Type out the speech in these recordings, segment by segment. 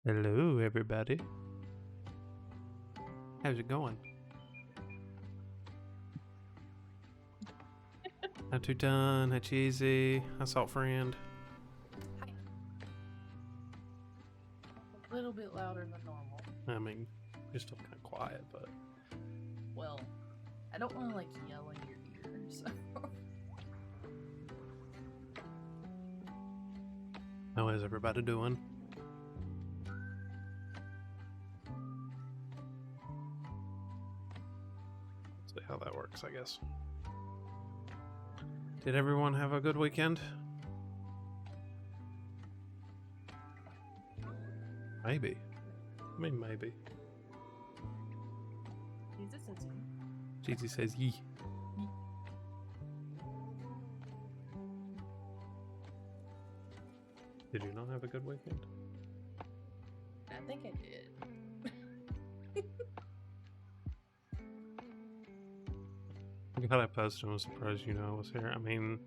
Hello, everybody. How's it going? Not too done. Hi, Cheesy. Hi, Salt Friend. Hi. A little bit louder than normal. I mean, you're still kind of quiet, but Well, I don't want to like yell in your ears. how is everybody doing? Let's see how that works, I guess. Did everyone have a good weekend? Maybe. I mean, maybe. Jesus says you. Cheesy says yee. Did you not have a good weekend? I think I did. I'm glad I posted and was surprised you know I was here. I mean,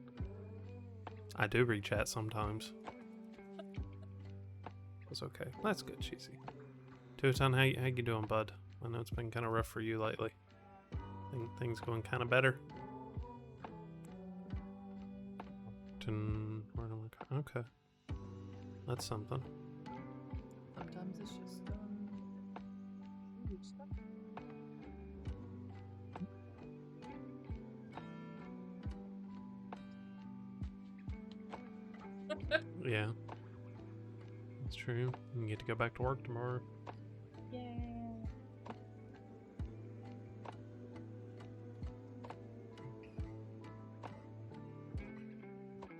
I do read chat sometimes. It's okay. That's good, Cheesy. Tuton, how you doing, bud? I know it's been kind of rough for you lately. Things going kind of better. Okay. That's something. Sometimes it's just stuff. Yeah. That's true. You get to go back to work tomorrow. Yeah.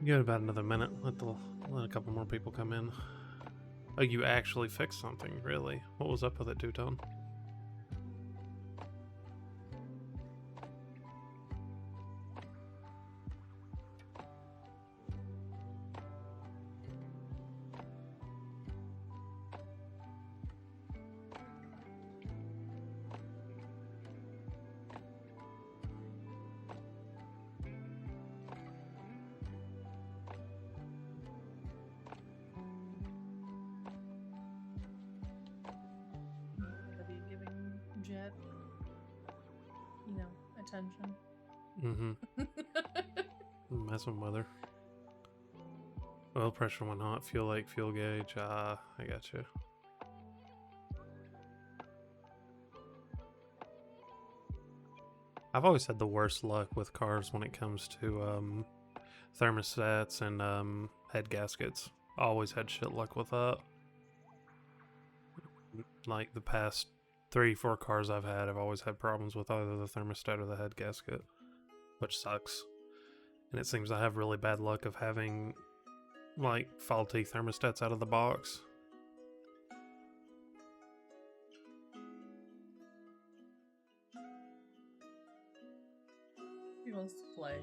You got about another minute. Let a couple more people come in. Oh, you actually fixed something, really? What was up with it, Tuton? Gotta be giving Jet, attention. Mm-hmm. Messing with her. Oil pressure went hot. Fuel like fuel gauge. I got you. I've always had the worst luck with cars when it comes to thermostats and head gaskets. Always had shit luck with that. Like the past 3-4 cars I've had, I've always had problems with either the thermostat or the head gasket, which sucks. And it seems I have really bad luck of having like faulty thermostats out of the box. He wants to play.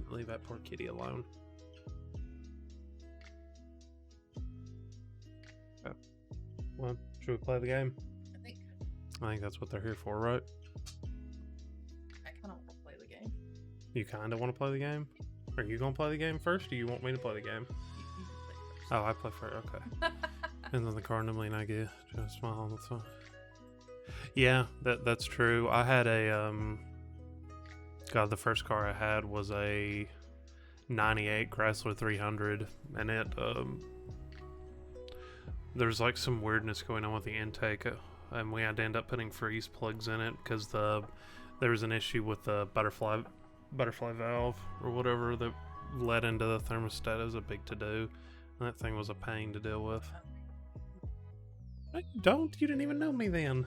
Leave that poor kitty alone. Okay. Well, should we play the game? I think that's what they're here for, right? I kind of want to play the game. You kind of want to play the game? Are you going to play the game first, or do you want me to play the game? You can play first. Oh, I play first. Okay. Depends on the car. Normally, I get just smile. That's fine. Yeah, that's true. I had a God, the first car I had was a '98 Chrysler 300, and it there's like some weirdness going on with the intake, and we had to end up putting freeze plugs in it because there was an issue with the butterfly valve or whatever that led into the thermostat. It was a big to do. And that thing was a pain to deal with. You didn't even know me then.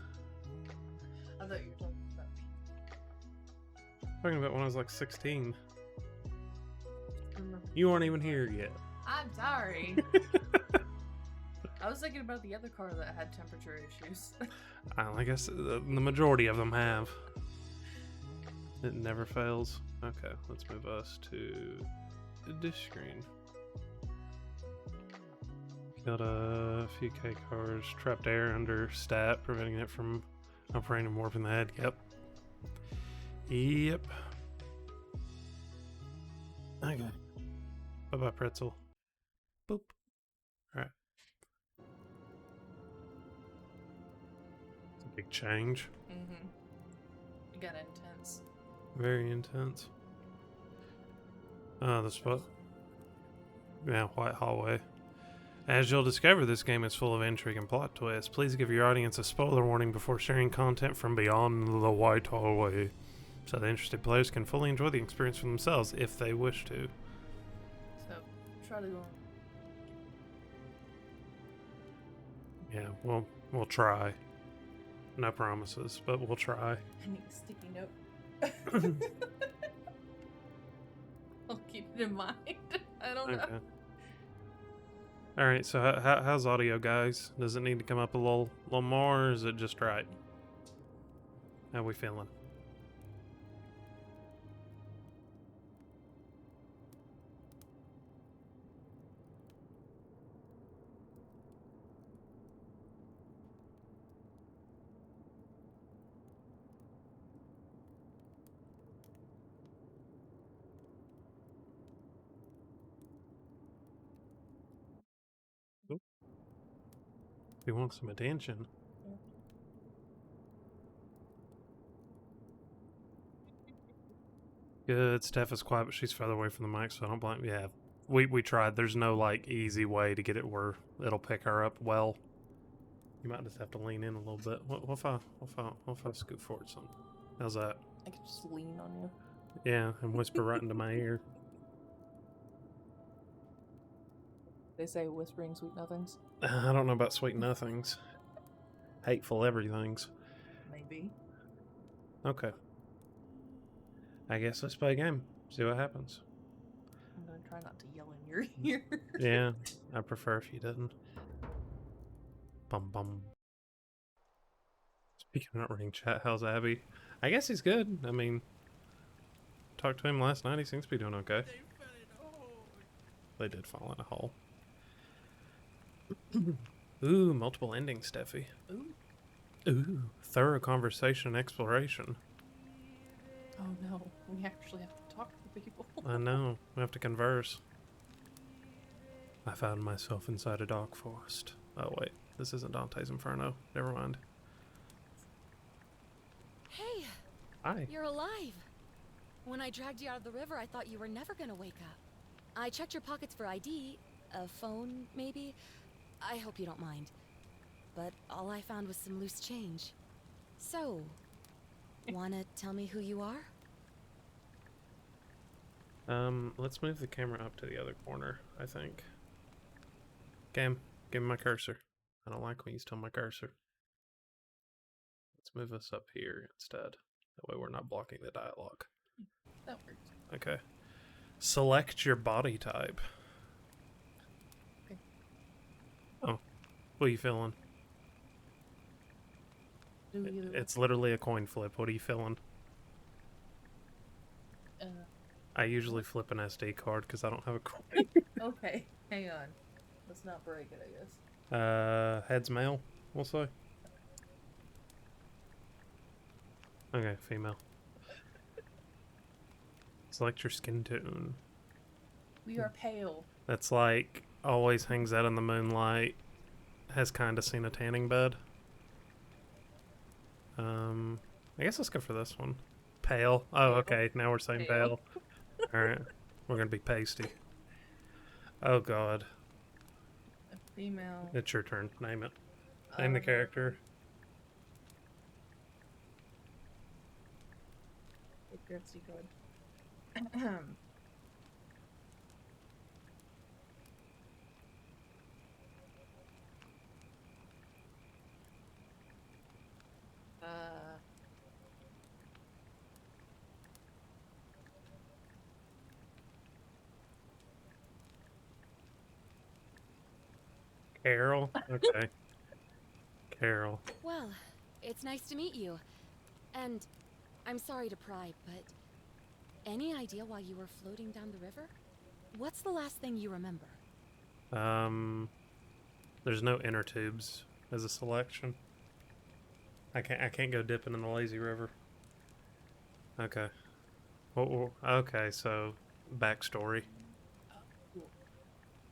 I thought you were talking about me. Talking about when I was like 16. Remember. You weren't even here yet. I'm sorry. I was thinking about the other car that had temperature issues. I guess the majority of them have. It never fails. Okay, let's move us to this screen. Got a few K cars, trapped air under stat, preventing it from operating and warping the head. Yep. Okay. Bye-bye, pretzel. Boop. Alright. Big change. Mm-hmm. It got intense. Very intense. The spot. Yeah, White Hallway. As you'll discover, this game is full of intrigue and plot twists. Please give your audience a spoiler warning before sharing content from beyond the White Hallway, so the interested players can fully enjoy the experience for themselves if they wish to. So, try to go. Yeah, we'll try. No promises, but we'll try. I need a sticky note. I'll keep it in mind. I don't know. Okay. All right. So how's audio, guys? Does it need to come up a little more, or is it just right? How we feeling? Oop. We want some attention. Good. Steph is quiet, but she's further away from the mic, so I don't blame. Yeah, we tried. There's no like easy way to get it where it'll pick her up well. You might just have to lean in a little bit. What if I scoot forward some? How's that? I could just lean on you. Yeah, and whisper right into my ear. They say whispering sweet nothings. I don't know about sweet nothings. Hateful everythings. Maybe. Okay. I guess let's play a game. See what happens. I'm gonna try not to yell in your ear. Yeah, I prefer if you didn't. Bum bum. Speaking of not reading chat, how's Abby? I guess he's good. I mean, talked to him last night. He seems to be doing okay. They fell in a hole. They did fall in a hole. Ooh, multiple endings, Steffi. Ooh, thorough conversation and exploration. Oh no, we actually have to talk to people. I know. We have to converse. I found myself inside a dark forest. Oh, wait. This isn't Dante's Inferno. Never mind. Hey, Hi. you're alive. When I dragged you out of the river, I thought you were never gonna wake up. I checked your pockets for ID, a phone, maybe. I hope you don't mind. But all I found was some loose change. So, wanna tell me who you are? Let's move the camera up to the other corner, I think. Cam, give me my cursor. I don't like when you steal my cursor. Let's move us up here instead. That way we're not blocking the dialogue. That works. Okay. Select your body type. Okay. Oh, what are you feeling? Do we either It's literally a coin flip. What are you feeling? I usually flip an SD card because I don't have a coin. Okay, hang on. Let's not break it, I guess. Heads male, we'll say. Okay, female. Select your skin tone. We are pale. That's like always hangs out in the moonlight. Has kind of seen a tanning bed. I guess let's go for this one. Pale. Oh, okay. Now we're saying pale. All right, we're gonna be pasty. Oh God. A female. It's your turn. Name it. Name the character. Gracie card. Carol. Okay. Carol. Well, it's nice to meet you. And I'm sorry to pry, but any idea why you were floating down the river? What's the last thing you remember? There's no inner tubes as a selection. I can't go dipping in the lazy river. Okay. Oh, okay, so backstory. Cool.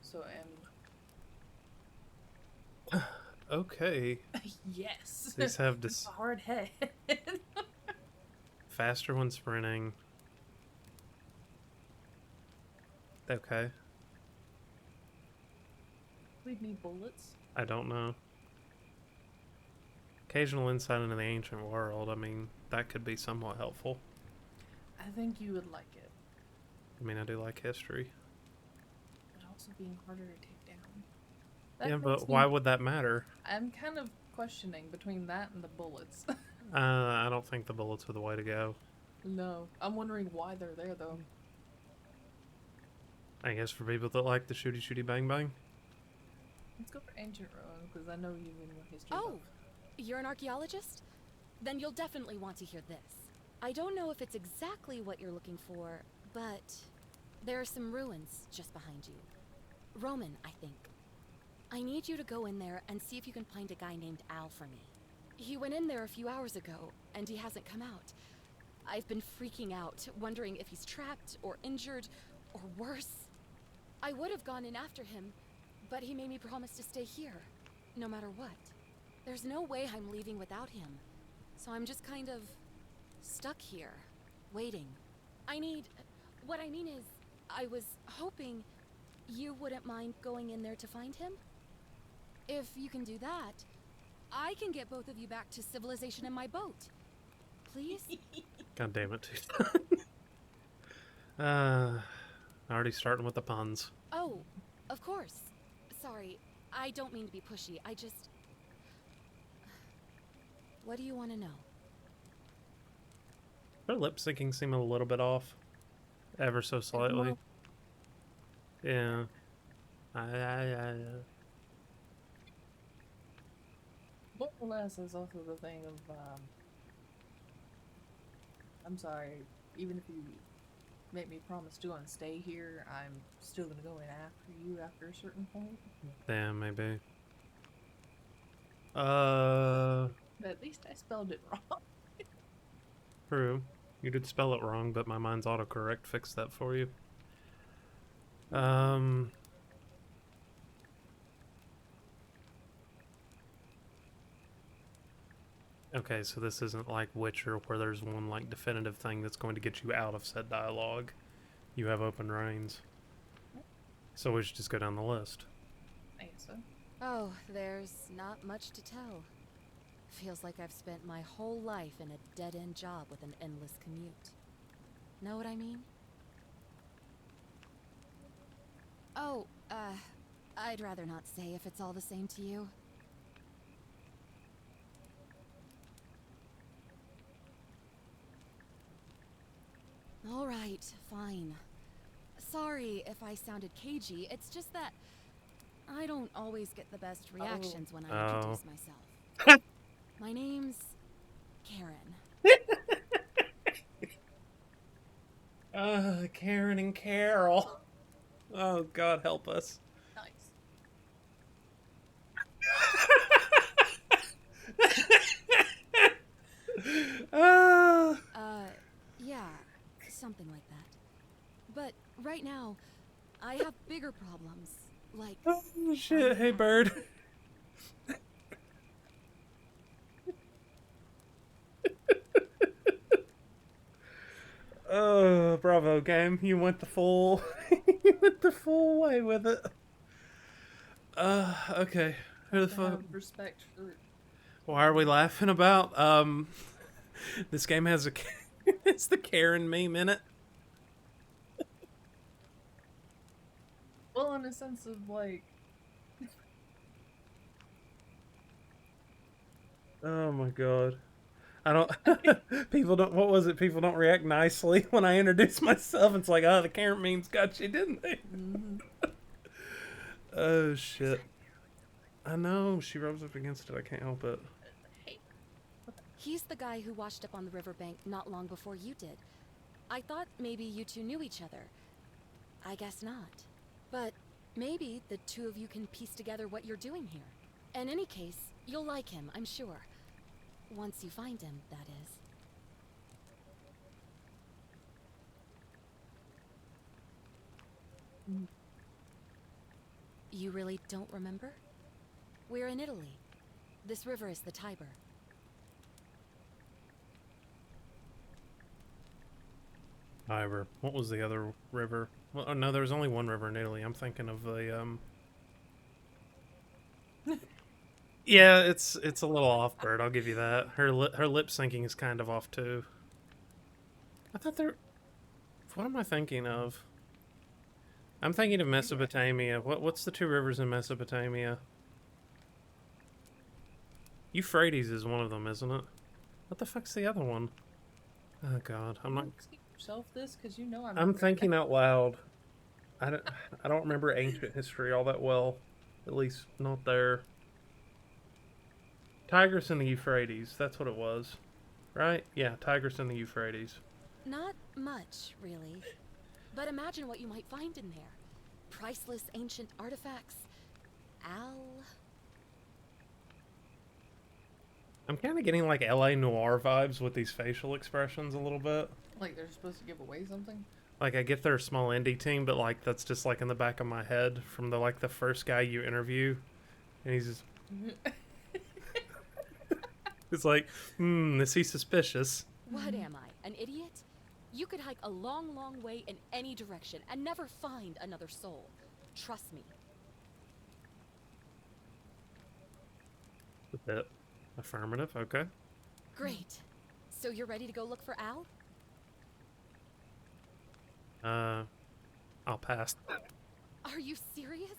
So Okay. Yes. These have It's a hard head. faster when sprinting. Okay. We need bullets. I don't know. Occasional insight into the ancient world. I mean, that could be somewhat helpful. I think you would like it. I mean, I do like history. But also being harder to take down. That Yeah, makes but me- why would that matter? I'm kind of questioning between that and the bullets. I don't think the bullets are the way to go. No. I'm wondering why they're there, though. I guess for people that like the shooty shooty bang bang. Let's go for ancient Rome, because I know you in your history Oh, buff. you're an archaeologist? Then you'll definitely want to hear this. I don't know if it's exactly what you're looking for, but there are some ruins just behind you. Roman, I think. I need you to go in there and see if you can find a guy named Al for me. He went in there a few hours ago, and he hasn't come out. I've been freaking out, wondering if he's trapped or injured or worse. I would have gone in after him, but he made me promise to stay here, no matter what. There's no way I'm leaving without him, so I'm just kind of stuck here, waiting. What I mean is, I was hoping you wouldn't mind going in there to find him. If you can do that, I can get both of you back to civilization in my boat. Please? God damn it. Already starting with the puns. Oh, of course. Sorry, I don't mean to be pushy. What do you want to know? Her lip syncing seem a little bit off. Ever so slightly. Yeah. More or less is also the thing of, I'm sorry, even if you make me promise to go and stay here, I'm still gonna go in after you after a certain point. Yeah, maybe. But at least I spelled it wrong. True. You did spell it wrong, but my mind's autocorrect fixed that for you. Okay, so this isn't like Witcher where there's one like definitive thing that's going to get you out of said dialogue. You have open reins. So we should just go down the list. I guess so. Oh, there's not much to tell. Feels like I've spent my whole life in a dead-end job with an endless commute. Know what I mean? Oh, I'd rather not say if it's all the same to you. All right, fine. Sorry if I sounded cagey, it's just that I don't always get the best reactions when I introduce myself. My name's Karen. Karen and Carol. Oh, God help us. Nice. Yeah, something like that. But right now, I have bigger problems, like... Oh, shit. Hey, bird. Oh, bravo, game. You went the full... you went the full way with it. Okay. Who the To fuck... have respect for Why are we laughing about? This game has a... it's the Karen meme in it. well, in a sense of like, Oh my god. I don't... people don't... What was it? People don't react nicely when I introduce myself. It's like, oh, the Karen memes got you, didn't they? Oh, shit. I know. She rubs up against it. I can't help it. hey, He's the guy who washed up on the riverbank not long before you did. I thought maybe you two knew each other. I guess not. But maybe the two of you can piece together what you're doing here. In any case, you'll like him, I'm sure. Once you find him, that is. You really don't remember? We're in Italy. This river is the Tiber. Tiber. What was the other river? Well, oh, no, there was only one river in Italy. I'm thinking of the Yeah, it's a little off, Bird. I'll give you that. Her lip syncing is kind of off too. I thought there. What am I thinking of? I'm thinking of Mesopotamia. What's the two rivers in Mesopotamia? Euphrates is one of them, isn't it? What the fuck's the other one? Oh God, I'm not. Ask yourself this because you know I'm thinking out loud. I don't remember ancient history all that well. At least not there. Tigris and the Euphrates. That's what it was. Right? Yeah, Tigris and the Euphrates. Not much, really. But imagine what you might find in there. Priceless ancient artifacts. I'm kind of getting like LA Noire vibes with these facial expressions a little bit. Like they're supposed to give away something. Like I get they're a small indie team, but like that's just like in the back of my head from the first guy you interview, and he's just. It's like, is he suspicious? What am I, an idiot? You could hike a long, long way in any direction and never find another soul. Trust me. A bit affirmative, okay. Great. So you're ready to go look for Al? I'll pass. Are you serious?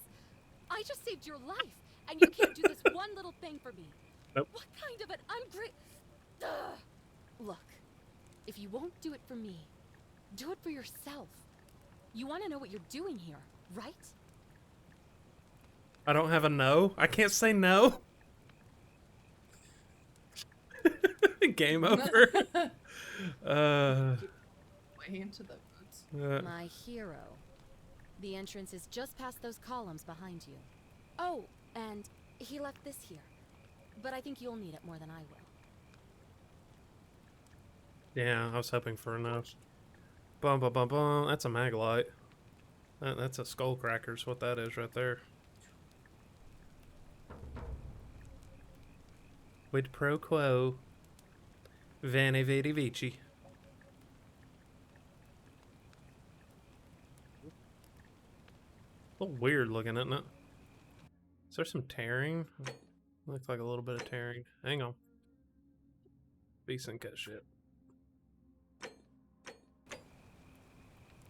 I just saved your life, and you can't do this one little thing for me. Nope. What kind of an Look, if you won't do it for me, do it for yourself. You want to know what you're doing here, right? I don't have a no. I can't say no. Game over. Way into the woods. My hero. The entrance is just past those columns behind you. Oh, and he left this here. But I think you'll need it more than I will. Yeah, I was hoping for a no. Bum bum bum bum. That's a Maglite. That's a Skullcracker's what that is right there. Quid pro quo. Veni vidi vici. A little weird looking, isn't it? Is there some tearing? Looks like a little bit of tearing. Hang on. Decent cut shit.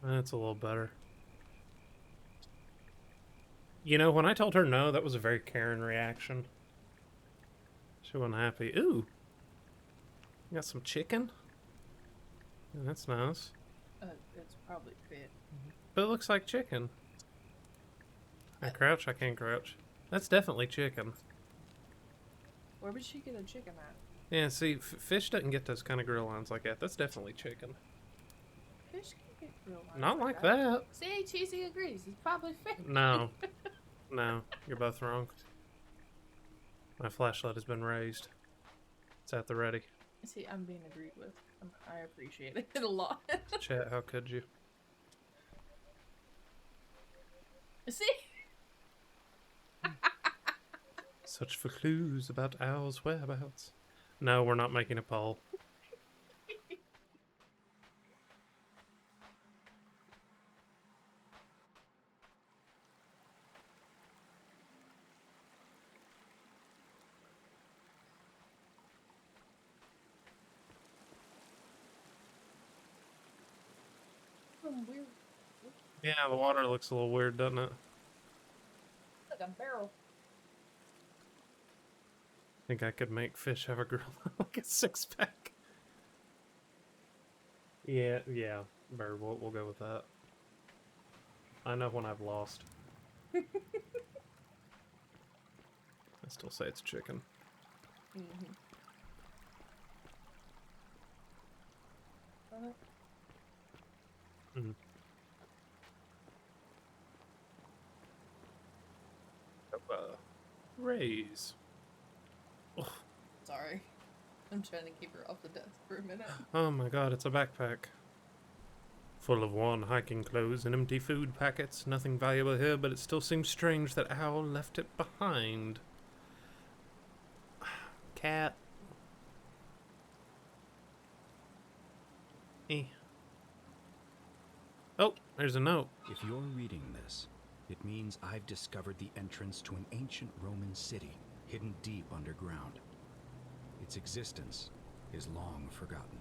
That's a little better. You know, when I told her no, that was a very Karen reaction. She wasn't happy. Ooh! Got some chicken? Yeah, that's nice. It's probably fit. But it looks like chicken. I crouch? I can't crouch. That's definitely chicken. Where would she get a chicken at? Yeah, see, fish doesn't get those kind of grill lines like that. That's definitely chicken. Fish can get grilled. Not like that. See, Cheesy agrees. It's probably fit. No. No, you're both wrong. My flashlight has been raised. It's at the ready. See, I'm being agreed with. I appreciate it a lot. Chat, how could you? See? Search for clues about Owl's whereabouts. No, we're not making a poll. Weird. Yeah, the water looks a little weird, doesn't it? Like a barrel. I think I could make fish have a grill like a 6-pack. Yeah, Bird, we'll go with that. I know when I've lost. I still say it's chicken. Mm-hmm. Mm. Raise. Oh. Sorry. I'm trying to keep her off the desk for a minute. Oh my god, it's a backpack. Full of worn hiking clothes and empty food packets. Nothing valuable here, but it still seems strange that Owl left it behind. cat. Eh. Oh, there's a note. If you're reading this, it means I've discovered the entrance to an ancient Roman city hidden deep underground. Its existence is long forgotten,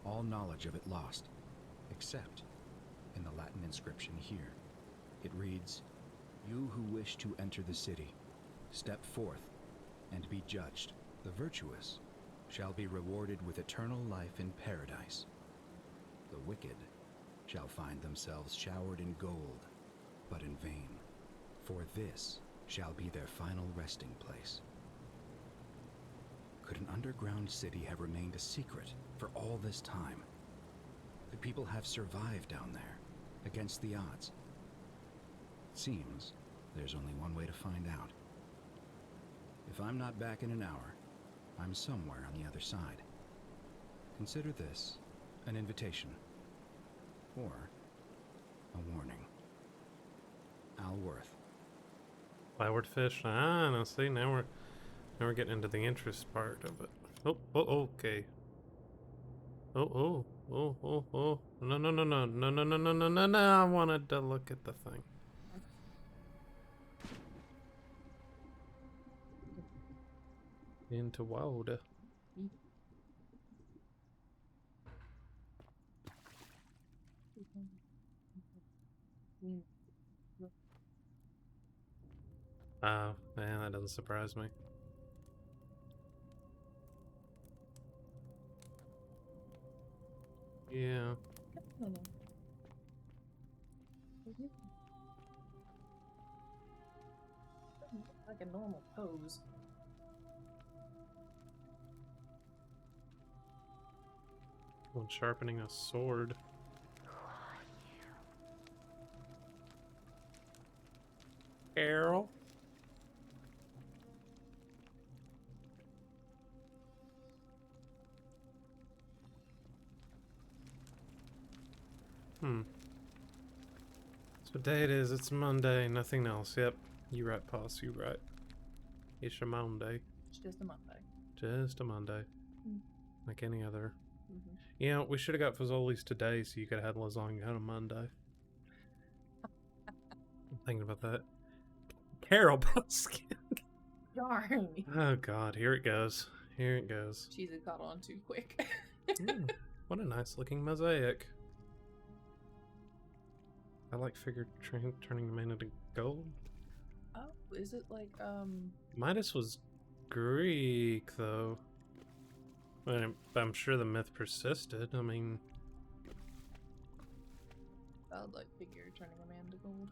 all knowledge of it lost, except in the Latin inscription here. It reads, "You who wish to enter the city, step forth and be judged. The virtuous shall be rewarded with eternal life in paradise. The wicked shall find themselves showered in gold, but in vain, for this shall be their final resting place." Could an underground city have remained a secret for all this time? Could people have survived down there, against the odds? It seems there's only one way to find out. If I'm not back in an hour, I'm somewhere on the other side. Consider this an invitation, or a warning. Al Worth. Flyward fish. Ah, now see, now we're getting into the interest part of it. Oh, okay. Oh. No. I wanted to look at the thing. Into water. Oh, man, that doesn't surprise me. Yeah. Like a normal pose. One sharpening a sword. Carol? So what day it is? It's Monday, nothing else. Yep. You right, Poss, you right. It's a Monday. It's just a Monday. Just a Monday. Like any other. Mm-hmm. Yeah, we should have got Fazoli's today so you could have had lasagna on a Monday. I'm thinking about that. Carol Baskin. Darn. Oh god, here it goes. Here it goes. Cheese had caught on too quick. What a nice looking mosaic. I like figure turning them into gold. Oh, is it like, Midas was Greek, though. I'm sure the myth persisted. I mean... I would like figure turning a man to gold.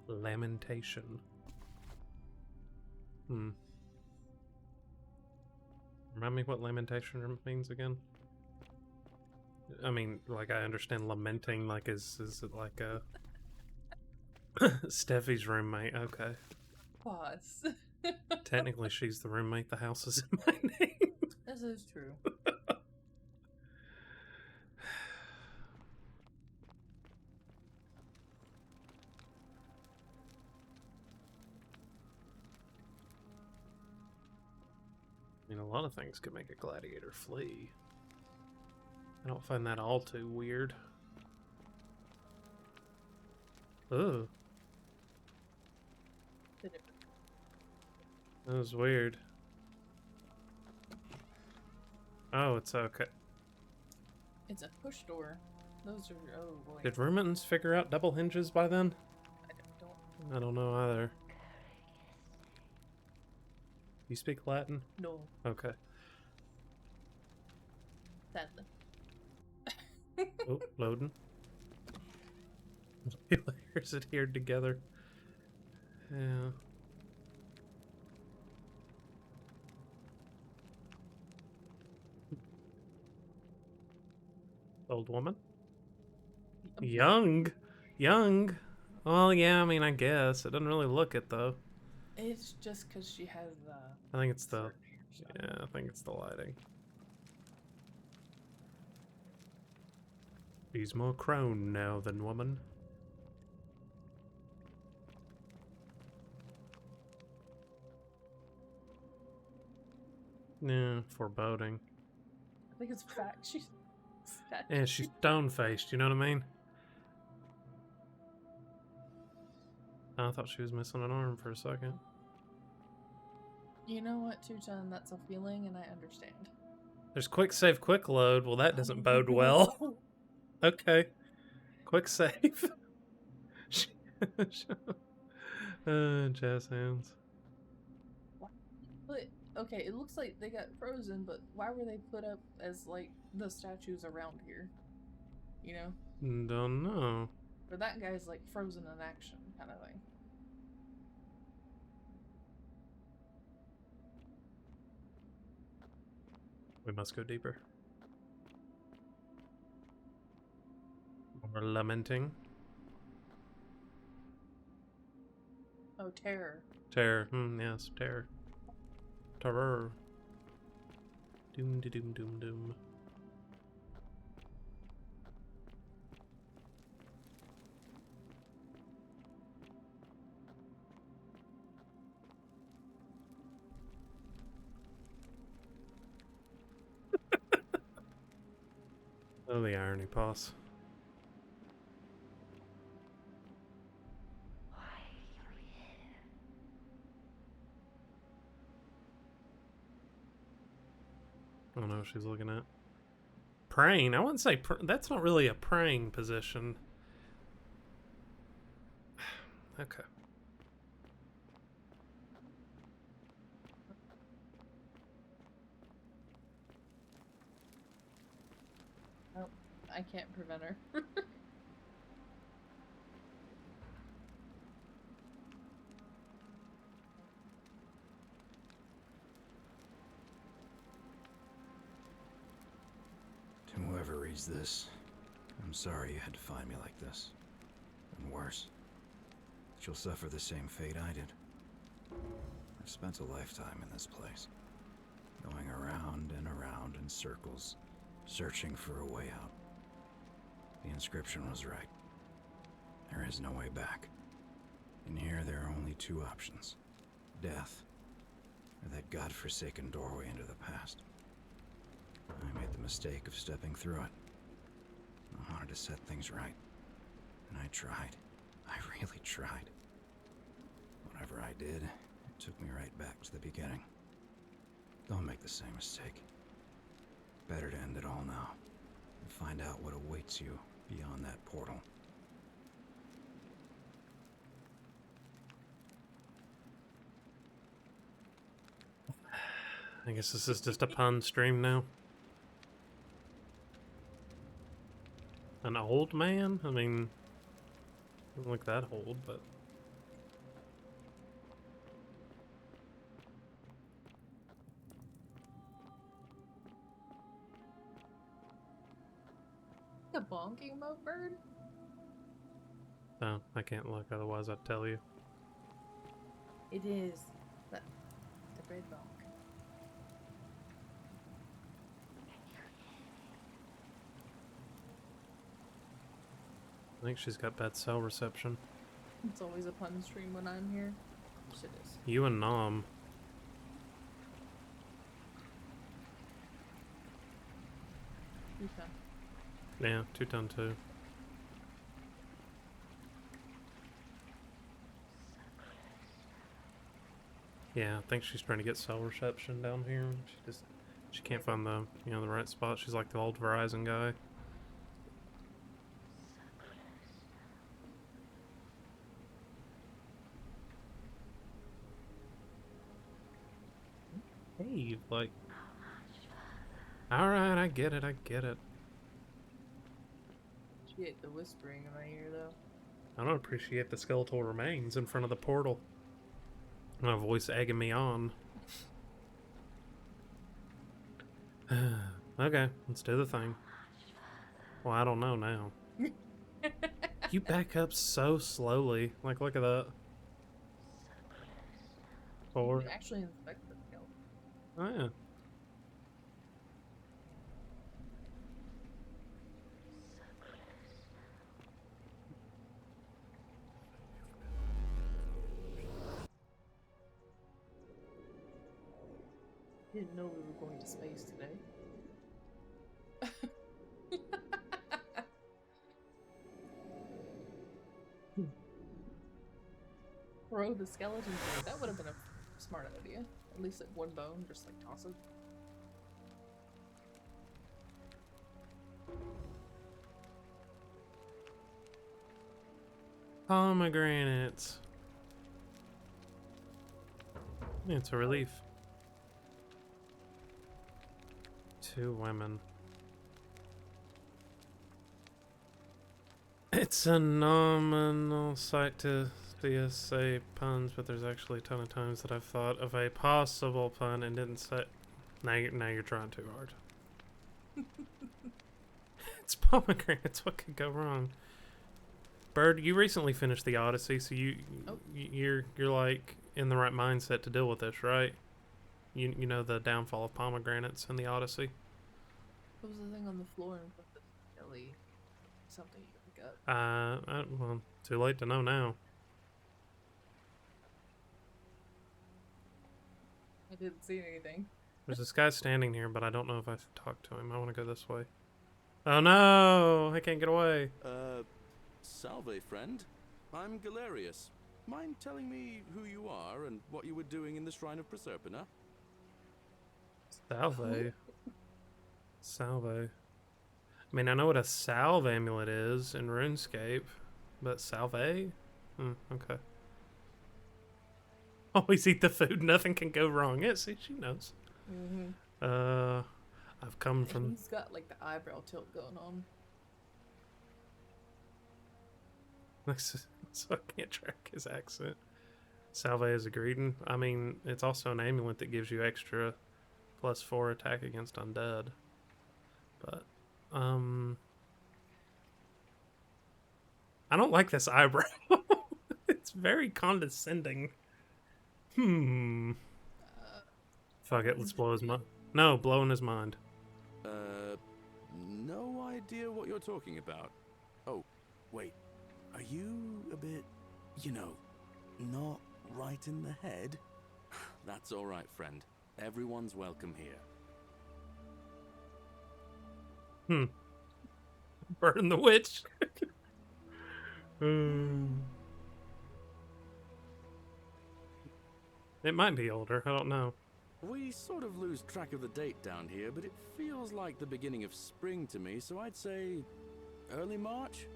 Lamentation. Remind me what lamentation means again? I mean, like, I understand lamenting, like, is it like a... Steffi's roommate, okay. Pause. Technically, she's the roommate, the house is in my name. This is true. I mean, a lot of things could make a gladiator flee. I don't find that all too weird. Ugh. That was weird. Oh, it's okay. It's a push door. Those are, oh boy. Did Rumentans figure out double hinges by then? I don't. I don't know either. You speak Latin? No. Okay. Sadly. Oh, loading. Layers adhered together. Yeah. Old woman? Young? Well, yeah, I mean, I guess. It doesn't really look it, though. It's just because she has I think it's the... certain hairstyle. Yeah, I think it's the lighting. He's more crone now than woman. Yeah, foreboding. I think it's fact. She's fat. Yeah, she's stone-faced, you know what I mean? I thought she was missing an arm for a second. You know what, Two-Ton? That's a feeling, and I understand. There's quick save, quick load. Well, that doesn't bode well. Okay. Quick save. Jazz hands. But okay, it looks like they got frozen, but why were they put up as like the statues around here? You know, Don't know. or that guy's like frozen in action, kind of thing. We must go deeper. More lamenting. Oh, terror. Terror. Yes, terror. Terror. Doom de doom doom doom. Oh, the irony, Boss. I don't know what she's looking at. Praying? I wouldn't say that's not really a praying position. Okay. Oh, I can't prevent her. To whoever reads this, I'm sorry you had to find me like this. And worse, you'll suffer the same fate I did. I've spent a lifetime in this place, going around and around in circles, searching for a way out. The inscription was right. There is no way back. In here, there are only two options: death, or that godforsaken doorway into the past. I made the mistake of stepping through it. I wanted to set things right. And I tried. I really tried. Whatever I did, it took me right back to the beginning. Don't make the same mistake. Better to end it all now and find out what awaits you beyond that portal. I guess this is just a pun stream now. An old man? I mean, doesn't look that old, but... The bonking boat bird? No, I can't look, otherwise I'd tell you. It is. The red bonk. I think she's got bad cell reception. It's always a pun stream when I'm here. Yes, it is. You and Nom. Okay. Yeah, 2-ton 2. Yeah, I think she's trying to get cell reception down here. She can't find the the right spot. She's like the old Verizon guy. Hey, like, all right, I get it. She ate the whispering in my ear, though. I don't appreciate the skeletal remains in front of the portal. My voice egging me on. Okay, let's do the thing. Well, I don't know now. You back up so slowly. Like, look at that. Forward. You actually inspect the skeleton. Oh, yeah. Didn't know we were going to space today. Throw the skeleton away. That would have been a smart idea. At least like one bone, just like toss it. Pomegranates. It's a relief. 2 women. It's a nominal site to say puns, but there's actually a ton of times that I've thought of a possible pun and didn't say. Now you're trying too hard. It's pomegranates. What could go wrong? Bird, you recently finished the Odyssey, so you're like in the right mindset to deal with this, right? You know the downfall of pomegranates in the Odyssey. What was the thing on the floor in front of Ellie? Something you could pick up. Well, too late to know now. I didn't see anything. There's this guy standing here, but I don't know if I should talk to him. I want to go this way. Oh no! I can't get away. Salve, friend. I'm Galerius. Mind telling me who you are and what you were doing in the Shrine of Proserpina? Salve. Salve. I mean, I know what a salve amulet is in RuneScape, but salve? Okay. Always eat the food. Nothing can go wrong. Yeah, see, she knows. Mm-hmm. I've come from... He's got like the eyebrow tilt going on. So I can't track his accent. Salve is a greeting. I mean, it's also an amulet that gives you extra +4 attack against undead. But, I don't like this eyebrow. It's very condescending. Fuck it, let's blow his mind. No, blow in his mind. No idea what you're talking about. Oh, wait. Are you a bit, not right in the head? That's all right, friend. Everyone's welcome here. Burn the witch. It might be older, I don't know. We sort of lose track of the date down here, but it feels like the beginning of spring to me, so I'd say early March?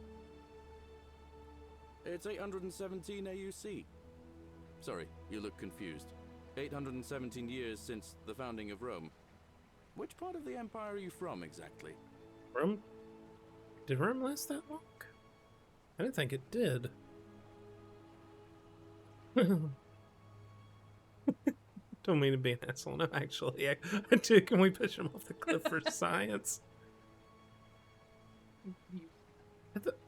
It's 817 AUC. Sorry, you look confused. 817 years since the founding of Rome. Which part of the Empire are you from, exactly? Rome? Did Rome last that long? I didn't think it did. Don't mean to be an asshole. No, actually, I do. Can we push him off the cliff for science?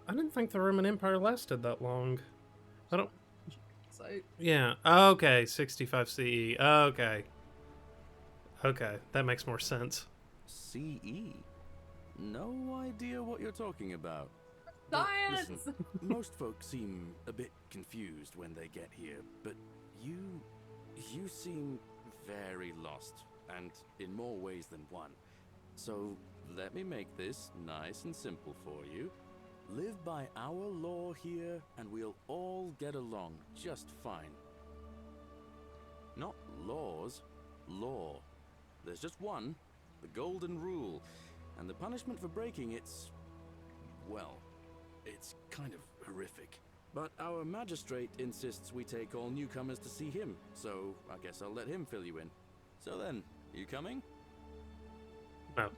I didn't think the Roman Empire lasted that long. I don't... Yeah. Okay, 65 CE. Okay. Okay, that makes more sense. CE? No idea what you're talking about. Science! Listen, most folks seem a bit confused when they get here, but you seem very lost, and in more ways than one. So let me make this nice and simple for you. Live by our law here, and we'll all get along just fine. Not laws, law. There's just one, the golden rule, and the punishment for breaking it's, well, it's kind of horrific. But our magistrate insists we take all newcomers to see him, so I guess I'll let him fill you in. So then, you coming? No.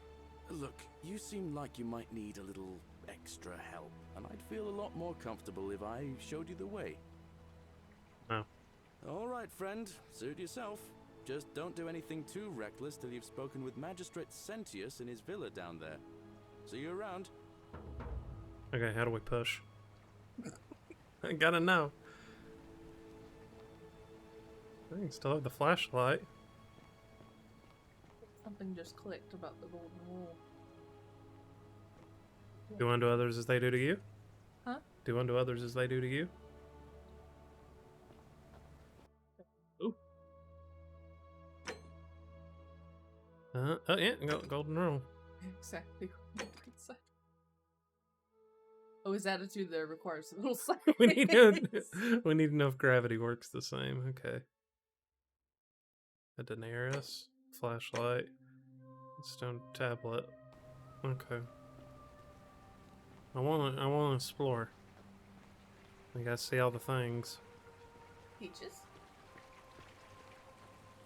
Look, you seem like you might need a little extra help, and I'd feel a lot more comfortable if I showed you the way. No. All right, friend, suit yourself. Just don't do anything too reckless till you've spoken with Magistrate Sentius in his villa down there. See you around. Okay, how do we push? I gotta know. I can still have the flashlight. Something just clicked about the golden rule. Do unto others as they do to you? Huh? Do unto others as they do to you? Ooh. Oh yeah, golden rule. Exactly. Oh, his attitude there requires a little science. we need to know if gravity works the same. Okay. A Daenerys flashlight, stone tablet. Okay. I wanna explore. I gotta see all the things. Peaches.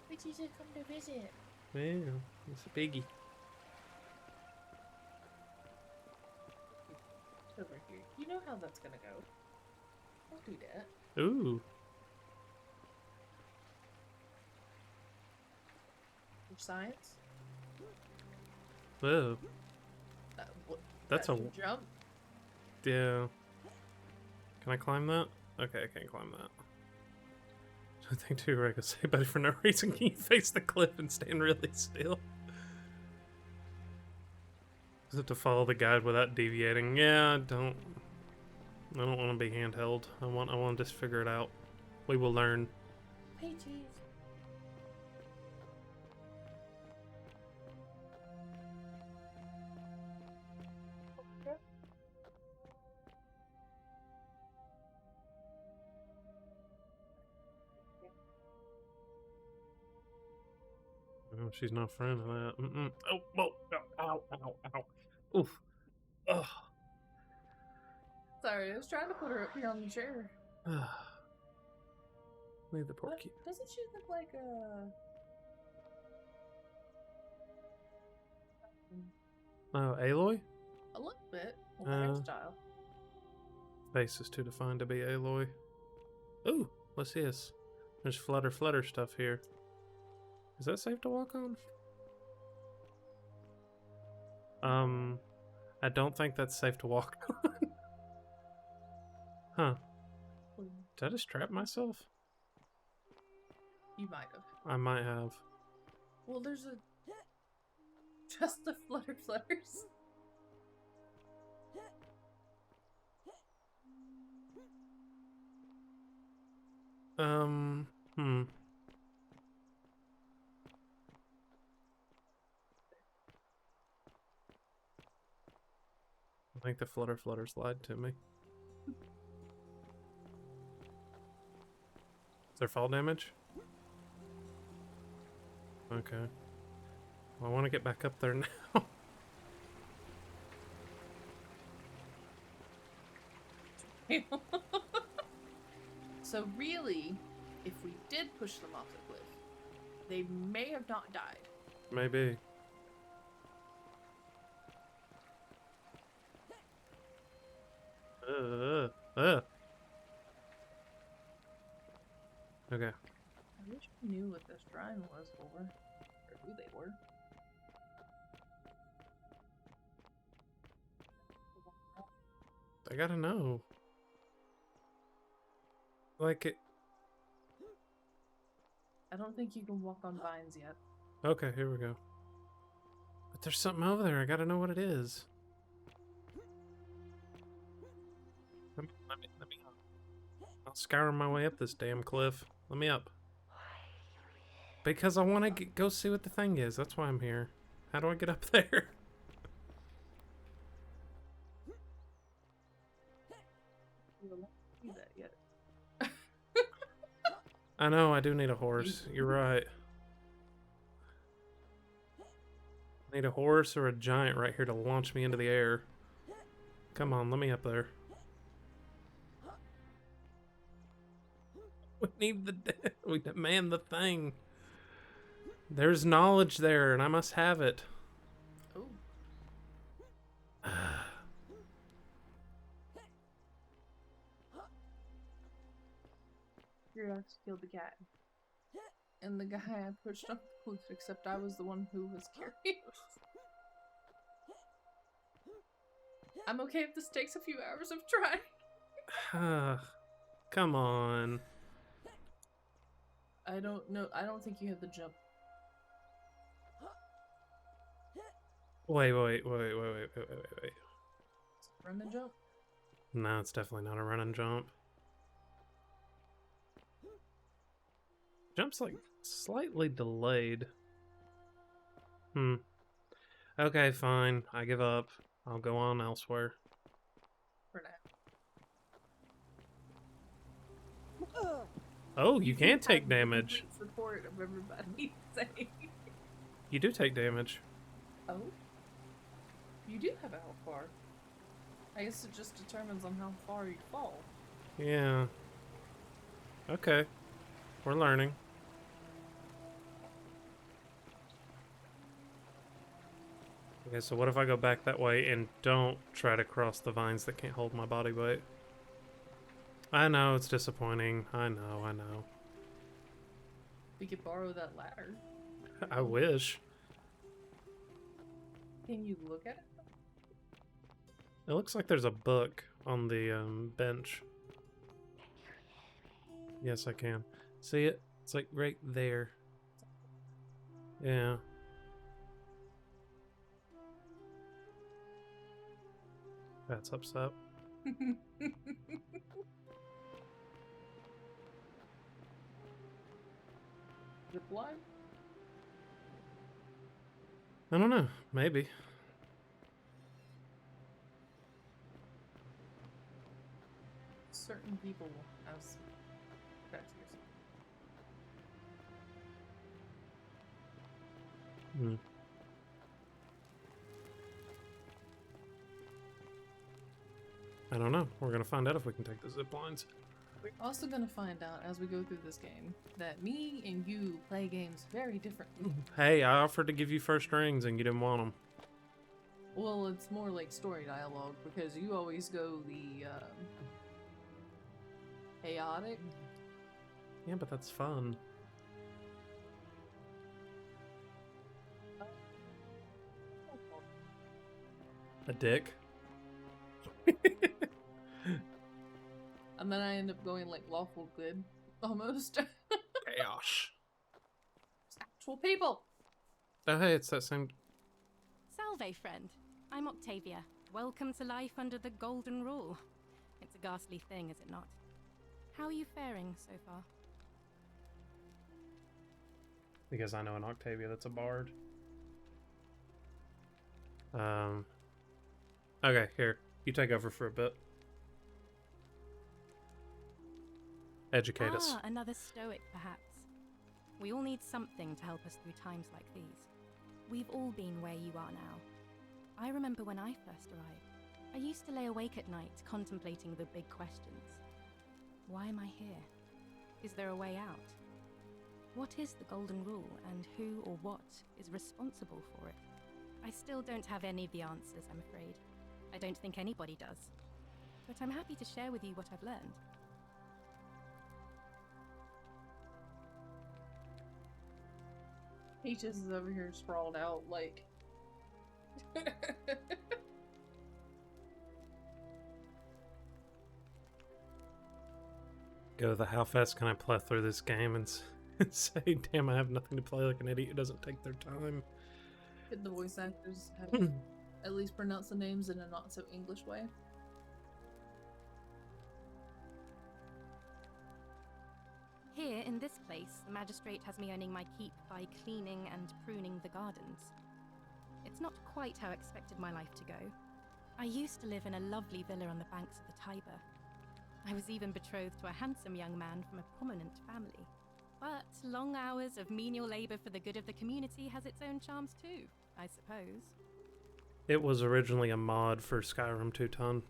Peaches have come to visit. Yeah, it's a biggie. Over here. You know how that's gonna go. Don't do that. Ooh. For science? Whoa. That's that a should jump. yeah. Can I climb that? Okay, I can't climb that. I think too, I could say, but for no reason, can you face the cliff and stand really still? Is it to follow the guide without deviating? Yeah, I don't want to be handheld. I want to just figure it out. We will learn. Peaches. Oh, she's not a friend of that. Oh, whoa, ow, ow, ow. Oof. Ugh. Sorry, I was trying to put her up here on the chair. Leave the poor But kid. doesn't she look like a... Oh, Aloy? A little bit. With the hairstyle. Face is too defined to be Aloy. Ooh, what's this? There's flutter stuff here. Is that safe to walk on? I don't think that's safe to walk on. Huh. Did I just trap myself? You might have. I might have. Well, there's a... Just the flutters. I think the flutters lied to me. Is there fall damage? Okay. Well, I want to get back up there now. So really, if we did push them off the cliff, they may have not died. Maybe. Okay. I wish we knew what this shrine was for, or who they were. I gotta know. Like it. I don't think you can walk on vines yet. Okay, here we go. But there's something over there. I gotta know what it is. Let me. I'll scour my way up this damn cliff. Let me up. Because I want to go see what the thing is. That's why I'm here. How do I get up there? You will not do that yet. I know, I do need a horse. You're right. I need a horse or a giant right here to launch me into the air. Come on, let me up there. We demand the thing. There's knowledge there, and I must have it. Oh. Curiosity killed the cat. And the guy I pushed off the cliff, except I was the one who was curious. I'm okay if this takes a few hours of trying. Come on. I don't know. I don't think you have the jump. Wait. Run the jump? No, it's definitely not a run and jump. Jump's like slightly delayed. Hmm. Okay, fine. I give up. I'll go on elsewhere. For now. Oh, you can take have damage. complete support of everybody saying, You do take damage. oh, you do have a health bar. I guess it just determines on how far you fall. Yeah. Okay. We're learning. Okay, so what if I go back that way and don't try to cross the vines that can't hold my body weight? I know, it's disappointing. I know. We could borrow that ladder. I wish. Can you look at it? It looks like there's a book on the bench. Yes, I can. See it? It's like right there. Yeah. That's upset. Zip line? I don't know. Maybe. Certain people have some tattoos. Hmm. I don't know. We're gonna find out if we can take the zip lines. We're also gonna find out as we go through this game that me and you play games very differently. Hey, I offered to give you first rings and you didn't want them. Well, it's more like story dialogue because you always go the chaotic. Yeah, but that's fun. A dick. And then I end up going like lawful good, almost. Gosh. Actual people. Oh, hey, it's that same. Salve, friend. I'm Octavia. Welcome to life under the Golden Rule. It's a ghastly thing, is it not? How are you faring so far? Because I know an Octavia that's a bard. Okay, here. You take over for a bit. Educate us. Another stoic, perhaps. We all need something to help us through times like these. We've all been where you are now. I remember when I first arrived. I used to lay awake at night contemplating the big questions. Why am I here? Is there a way out? What is the Golden Rule, and who or what is responsible for it? I still don't have any of the answers, I'm afraid. I don't think anybody does. But I'm happy to share with you what I've learned. Peaches is over here sprawled out like. Go the how fast can I play through this game and say, damn, I have nothing to play like an idiot who doesn't take their time. Could the voice actors have at least pronounce the names in a not so English way? Here, in this place, the magistrate has me earning my keep by cleaning and pruning the gardens. It's not quite how I expected my life to go. I used to live in a lovely villa on the banks of the Tiber. I was even betrothed to a handsome young man from a prominent family. But long hours of menial labor for the good of the community has its own charms too, I suppose. It was originally a mod for Skyrim 2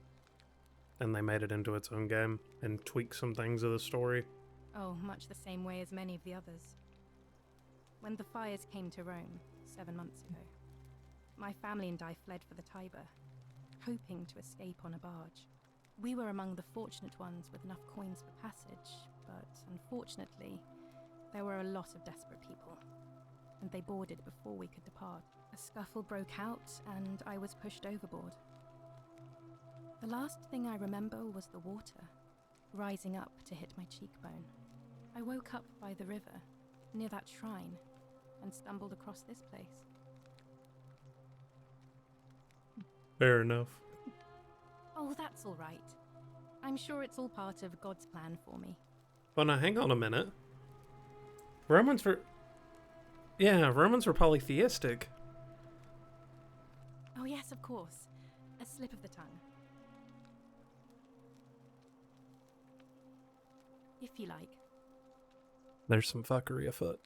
and they made it into its own game and tweaked some things of the story. Oh, much the same way as many of the others. When the fires came to Rome 7 months ago, my family and I fled for the Tiber, hoping to escape on a barge. We were among the fortunate ones with enough coins for passage, but unfortunately, there were a lot of desperate people, and they boarded before we could depart. A scuffle broke out, and I was pushed overboard. The last thing I remember was the water, rising up to hit my cheekbone. I woke up by the river, near that shrine, and stumbled across this place. Fair enough. Oh, that's all right. I'm sure it's all part of God's plan for me. Well, now hang on a minute. Romans were polytheistic. Oh, yes, of course. A slip of the tongue. If you like. There's some fuckery afoot.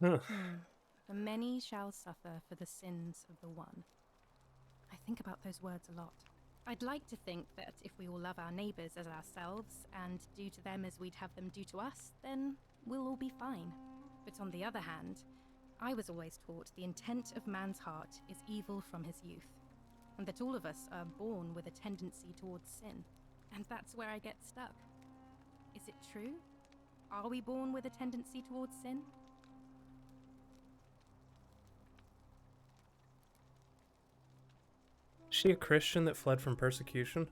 Huh. The many shall suffer for the sins of the one. I think about those words a lot. I'd like to think that if we all love our neighbours as ourselves and do to them as we'd have them do to us, then we'll all be fine. But on the other hand, I was always taught the intent of man's heart is evil from his youth, and that all of us are born with a tendency towards sin. And that's where I get stuck. Is it true? Are we born with a tendency towards sin? Is she a Christian that fled from persecution?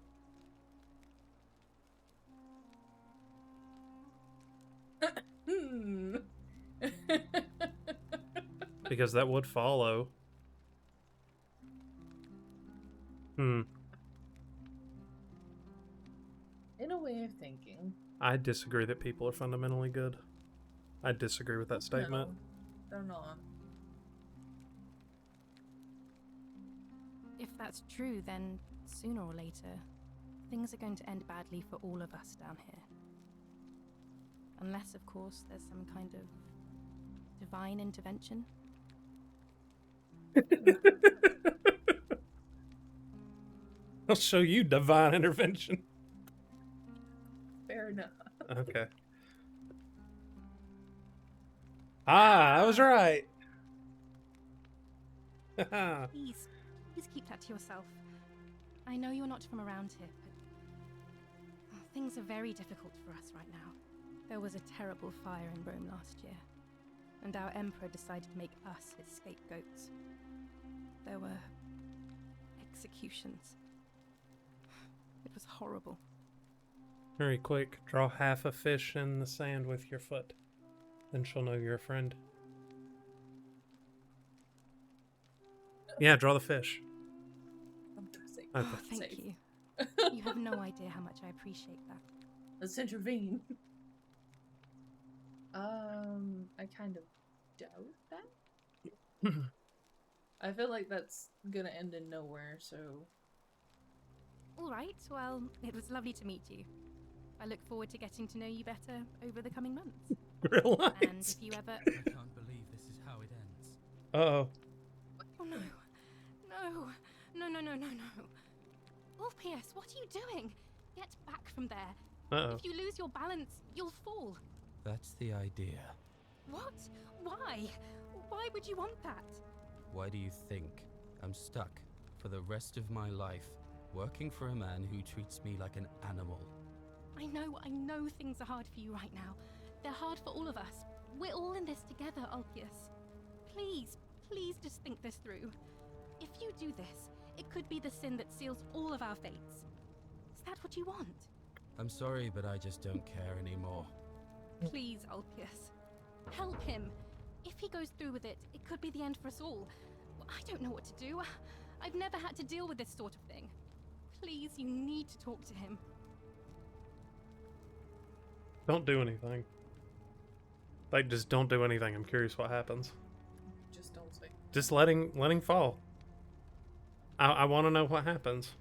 Because that would follow. In a way of thinking. I disagree that people are fundamentally good. I disagree with that statement. No, they're not. If that's true, then sooner or later, things are going to end badly for all of us down here. Unless, of course, there's some kind of divine intervention. I'll show you divine intervention. Fair enough. Okay. I was right. Please keep that to yourself. I know you're not from around here, but things are very difficult for us right now. There was a terrible fire in Rome last year, and our emperor decided to make us his scapegoats. There were executions. It was horrible. Very quick. Draw half a fish in the sand with your foot. Then she'll know you're a friend. Yeah, draw the fish. Okay. Oh, thank you. You have no idea how much I appreciate that. Let's intervene. I kind of doubt that. I feel like that's gonna end in nowhere, so... All right, well, it was lovely to meet you. I look forward to getting to know you better over the coming months. Relax. And if you ever... I can't believe this is how it ends. Uh-oh. Oh, no. No. Ulpius, what are you doing? Get back from there. Uh-oh. If you lose your balance, you'll fall. That's the idea. What? Why? Why would you want that? Why do you think I'm stuck for the rest of my life working for a man who treats me like an animal? I know things are hard for you right now. They're hard for all of us. We're all in this together, Ulpius. Please just think this through. If you do this, it could be the sin that seals all of our fates. Is that what you want? I'm sorry, but I just don't care anymore. Please, Ulpius. Help him. If he goes through with it, it could be the end for us all. I don't know what to do. I've never had to deal with this sort of thing. Please, you need to talk to him. Don't do anything. Like, just don't do anything. I'm curious what happens. Just don't say. Just letting fall. I want to know what happens.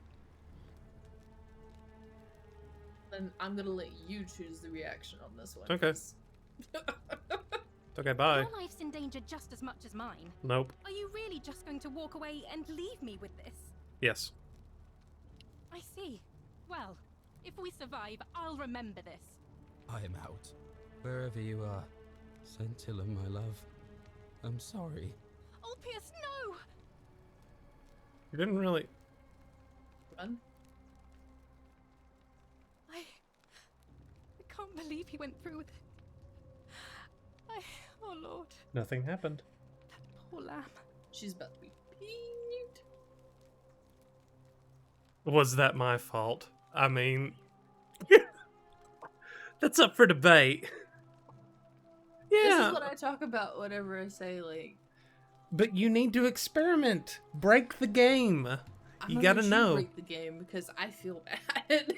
Then I'm gonna let you choose the reaction on this one. Okay. Okay, bye. Your life's in danger just as much as mine. Nope. Are you really just going to walk away and leave me with this? Yes. I see. Well, if we survive, I'll remember this. I am out. Wherever you are. Scintilla, my love. I'm sorry. Ulpius, no! You didn't really... Run. I can't believe he went through with it. Oh Lord, Nothing happened. that poor lamb. She's about to be peeved. Was that my fault? I mean... That's up for debate. This Yeah. is what I talk about whenever I say, like... But you need to experiment. Break the game. I'm You gonna gotta let know. break the game because I feel bad.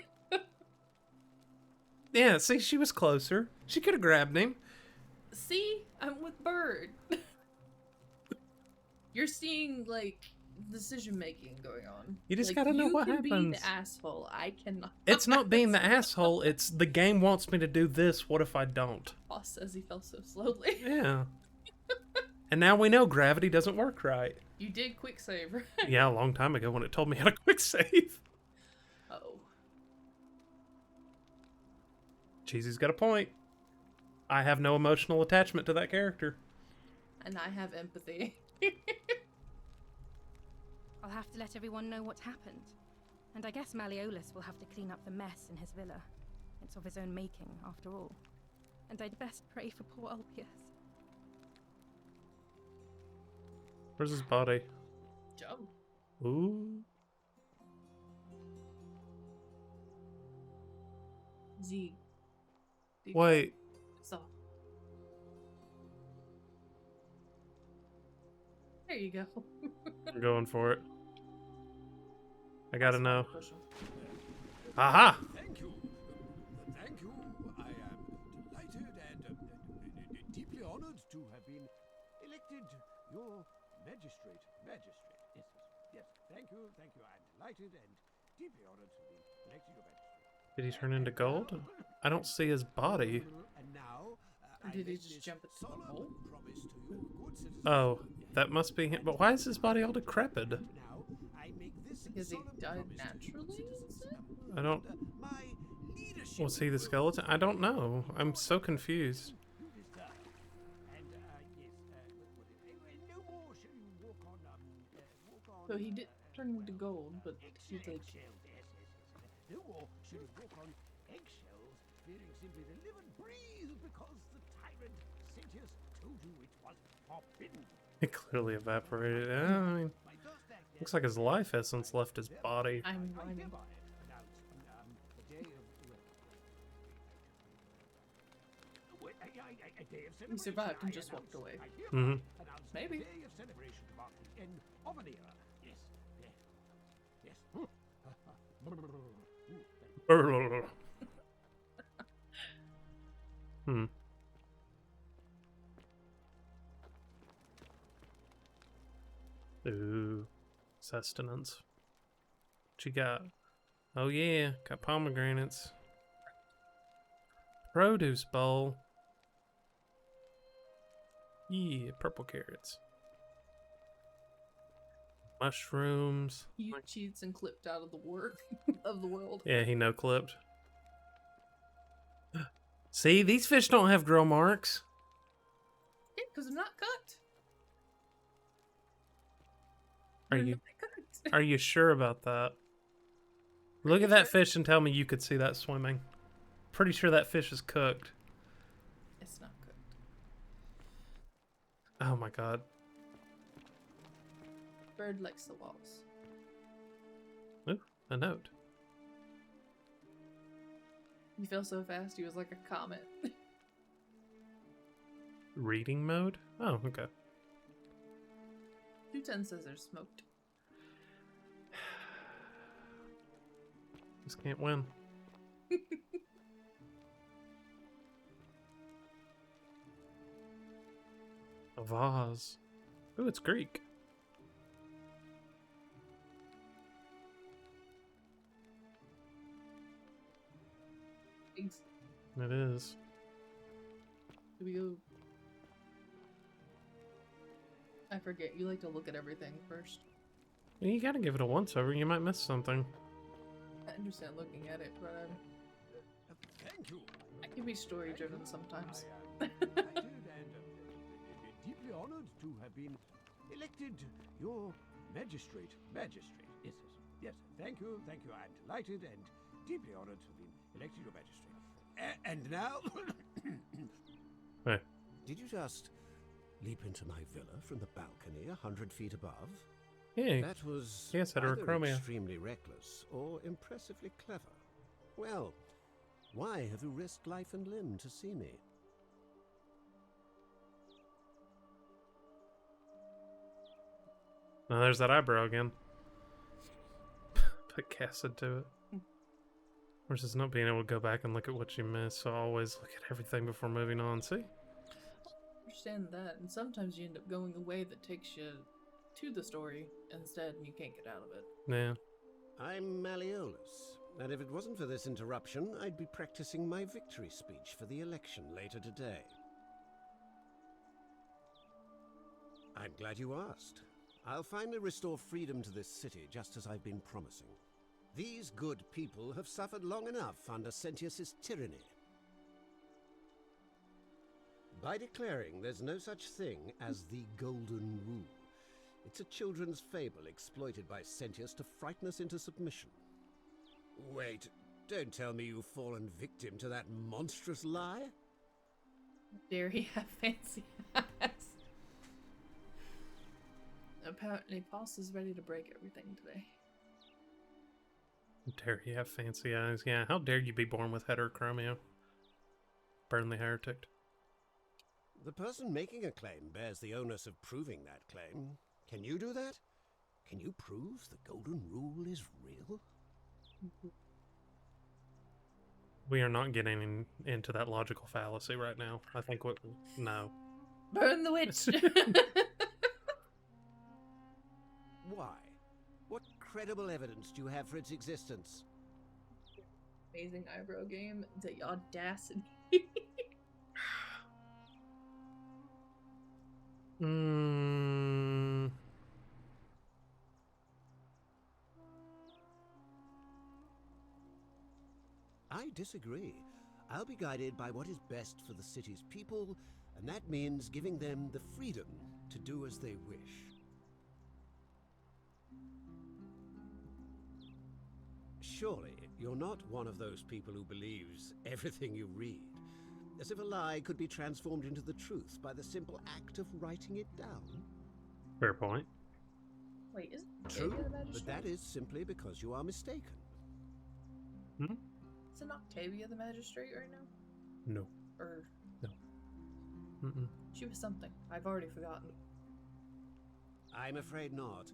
Yeah, see, she was closer. She could have grabbed him. See? I'm with Bird. You're seeing like decision making going on. You just Like, gotta know what You can be happens. the asshole. I cannot. It's not being the asshole. It's the game wants me to do this. What if I don't? Boss says he fell so slowly. Yeah. And now we know gravity doesn't work right. You did quick save, right? Yeah, a long time ago when it told me how to quick save. Oh. Cheesy's got a point. I have no emotional attachment to that character. And I have empathy. I'll have to let everyone know what happened. And I guess Malleolus will have to clean up the mess in his villa. It's of his own making, after all. And I'd best pray for poor Ulpius. Where's his body? Joe. Ooh. Z. Wait. So. There you go. I'm going for it. I gotta know. Push him. Aha! Thank you. Thank you. I am delighted and deeply honored to have been elected your magistrate. Magistrate. Yes, yes. Yes. Thank you. Thank you. I'm delighted and deeply honored to have been elected your magistrate. Did he turn into gold? I don't see his body. And now, Or did he just jump into the solemn hole? promise to you, good citizens. Oh, that must be him. But why is his body all decrepit? Now, I make this Because he solemn died promise to you, naturally, good is citizens. I don't... My leadership. Was he the skeleton? I don't know. I'm so confused. So he did turn into gold, but he's like, No more should you walk on eggshells, fearing simply to live and breathe because the tyrant Sentius told you it was forbidden. It clearly evaporated. I mean, My first act looks like his life essence left his body. I'm I running. hereby announce a day of a day of He celebration. survived and I just walked announce- away. I hereby Mhm. announce Maybe. a day of celebration to mark the end of an era. Yes, yes, yes. Hmm. Ooh. Sustenance. What you got? Oh yeah, got pomegranates. Produce bowl. Yeah, purple carrots. Mushrooms. He cheats and clipped out of the work of the world. Yeah, he no clipped. See, these fish don't have grill marks. Yeah, because they're not cut. Are They're you not cooked. are you sure about that? Look at that fish and tell me you could see that swimming. Pretty sure that fish is cooked. It's not cooked. Oh my god. Bird likes the walls. Ooh, a note. He fell so fast he was like a comet. Reading mode? Oh, okay. 210 says they're smoked. Just can't win. A vase. Ooh, it's Greek. Eggs. It is. Do we go? I forget. You like to look at everything first. You gotta give it a once over. You might miss something. I understand looking at it, but Thank you. I can be story driven sometimes. I am delighted and deeply honored to have been elected your magistrate. Magistrate. Yes, yes, yes. Thank you, thank you. I'm delighted and deeply honored to have been elected your magistrate. And now, Hey. Did you just leap into my villa from the balcony 100 feet above? Yeah. That was Yes, either heterochromia. extremely reckless or impressively clever. Well, why have you risked life and limb to see me? Now there's that eyebrow again. Put acid to it. Versus not being able to go back and look at what you missed, so I always look at everything before moving on. See? Understand that, and sometimes you end up going a way that takes you to the story instead, and you can't get out of it. Yeah. I'm Malleolus, and if it wasn't for this interruption, I'd be practicing my victory speech for the election later today. I'm glad you asked. I'll finally restore freedom to this city, just as I've been promising. These good people have suffered long enough under Sentius's tyranny. By declaring there's no such thing as the Golden Rule, it's a children's fable exploited by Sentius to frighten us into submission. Wait, don't tell me you've fallen victim to that monstrous lie? Dare he have fancy eyes? Apparently, Boss is ready to break everything today. Dare you have fancy eyes? Yeah, how dare you be born with heterochromia? Burn the heretic. The person making a claim bears the onus of proving that claim. Can you do that? Can you prove the Golden Rule is real? We are not getting into that logical fallacy right now. I think what... No. Burn the witch! Why? What credible evidence do you have for its existence? Amazing eyebrow game. The audacity. I disagree. I'll be guided by what is best for the city's people, and that means giving them the freedom to do as they wish. Surely, you're not one of those people who believes everything you read, as if a lie could be transformed into the truth by the simple act of writing it down. Fair point. Wait, isn't True, Octavia the but magistrate? that is simply because you are mistaken. Hmm? Isn't Octavia the magistrate right now? No. Or Mm-mm. she was something. I've already forgotten. I'm afraid not.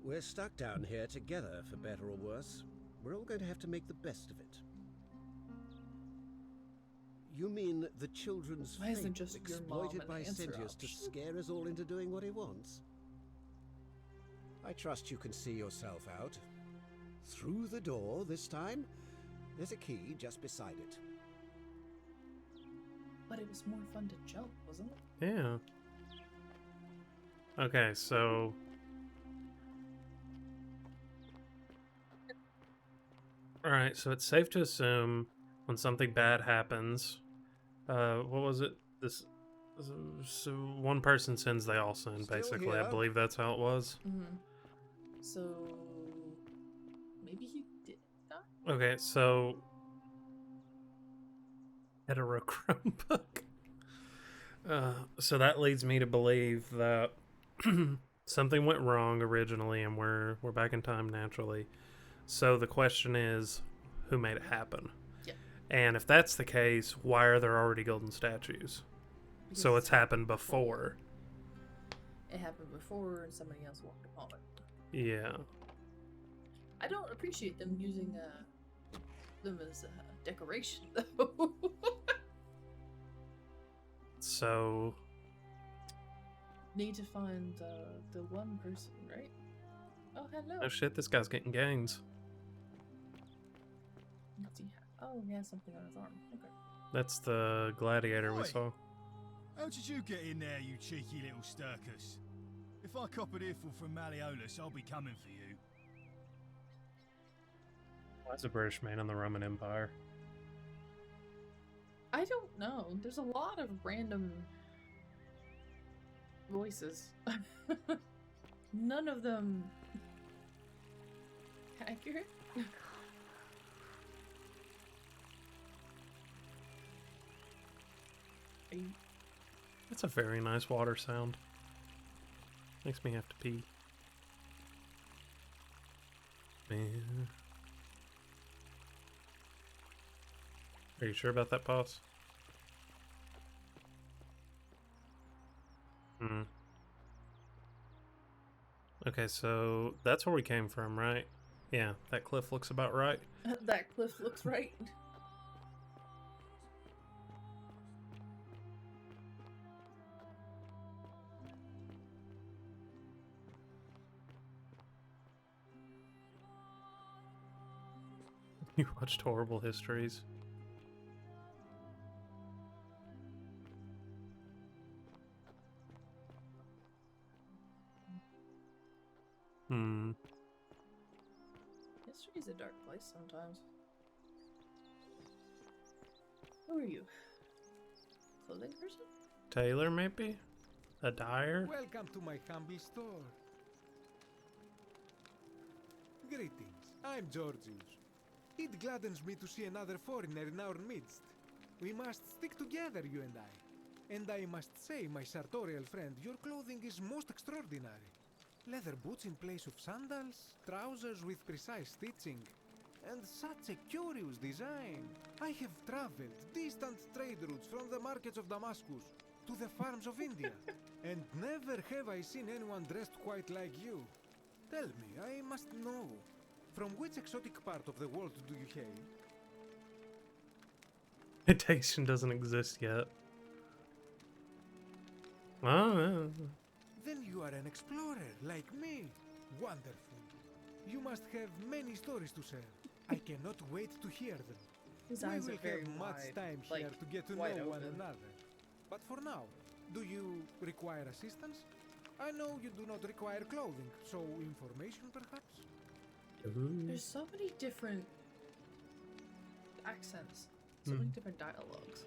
We're stuck down here together, for better or worse. We're all going to have to make the best of it. You mean the children's Why isn't fate just your mom exploited an by answer Sentius to option? scare us all into doing what he wants? I trust you can see yourself out. Through the door this time? There's a key just beside it. But it was more fun to jump, wasn't it? Yeah. Okay, so... Alright, so it's safe to assume when something bad happens... what was it? So one person sins, they all sin, Still basically. I here. believe that's how it was. Mm-hmm. So maybe he did die? Okay, so... Heterochrome book. So that leads me to believe that something went wrong originally, and we're back in time naturally. So the question is, who made it happen? Yeah. And if that's the case, why are there already golden statues? So Because it's happened before. it happened before and somebody else walked upon it. Yeah. I don't appreciate them using them as decoration though. So Need to find the one person, right? Oh, hello. oh shit, this guy's getting gains. What's he have? Oh, he has something on his arm. Okay. That's the gladiator we Oi. saw. How did you get in there, you cheeky little Sturkus? If I cop an earful from Malleolus, I'll be coming for you. Why is a British man in the Roman Empire? I don't know. There's a lot of random voices. None of them accurate. Are you- That's a very nice water sound. Makes me have to pee. Man. Are you sure about that, boss? Hmm. Okay, so that's where we came from, right? Yeah, that cliff looks about right. That cliff looks right. You watched Horrible Histories. Hmm. History's a dark place sometimes. Who are you? Clothing person? Taylor, maybe? A dyer? Welcome to my humble store. Greetings, I'm Georgius. It gladdens me to see another foreigner in our midst. We must stick together, you and I. And I must say, my sartorial friend, your clothing is most extraordinary. Leather boots in place of sandals, trousers with precise stitching, and such a curious design. I have traveled distant trade routes from the markets of Damascus to the farms of India, and never have I seen anyone dressed quite like you. Tell me, I must know, from which exotic part of the world do you hail? Mutation doesn't exist yet. Oh, Then you are an explorer, like me. Wonderful. You must have many stories to share. I cannot wait to hear them. His We eyes will are very have much wide, time like, here to get to wide know one open. another. But for now, do you require assistance? I know you do not require clothing, so information perhaps? There's so many different accents, so many different dialogues.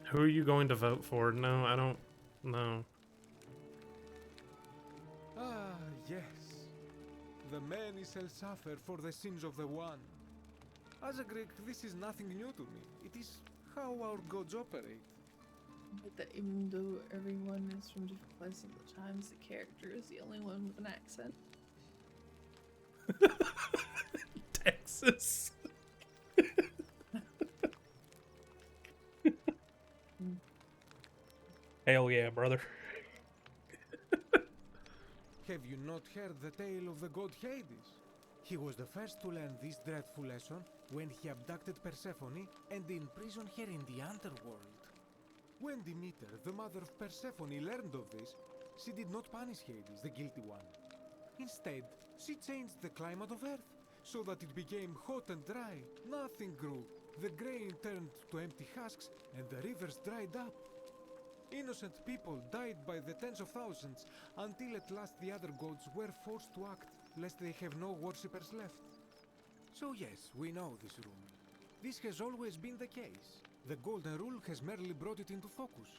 who are you going to vote for? No, I don't know. Ah, yes. The many shall suffer for the sins of the one. As a Greek, this is nothing new to me. It is how our gods operate. But that even though everyone is from different places at times, the character is the only one with an accent. Texas. Hell yeah, brother. Have you not heard the tale of the god Hades? He was the first to learn this dreadful lesson when he abducted Persephone and imprisoned her in the underworld. When Demeter, the mother of Persephone, learned of this, she did not punish Hades, the guilty one. Instead, she changed the climate of Earth so that it became hot and dry. Nothing grew. The grain turned to empty husks and the rivers dried up. Innocent people died by the tens of thousands until at last the other gods were forced to act, lest they have no worshippers left. So yes, we know this rule. This has always been the case. The Golden Rule has merely brought it into focus.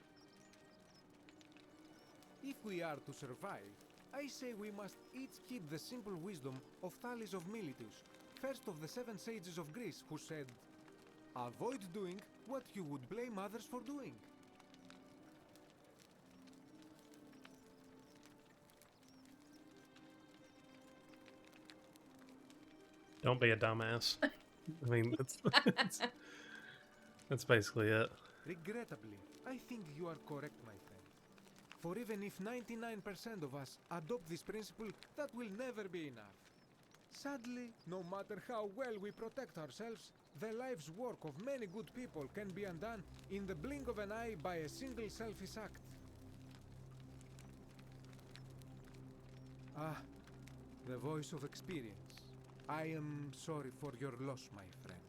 If we are to survive, I say we must each keep the simple wisdom of Thales of Miletus, first of the 7 sages of Greece, who said, "Avoid doing what you would blame others for doing." Don't be a dumbass. I mean, that's basically it. Regrettably, I think you are correct, my friend. For even if 99% of us adopt this principle, that will never be enough. Sadly, no matter how well we protect ourselves, the life's work of many good people can be undone in the blink of an eye by a single selfish act. Ah, the voice of experience. I am sorry for your loss, my friend.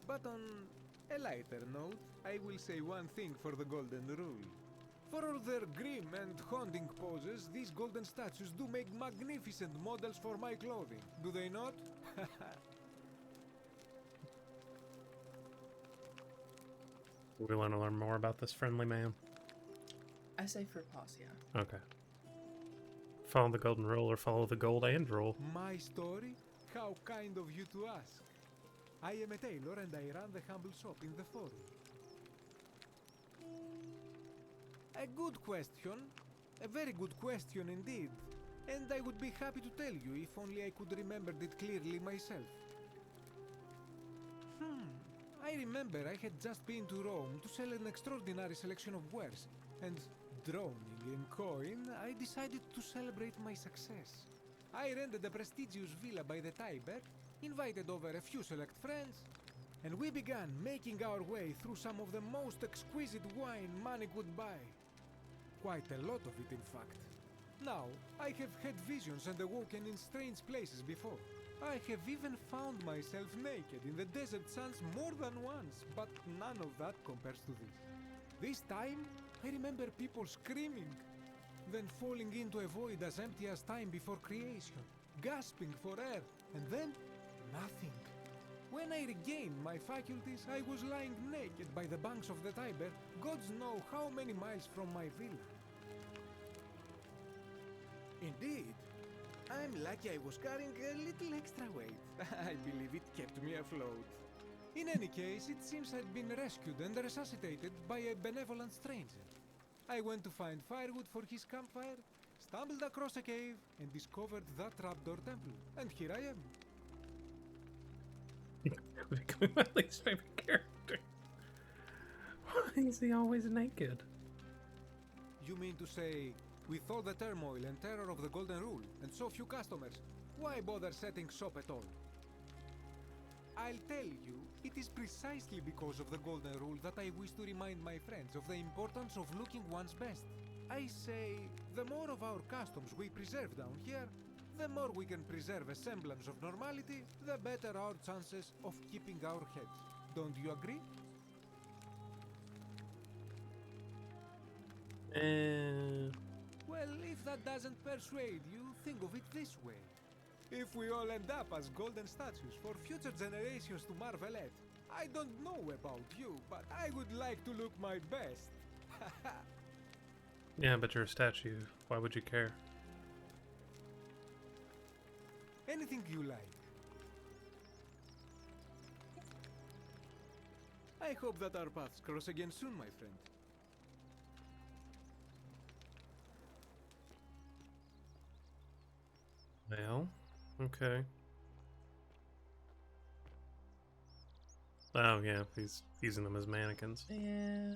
But on a lighter note, I will say one thing for the Golden Rule. For all their grim and haunting poses, these golden statues do make magnificent models for my clothing, do they not? We want to learn more about this friendly man. I say for pause, yeah. Okay. Follow the golden rule or follow the gold and rule. My story? How kind of you to ask. I am a tailor and I run the humble shop in the forum. A good question. A very good question indeed. And I would be happy to tell you if only I could remember it clearly myself. I remember I had just been to Rome to sell an extraordinary selection of wares, and drowning in coin, I decided to celebrate my success. I rented a prestigious villa by the Tiber, invited over a few select friends, and we began making our way through some of the most exquisite wine money could buy. Quite a lot of it, in fact. Now, I have had visions and awoken in strange places before. I have even found myself naked in the desert sands more than once, but none of that compares to this. This time, I remember people screaming, then falling into a void as empty as time before creation, gasping for air, and then nothing. When I regained my faculties, I was lying naked by the banks of the Tiber, gods know how many miles from my villa. Indeed. I'm lucky I was carrying a little extra weight. I believe it kept me afloat. In any case, it seems I'd been rescued and resuscitated by a benevolent stranger. I went to find firewood for his campfire, stumbled across a cave, and discovered that trapdoor temple. And here I am. Becoming my least favorite character. Why is he always naked? You mean to say, with all the turmoil and terror of the Golden Rule, and so few customers, why bother setting shop at all? I'll tell you, it is precisely because of the Golden Rule that I wish to remind my friends of the importance of looking one's best. I say, the more of our customs we preserve down here, the more we can preserve a semblance of normality, the better our chances of keeping our heads. Don't you agree? Well, if that doesn't persuade you, think of it this way. If we all end up as golden statues for future generations to marvel at, I don't know about you, but I would like to look my best. Yeah, but you're a statue. Why would you care? Anything you like. I hope that our paths cross again soon, my friend. Well, okay. Oh yeah, he's using them as mannequins. Yeah.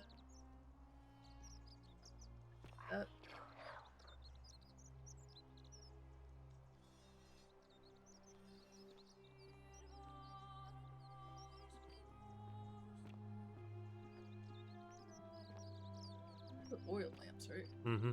The oil lamps, right? Mm-hmm.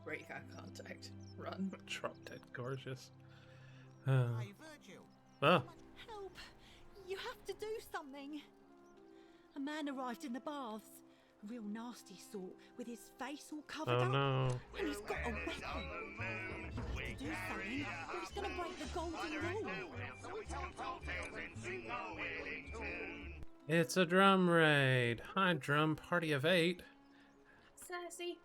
Break eye contact. Run. Drop dead gorgeous. Hey, Virgil. Oh. Help! You have to do something. A man arrived in the baths. A real nasty sort, with his face all covered Oh up. no. And he's got a weapon. You have to do something, or he's gonna break the golden rule. It's a drum raid. Hi, drum party of 8. Sassy.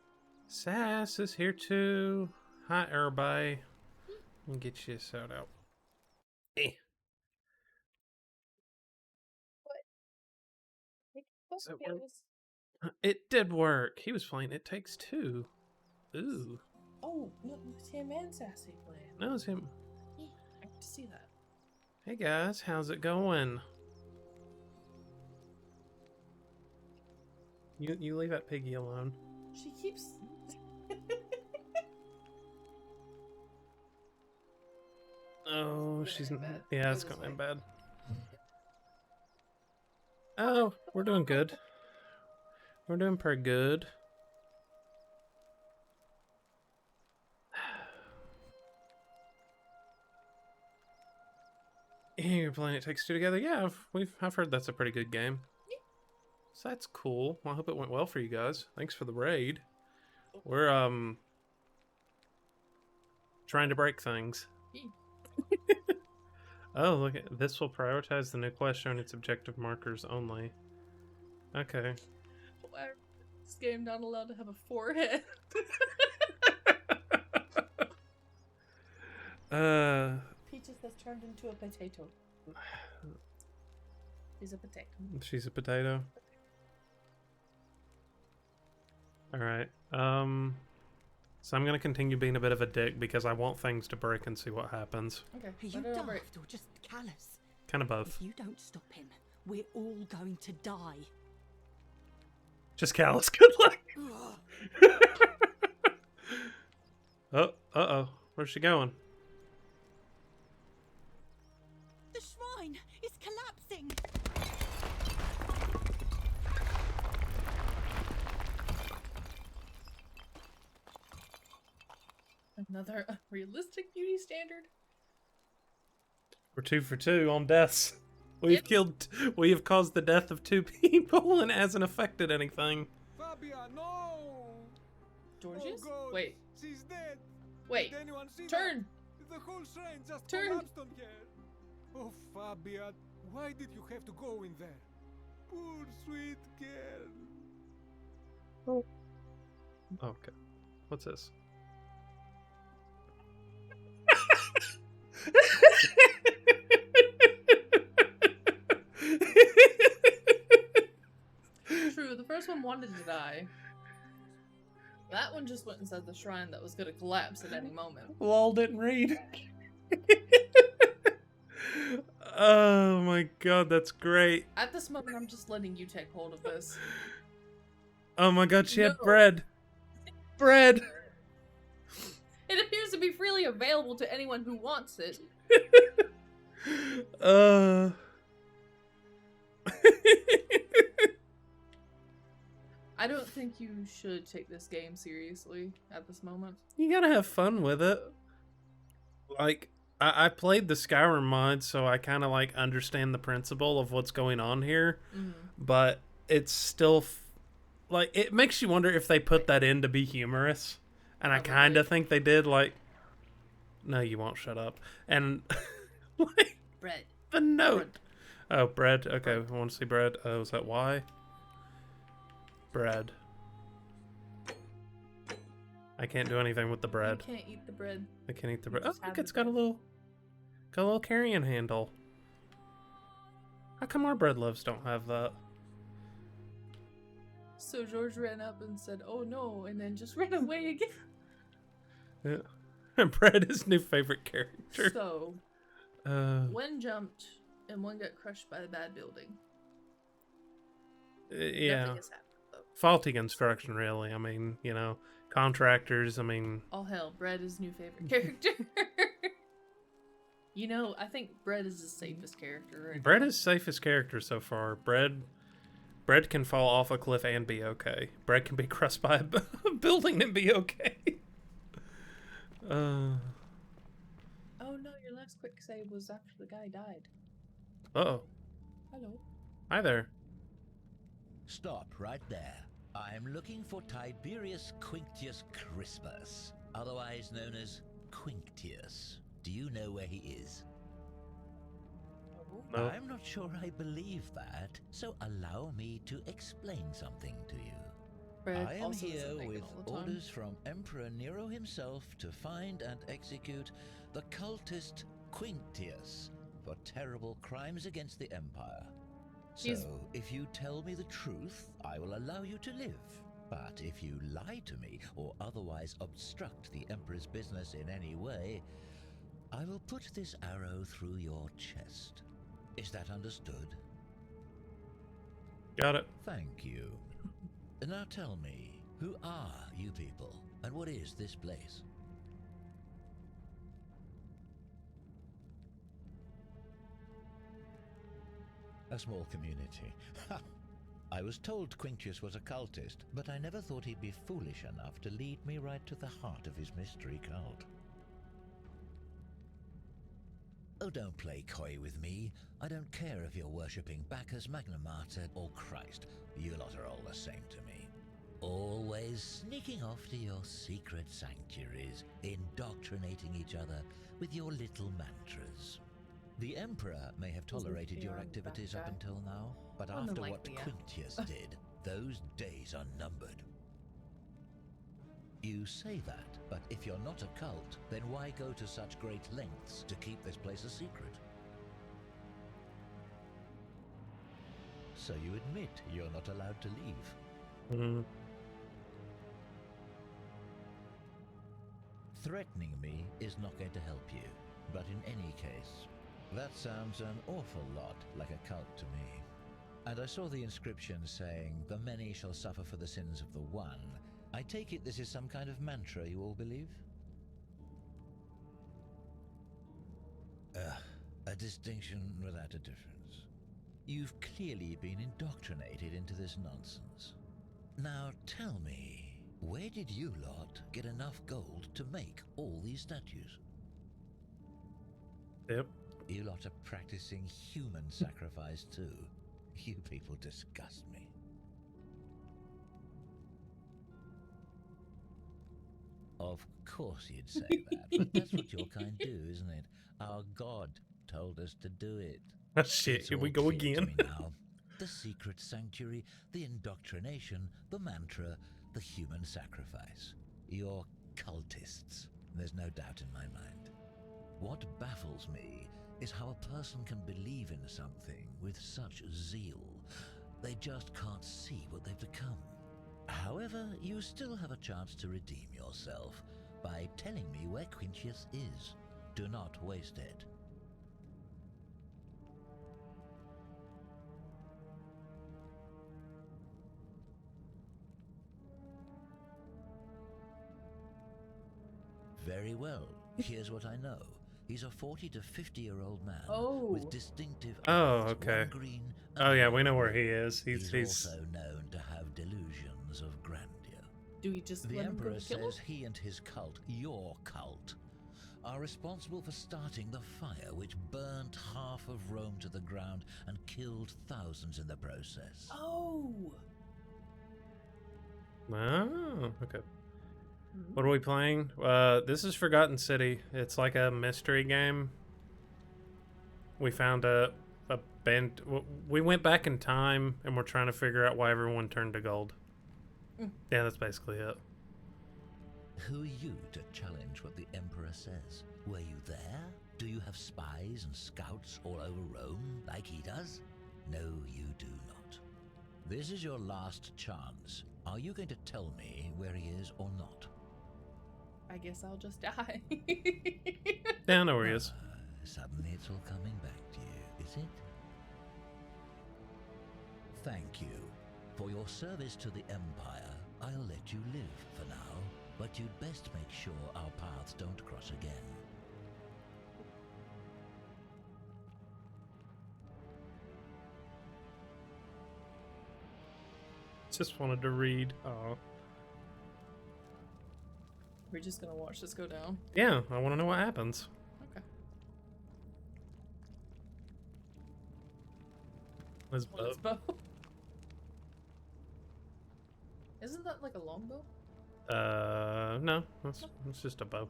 Sass is here too. Hi, everybody. Let me get you a shout out. Hey. So it did work. He was playing It Takes Two. Ooh. Oh, no, it's him and Sassy playing. No, it's him. Yeah, I get to see that. Hey guys, how's it going? You leave that piggy alone. She keeps. Oh, she's in bed. Yeah, it's going bad. Oh, we're doing good. We're doing pretty good. You're playing It Takes Two together? Yeah, I've heard that's a pretty good game. Yeah. So that's cool. Well, I hope it went well for you guys. Thanks for the raid. We're trying to break things. Oh, look at this. Will prioritize the new quest showing its objective markers only. Okay. Why is this game not allowed to have a forehead? Peaches has turned into a potato. She's a potato. She's a potato. Alright. So I'm gonna continue being a bit of a dick because I want things to break and see what happens. Okay. Are you daft or just callous? Kind of both. If you don't stop him, we're all going to die. Just callous. Good luck. Uh-oh. Where's she going? The shrine is collapsing. Another realistic beauty standard. We're 2 for 2 on deaths. We have caused the death of 2 people and it hasn't affected anything. Fabia, no! Georgius? Oh God, Wait. she's dead. Wait. Did anyone see Turn. that? The whole shrine just Turn. collapsed on her. Oh, Fabia, why did you have to go in there? Poor sweet girl. Oh. Okay. What's this? True, the first one wanted to die. That one just went inside the shrine that was going to collapse at any moment. Lol didn't read. Oh my god, that's great. At this moment, I'm just letting you take hold of this. Oh my god, she had No. bread. Bread. It appears to be freely available to anyone who wants it. I don't think you should take this game seriously at this moment. You gotta have fun with it. Like, I played the Skyrim mod, so I kind of like understand the principle of what's going on here. But it's still like, it makes you wonder if they put that in to be humorous. And I kind of think they did. Like, no, you won't shut up. And like, Bread. the note. Oh, bread. Okay, I want to see bread. Oh, is that why? Bread. I can't do anything with the bread. You can't eat the bread. I can't eat the bread. You Oh, just look, have it's the got a little carrying handle. How come our bread loaves don't have that? So George ran up and said, "Oh no," and then just ran away again. Yeah. Bread is new favorite character. So, one jumped and one got crushed by the bad building. Yeah. Nothing has happened, though. Faulty construction, really. I mean, you know, contractors, I mean... All hell, Bread is new favorite character. You know, I think Bread is the safest character right Bread now. is safest character so far. Bread can fall off a cliff and be okay. Bread can be crushed by a building and be okay. Oh no, your last quick save was after the guy died. Uh-oh. Hello. Hi there. Stop right there. I'm looking for Tiberius Quinctius Crispus, otherwise known as Quinctius. Do you know where he is? No. I'm not sure I believe that, so allow me to explain something to you. Bread I am also here doesn't make it with all the time. orders from Emperor Nero himself to find and execute the cultist Quinctius for terrible crimes against the Empire. He's- So, if you tell me the truth, I will allow you to live. But if you lie to me or otherwise obstruct the Emperor's business in any way, I will put this arrow through your chest. Is that understood? Got it. Thank you. Now tell me, who are you people, and what is this place? A small community. Ha! I was told Quinctius was a cultist, but I never thought he'd be foolish enough to lead me right to the heart of his mystery cult. Oh, don't play coy with me. I don't care if you're worshipping Bacchus, Magna Mater, or Christ. You lot are all the same to me. Always sneaking off to your secret sanctuaries, indoctrinating each other with your little mantras. The Emperor may have tolerated your activities up until now, but More than after what likely, yeah. Quinctius did, those days are numbered. You say that, but if you're not a cult, then why go to such great lengths to keep this place a secret? So you admit you're not allowed to leave? Mm-hmm. Threatening me is not going to help you, but in any case, that sounds an awful lot like a cult to me. And I saw the inscription saying, "The many shall suffer for the sins of the one." I take it this is some kind of mantra you all believe? A distinction without a difference. You've clearly been indoctrinated into this nonsense. Now tell me, Where did you lot get enough gold to make all these statues? Yep. You lot are practicing human sacrifice too. You people disgust me. Of course you'd say that, but that's what your kind do, isn't it? Our god told us to do it. Oh shit, It's here we all go clear to again. me now. The secret sanctuary, the indoctrination, the mantra, the human sacrifice. You're cultists. There's no doubt in my mind. What baffles me is how a person can believe in something with such zeal. They just can't see what they've become. However, you still have a chance to redeem yourself by telling me where Quintius is. Do not waste it. Very well. Here's what I know. He's a 40 to 50-year-old man with distinctive Oh, eyes, okay. one green Oh and yeah, one we know where blue. he is. He's also known to have delusions of grandeur. Do we just The let him go Emperor kill him? says he and his cult, your cult, are responsible for starting the fire which burnt half of Rome to the ground and killed thousands in the process. Oh. Oh, okay. What are we playing? This is Forgotten City. It's like a mystery game. We found a band. We went back in time and we're trying to figure out why everyone turned to gold. Yeah, that's basically it. Who are you to challenge what the Emperor says? Were you there? Do you have spies and scouts all over Rome like he does? No, you do not. This is your last chance. Are you going to tell me where he is or not? I guess I'll just die. Yeah, I know where he is. Suddenly it's all coming back to you, is it? Thank you. For your service to the Empire, I'll let you live for now, but you'd best make sure our paths don't cross again. Just wanted to read. Oh. We're just gonna watch this go down. Yeah, I want to know what happens. Okay. His What is bow. bow? Isn't that like a longbow? No, it's just a bow.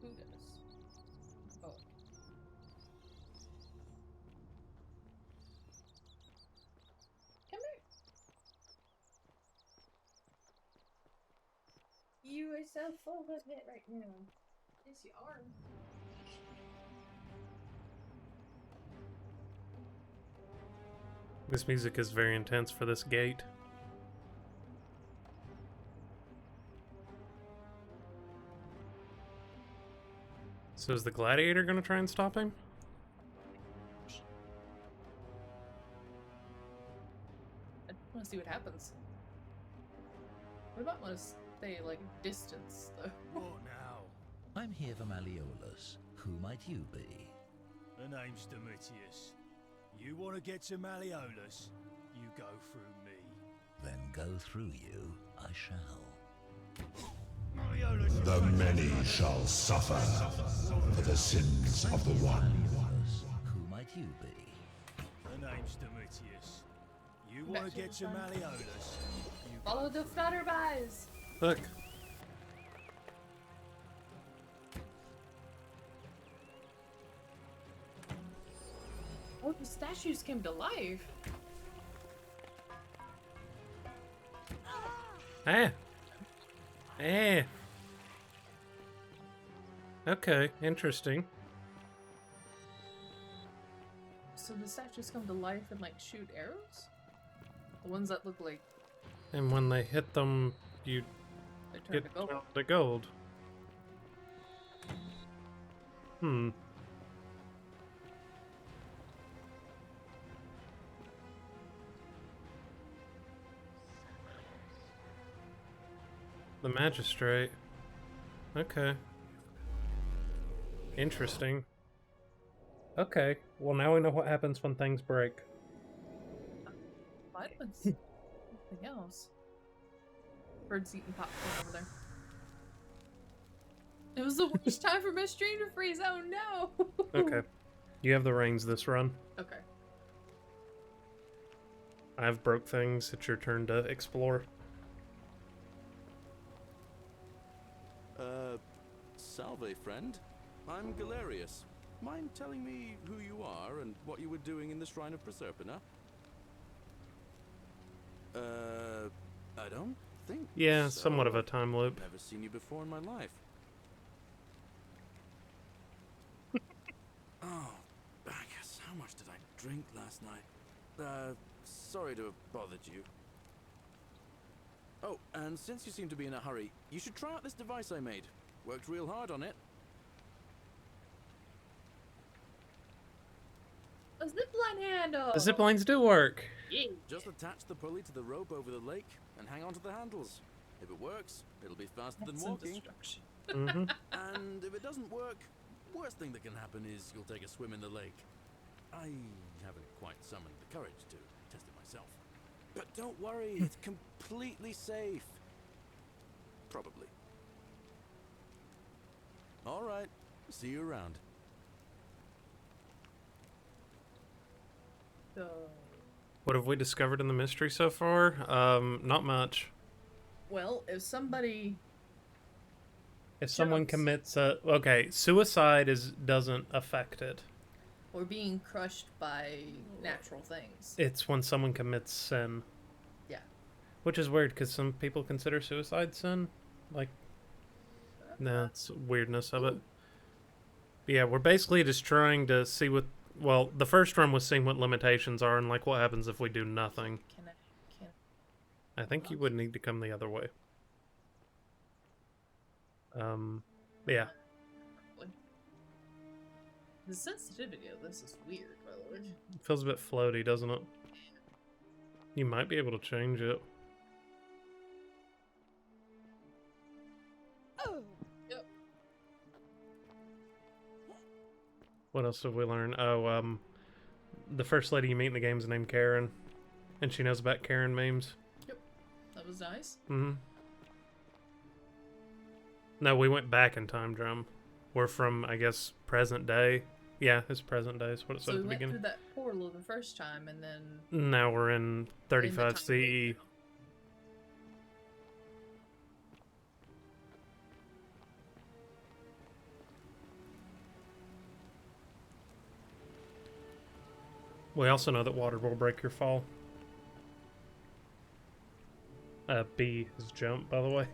Who does? Oh. Come here. You are so full of it right now. Yes, you are. This music is very intense for this gate. So is the gladiator gonna try and stop him? I want to see what happens. We might want to stay like distance though. What now? I'm here for Malleolus. Who might you be? The name's Domitius. You want to get to Malleolus? You go through me. Then go through you, I shall. The many shall suffer for the sins of the one. Who might you be? The name's Domitius. You want to get to Malleolus? You Follow the flutterbys. Look. Oh, the statues came to life. Ah. Eh. Okay, interesting. So the statues come to life and like shoot arrows? The ones that look like And when they hit them, you they turn get to gold. the gold. Hmm. The magistrate. Okay. Interesting. Okay. Well, now we know what happens when things break. Violence. Something else. Bird's eating popcorn over there. It was the worst time for my stream to freeze. Oh no. Okay. You have the reins this run. Okay. I've broke things. It's your turn to explore. Salve, friend. I'm Galerius. Mind telling me who you are and what you were doing in the Shrine of Proserpina? I don't think Yeah, so. somewhat of a time loop. Never seen you before in my life. Oh, Bacchus, how much did I drink last night? Sorry to have bothered you. Oh, and since you seem to be in a hurry, you should try out this device I made. Worked real hard on it. A zipline handle. The zip lines do work. Yeah. Just attach the pulley to the rope over the lake and hang on to the handles. If it works, it'll be faster than walking. Mm-hmm. And if it doesn't work, worst thing that can happen is you'll take a swim in the lake. I haven't quite summoned the courage to test it myself. But don't worry, it's completely safe. Probably. All right, see you around. So, What have we discovered in the mystery so far? Not much. well, if somebody If someone Jumps. commits a... Okay, suicide doesn't affect it. or being crushed by natural things. It's when someone commits sin. Yeah. Which is weird, because some people consider suicide sin. Like, nah, it's weirdness of it. But yeah, we're basically just trying to see what... Well, the first run was seeing what limitations are and, like, what happens if we do nothing. Can I think you would need to come the other way. Yeah. The sensitivity of this is weird, by the way. It feels a bit floaty, doesn't it? You might be able to change it. Oh. Yep. What else have we learned? Oh, the first lady you meet in the game is named Karen. And she knows about Karen memes. Yep. That was nice. Mm-hmm. No, we went back in time, Drum. We're from, I guess, present day. Yeah, it's present day is what it said So at we the went beginning. through that portal the first time, and then Now we're in 35 CE. We also know that water will break your fall. B is jump, by the way.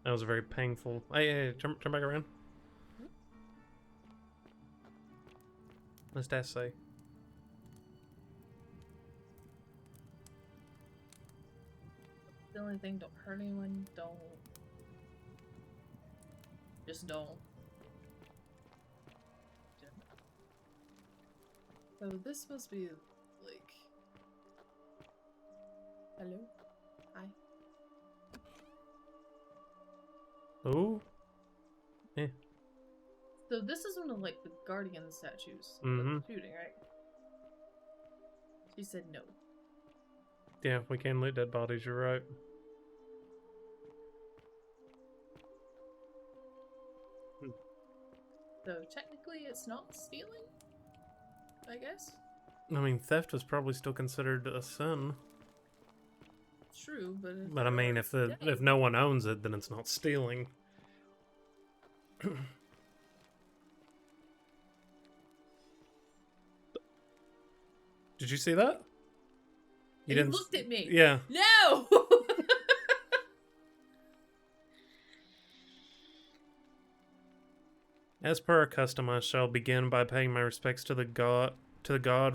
That was very painful. Hey, turn back around. What's that say? the only thing, don't hurt anyone, don't. Just don't. So this must be like. Hello? Hi. Oh? Yeah. So this is one of like the guardian statues. Mhm. Shooting, right? She said no. Yeah, we can loot dead bodies, you're right. So technically it's not stealing? I guess? I mean, theft is probably still considered a sin. True, but if But I mean, if no one owns it, then it's not stealing. Did you see that? You didn't looked at me. Yeah. No. As per our custom, I shall begin by paying my respects to the god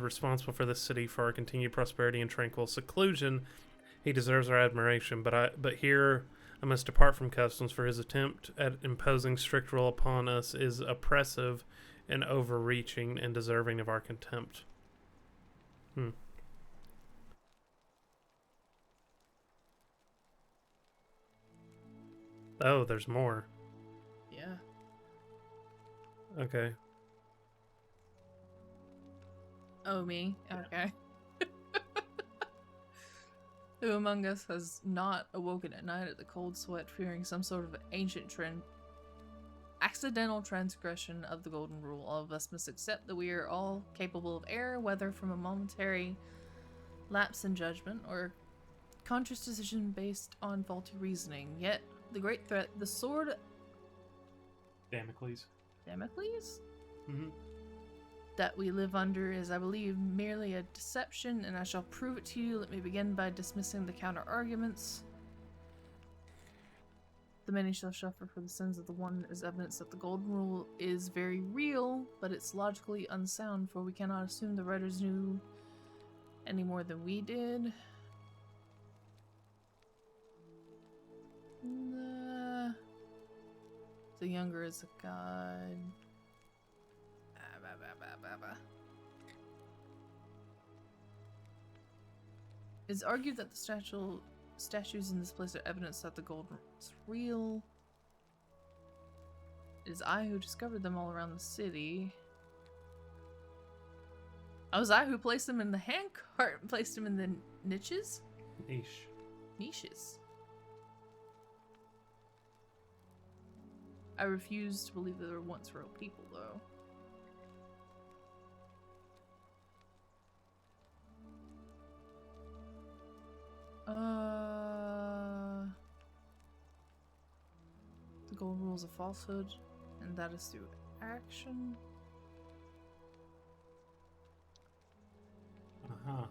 responsible for this city, for our continued prosperity and tranquil seclusion. He deserves our admiration, but here I must depart from customs, for his attempt at imposing strict rule upon us is oppressive and overreaching and deserving of our contempt. Oh, there's more. Yeah. Okay. Oh, me? Okay. Who among us has not awoken at night at the cold sweat, fearing some sort of ancient accidental transgression of the golden rule? All of us must accept that we are all capable of error, whether from a momentary lapse in judgment or conscious decision based on faulty reasoning. Yet, the great threat, the sword... Damocles. Damocles? Mm-hmm. That we live under is, I believe, merely a deception, and I shall prove it to you. Let me begin by dismissing the counter-arguments. The many shall suffer for the sins of the one is evidence that the golden rule is very real, but it's logically unsound, for we cannot assume the writers knew any more than we did. The younger is a god. It's argued that the statues in this place are evidence that the gold is real. It is I who discovered them all around the city. Oh, it was I who placed them in the handcart and placed them in the niches? Niche. Niches. I refuse to believe that there were once real people, though. The golden rule is a falsehood, and that is through action. Uh-huh.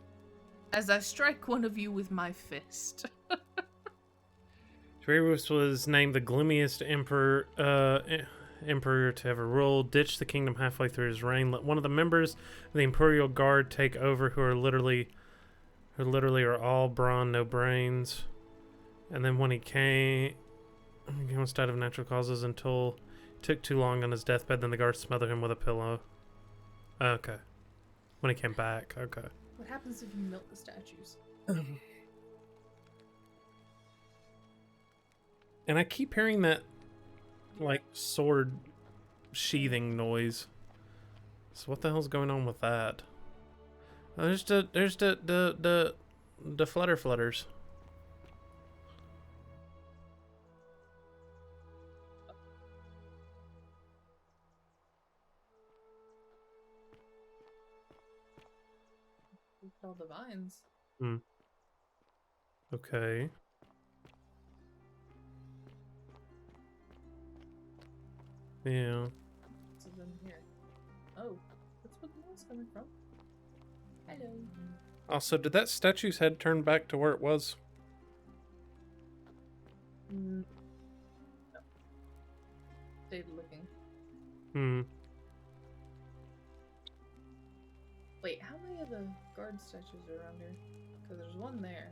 As I strike one of you with my fist. Darius was named the gloomiest emperor to ever rule. Ditched the kingdom halfway through his reign. Let one of the members of the Imperial Guard take over, who literally are all brawn, no brains. And then when he came almost died of natural causes until it took too long on his deathbed. Then the guards smothered him with a pillow. Okay. When he came back. Okay. What happens if you melt the statues? And I keep hearing that, like, sword sheathing noise. So what the hell's going on with that? Oh, there's the flutters. All the vines. Hmm. Okay. Yeah. So then here. Oh, that's where the noise coming from. Hello. Also, did that statue's head turn back to where it was? No. Stayed looking. Hmm. Wait, how many of the guard statues are around here? Because there's one there.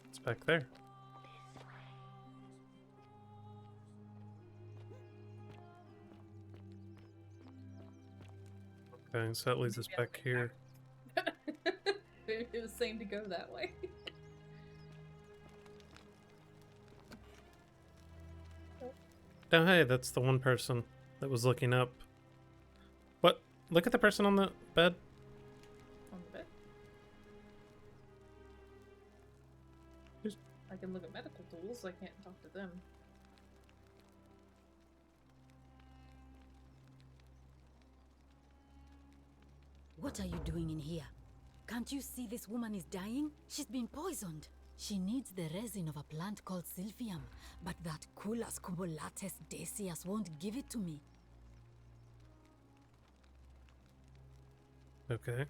It's back there. Okay, so that leads us back here. It was saying to go that way. Oh, hey, that's the one person that was looking up. What? Look at the person on the bed. On the bed? I can look at medical tools, I can't talk to them. What are you doing in here? Can't you see this woman is dying? She's been poisoned. She needs the resin of a plant called Sylphium, but that Culus cubulatus Decius won't give it to me. Okay.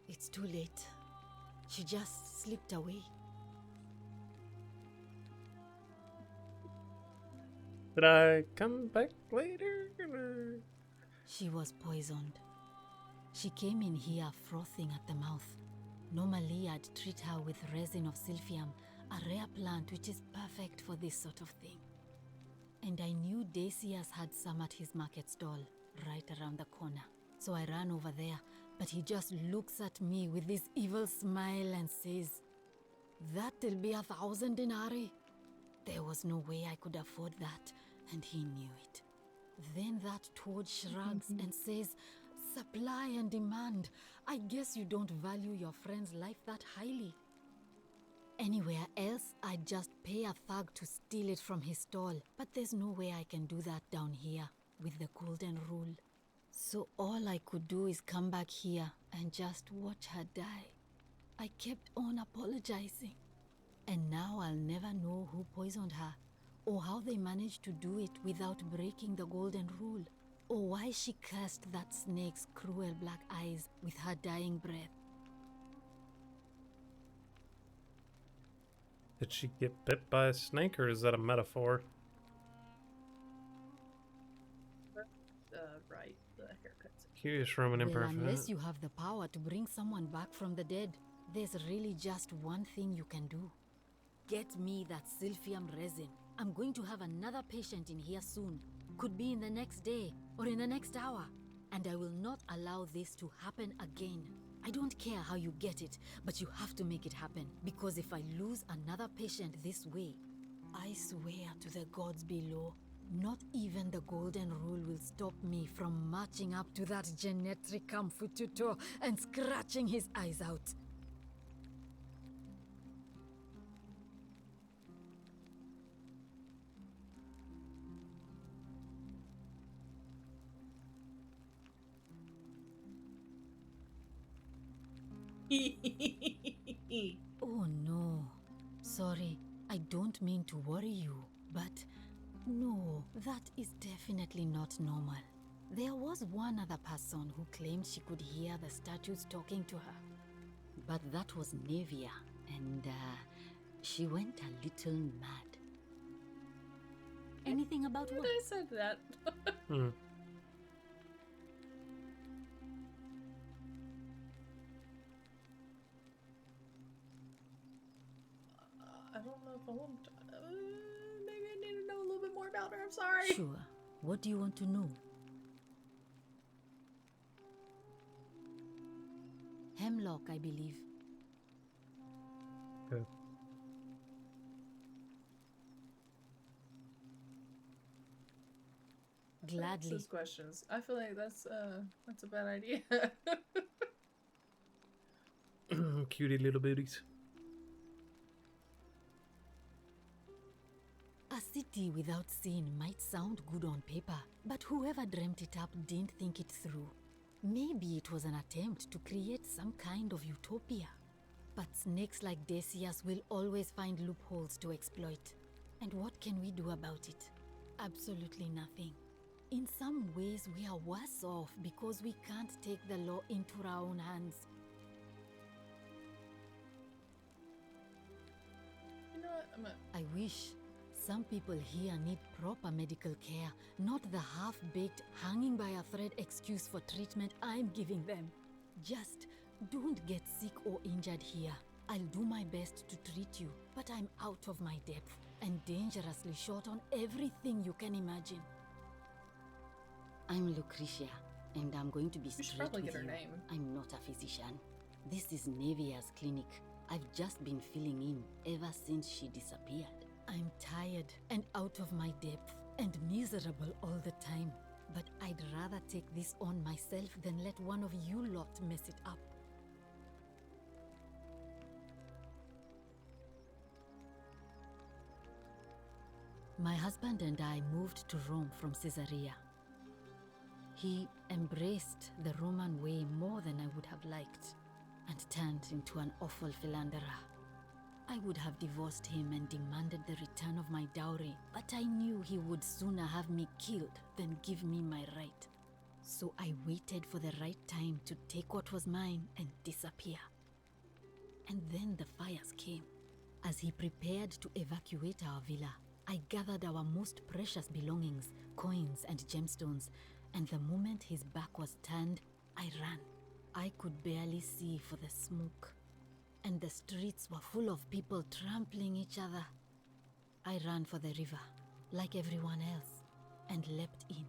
It's too late. She just slipped away. Did I come back later? She was poisoned. She came in here frothing at the mouth. Normally, I'd treat her with resin of Sylphium, a rare plant which is perfect for this sort of thing. And I knew Decius had some at his market stall, right around the corner. So I ran over there, but he just looks at me with this evil smile and says, "That'll be 1,000 denarii." There was no way I could afford that, and he knew it. Then that toad shrugs and says, "Supply and demand. I guess you don't value your friend's life that highly." Anywhere else, I'd just pay a thug to steal it from his stall, but there's no way I can do that down here with the golden rule. So all I could do is come back here and just watch her die. I kept on apologizing. And now I'll never know who poisoned her, or how they managed to do it without breaking the golden rule, or why she cursed that snake's cruel black eyes with her dying breath. Did she get bit by a snake, or is that a metaphor? Right, the haircuts. Curious Roman Well, Emperor. unless you have the power to bring someone back from the dead, there's really just one thing you can do. Get me that Silphium resin. I'm going to have another patient in here soon. Could be in the next day or in the next hour. And I will not allow this to happen again. I don't care how you get it, but you have to make it happen. Because if I lose another patient this way, I swear to the gods below, not even the golden rule will stop me from marching up to that Genetricum Fututor and scratching his eyes out. Oh no. Sorry, I don't mean to worry you, but no, that is definitely not normal. There was one other person who claimed she could hear the statues talking to her. But that was Nevia, and she went a little mad. Anything about what? I said that. I don't know if I want to. Maybe I need to know a little bit more about her. I'm sorry. Sure. What do you want to know? Hemlock, I believe. Okay. Gladly. Those questions. I feel like that's a bad idea. Cutie little booties. A city without sin might sound good on paper, but whoever dreamt it up didn't think it through. Maybe it was an attempt to create some kind of utopia. But snakes like Decius will always find loopholes to exploit. And what can we do about it? Absolutely nothing. In some ways, we are worse off because we can't take the law into our own hands. You know what? I wish. Some people here need proper medical care, not the half-baked, hanging by a thread excuse for treatment I'm giving them. Just don't get sick or injured here. I'll do my best to treat you, but I'm out of my depth and dangerously short on everything you can imagine. I'm Lucretia, and I'm going to be straight with you. I'm not a physician. This is Nevia's clinic. I've just been filling in ever since she disappeared. I'm tired and out of my depth and miserable all the time. But I'd rather take this on myself than let one of you lot mess it up. My husband and I moved to Rome from Caesarea. He embraced the Roman way more than I would have liked and turned into an awful philanderer. I would have divorced him and demanded the return of my dowry, but I knew he would sooner have me killed than give me my right. So I waited for the right time to take what was mine and disappear. And then the fires came. As he prepared to evacuate our villa, I gathered our most precious belongings, coins and gemstones, and the moment his back was turned, I ran. I could barely see for the smoke, and the streets were full of people trampling each other. I ran for the river, like everyone else, and leapt in.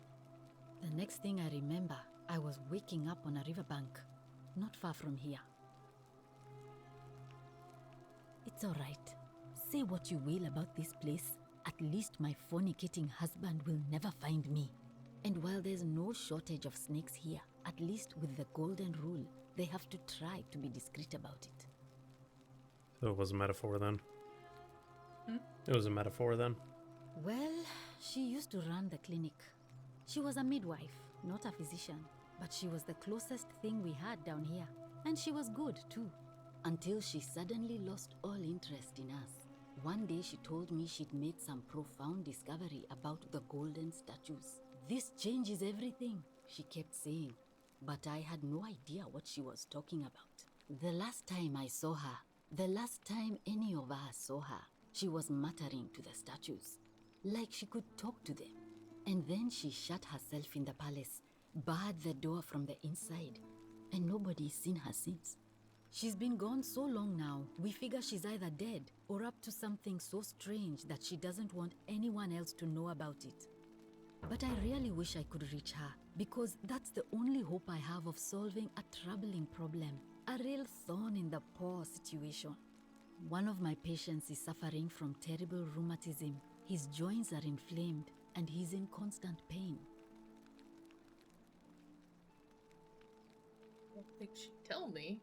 The next thing I remember, I was waking up on a riverbank, not far from here. It's all right. Say what you will about this place. At least my fornicating husband will never find me. And while there's no shortage of snakes here, at least with the golden rule, they have to try to be discreet about it. So it was a metaphor then? Hmm? It was a metaphor then? Well, she used to run the clinic. She was a midwife, not a physician, but she was the closest thing we had down here. And she was good, too. Until she suddenly lost all interest in us. One day she told me she'd made some profound discovery about the golden statues. This changes everything, she kept saying. But I had no idea what she was talking about. The last time I saw her, the last time any of us saw her, she was muttering to the statues, like she could talk to them. And then she shut herself in the palace, barred the door from the inside, and nobody's seen her since. She's been gone so long now, we figure she's either dead or up to something so strange that she doesn't want anyone else to know about it. But I really wish I could reach her, because that's the only hope I have of solving a troubling problem, a real thorn in the paw situation. One of my patients is suffering from terrible rheumatism. His joints are inflamed and he's in constant pain. I don't think she'd tell me.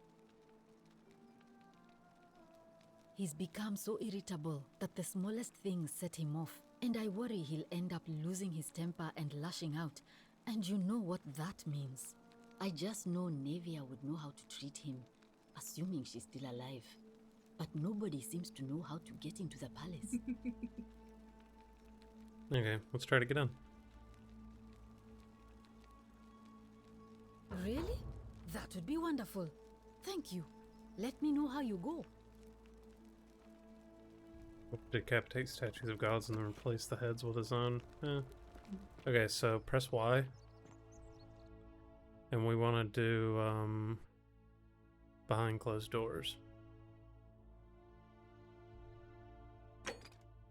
He's become so irritable that the smallest things set him off, and I worry he'll end up losing his temper and lashing out, and you know what that means. I just know Nevia would know how to treat him, assuming she's still alive. But nobody seems to know how to get into the palace. Okay, let's try to get in. Really? That would be wonderful. Thank you. Let me know how you go. Decapitate statues of gods and then replace the heads with his own. Okay, so press Y. And we want to do behind closed doors.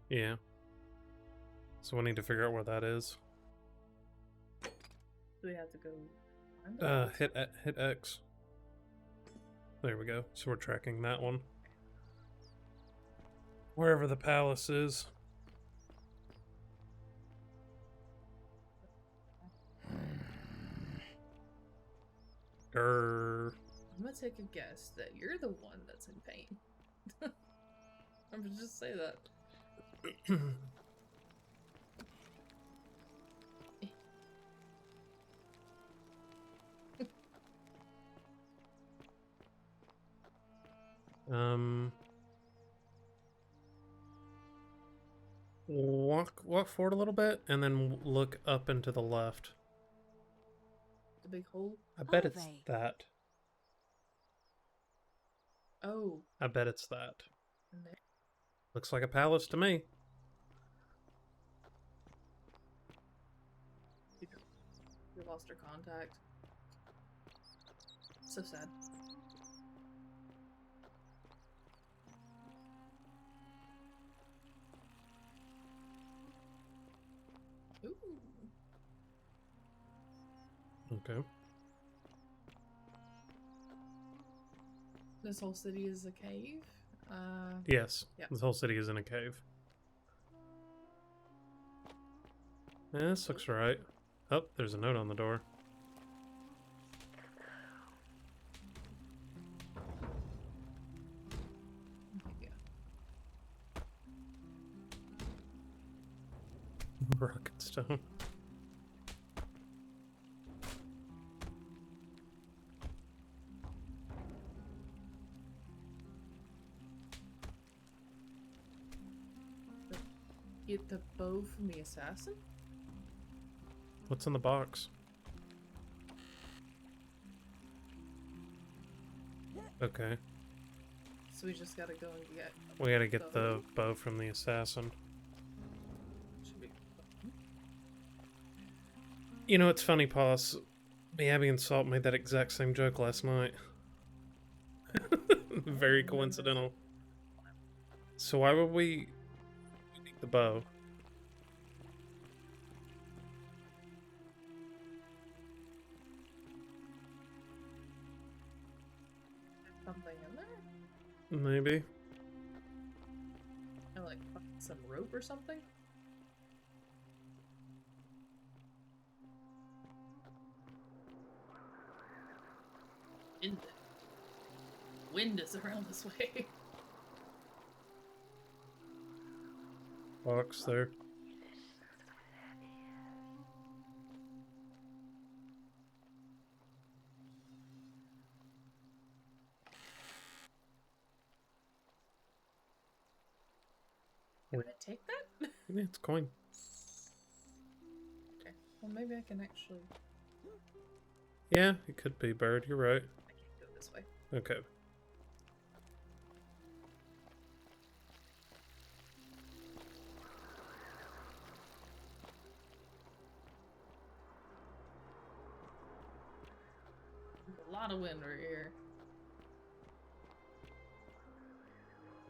Yeah. So we need to figure out where that is. Do we have to go? Hit X. There we go. So we're tracking that one. Wherever the palace is. I'm gonna take a guess that you're the one that's in pain. I'm gonna just say that. Walk forward a little bit and then look up and to the left. The big hole? I bet it's that. Oh. I bet it's that. Looks like a palace to me. We lost our contact. So sad. Ooh. Okay. This whole city is a cave? Yes. Yeah. This whole city is in a cave. Yeah, this looks right. Oh, there's a note on the door. Rocket stone. Get the bow from the assassin? What's in the box? Okay. So we just gotta go and get... We gotta get the bow from the assassin. You know, it's funny, Paws. Me, Abby, and Salt made that exact same joke last night. Very coincidental. So why would we need the bow? something in there? Maybe. Or like some rope or something? Wind is around this way. Box there. Can I take that? Yeah, it's a coin. Okay. Well, maybe I can actually. Yeah, it could be bird. You're right. I can't go this way. Okay. There's a lot of wind right here.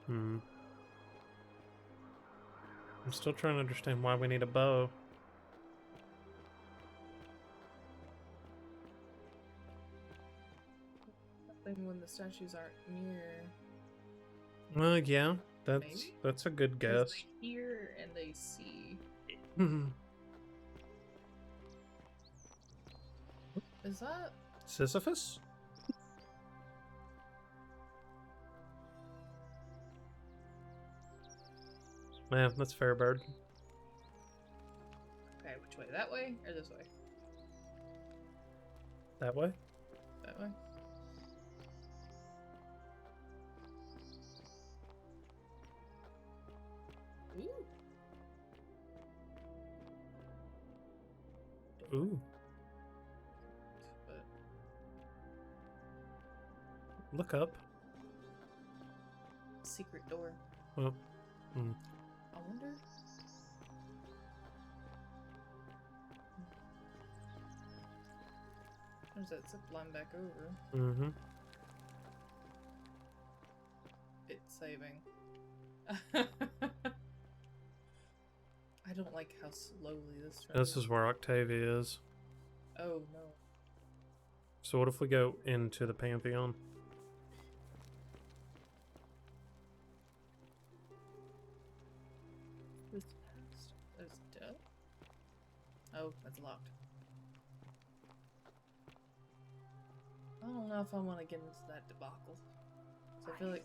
Hmm. I'm still trying to understand why we need a bow. Something when the statues aren't near. Well, yeah, Maybe? that's a good 'Cause guess. They hear and they see. Is that? Sisyphus? Yeah, that's fair, bird. Okay, which way? That way or this way? That way? That way. Ooh. Ooh. But Look up. secret door. Well, I wonder. There's that zip line back over. mm-hmm. It's saving. I don't like how slowly this travels. This is where Octavia is. Oh no. So what if we go into the Pantheon? Who's next? There's Dell. Oh, that's locked. I don't know if I want to get into that debacle. So I feel like.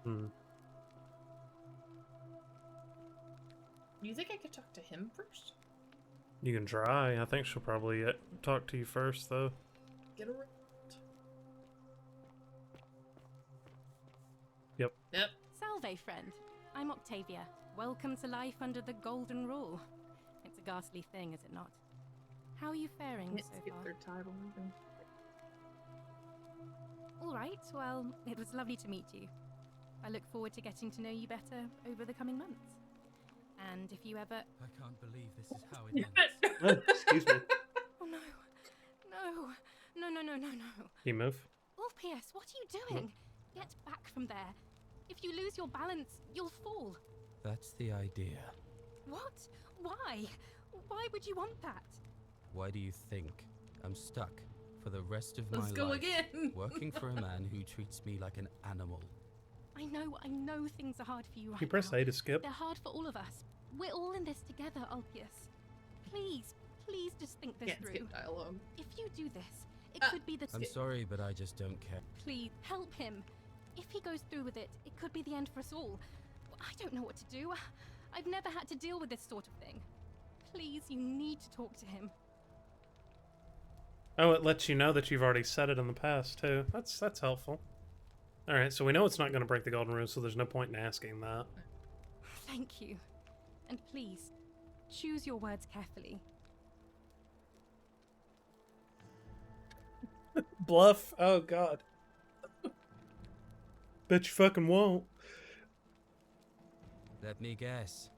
Hmm. Do you think I could talk to him first? You can try. I think she'll probably talk to you first, though. Get around. Yep. Yep. Salve, friend. I'm Octavia. Welcome to life under the Golden Rule. It's a ghastly thing, is it not? How are you faring Can't so skip far? their title even. All right, well, it was lovely to meet you. I look forward to getting to know you better over the coming months. And if you ever... I can't believe this is how it ends. Oh, excuse me. Oh no. No. No, no, no, no, no. You move? Orpheus, what are you doing? Get back from there. If you lose your balance, you'll fall. That's the idea. What? Why? Why would you want that? Why do you think I'm stuck for the rest of my Let's go life again. working for a man who treats me like an animal? I know things are hard for you right You press now. A to skip. They're hard for all of us. We're all in this together, Ulpius. Please just think this Can't through. skip dialogue. If you do this, it could be the... I'm sorry, but I just don't care. Please, help him. If he goes through with it, it could be the end for us all. I don't know what to do. I've never had to deal with this sort of thing. Please, you need to talk to him. Oh, it lets you know that you've already said it in the past, too. That's helpful. Alright, so we know it's not going to break the Golden Rule, so there's no point in asking that. Thank you. And please, choose your words carefully. Bluff? Oh, God. Bet you fucking won't. Let me guess.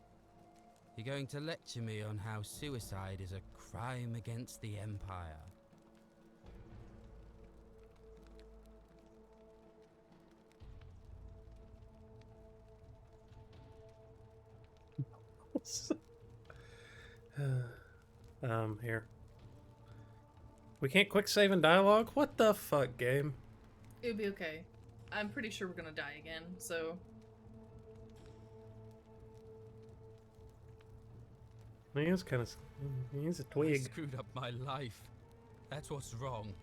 You're going to lecture me on how suicide is a crime against the Empire. Here. We can't quick save and dialogue? What the fuck, game? It'll be okay. I'm pretty sure we're gonna die again, so... He is kind of... He's a I twig. screwed up my life. That's what's wrong.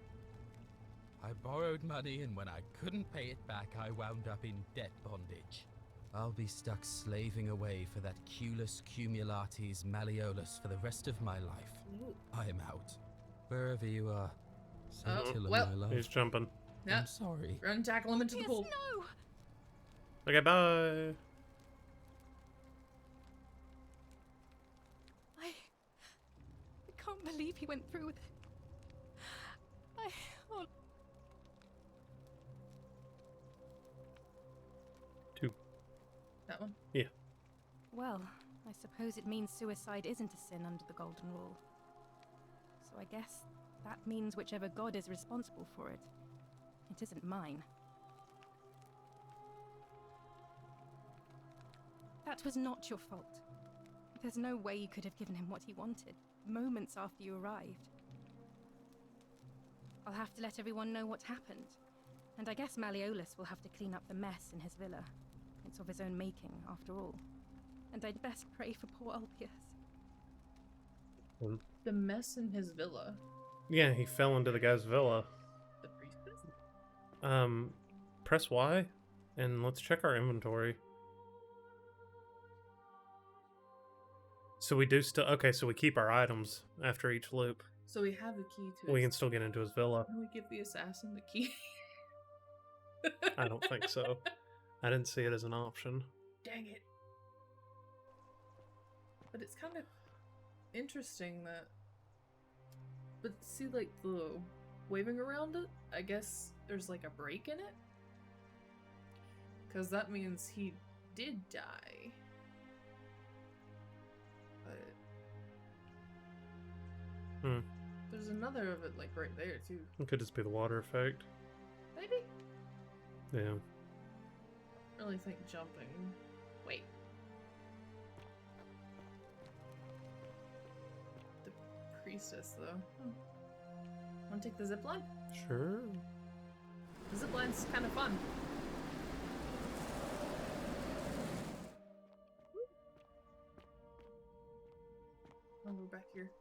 I borrowed money, and when I couldn't pay it back, I wound up in debt bondage. I'll be stuck slaving away for that Culus Cumulatis Malleolus for the rest of my life. Ooh. I'm out. Wherever you are. Oh, Scintilla, well. my love. He's jumping. Yeah. I'm sorry. Run, tackle him into the Yes, pool. no! Okay, bye. I can't believe he went through with it. Oh, Two. That one? Yeah. well, I suppose it means suicide isn't a sin under the Golden Rule. So I guess that means whichever god is responsible for it. It isn't mine. That was not your fault. There's no way you could have given him what he wanted, moments after you arrived. I'll have to let everyone know what happened. And I guess Malleolus will have to clean up the mess in his villa. It's of his own making, after all. And I'd best pray for poor Ulpius. The mess in his villa. Yeah, he fell into the guy's villa. The priestess? Press Y, and let's check our inventory. So we do still... Okay, so we keep our items after each loop. So we have the key to We his... can still get into his villa. Can we give the assassin the key? I don't think so. I didn't see it as an option. Dang it. But it's kind of interesting that... But see, like, the waving around it? I guess there's, like, a break in it? Because that means he did die. But... Hmm. There's another of it, like, right there, too. It could just be the water effect. Maybe? Yeah. I really think jumping... Wait. The priestess, though. Wanna take the zipline? Sure. The zipline's kind of fun. Oh, we're back here.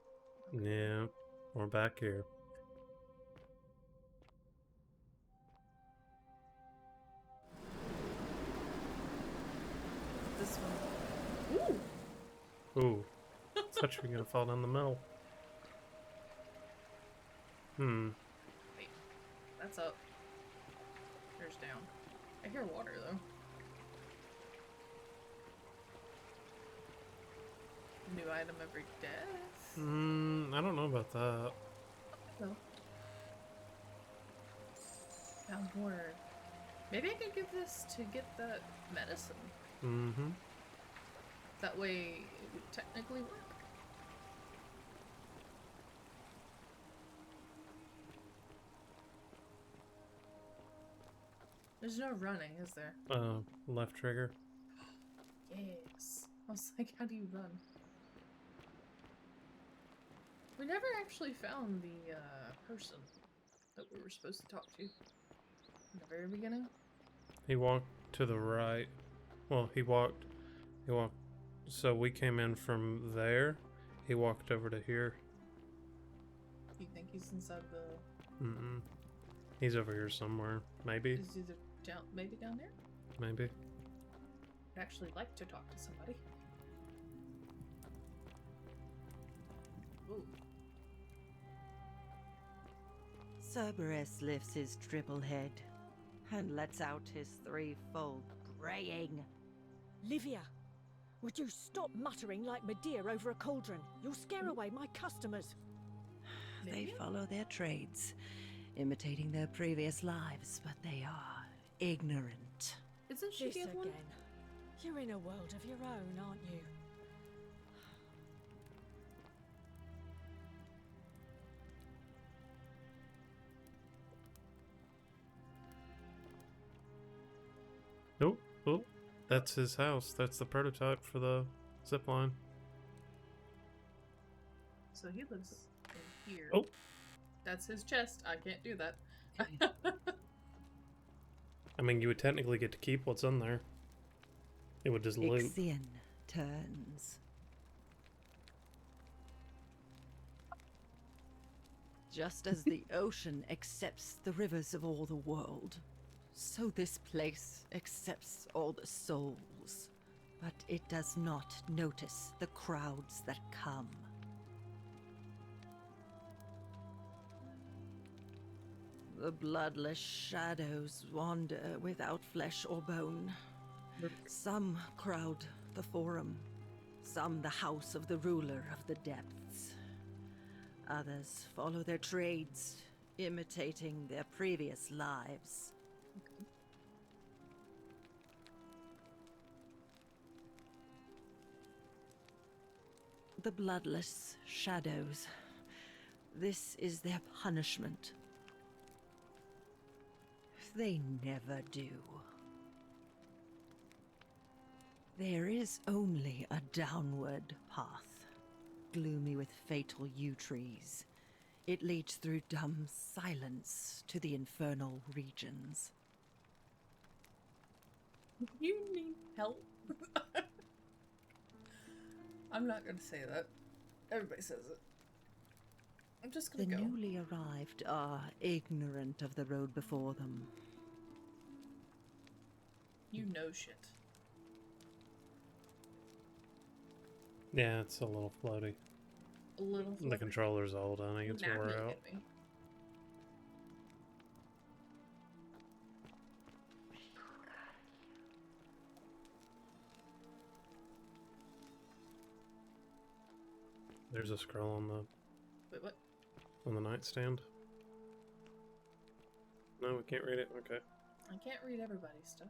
Yeah, we're back here. This one. Ooh! Ooh. Thought you were gonna fall down the middle. Hmm. Wait. That's up. Here's down. I hear water, though. New item every death? I don't know about that. No. Found more. Maybe I could give this to get that medicine. Mm-hmm. That way it would technically work. There's no running, is there? Left trigger. Yes. I was like, how do you run? We never actually found the person that we were supposed to talk to in the very beginning. He walked to the right. Well, he walked. So we came in from there. He walked over to here. You think he's inside the... Mm-mm. He's over here somewhere. Maybe. Is either down, maybe down there? Maybe. I'd actually like to talk to somebody. Ooh. Cerberus lifts his triple head and lets out his threefold braying. Livia, would you stop muttering like Medea over a cauldron? You'll scare away my customers. They follow their trades, imitating their previous lives, but they are ignorant. Isn't she This the one? again. You're in a world of your own, aren't you? Nope. Oh, that's his house. That's the prototype for the zipline. So he lives in here. Oh. That's his chest. I can't do that. I mean, you would technically get to keep what's in there. It would just loop. Ixion turns. Just as the ocean accepts the rivers of all the world, so this place accepts all the souls. But it does not notice the crowds that come. The bloodless shadows wander without flesh or bone. Some crowd the Forum, some the house of the ruler of the depths. Others follow their trades, imitating their previous lives. The bloodless shadows. This is their punishment. They never do. There is only a downward path, gloomy with fatal yew trees. It leads through dumb silence to the infernal regions. You need help. I'm not gonna say that. Everybody says it. I'm just gonna The go. newly arrived are ignorant of the road before them. You know shit. Yeah, it's a little floaty. A little. The controller's old, I think it's wore Napping out. at me. There's a scroll on Wait, what? the nightstand. No, we can't read it. Okay. I can't read everybody's stuff.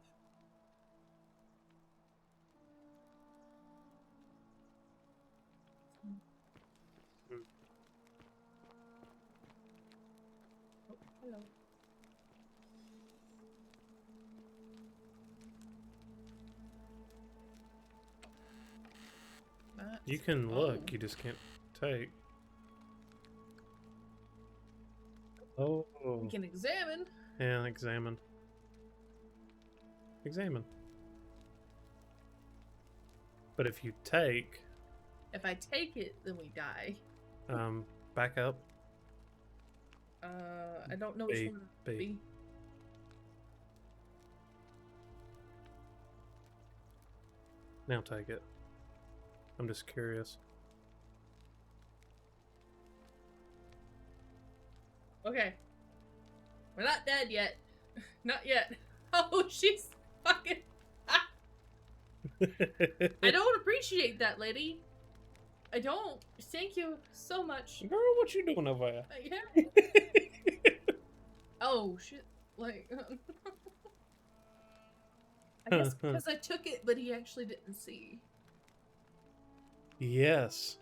Oh, hello. You can Oh. look, you just can't take. Oh. We can examine. Yeah, examine. Examine. But if you take, If I take it, then we die. back up. I don't know which B, one it B. would be. Now take it. I'm just curious. Okay. We're not dead yet. Not yet. Oh, she's fucking... I don't appreciate that, lady. I don't. Thank you so much. Girl, what you doing over there? Yeah. Oh, shit. Like... I guess because I took it, but he actually didn't see. Yes.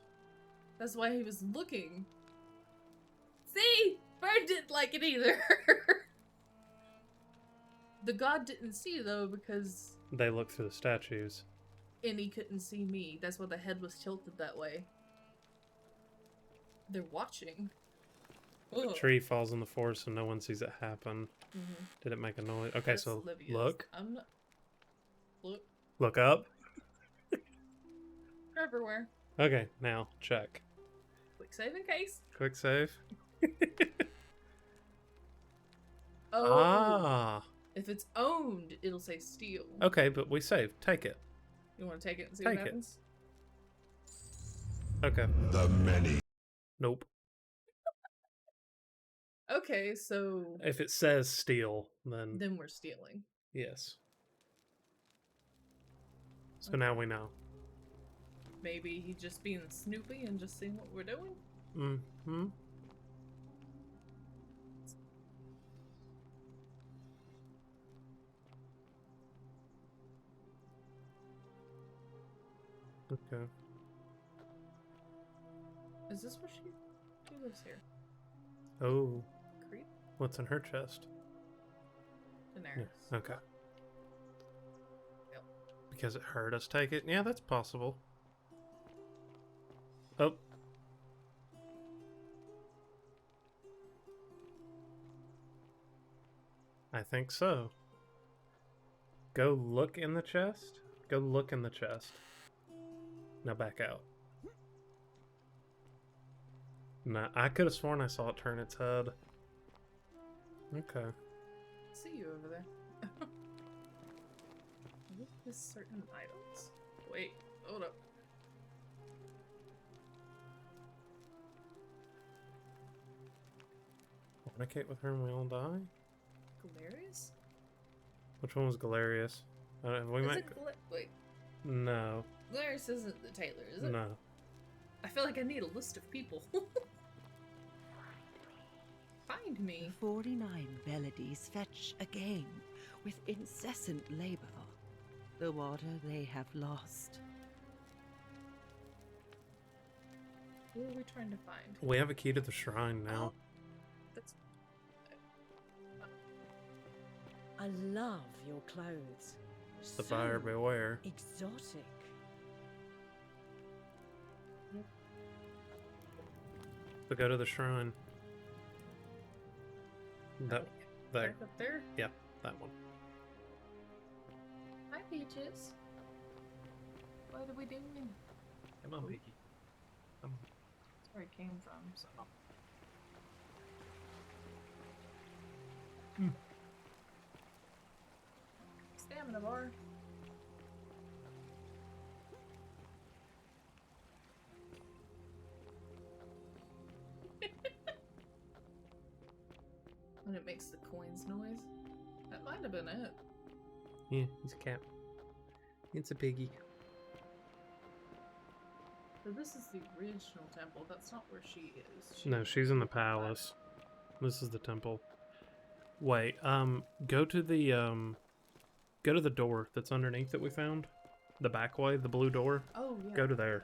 That's why he was looking. See? Bird didn't like it either. The god didn't see, though, because... They look through the statues. And he couldn't see me. That's why the head was tilted that way. They're watching. A Ugh. tree falls in the forest and no one sees it happen. Mhm. Did it make a noise? Okay, That's so Livia's. look. I'm not... Look. Look up. They're everywhere. Okay, now check. Quick save in case. Quick save. Oh. Ah. If it's owned, it'll say steal. Okay, but we saved. Take it. You want to take it and see Take what it. happens? Okay. The many. Nope. Okay, so... If it says steal, then Then we're stealing. yes. So now we know. Maybe he's just being snoopy and just seeing what we're doing? Mm-hmm. Okay. Is this where she lives here? Oh. Creep? What's in her chest? Daenerys. Yeah, okay. Yep. Because it hurt us take it? Yeah, that's possible. Oh. I think so. Go look in the chest. Go look in the chest. Now back out. Nah, I could have sworn I saw it turn its head. Okay. See you over there. With certain items. Wait, hold up. Fornicate with her and we all die? Galerius? Which one was Galerius? We Is might. it wait, No. Galerius isn't the tailor, is it? No. I feel like I need a list of people. Find me. The 49 Beladies fetch again with incessant labor the water they have lost. Who are we trying to find? We have a key to the shrine now. That's... I love your clothes. The buyer beware. Exotic. So go to the shrine. That there. Back up there? Yeah, that one. Hi, Peaches. What are we doing? Come on, Piggy. Come on. That's where it came from, so. Stamina bar. When it makes the coins noise. That might have been it. Yeah, he's a cat. It's a piggy. So this is the original temple. That's not where she is. No, she's in the palace. This is the temple. Wait, go to the door that's underneath that we found. The back way, the blue door. Oh, yeah. Go to there.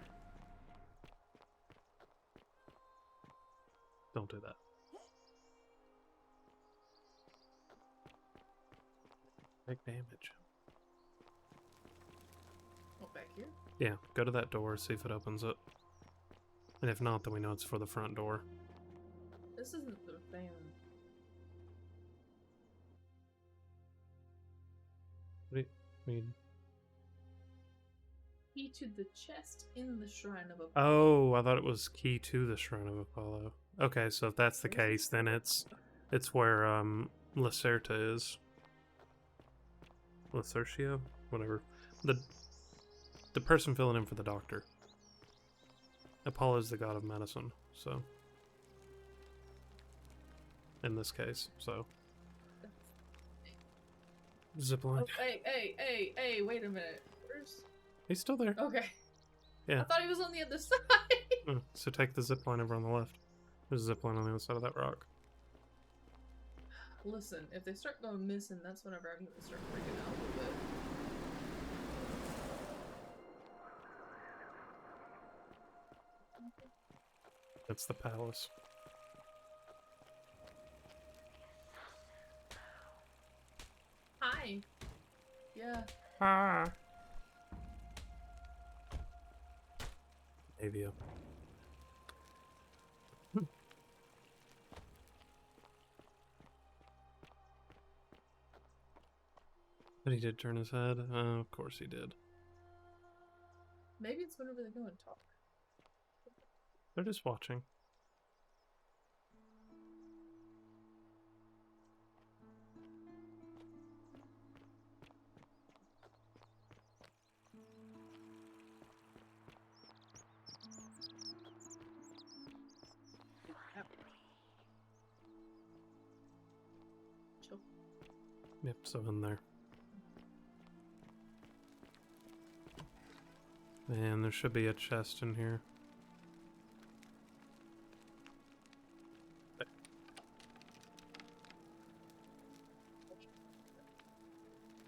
Don't do that. Take damage. Oh, back here? Yeah, go to that door, see if it opens it. And if not, then we know it's for the front door. This isn't the thing. What do you mean? Key to the chest in the Shrine of Apollo. Oh, I thought it was key to the Shrine of Apollo. Okay, so if that's the case, then it's where Lacerta is. Lacertia? Whatever. The person filling in for the doctor. Apollo is the god of medicine, so. In this case, so. Zipline. Oh, hey, wait a minute. Where's... He's still there. Okay. Yeah. I thought he was on the other side. Oh, so take the zipline over on the left. There's a zipline on the other side of that rock. Listen, if they start going missing, that's whenever I'm gonna start freaking out a little bit. That's the palace. Hi. Yeah. Ah. Avia. But he did turn his head. Of course he did. Maybe it's whenever they go and talk. They're just watching. Chill. Yep, so in there. And there should be a chest in here.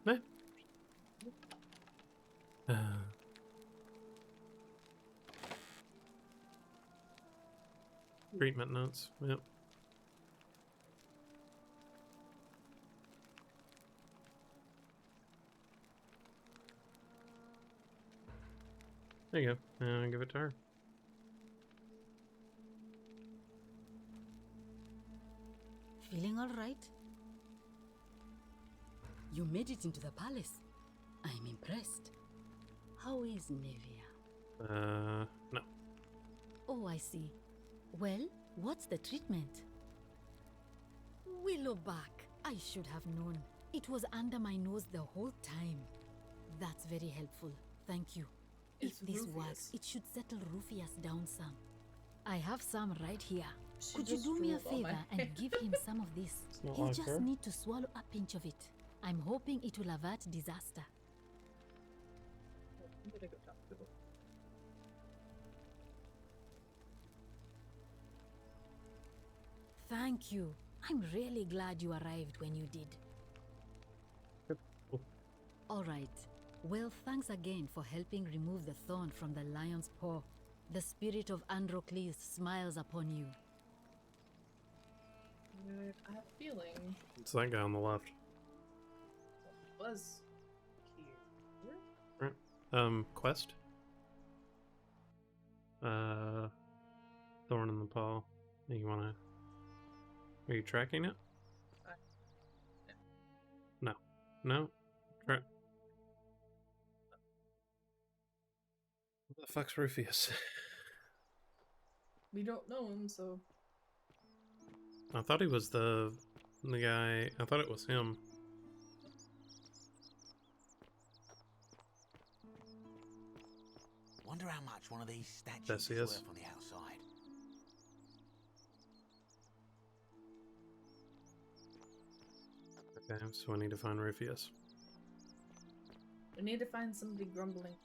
Eh. Treatment notes, yep. There you go. And give it to her. Feeling all right? You made it into the palace. I'm impressed. How is Nevia? No. Oh, I see. Well, what's the treatment? Willowback. I should have known. It was under my nose the whole time. That's very helpful. Thank you. It's if this Rufius. works, it should settle Rufius down some. I have some right here. She Could you just do me a drooled on my favor and give him some of this? not He'll like just her. need to swallow a pinch of it. I'm hoping it will avert disaster. I'm gonna go talk to him. Thank you. I'm really glad you arrived when you did. All right. Well, thanks again for helping remove the thorn from the lion's paw. The spirit of Androcles smiles upon you. I have a feeling It's that guy on the left. it was here. Quest? Thorn in the paw. You wanna... Are you tracking it? No. No? Tra- What the fuck's Rufius? We don't know him, so I thought he was the guy... I thought it was him. Wonder how much one of these statues Yes, he is is. worth on the outside. Okay, so I need to find Rufius. we need to find somebody grumbling.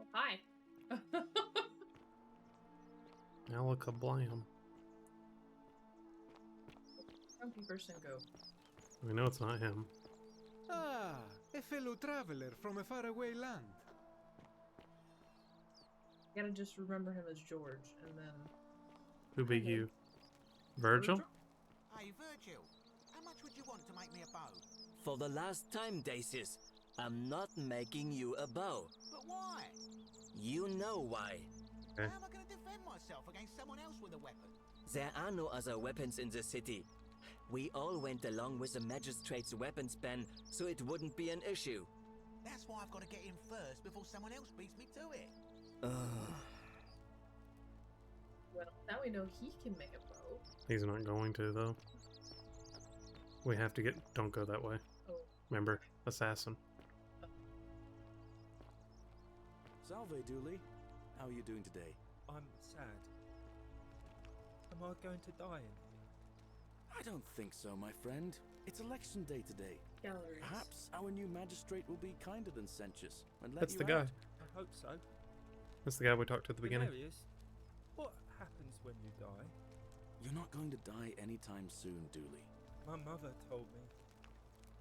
Oh, hi. Alakablam. Grumpy person go. We know it's not him. Ah, a fellow traveler from a faraway land. Gotta just remember him as George, and then Who be you? Virgil? Hey, Virgil, how much would you want to make me a bow? For the last time, Dacis, I'm not making you a bow. But why? You know why. How am I going to defend myself against someone else with a weapon? There are no other weapons in the city. We all went along with the magistrate's weapons ban, so it wouldn't be an issue. That's why I've got to get in first before someone else beats me to it. well, now we know he can make a bow. He's not going to, though. We have to get... Don't go that way. Oh. Remember, assassin. Salve, Dooley. How are you doing today? I'm sad. Am I going to die in here? I don't think so, my friend. It's election day today. Galleries. Perhaps our new magistrate will be kinder than Sentius and let That's you the guy. out. I hope so. That's the guy we talked to at the beginning. Galerius, what happens when you die? You're not going to die anytime soon, Dooley. My mother told me,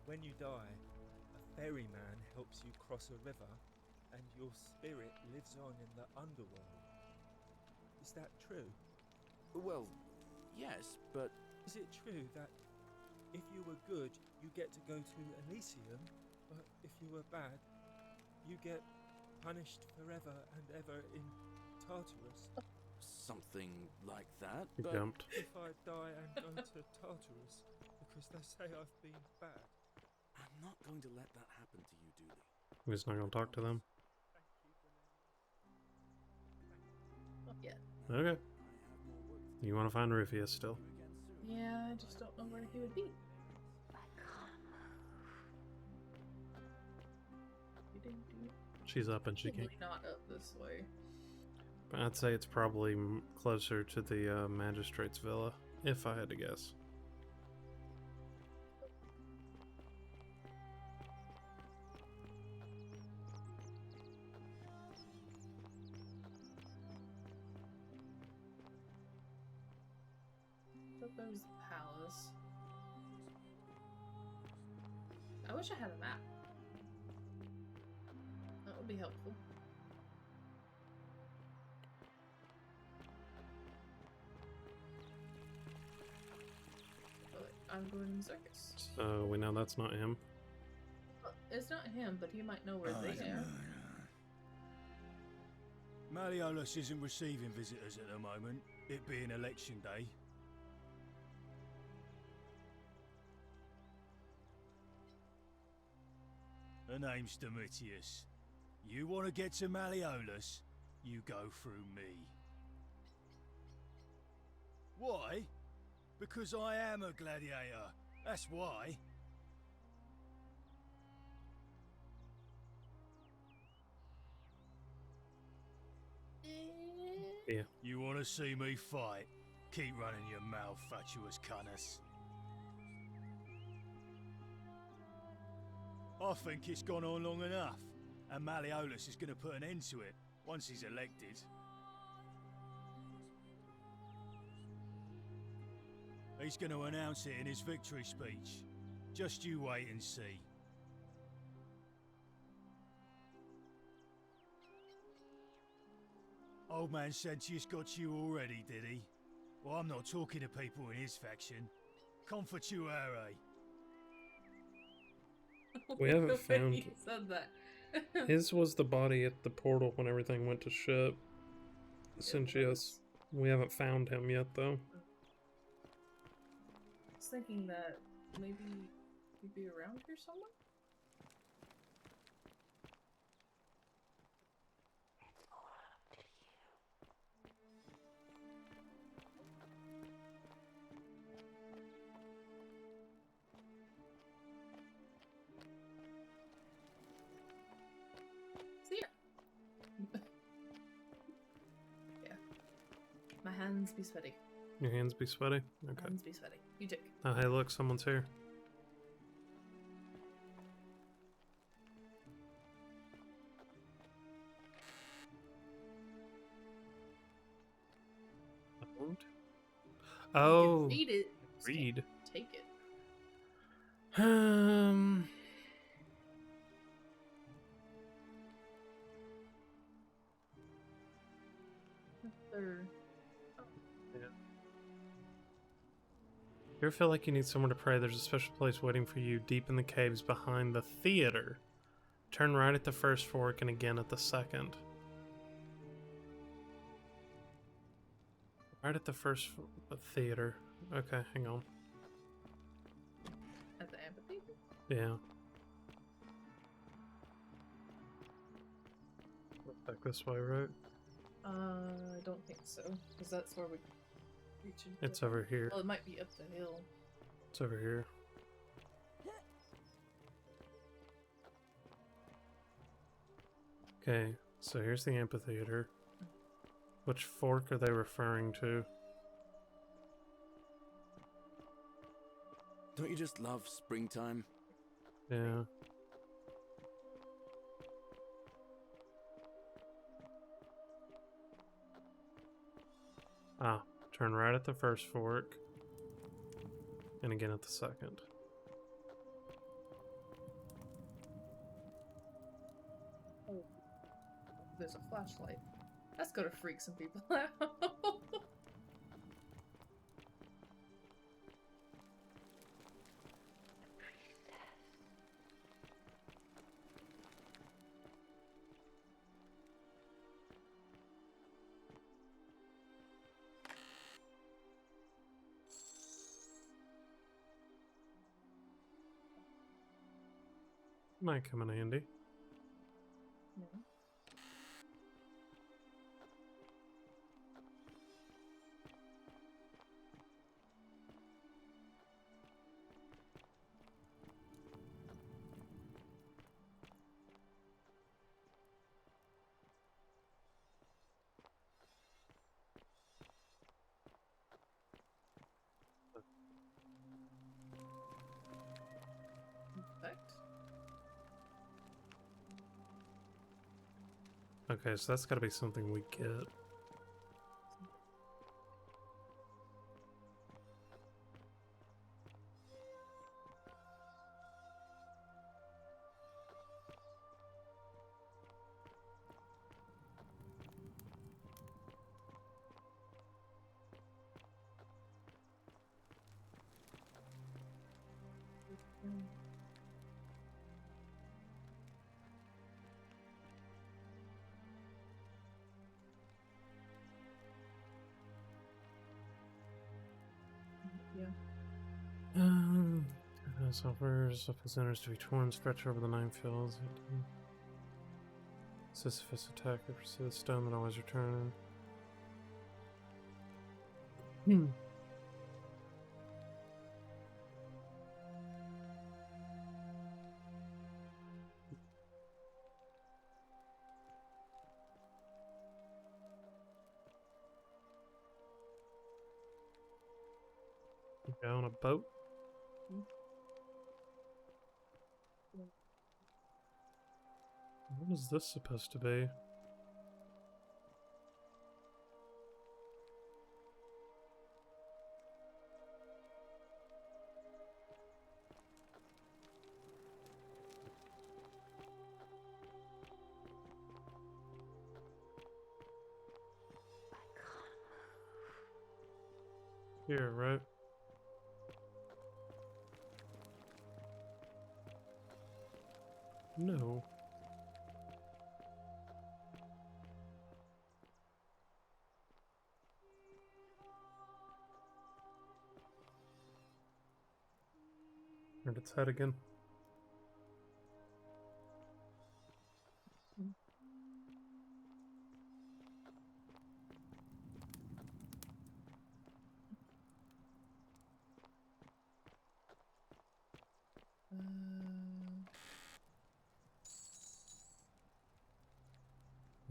when you die, a ferryman helps you cross a river, and your spirit lives on in the underworld. Is that true? Well, yes, but... Is it true that if you were good, you get to go to Elysium, but if you were bad, you get punished forever and ever in Tartarus? Something like that, He but... jumped. If I die and go to Tartarus, because they say I've been bad. I'm not going to let that happen to you, Dooley. We're just not going to talk to them. Not yet. Okay. You want to find Rufius still? Yeah, I just don't know where he would be. She's up and she can... Probably not up this way. But I'd say it's probably closer to the magistrate's villa, if I had to guess. Thought there was the palace. I wish I had a map. That would be helpful. But I'm going circus. So we know that's not him. Well, it's not him, but he might know where they are. Malleolus isn't receiving visitors at the moment, it being election day. The name's Domitius. You want to get to Malleolus? You go through me. Why? Because I am a gladiator. That's why. Yeah. You want to see me fight? Keep running your mouth, fatuous cunners. I think it's gone on long enough, and Malleolus is going to put an end to it once he's elected. He's going to announce it in his victory speech. Just you wait and see. Old man Sentius got you already, did he? Well, I'm not talking to people in his faction. Confituare. We haven't found. He said that. His was the body at the portal when everything went to shit. Sentius. We haven't found him yet, though. I was thinking that maybe he'd be around here somewhere? Yeah. My hands be sweaty. Your hands be sweaty? Okay. Hands be sweaty. You tick. Oh, hey, look, someone's here. Oh, You can feed it. read. Take it. Third. You ever feel like you need somewhere to pray? There's a special place waiting for you deep in the caves behind the theater. Turn right at the first fork and again at the second. Right at the first theater. Okay, hang on. At the amphitheater? Yeah. Back this way, right? I don't think so, because that's where we reach. It's over here. Well, it might be up the hill. It's over here. Okay, so here's the amphitheater. Which fork are they referring to? Don't you just love springtime? Yeah. Ah, turn right at the first fork. And again at the second. Oh, there's a flashlight. That's gonna freak some people out. Might come in handy. No. Perfect. Okay, so that's gotta be something we get. offers visitors to each one, stretch over the 9 fields. Sisyphus attack, it persists, stone that always return. On a boat? What is this supposed to be? Here, right? No. Turned its head again.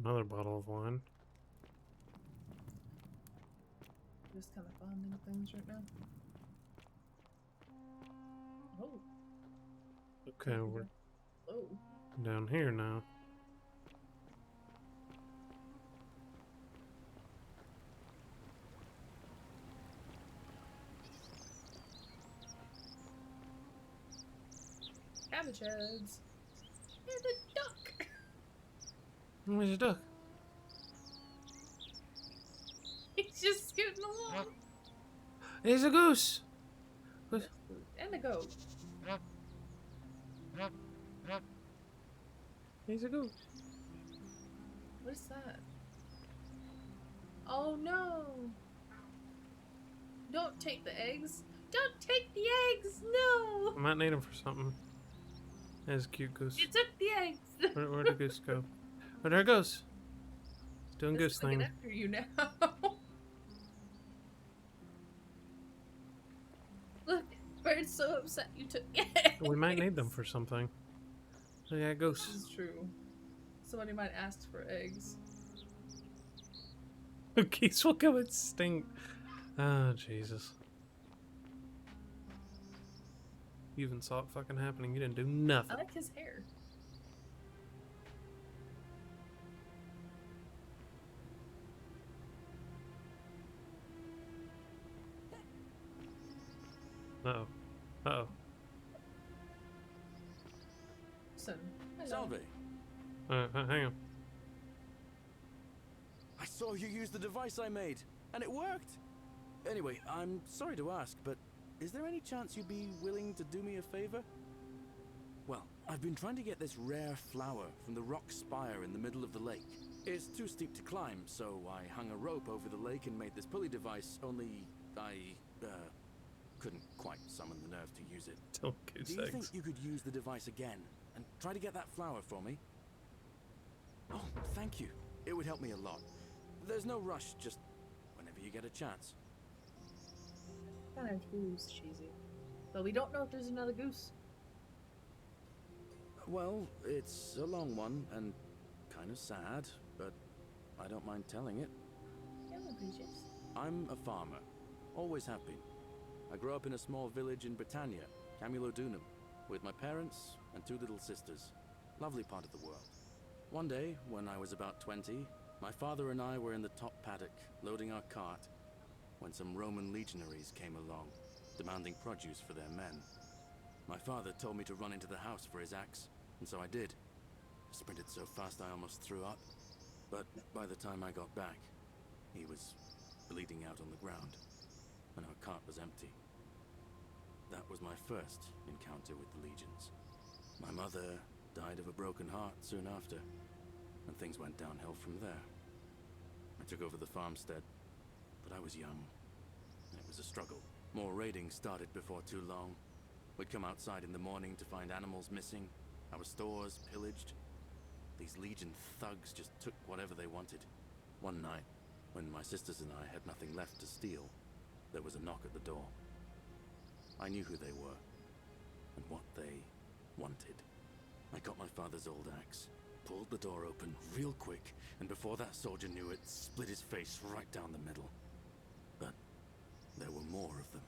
Another bottle of wine. Just kind of finding things right now. Oh. Okay, we're Oh. down here now. Cabbage heads. And a duck. Where's the duck? He's just scooting along. There's a goose. And a goat. He's a goose. What is that? Oh no! Don't take the eggs. Don't take the eggs. No. I might need him for something. There's a cute goose. You took the eggs. Where'd the goose go? Oh, there it goes. It's doing It's goose looking thing. after you now. Look, bird's so upset you took the eggs. We might need them for something. Oh yeah, This goose. is true. Somebody might ask for eggs. Geese will go extinct. Oh, Jesus. You even saw it fucking happening. You didn't do nothing. I like his hair. Uh-oh. Uh-oh. Listen, hello. Salve. Hang on. I saw you use the device I made, and it worked. Anyway, I'm sorry to ask, but is there any chance you'd be willing to do me a favor? Well, I've been trying to get this rare flower from the rock spire in the middle of the lake. It's too steep to climb, so I hung a rope over the lake and made this pulley device, only I, couldn't quite summon the nerve to use it. Don't goose Do you think eggs. you could use the device again and try to get that flower for me? Oh, thank you. It would help me a lot. There's no rush, just whenever you get a chance. Kind of goose cheesy. But we don't know if there's another goose. Well, it's a long one and kind of sad, but I don't mind telling it. Hello, Bridges. I'm a farmer. Always have been. I grew up in a small village in Britannia, Camulodunum, with my parents and 2 little sisters. Lovely part of the world. One day, when I was about 20, my father and I were in the top paddock, loading our cart, when some Roman legionaries came along, demanding produce for their men. My father told me to run into the house for his axe, and so I did. Sprinted so fast I almost threw up, but by the time I got back, he was bleeding out on the ground, and our cart was empty. That was my first encounter with the legions. My mother died of a broken heart soon after, and things went downhill from there. I took over the farmstead, but I was young, and it was a struggle. More raiding started before too long. We'd come outside in the morning to find animals missing, our stores pillaged. These Legion thugs just took whatever they wanted. One night, when my sisters and I had nothing left to steal, there was a knock at the door. I knew who they were, and what they wanted. I got my father's old axe, pulled the door open real quick, and before that soldier knew it, split his face right down the middle. But there were more of them.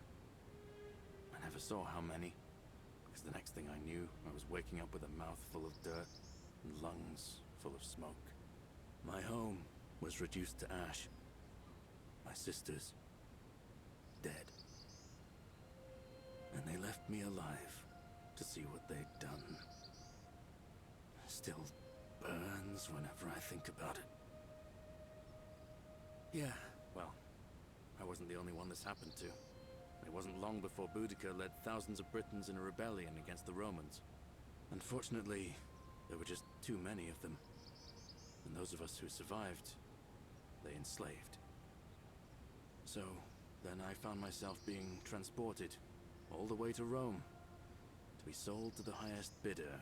I never saw how many, because the next thing I knew, I was waking up with a mouth full of dirt and lungs full of smoke. My home was reduced to ash. My sisters, dead. And they left me alive to see what they'd done. Still burns whenever I think about it. Yeah, well, I wasn't the only one this happened to. It wasn't long before Boudica led thousands of Britons in a rebellion against the Romans. Unfortunately, there were just too many of them. And those of us who survived, they enslaved. So, then I found myself being transported all the way to Rome, to be sold to the highest bidder.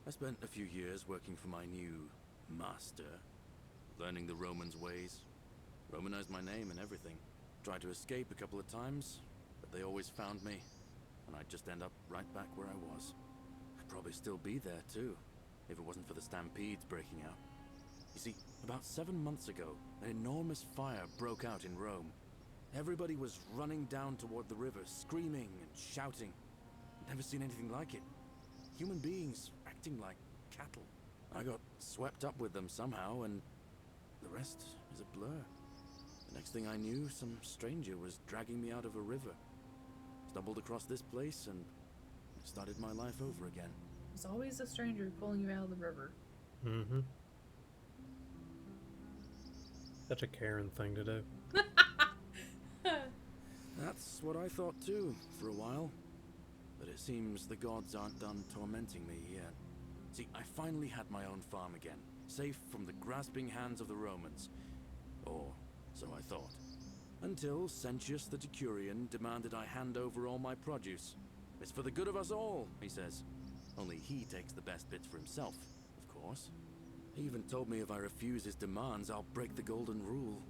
I spent a few years working for my new master, learning the Romans' ways, Romanized my name and everything. Tried to escape a couple of times, but they always found me, and I'd just end up right back where I was. I'd probably still be there too, if it wasn't for the stampedes breaking out. You see, about 7 months ago, an enormous fire broke out in Rome. Everybody was running down toward the river, screaming and shouting. Never seen anything like it. Human beings acting like cattle. I got swept up with them somehow, and the rest is a blur. The next thing I knew, some stranger was dragging me out of a river. Stumbled across this place and started my life over again. There's always a stranger pulling you out of the river. Mm-hmm. Such a Karen thing to do. That's what I thought too, for a while. But it seems the gods aren't done tormenting me yet. See, I finally had my own farm again, safe from the grasping hands of the Romans. Or so I thought. Until Sentius the Decurion demanded I hand over all my produce. It's for the good of us all, he says. Only he takes the best bits for himself, of course. He even told me if I refuse his demands, I'll break the golden rule.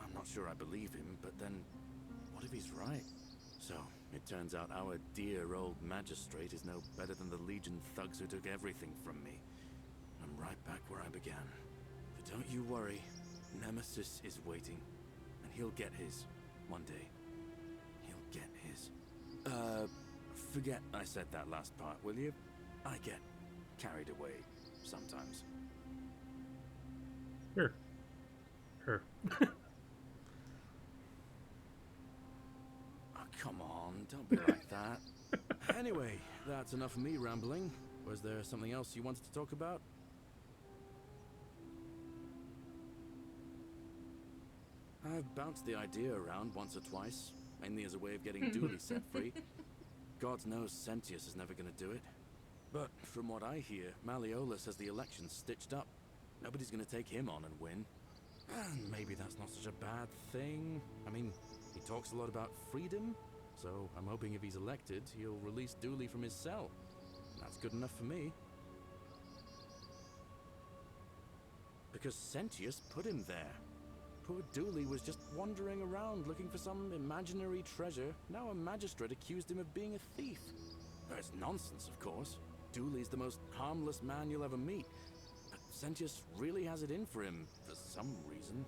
I'm not sure I believe him, but then, what if he's right? So, it turns out our dear old magistrate is no better than the Legion thugs who took everything from me. I'm right back where I began. But don't you worry, Nemesis is waiting, and he'll get his, one day. He'll get his. Forget I said that last part, will you? I get carried away sometimes. Sure. Oh, come on, don't be like that. Anyway, that's enough of me rambling. Was there something else you wanted to talk about? I've bounced the idea around once or twice, mainly as a way of getting Dooley set free. God knows Sentius is never going to do it. But from what I hear, Malleolus has the election stitched up. Nobody's going to take him on and win. And maybe that's not such a bad thing. I mean, he talks a lot about freedom, so I'm hoping if he's elected, he'll release Dooley from his cell. That's good enough for me. Because Sentius put him there. Poor Dooley was just wandering around looking for some imaginary treasure. Now a magistrate accused him of being a thief. That's nonsense, of course. Dooley's the most harmless man you'll ever meet. But Sentius really has it in for him, for some reason.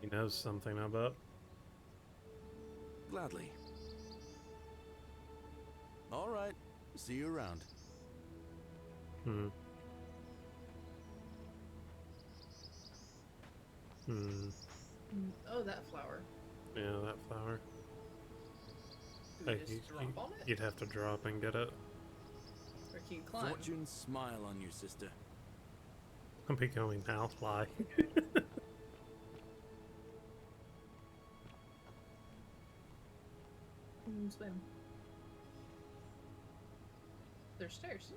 He knows something, I bet. Gladly. All right. See you around. Oh, that flower. Yeah, that flower. Do we just drop on it? You'd have to drop and get it. Or can you climb? Fortune smile on you, sister. I'll be going now, fly. Swim. There's stairs.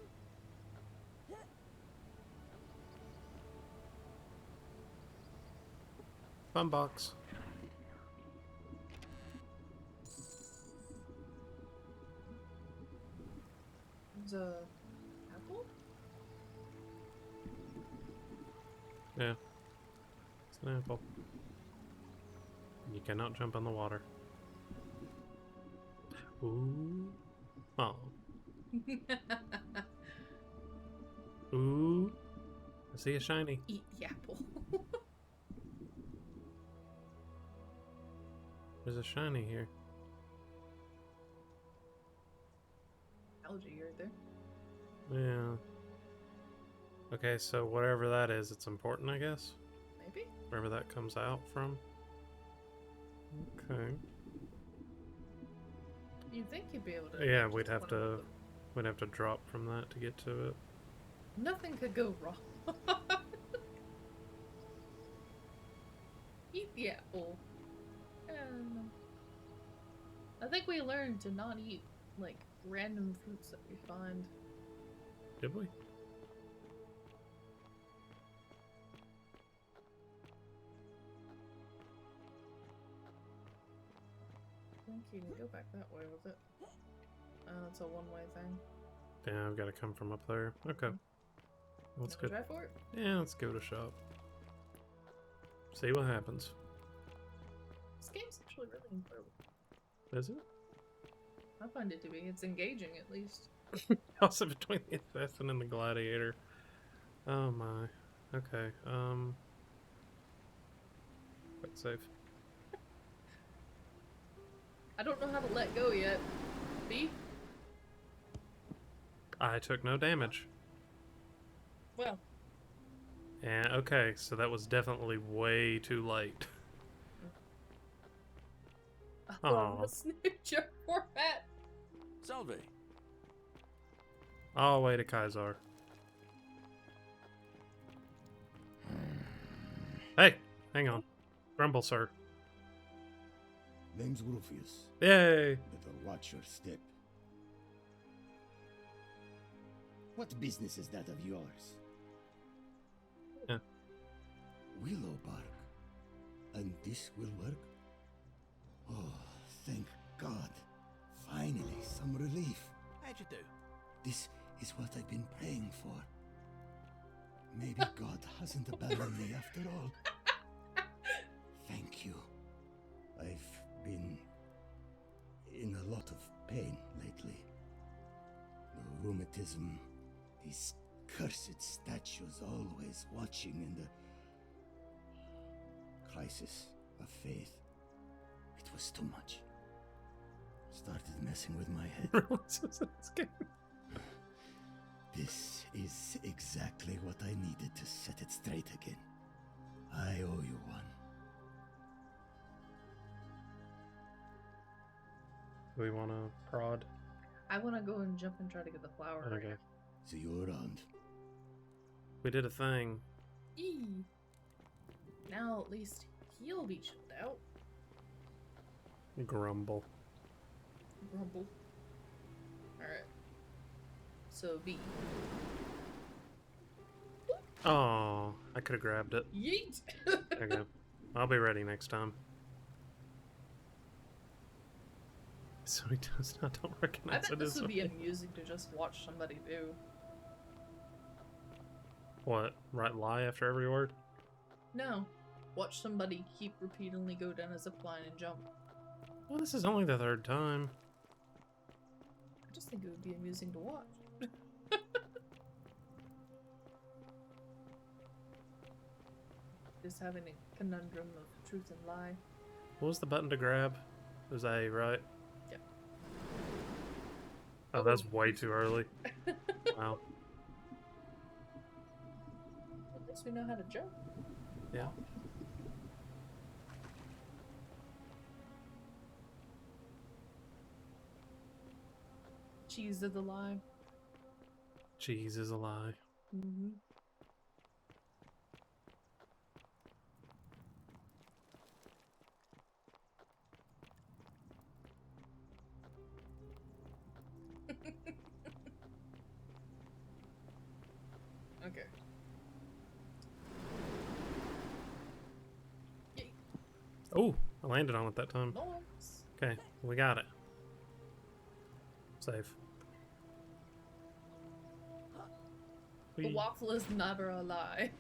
Fun box. There's a apple? Yeah. It's an apple. You cannot jump on the water. Ooh. Oh. Ooh. I see a shiny. Eat the apple. There's a shiny here. Algae right there. Yeah. Okay, so whatever that is, it's important, I guess? Maybe? Wherever that comes out from. Okay. You'd think you'd be able to. Yeah, we'd have to drop from that to get to it. Nothing could go wrong. Eat the apple. And I think we learned to not eat like random fruits that we find. Did we? I think you can go back that way with it. It's a one-way thing. Yeah, I've got to come from up there. Okay. Let's go. Try for it? Yeah, let's give it a shot. See what happens. This game's actually really incredible. Is it? I find it to be. It's engaging, at least. Also between the assassin and the gladiator. Oh my. Okay. Quite safe. I don't know how to let go yet. B? I took no damage. Well. And okay, so that was definitely way too late. Oh, the snoocher format. Salve. All the way to Kaisar. Hey, hang on. Grumble, sir. Name's Rufius. Yay! Better watch your step. What business is that of yours? Yeah. Willow bark. And this will work? Oh, thank God. Finally, some relief. How'd you do? This is what I've been praying for. Maybe God hasn't abandoned me after all. Thank you. I've been in a lot of pain lately. The rheumatism, these cursed statues always watching, and the crisis of faith. It was too much. Started messing with my head. This is exactly what I needed to set it straight again. I owe you one. Do we want to prod? I want to go and jump and try to get the flower. Okay. See you around. We did a thing. Eee. Now at least he'll be chilled out. Grumble. Grumble. Alright. So B. Oh, I could have grabbed it. Yeet! Okay. I'll be ready next time. So he does not don't recognize I bet it this as would be a- amusing to just watch somebody do. What? Right lie after every word? No. Watch somebody keep repeatedly go down a zip line and jump. Well, this is only the third time. I just think it would be amusing to watch. Just having a conundrum of truth and lie. What was the button to grab? It was A, right? Yep. Oh, that's way too early. Wow. At least we know how to jump. Yeah. Cheese of the lie. Cheese is a lie. Mm-hmm. Okay. Oh, I landed on it that time. Nice. Okay, we got it. Safe. A waffle is never a lie.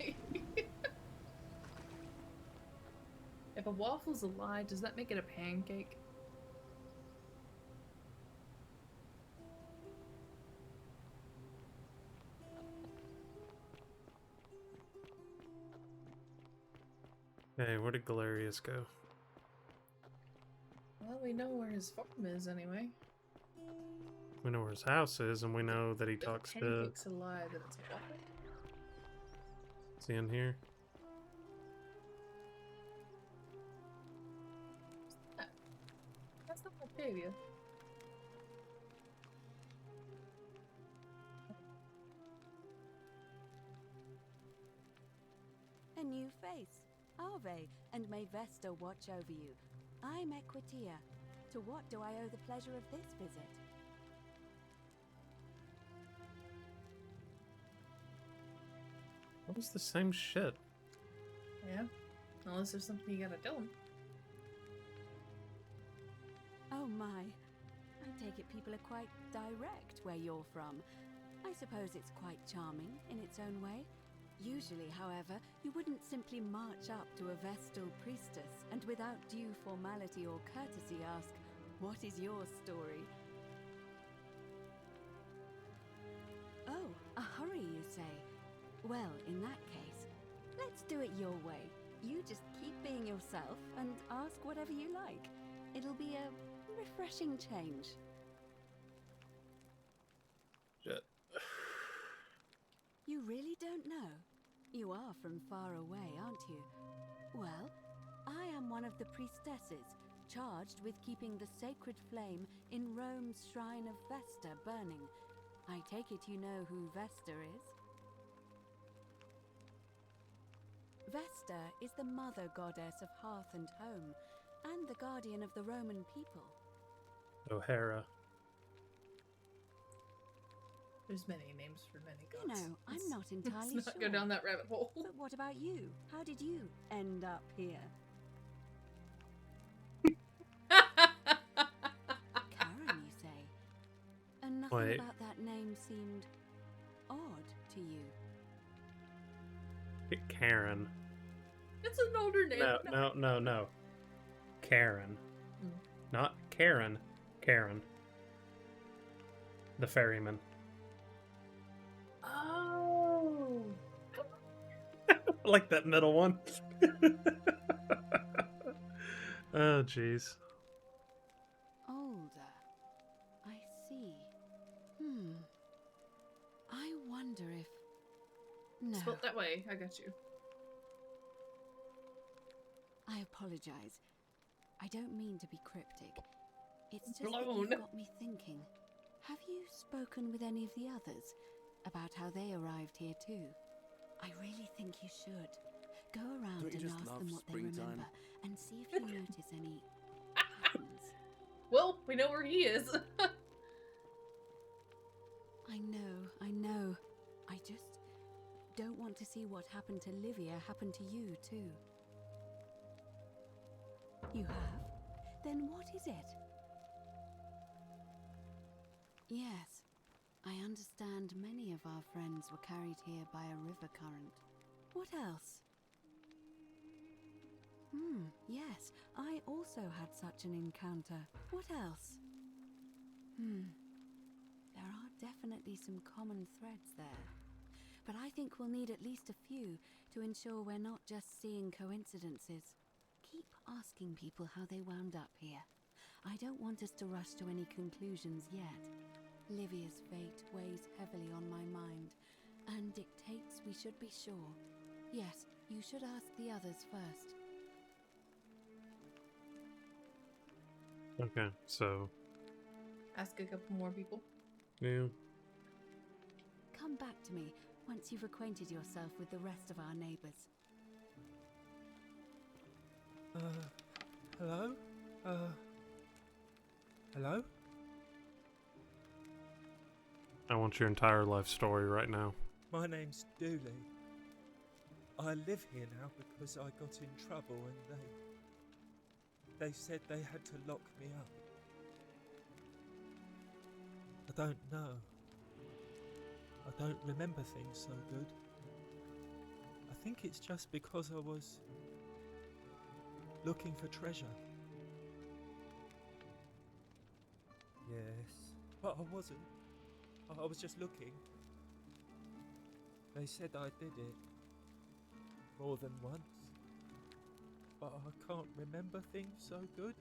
If a waffle's a lie, does that make it a pancake? Hey, where did Galerius go? Well, we know where his farm is anyway. We know where his house is, and we know that he If talks to... pancake's a lie, then it's a waffle. Is he in here? That's not Octavia. A new face. Ave, and may Vesta watch over you. I'm Equitia. To what do I owe the pleasure of this visit? What was the same shit? Yeah. Unless there's something you gotta tell him. Oh my. I take it people are quite direct where you're from. I suppose it's quite charming in its own way. Usually, however, you wouldn't simply march up to a Vestal priestess and without due formality or courtesy ask, "What is your story?" Oh, a hurry, you say? Well, in that case, let's do it your way. You just keep being yourself and ask whatever you like. It'll be a refreshing change. Shit. You really don't know? You are from far away, aren't you? Well, I am one of the priestesses, charged with keeping the sacred flame in Rome's shrine of Vesta burning. I take it you know who Vesta is? Vesta is the mother goddess of hearth and home, and the guardian of the Roman people. O'Hara. There's many names for many gods. You know, I'm not entirely Let's sure. not go down that rabbit hole. But what about you? How did you end up here? Karen, you say? And nothing Wait. about that name seemed odd to you. Karen. It's an older name. No. Karen. Hmm. Not Karen. Karen. The ferryman. Oh. I like that middle one. Oh, jeez. Older. I see. I wonder if... No. Spelled that way. I got you. I apologize. I don't mean to be cryptic. It's just Blown. that you've got me thinking. Have you spoken with any of the others about how they arrived here too? I really think you should. Go around Don't you and just ask love them what they springtime? remember and see if you notice any patterns. Well, we know where he is. I know. I just don't want to see what happened to Livia happen to you too. You have? Then what is it? Yes, I understand many of our friends were carried here by a river current. What else? Yes, I also had such an encounter. What else? There are definitely some common threads there. But I think we'll need at least a few to ensure we're not just seeing coincidences. Keep asking people how they wound up here. I don't want us to rush to any conclusions yet. Livia's fate weighs heavily on my mind, and dictates we should be sure. Yes, you should ask the others first. Okay, so... Ask a couple more people. Yeah. Come back to me once you've acquainted yourself with the rest of our neighbors. Hello? Hello? I want your entire life story right now. My name's Dooley. I live here now because I got in trouble and they said they had to lock me up. I don't know. I don't remember things so good. I think it's just because I was looking for treasure. Yes, but I wasn't. I was just looking. They said I did it more than once, but I can't remember things so good.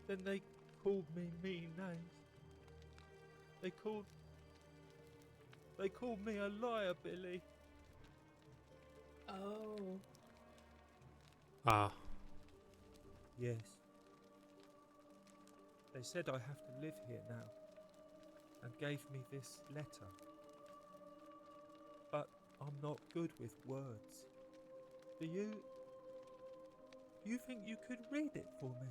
Then they called me mean names. They called me a liar, Billy. Oh. Ah. Yes. They said I have to live here now, and gave me this letter. But I'm not good with words. Do you think you could read it for me?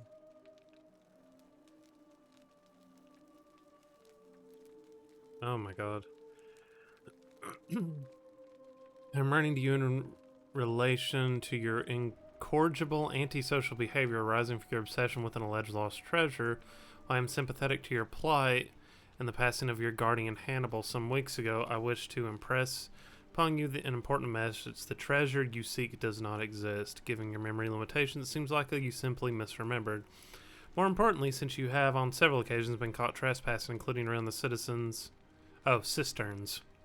Oh my god. I'm writing to you in relation to your incorrigible antisocial behavior arising from your obsession with an alleged lost treasure. While I am sympathetic to your plight and the passing of your guardian Hannibal some weeks ago, I wish to impress upon you an important message. The treasure you seek does not exist. Given your memory limitations, it seems likely you simply misremembered. More importantly, since you have on several occasions been caught trespassing, including around the cisterns,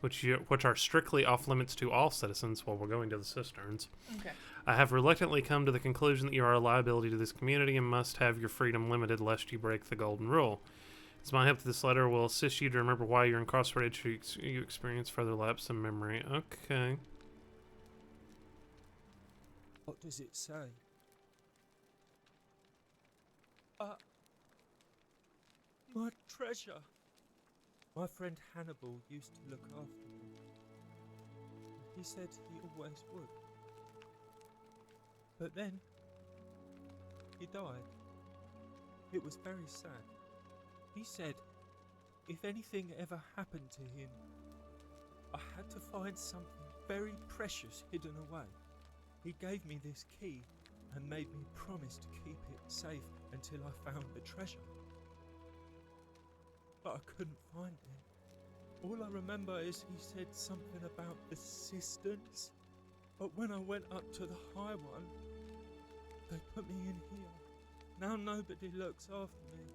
which are strictly off limits to all citizens while we're going to the cisterns. Okay. I have reluctantly come to the conclusion that you are a liability to this community and must have your freedom limited lest you break the golden rule. It's my hope that this letter will assist you to remember why you're incarcerated should you experience further lapse in memory. Okay. What does it say? My treasure. My friend Hannibal used to look after me. He said he always would. But then, he died. It was very sad. He said if anything ever happened to him, I had to find something very precious hidden away. He gave me this key and made me promise to keep it safe until I found the treasure. But I couldn't find it. All I remember is he said something about the cisterns, but when I went up to the high one, they put me in here. Now nobody looks after me,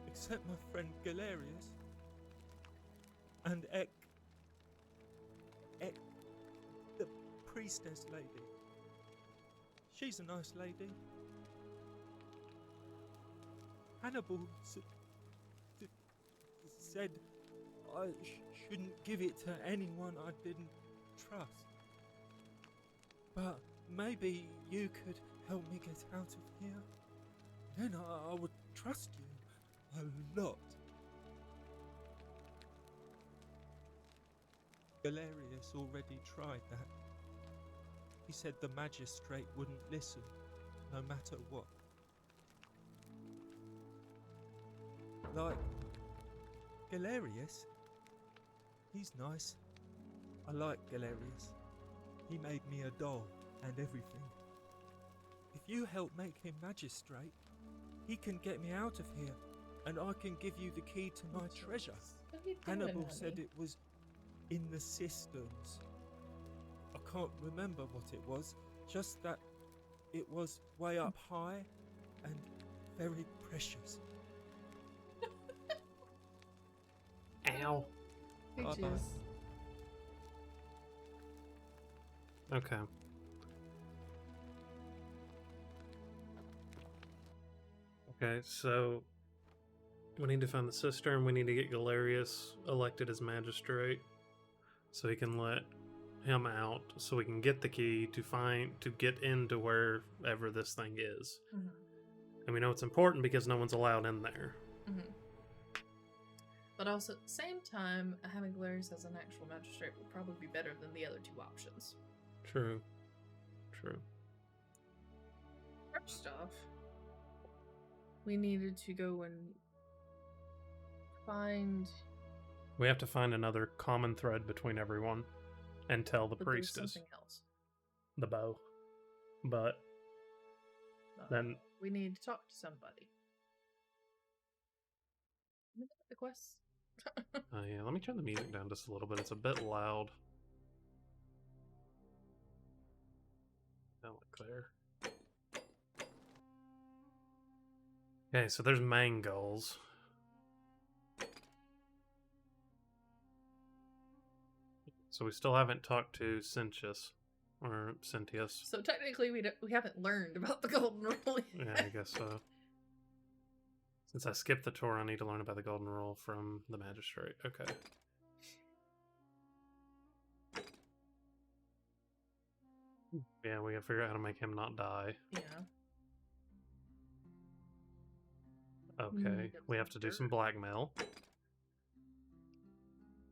except my friend Galerius and Ek, the priestess lady. She's a nice lady. Hannibal said I shouldn't give it to anyone I didn't trust. But maybe you could help me get out of here. Then I would trust you a lot. Galerius already tried that. He said the magistrate wouldn't listen, no matter what. Like Galerius? He's nice. I like Galerius. He made me a doll and everything. If you help make him magistrate, he can get me out of here, and I can give you the key to my treasure. Hannibal said it was in the cisterns. I can't remember what it was, just that it was way up high and very precious. Ow. Pages. Okay. Okay, so we need to find the cistern. We need to get Galerius elected as magistrate so he can let him out, so we can get the key to get into wherever this thing is. Mhm. And we know it's important because no one's allowed in there. Mhm. But also, at the same time, having Galerius as an actual magistrate would probably be better than the other two options. True. True. First off, we needed to go and find... We have to find another common thread between everyone and tell the But there's priestess. something else. The bow. But then We need to talk to somebody. Let me look at the quests Yeah, let me turn the music down just a little bit. It's a bit loud. That look clear. Okay, so there's Mangulls. So we still haven't talked to Sentius. Or Sentius. So technically we haven't learned about the Golden Rule yet. Yeah, I guess so. Since I skipped the tour, I need to learn about the Golden Rule from the Magistrate. Okay. Yeah, we gotta figure out how to make him not die. Yeah. Okay, we have to do some blackmail.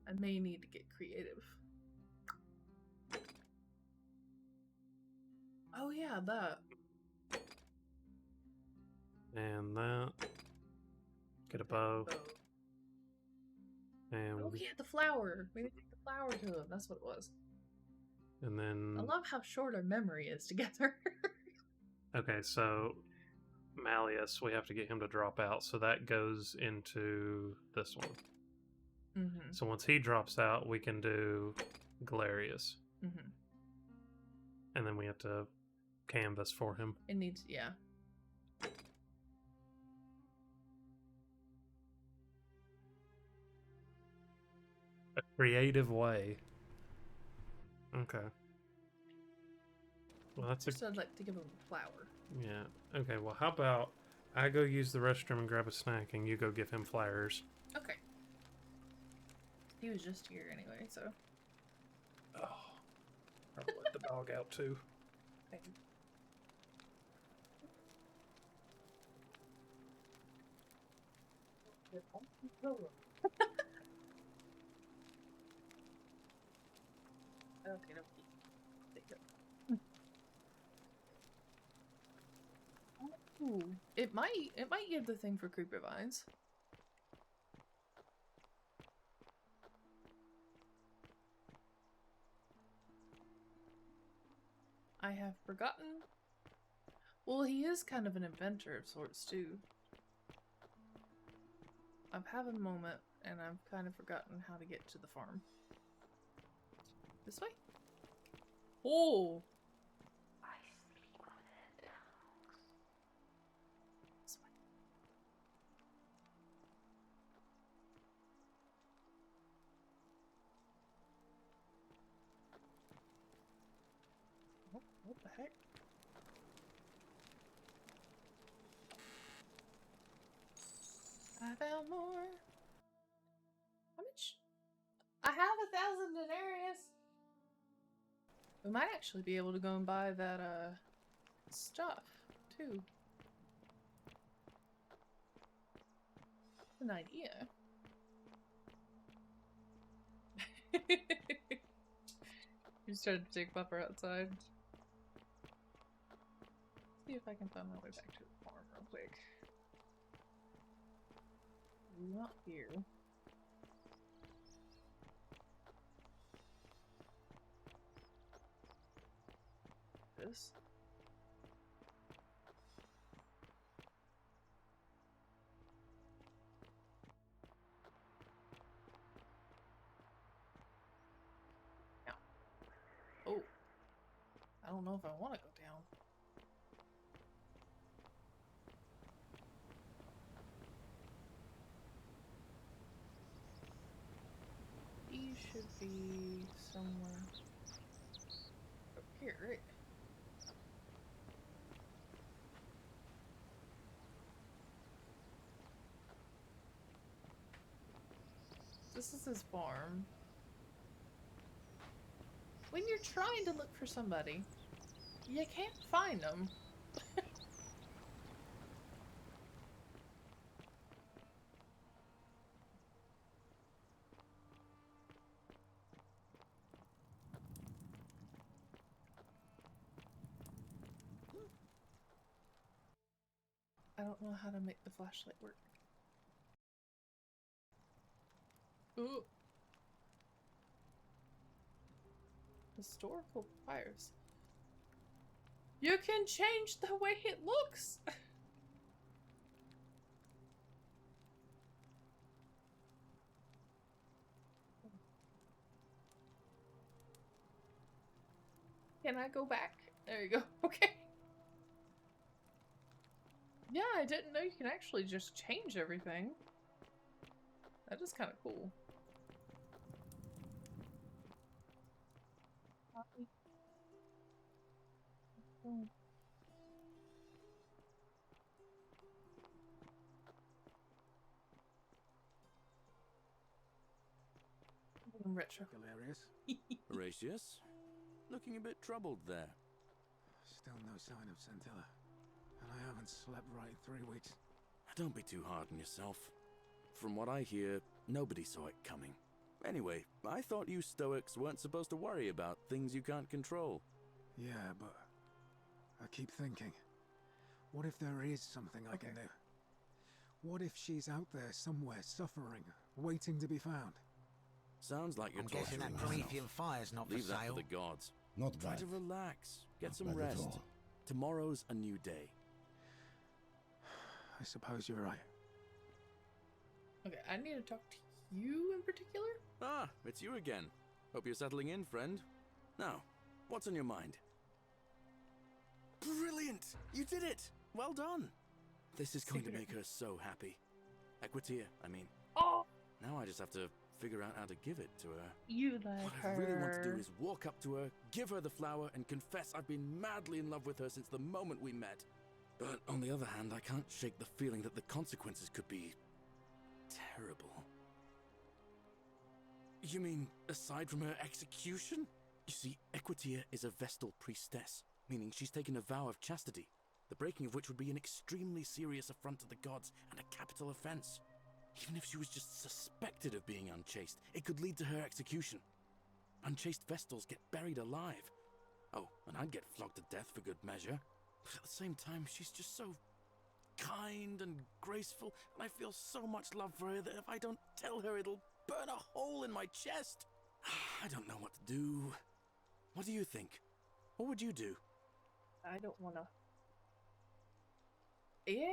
I may need to get creative. Oh yeah, that. And that. Get a bow. And Oh yeah, the flower. We need to take the flower to him. That's what it was. And then I love how short our memory is together. okay, so Malleus, we have to get him to drop out, so that goes into this one. Mm-hmm. So once he drops out, we can do Galerius. Mm-hmm. And then we have to canvas for him. It needs, yeah. A creative way. Okay. Well, that's First, I'd like to give him a flower. Yeah. Okay, well, how about I go use the restroom and grab a snack, and you go give him flowers. Okay. He was just here anyway, so. Oh. I'll let the dog out, too. Okay. Okay, no. Ooh, it might give the thing for creeper vines. I have forgotten. Well, he is kind of an inventor of sorts too. I've had a moment and I've kind of forgotten how to get to the farm. This way? Oh! This way. Oh, what the heck? I found more. How much? I have 1,000 denarius. We might actually be able to go and buy that stuff too. An idea. You started to take Buffer outside. See if I can find my way back to the farm real quick. Not here. This. Yeah. Oh. I don't know if I want to go down. He should be somewhere up here, right? This is his farm. When you're trying to look for somebody, you can't find them. I don't know how to make the flashlight work. Ooh. Historical fires. You can change the way it looks! Can I go back? There you go. Okay. Yeah, I didn't know you can actually just change everything. That is kind of cool. Retro. Hilarious. Horatius, looking a bit troubled there. Still no sign of Centilla. And I haven't slept right in 3 weeks. Don't be too hard on yourself. From what I hear, nobody saw it coming. Anyway, I thought you Stoics weren't supposed to worry about things you can't control. Yeah, but I keep thinking, what if there is something I can do? What if she's out there somewhere suffering, waiting to be found? Sounds like you're I'm guessing that torturing yourself. Promethean fire's not Leave for that sale. for the gods. Not Try bad. to relax. Get Not some bad at rest. all. Tomorrow's a new day. I suppose you're right. Okay, I need to talk to you in particular? Ah, it's you again. Hope you're settling in, friend. Now, what's on your mind? Brilliant! You did it! Well done! This is going to make her so happy. Equitia, I mean. Oh! Now I just have to figure out how to give it to her. You like What her. I really want to do is walk up to her, give her the flower, and confess I've been madly in love with her since the moment we met. But on the other hand, I can't shake the feeling that the consequences could be terrible. You mean, aside from her execution? You see, Equitia is a Vestal priestess, meaning she's taken a vow of chastity, the breaking of which would be an extremely serious affront to the gods and a capital offense. Even if she was just suspected of being unchaste, it could lead to her execution. Unchaste Vestals get buried alive. Oh, and I'd get flogged to death for good measure. But at the same time, she's just so kind and graceful, and I feel so much love for her that if I don't tell her, it'll burn a hole in my chest. I don't know what to do. What do you think? What would you do? I don't wanna. Yeah.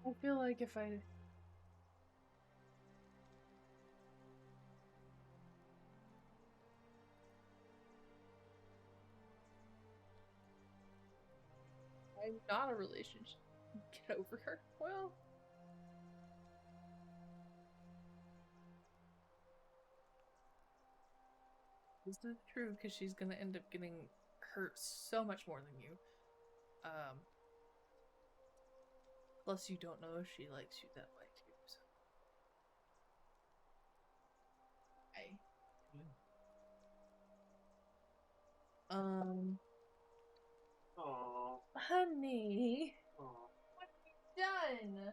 I feel like if I I'm not a relationship. Get over her. Well, this is true because she's gonna end up getting hurt so much more than you. Plus you don't know if she likes you that way too. So. Aww. Honey. Aww. What have you done?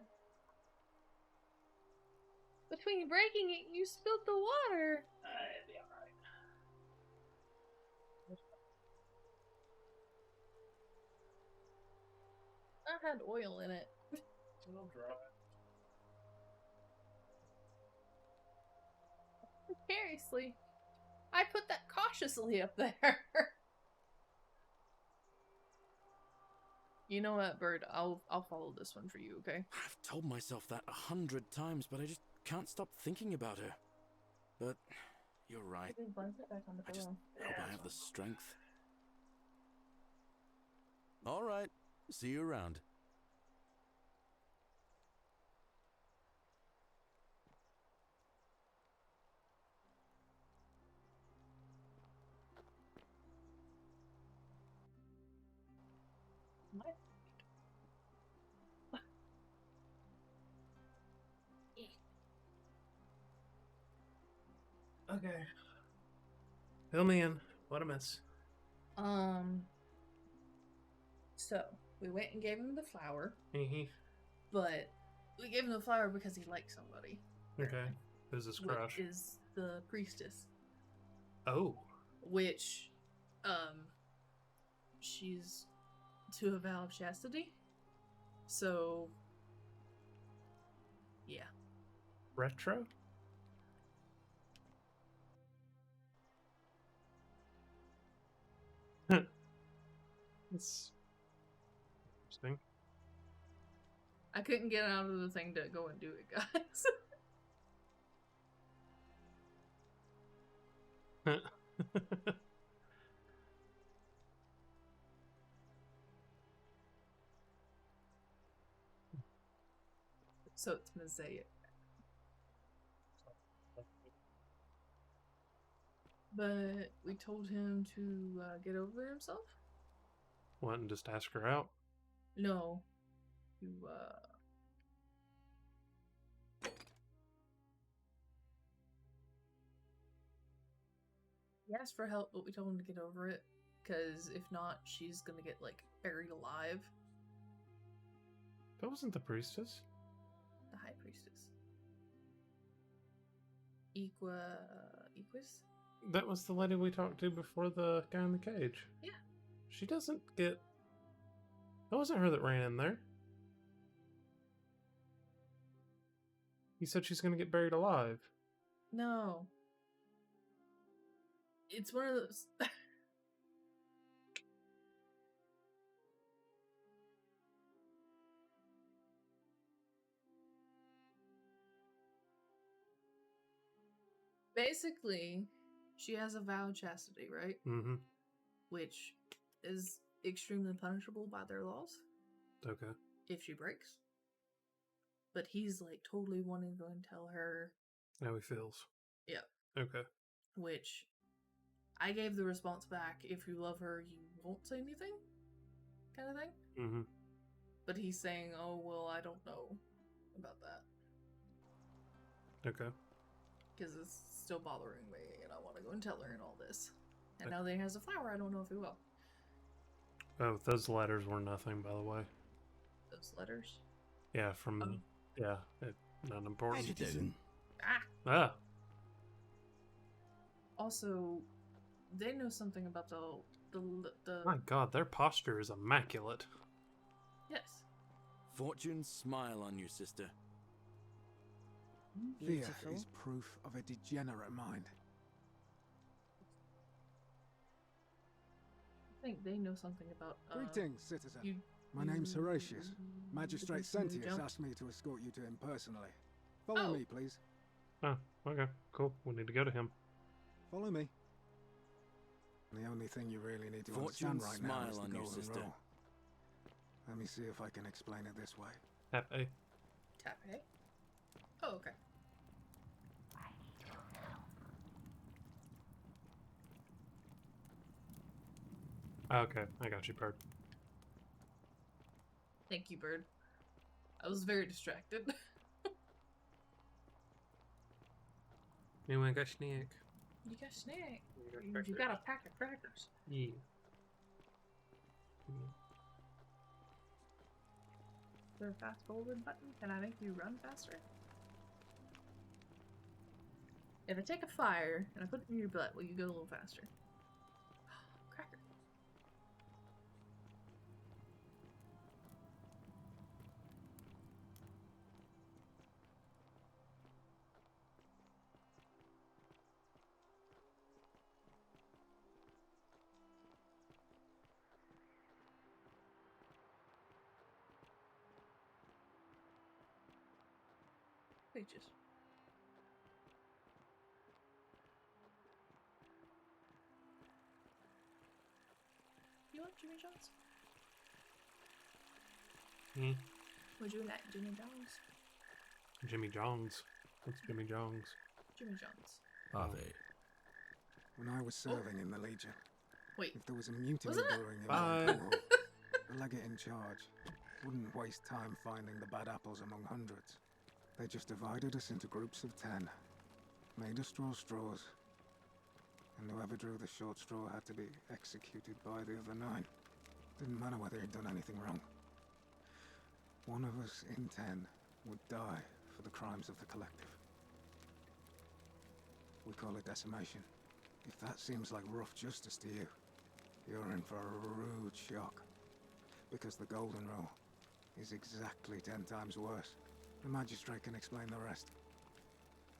Between breaking it, you spilled the water. It'll be alright. I had oil in it. I'll drop it. Seriously. I put that cautiously up there. You know what, Bird? I'll follow this one for you, okay? I've told myself that 100 times, but I just can't stop thinking about her. But you're right. I just hope I have the strength. All right. See you around. What? Okay. Fill me in. What a mess. So we went and gave him the flower, Mm-hmm. but we gave him the flower because he liked somebody. Okay. Who's this crush? Which is the priestess. Oh. Which, she's to a vow of chastity. So, yeah. Retro? It's interesting. I couldn't get out of the thing to go and do it, guys. So it's mosaic. But we told him to get over himself? What, and just ask her out? No. To, He asked for help, but we told him to get over it. Because if not, she's gonna get, like, buried alive. That wasn't the priestess. The high priestess. Equus? That was the lady we talked to before the guy in the cage. Yeah. She doesn't get... That wasn't her that ran in there. You said she's gonna get buried alive. No. It's one of those... Basically, she has a vow of chastity, right? Mm-hmm. Which is extremely punishable by their laws Okay. if she breaks. But he's like totally wanting to go and tell her. How he feels. Yeah. Okay. Which I gave the response back, if you love her, you won't say anything, kind of thing. Mm-hmm. But he's saying, oh, well, I don't know about that. Okay. Because it's still bothering me, and I want to go and tell her and all this. And now that he has a flower, I don't know if he will. Oh, those letters were nothing, by the way. Those letters? Yeah, from... Yeah, not important. Citizen. Ah! Also, they know something about the My god, their posture is immaculate. Yes. Fortune, smile on you, sister. Fear is proof of a degenerate mind. I think they know something about. Greetings, citizen. My name's Horatius. Magistrate Sentius asked me to escort you to him personally. Follow me, please. Oh, okay, cool. We need to go to him. Follow me. The only thing you really need to Fortune, understand right now is smile the on you, golden sister. rule. Let me see if I can explain it this way. Tap A. Tap A? Oh, okay. Okay, I got you, Bird. Thank you, Bird. I was very distracted. Anyone got snack? You got snack. got You got a pack of crackers. Yeah. Is there a fast forward button? Can I make you run faster? If I take a fire and I put it in your butt, will you go a little faster? Cracker. Peaches. You like Jimmy John's? Hmm? Would you like Jimmy John's? Jimmy John's. What's Jimmy John's? Jimmy John's. Are they? When I was serving in the Legion, Wait, if there was a mutiny wasn't it? brewing in Bye. the war, the legate in charge wouldn't waste time finding the bad apples among hundreds. They just divided us into groups of 10, made us draw straws, and whoever drew the short straw had to be executed by the other 9. Didn't matter whether he'd done anything wrong. One of us in 10 would die for the crimes of the collective. We call it decimation. If that seems like rough justice to you, you're in for a rude shock. Because the Golden Rule is exactly 10 times worse. The magistrate can explain the rest.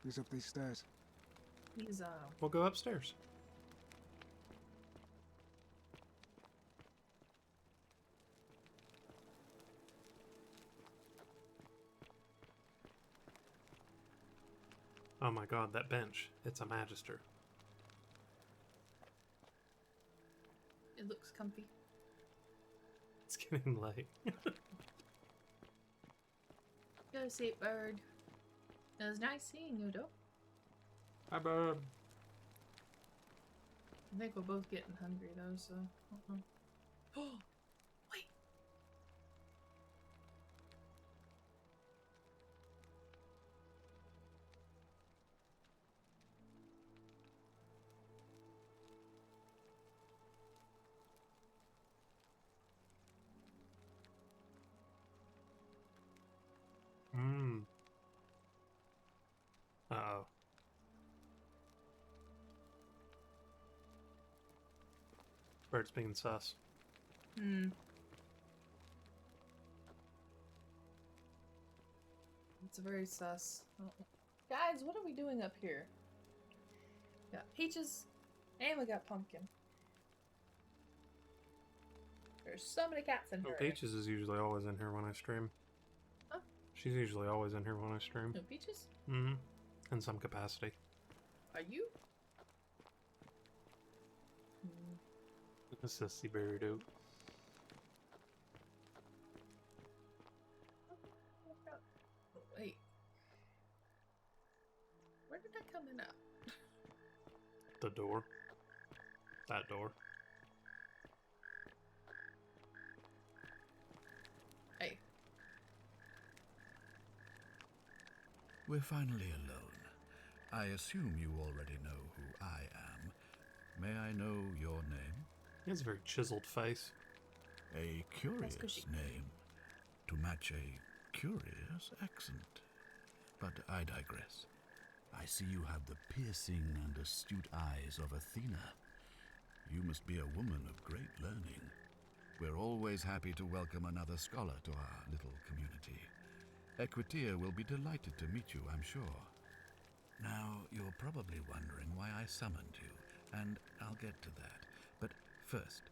Who's up these stairs? He's We'll go upstairs. Oh my god, that bench. It's a Magister. It looks comfy. It's getting late. Go see bird. It was nice seeing you, though. Hi, bird. I think we're both getting hungry, though, so... Oh, wait! Mmm. Uh-oh. Bird's being sus. Hmm. It's very sus. Guys, what are we doing up here? We got peaches, and we got pumpkin. There's so many cats in Oh, here. Peaches is usually always in here when I stream. Huh? She's usually always in here when I stream. No peaches? Mm-hmm. In some capacity. Are you? A sissy berry dude. Wait. Where did that come in at? The door. That door. Hey. We're finally alone. I assume you already know who I am. May I know your name? He has a very chiseled face. A curious name to match a curious accent. But I digress. I see you have the piercing and astute eyes of Athena. You must be a woman of great learning. We're always happy to welcome another scholar to our little community. Equitia will be delighted to meet you, I'm sure. Now, you're probably wondering why I summoned you, and I'll get to that. But first,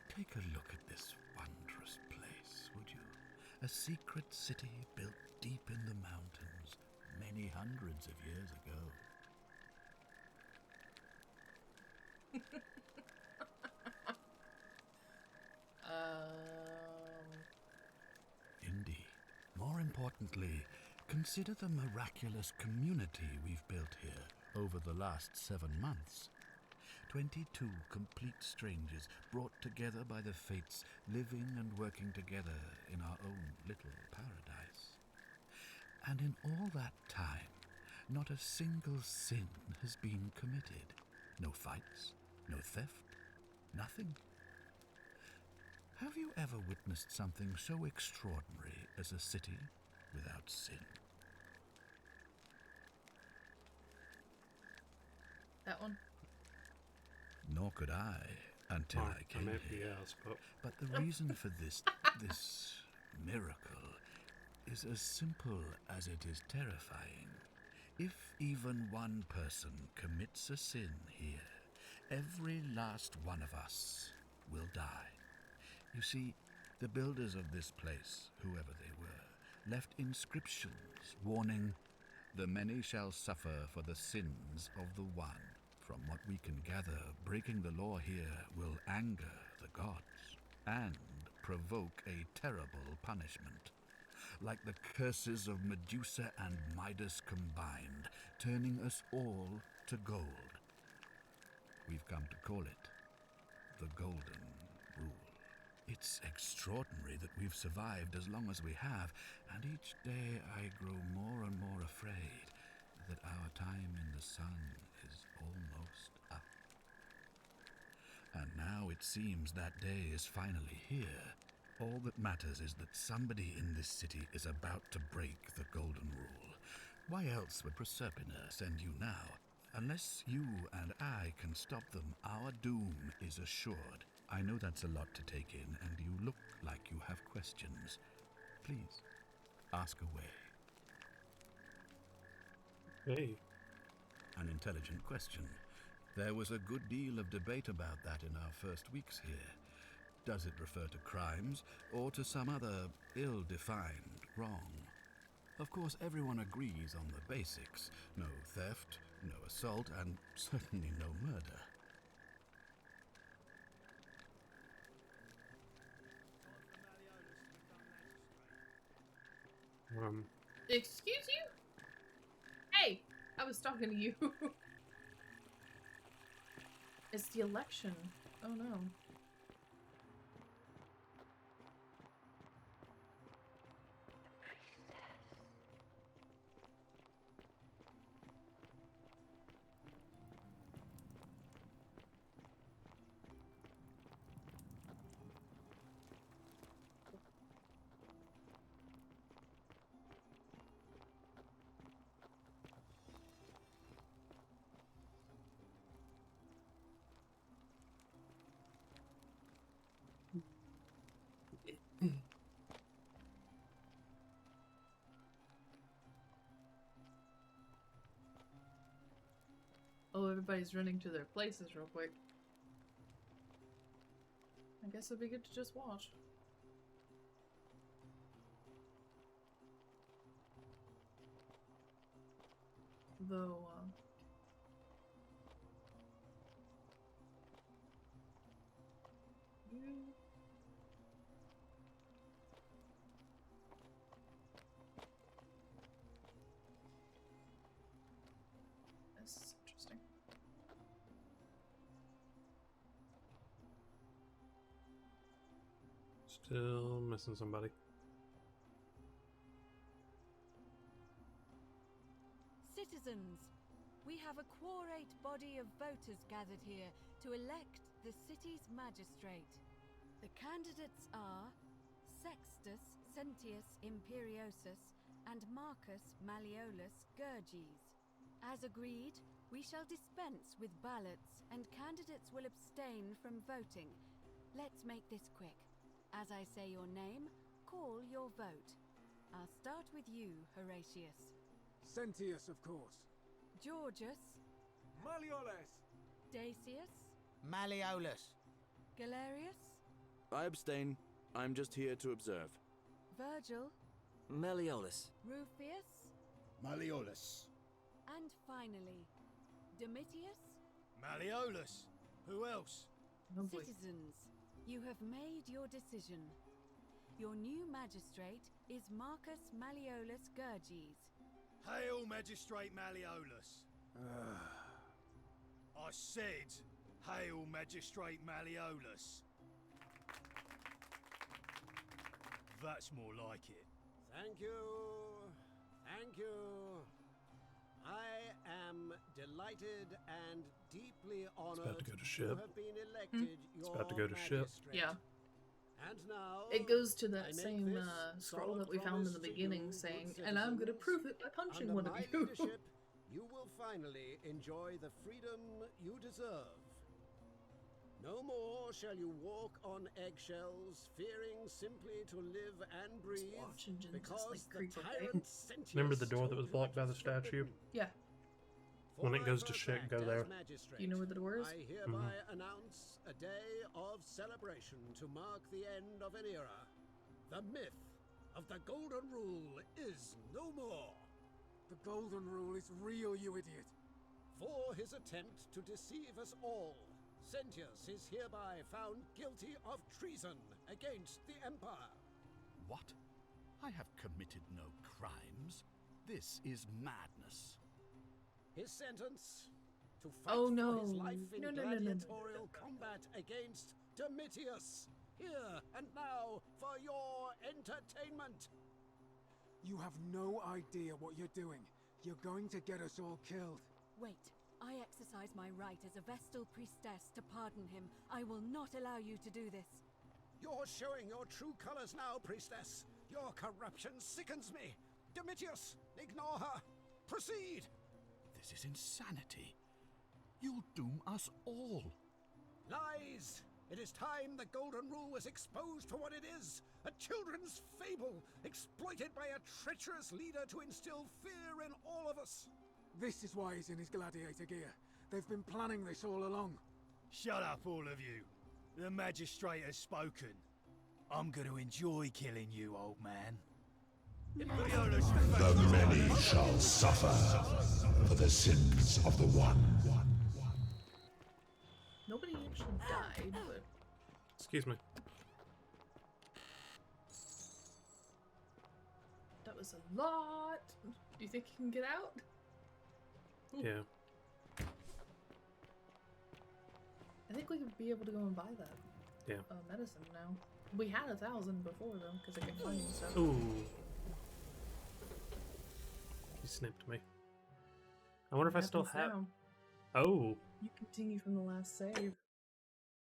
take a look at this wondrous place, would you? A secret city built deep in the mountains many hundreds of years ago. Indeed. More importantly, consider the miraculous community we've built here over the last 7 months. 22 complete strangers brought together by the fates, living and working together in our own little paradise. And in all that time, not a single sin has been committed. No fights, no theft, nothing. Have you ever witnessed something so extraordinary as a city without sin? That one? Nor could I until I came maybe here. yes, But the reason for this miracle is as simple as it is terrifying. If even one person commits a sin here, every last one of us will die. You see, the builders of this place, whoever they were, left inscriptions warning, "The many shall suffer for the sins of the one." From what we can gather, breaking the law here will anger the gods and provoke a terrible punishment. Like the curses of Medusa and Midas combined, turning us all to gold. We've come to call it the Golden Rule. It's extraordinary that we've survived as long as we have, and each day I grow more and more afraid that our time in the sun is almost up. And now it seems that day is finally here. All that matters is that somebody in this city is about to break the Golden Rule. Why else would Proserpina send you now? Unless you and I can stop them, our doom is assured. I know that's a lot to take in, and you look like you have questions. Please, ask away. Hey. An intelligent question. There was a good deal of debate about that in our first weeks here. Does it refer to crimes, or to some other ill-defined wrong? Of course, everyone agrees on the basics. No theft, no assault, and certainly no murder. Excuse you? Hey, I was talking to you. It's the election. Oh no. Oh, everybody's running to their places real quick. I guess it'd be good to just watch. Though, this is interesting. Still missing somebody. Citizens, we have a quorate body of voters gathered here to elect the city's magistrate. The candidates are Sextus Sentius Imperiosus and Marcus Malleolus Gurges. As agreed, we shall dispense with ballots and candidates will abstain from voting. Let's make this quick. As I say your name, call your vote. I'll start with you, Horatius. Sentius, of course. Georgius. Malleolus. Dacius. Malleolus. Galerius. I abstain. I'm just here to observe. Virgil. Malleolus. Rufius. Malleolus. And finally, Domitius. Malleolus. Who else? Citizens, you have made your decision. Your new magistrate is Marcus Malleolus Gurges. Hail, Magistrate Malleolus. I said, hail, Magistrate Malleolus. That's more like it. Thank you. Thank you. I am delighted and deeply honored about to go to ship. have been elected It's your about to go to ship. magistrate. Yeah. And now It goes to I that make same this scroll solemn that we found in the promise to beginning you, saying, good and I'm gonna citizens, prove it by punching under one of my you. leadership, you will finally enjoy the freedom you deserve. No more shall you walk on eggshells, fearing simply to live and breathe, because the tyrant Sentius Remember the door that told was blocked by the statue? Yeah. When it goes to shit, go there. You know where the door is? I hereby announce a day of celebration to mark the end of an era. The myth of the Golden Rule is no more. The Golden Rule is real, you idiot. For his attempt to deceive us all, Sentius is hereby found guilty of treason against the Empire. What? I have committed no crimes. This is madness. His sentence to fight Oh, for no. his life in No. gladiatorial combat against Domitius. Here and now for your entertainment. You have no idea what you're doing. You're going to get us all killed. Wait, I exercise my right as a Vestal priestess to pardon him. I will not allow you to do this. You're showing your true colors now, priestess. Your corruption sickens me. Domitius, ignore her. Proceed. This is insanity. You'll doom us all. Lies! It is time the Golden Rule was exposed for what it is. A children's fable, exploited by a treacherous leader to instill fear in all of us. This is why he's in his gladiator gear. They've been planning this all along. Shut up, all of you. The magistrate has spoken. I'm going to enjoy killing you, old man. The many shall suffer for the sins of the one. Nobody actually died, but Excuse me. that was a lot. Do you think you can get out? Yeah. I think we could be able to go and buy that Yeah. medicine now. We had 1,000 before though, because I kept finding stuff. Ooh. He snipped me. I wonder if I still have. Now. Oh. You continue from the last save.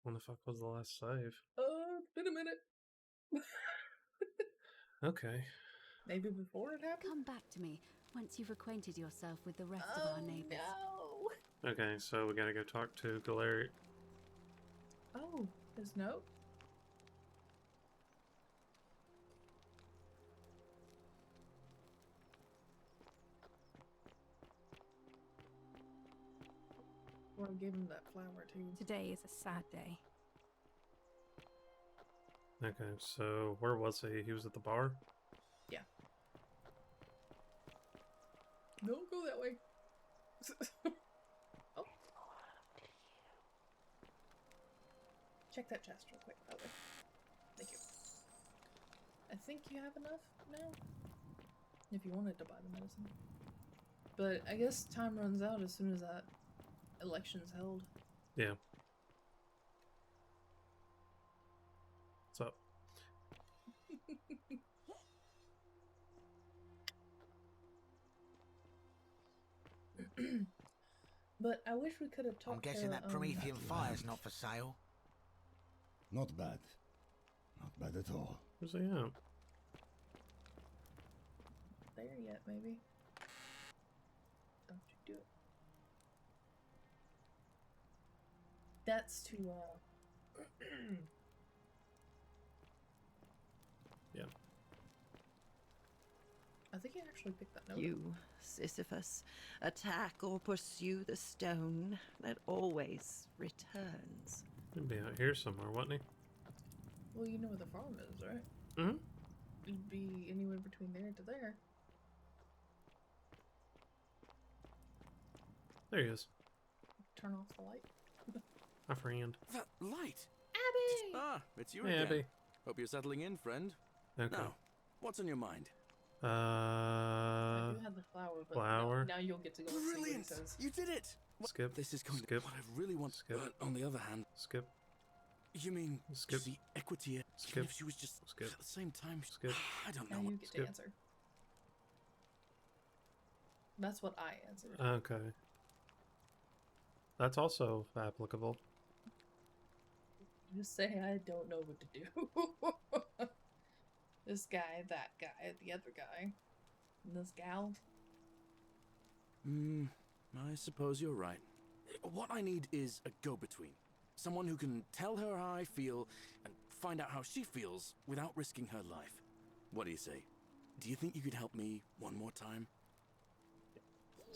When the fuck was the last save? It's been a minute. Okay. Maybe before it happened? Come back to me once you've acquainted yourself with the rest of our neighbors. No. Okay, so we gotta go talk to Galarian. Oh, his note? Or give him that flower too. Today is a sad day. Okay, so where was he? He was at the bar? Yeah. No, go that way. Oh. Check that chest real quick, by the way. Thank you. I think you have enough now. If you wanted to buy the medicine. But I guess time runs out as soon as that election's held. Yeah. What's up? But I wish we could have talked I'm guessing to, that Promethean fire's not for sale. Not bad. Not bad at all. Where's he at? There yet, maybe. Don't you do it. That's to Yeah. I think you actually picked that note. You, Sisyphus, attack or pursue the stone that always returns. He'd be out here somewhere, wouldn't he? Well, you know where the farm is, right? Mm-hmm. It'd be anywhere between there to there. There he is. Turn off the light. My friend. That light! Abby! Ah, it's you Hey, again. Abby. Hope you're settling in, friend. Okay. Now, what's on your mind? I do have the flower, but flower. now you'll get to go and see what he Brilliant! says. You did it! Skip. This is going Skip. to what I really want. Skip. On the other hand, Skip. you mean Skip. the equity? Skip. Even if she was just Skip. at the same time. Skip. I don't Now know. you What, get Skip. to answer. That's what I answered. Okay. That's also applicable. Just say I don't know what to do. This guy, that guy, the other guy, and this gal. I suppose you're right. What I need is a go-between. Someone who can tell her how I feel and find out how she feels without risking her life. What do you say? Do you think you could help me one more time?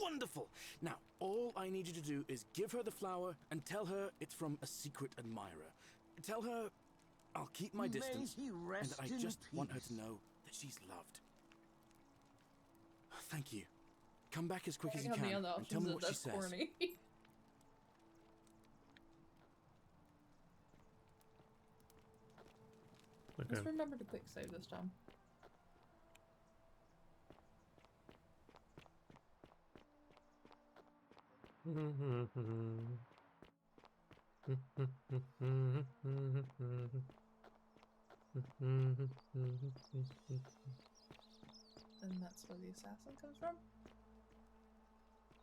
Wonderful! Now, all I need you to do is give her the flower and tell her it's from a secret admirer. Tell her I'll keep my distance May he and rest that I in just want her peace. to know that she's loved. Thank you. Come back as quick as you I got the can other and tell options me that what she that's says. corny. Okay. Let's remember to quick save this time. And that's where the assassin comes from?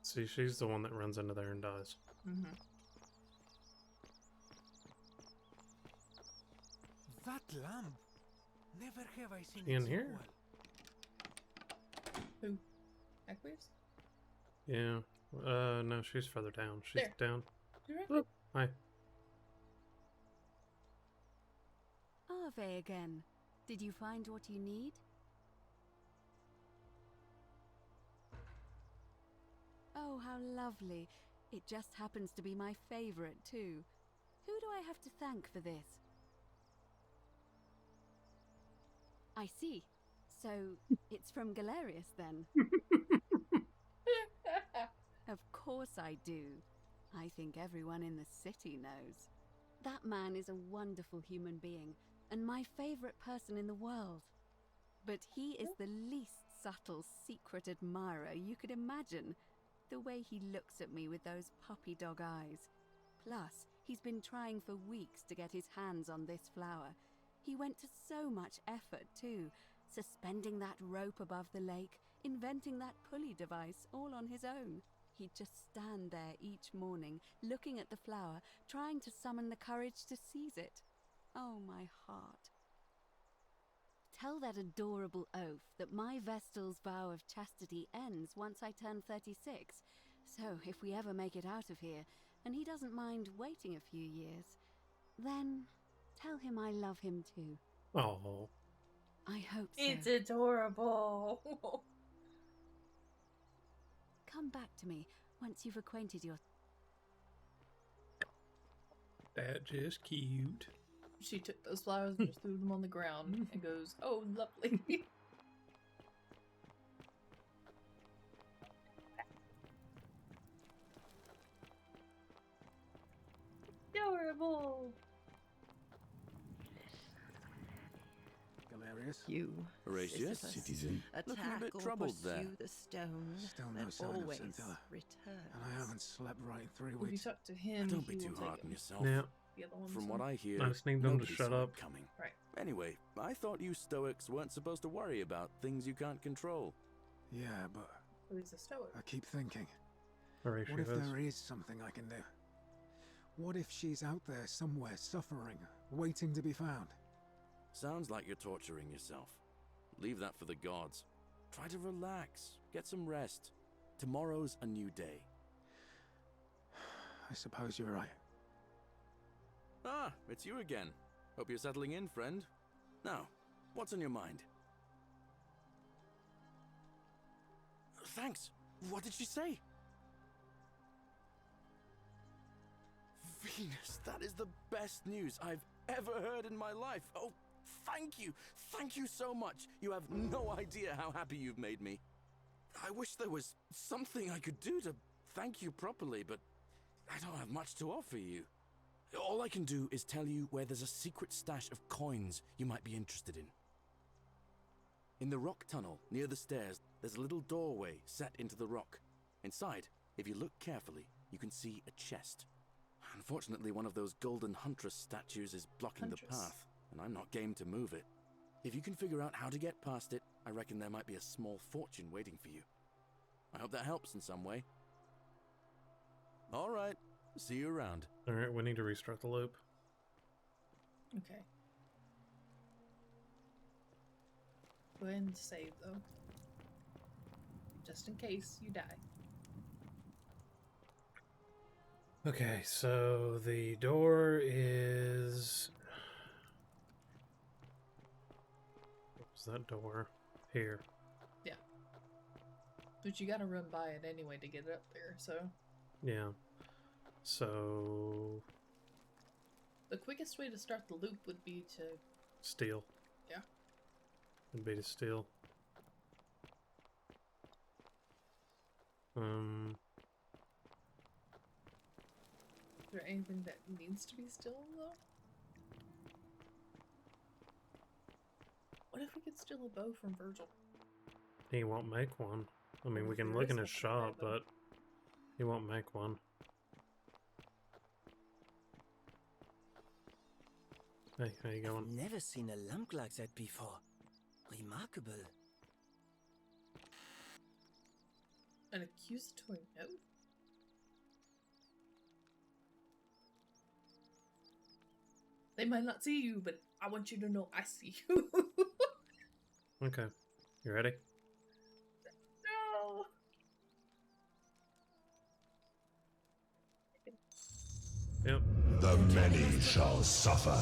See, she's the one that runs into there and dies. Mm-hmm. That lamp! Never have I seen In it so here? well. Who? Equius? Yeah. No, she's further down. She's There. down. You're right. Whoop. Hi. Ave again. Did you find what you need? Oh, how lovely. It just happens to be my favorite, too. Who do I have to thank for this? I see. So, it's from Galerius then? Of course I do. I think everyone in the city knows. That man is a wonderful human being, and my favorite person in the world. But he is the least subtle secret admirer you could imagine. The way he looks at me with those puppy dog eyes. Plus, he's been trying for weeks to get his hands on this flower. He went to so much effort, too. Suspending that rope above the lake, inventing that pulley device all on his own. He'd just stand there each morning, looking at the flower, trying to summon the courage to seize it. Oh, my heart. Tell that adorable oaf that my Vestal's vow of chastity ends once I turn 36. So, if we ever make it out of here, and he doesn't mind waiting a few years, then tell him I love him too. Oh. I hope so. It's adorable. Come back to me once you've acquainted your... That's just cute. She took those flowers and just threw them on the ground and goes, "Oh, lovely." Adorable. Galerius? You, Horatius, Sisyphus, citizen. Looking a attack bit or troubled pursue there. the stone Still no that sign of always Scintilla. returns. And I haven't slept right in 3 If you weeks. talk to him, Don't be he too will hard take on him. yourself. Yeah. The other ones From will. what I hear, I just need them to nobody shut saw it up. coming. Right. Anyway, I thought you Stoics weren't supposed to worry about things you can't control. Yeah, but Oh, he's a stoic. I keep thinking, Horatio what if is. there is something I can do? What if she's out there somewhere suffering, waiting to be found? Sounds like you're torturing yourself. Leave that for the gods. Try to relax, get some rest. Tomorrow's a new day. I suppose you're right. Ah, it's you again. Hope you're settling in, friend. Now, what's on your mind? Thanks. What did she say? Venus, that is the best news I've ever heard in my life. Oh, thank you. Thank you so much. You have no idea how happy you've made me. I wish there was something I could do to thank you properly, but I don't have much to offer you. All I can do is tell you where there's a secret stash of coins you might be interested in. In the rock tunnel near the stairs, there's a little doorway set into the rock. Inside, if you look carefully, you can see a chest. Unfortunately, one of those golden huntress statues is blocking the path, and I'm not game to move it. If you can figure out how to get past it, I reckon there might be a small fortune waiting for you. I hope that helps in some way. All right, see you around. Alright, we need to restart the loop. Okay. Go ahead and save though. Just in case you die. Okay, so the door is... What's that door? Here. Yeah. But you gotta run by it anyway to get up there, so. Yeah. So... The quickest way to start the loop would be to... Steal. Yeah. Would be to steal. Is there anything that needs to be stolen though? What if we could steal a bow from Virgil? He won't make one. I mean, we can There look is in his something shop, there, but he won't make one. Hey, how you going? I've never seen a lamp like that before. Remarkable. An accusatory note? They might not see you, but I want you to know I see you. Okay. You ready? No. Yep. The many shall suffer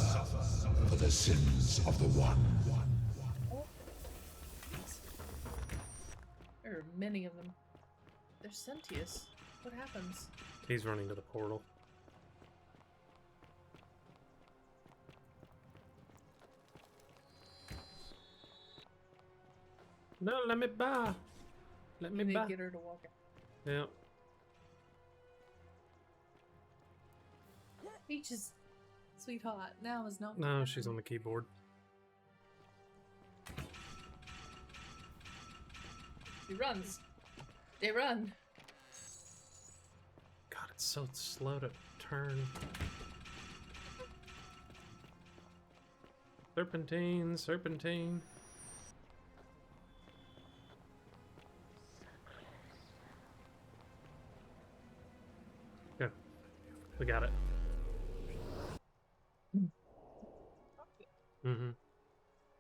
for the sins of the one. There are many of them. They're Sentius. What happens? He's running to the portal. No, let me by. Let me You need by. to get her to walk out. Yeah. Peaches, sweetheart, now is not. No, she's on the keyboard. He runs. They run. God, it's so slow to turn. Serpentine, serpentine. Yeah, we got it. Mm-hmm.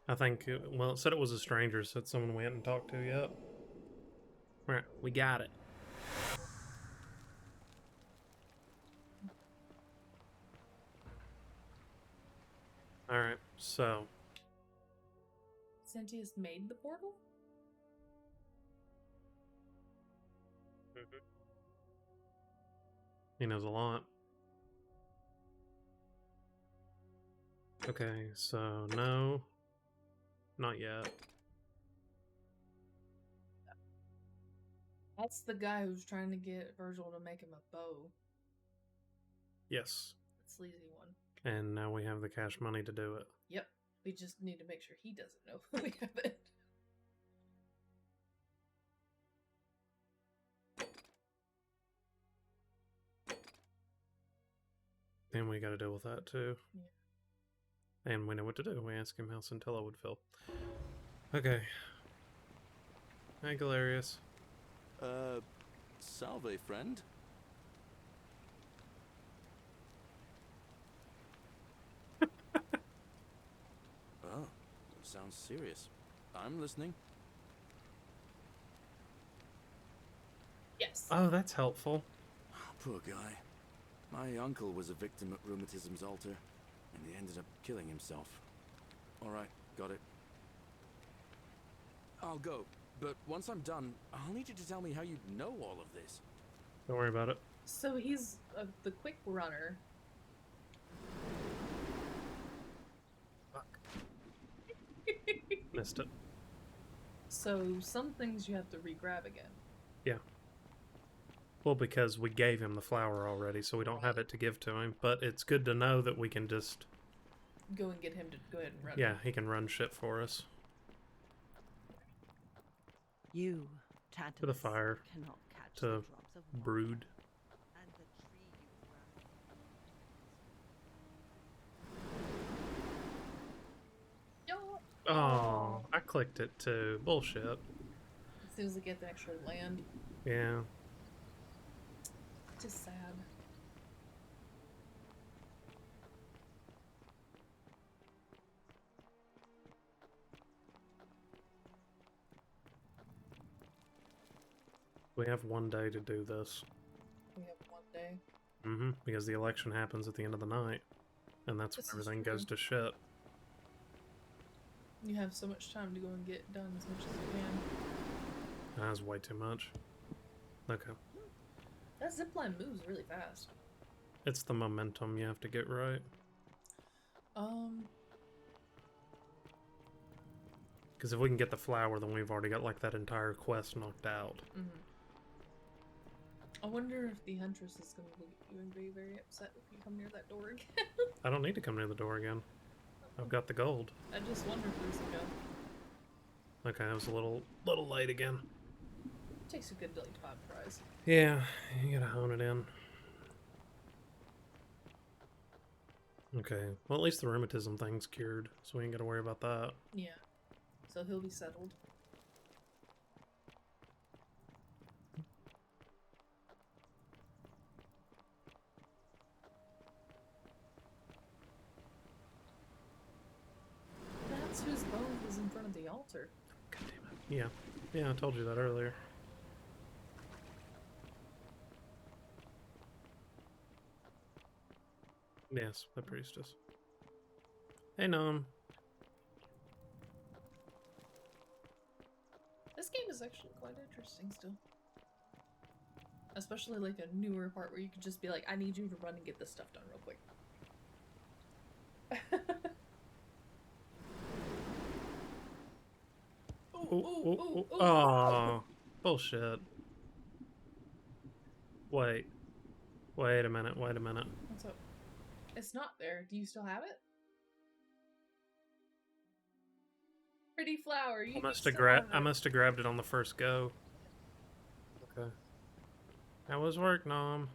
I think, well, it said it was a stranger, so it's someone we hadn't talked to yet. Alright, we got it. Alright, so. Sentius made the portal? He knows a lot. Okay, so no. Not yet. That's the guy who's trying to get Virgil to make him a bow. Yes. The sleazy one. And now we have the cash money to do it. Yep. We just need to make sure he doesn't know we have it. And we gotta deal with that too. Yeah. And we know what to do. We ask him how Centella would feel. Okay. Hi, Galerius. Salve, friend. Oh, sounds serious. I'm listening. Yes. Oh, that's helpful. Poor guy. My uncle was a victim at Rheumatism's altar, and he ended up killing himself. Alright, got it. I'll go, but once I'm done, I'll need you to tell me how you know all of this. Don't worry about it. So he's the quick runner. Missed it. So some things you have to re-grab again. Yeah. Well, because we gave him the flower already, so we don't have it to give to him. But it's good to know that we can just... Go and get him to go ahead and run. Yeah, he can run shit for us. You, Tantalus, To the fire. cannot catch To the drops of water, brood. and the tree you Yo. Oh, I clicked it too. Bullshit. As soon as we get the extra land. Yeah. Just sad. We have one day to do this. We have one day. Mm-hmm. Because the election happens at the end of the night. And that's when This is everything true. goes to shit. You have so much time to go and get done as much as you can. That's way too much. Okay. That zipline moves really fast. It's the momentum you have to get right. Because if we can get the flower, then we've already got like that entire quest knocked out. Mm-hmm. I wonder if the Huntress is going to look at you and be very upset if you come near that door again. I don't need to come near the door again. I've got the gold. I just wondered if there's like a... Okay, that was a little late again. Takes a good delay to find the prize. Yeah, you gotta hone it in. Okay, well at least the rheumatism thing's cured, so we ain't gotta worry about that. Yeah. So he'll be settled. That's whose bow was in front of the altar. Yeah, I told you that earlier. Yes, the priestess. Hey, Nom. This game is actually quite interesting still. Especially like a newer part where you could just be like, I need you to run and get this stuff done real quick. Oh, bullshit. Wait a minute. What's up? It's not there. Do you still have it? Pretty flower. You I must have grabbed it on the first go. Okay. That was work, Nom.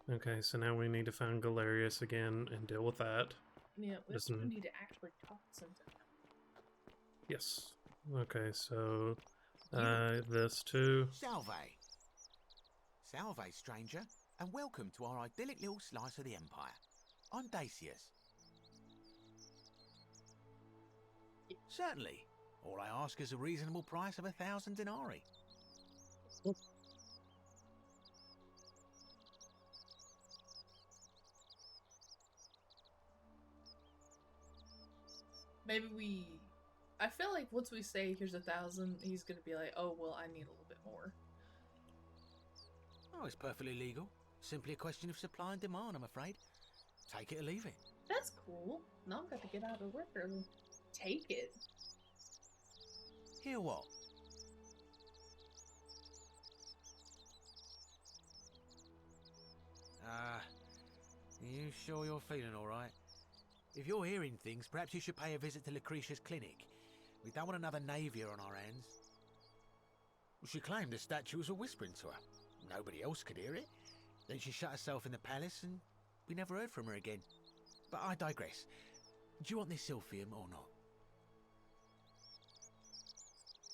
Okay, so now we need to find Galerius again and deal with that. Yeah, we also need to actually talk to him. Yes. Okay, so this too. Salve. Salve, stranger, and welcome to our idyllic little slice of the Empire. I'm Dacius. Certainly. All I ask is a reasonable price of 1,000 denarii. Maybe I feel like once we say here's 1,000, he's gonna be like, oh well, I need a little bit more. Oh, it's perfectly legal. Simply a question of supply and demand, I'm afraid. Take it or leave it. That's cool. Now I've got to get out of work early. Take it. Hear what? You sure you're feeling alright? If you're hearing things, perhaps you should pay a visit to Lucretia's clinic. We don't want another Navier on our hands. She claimed the statue was a whispering to her. Nobody else could hear it. Then she shut herself in the palace and we never heard from her again. But I digress. Do you want this Silphium or not?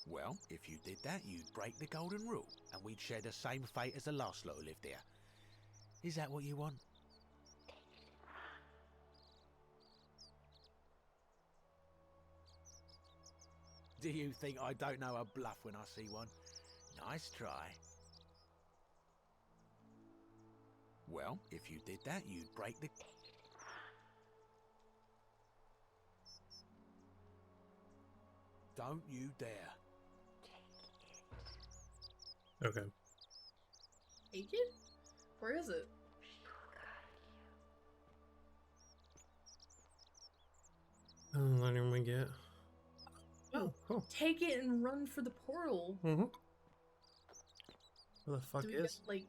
Well, if you did that, you'd break the golden rule, and we'd share the same fate as the last lot who lived here. Is that what you want? Do you think I don't know a bluff when I see one? Nice try. Well, if you did that, you'd break the... Don't you dare. Okay. Take it? Where is it? What did we get? Oh, cool. Take it and run for the portal. Mm-hmm. Where the fuck Do we is? Get, like,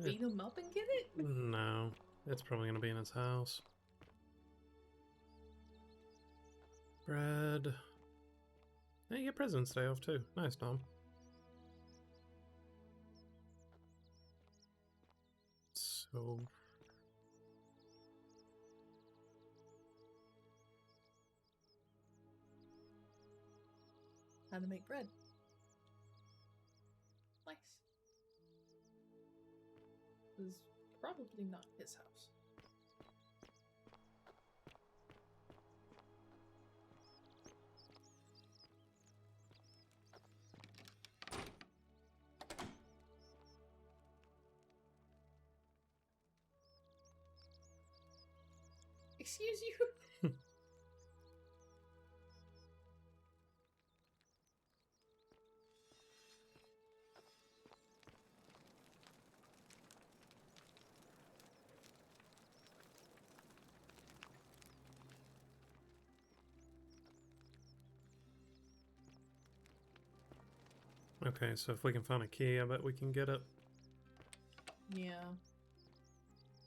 beat him up and get it? No, it's probably gonna be in his house. Bread. Hey, you get President's Day off too. Nice, Tom. So. How to make bread. Nice. This is probably not his house. Excuse you? Okay, so if we can find a key, I bet we can get it. Yeah.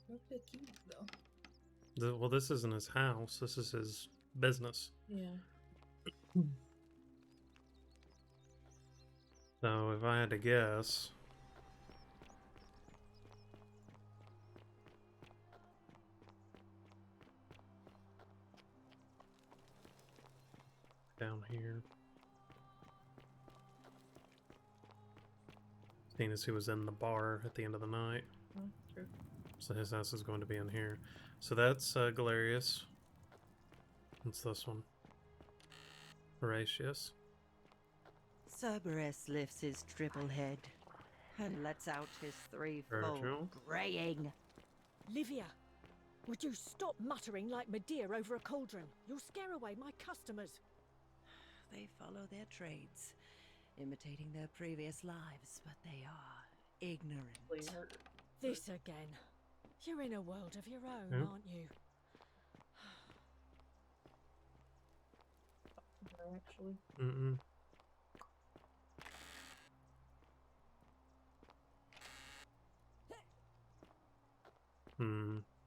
Where's the keys, though? Well, this isn't his house. This is his business. Yeah. So if I had to guess, down here. Seeing as he was in the bar at the end of the night. Oh, true. So his house is going to be in here. So that's Galerius. What's this one? Horatius. Cerberus lifts his triple head and lets out his threefold Virgil. braying. Livia, would you stop muttering like Medea over a cauldron? You'll scare away my customers. They follow their trades, imitating their previous lives, but they are ignorant. This again. You're in a world of your own, Yeah. aren't you? actually. Mm-mm.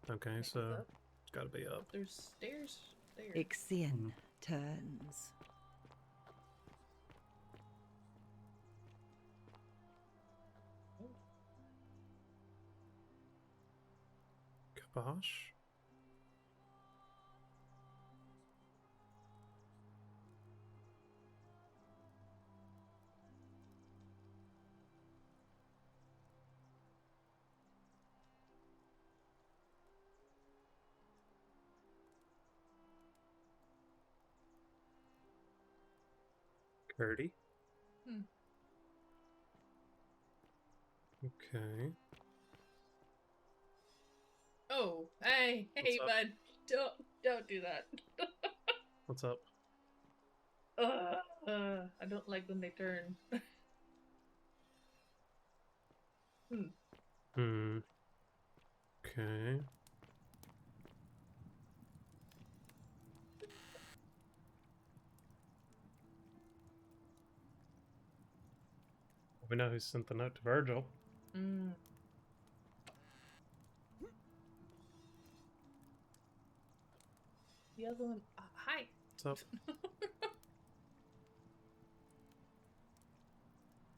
Okay, so it's gotta be up. There's stairs there. Ixion turns. Kabosh? Gertie? Okay. Oh, hey, What's up? bud. Don't do that. What's up? I don't like when they turn. Okay. We know who sent the note to Virgil. The other one. Hi. What's up?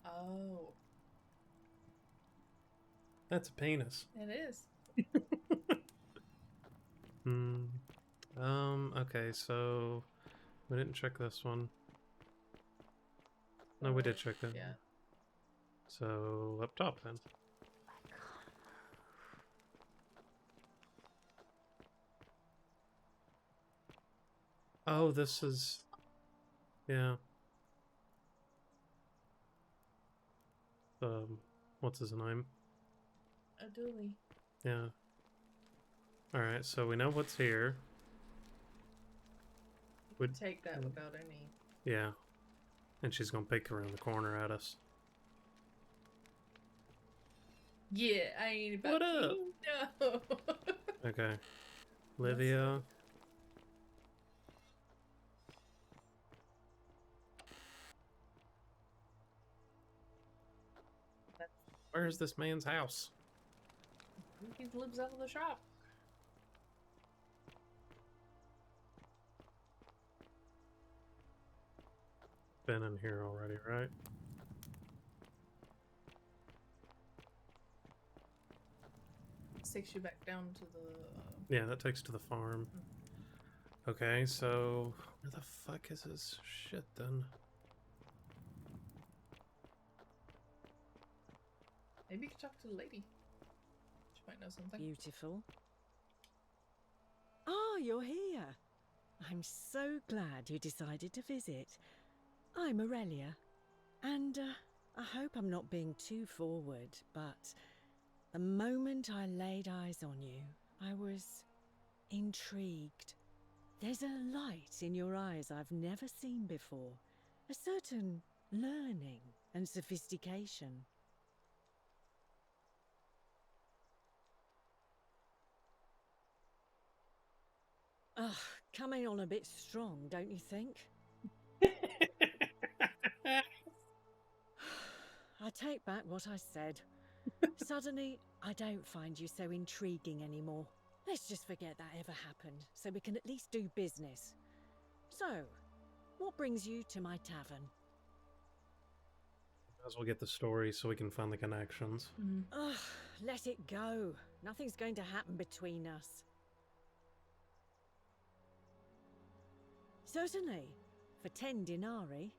Oh, That's a penis. it is. Okay, so we didn't check this one. No, we did check that. Yeah. So up top then. Oh, this is, yeah. What's his name? A dually. Yeah. Alright, so we know what's here. Would take that without any. Yeah. And she's gonna peek around the corner at us. Yeah, I ain't about What up? No. Okay. Livia. Where's this man's house? He lives out of the shop. Been in here already, right? Takes you back down to the. Yeah, that takes to the farm. Okay, so where the fuck is his shit then? Maybe you could talk to the lady. She might know something. Beautiful. Ah, you're here. I'm so glad you decided to visit. I'm Aurelia, and I hope I'm not being too forward, but the moment I laid eyes on you, I was intrigued. There's a light in your eyes I've never seen before, a certain learning and sophistication. Ugh, coming on a bit strong, don't you think? I take back what I said. Suddenly, I don't find you so intriguing anymore. Let's just forget that ever happened, so we can at least do business. So, what brings you to my tavern? Might as well get the story so we can find the connections. Ugh, let it go. Nothing's going to happen between us. Certainly, for 10 denarii.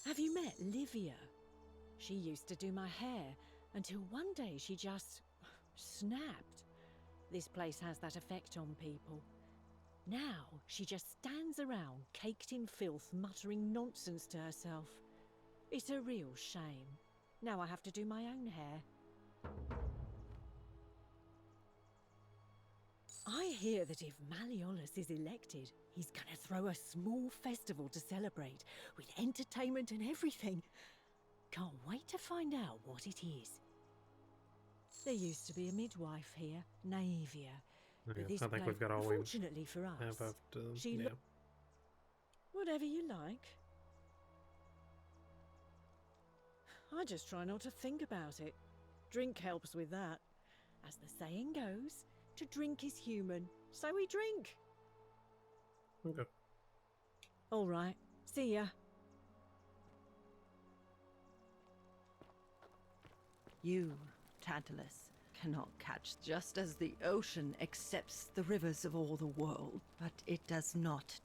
Have you met Livia? She used to do my hair, until one day she just snapped. This place has that effect on people. Now, she just stands around, caked in filth, muttering nonsense to herself. It's a real shame. Now I have to do my own hair. I hear that if Malleolus is elected, he's gonna throw a small festival to celebrate, with entertainment and everything. Can't wait to find out what it is. There used to be a midwife here, Naevia. Okay, But this I think place, we've got all we unfortunately for us, have after, she yeah. Whatever you like. I just try not to think about it. Drink helps with that. As the saying goes, to drink is human, so we drink. Okay. All right. See ya. You, Tantalus, cannot catch, just as the ocean accepts the rivers of all the world, but it does not.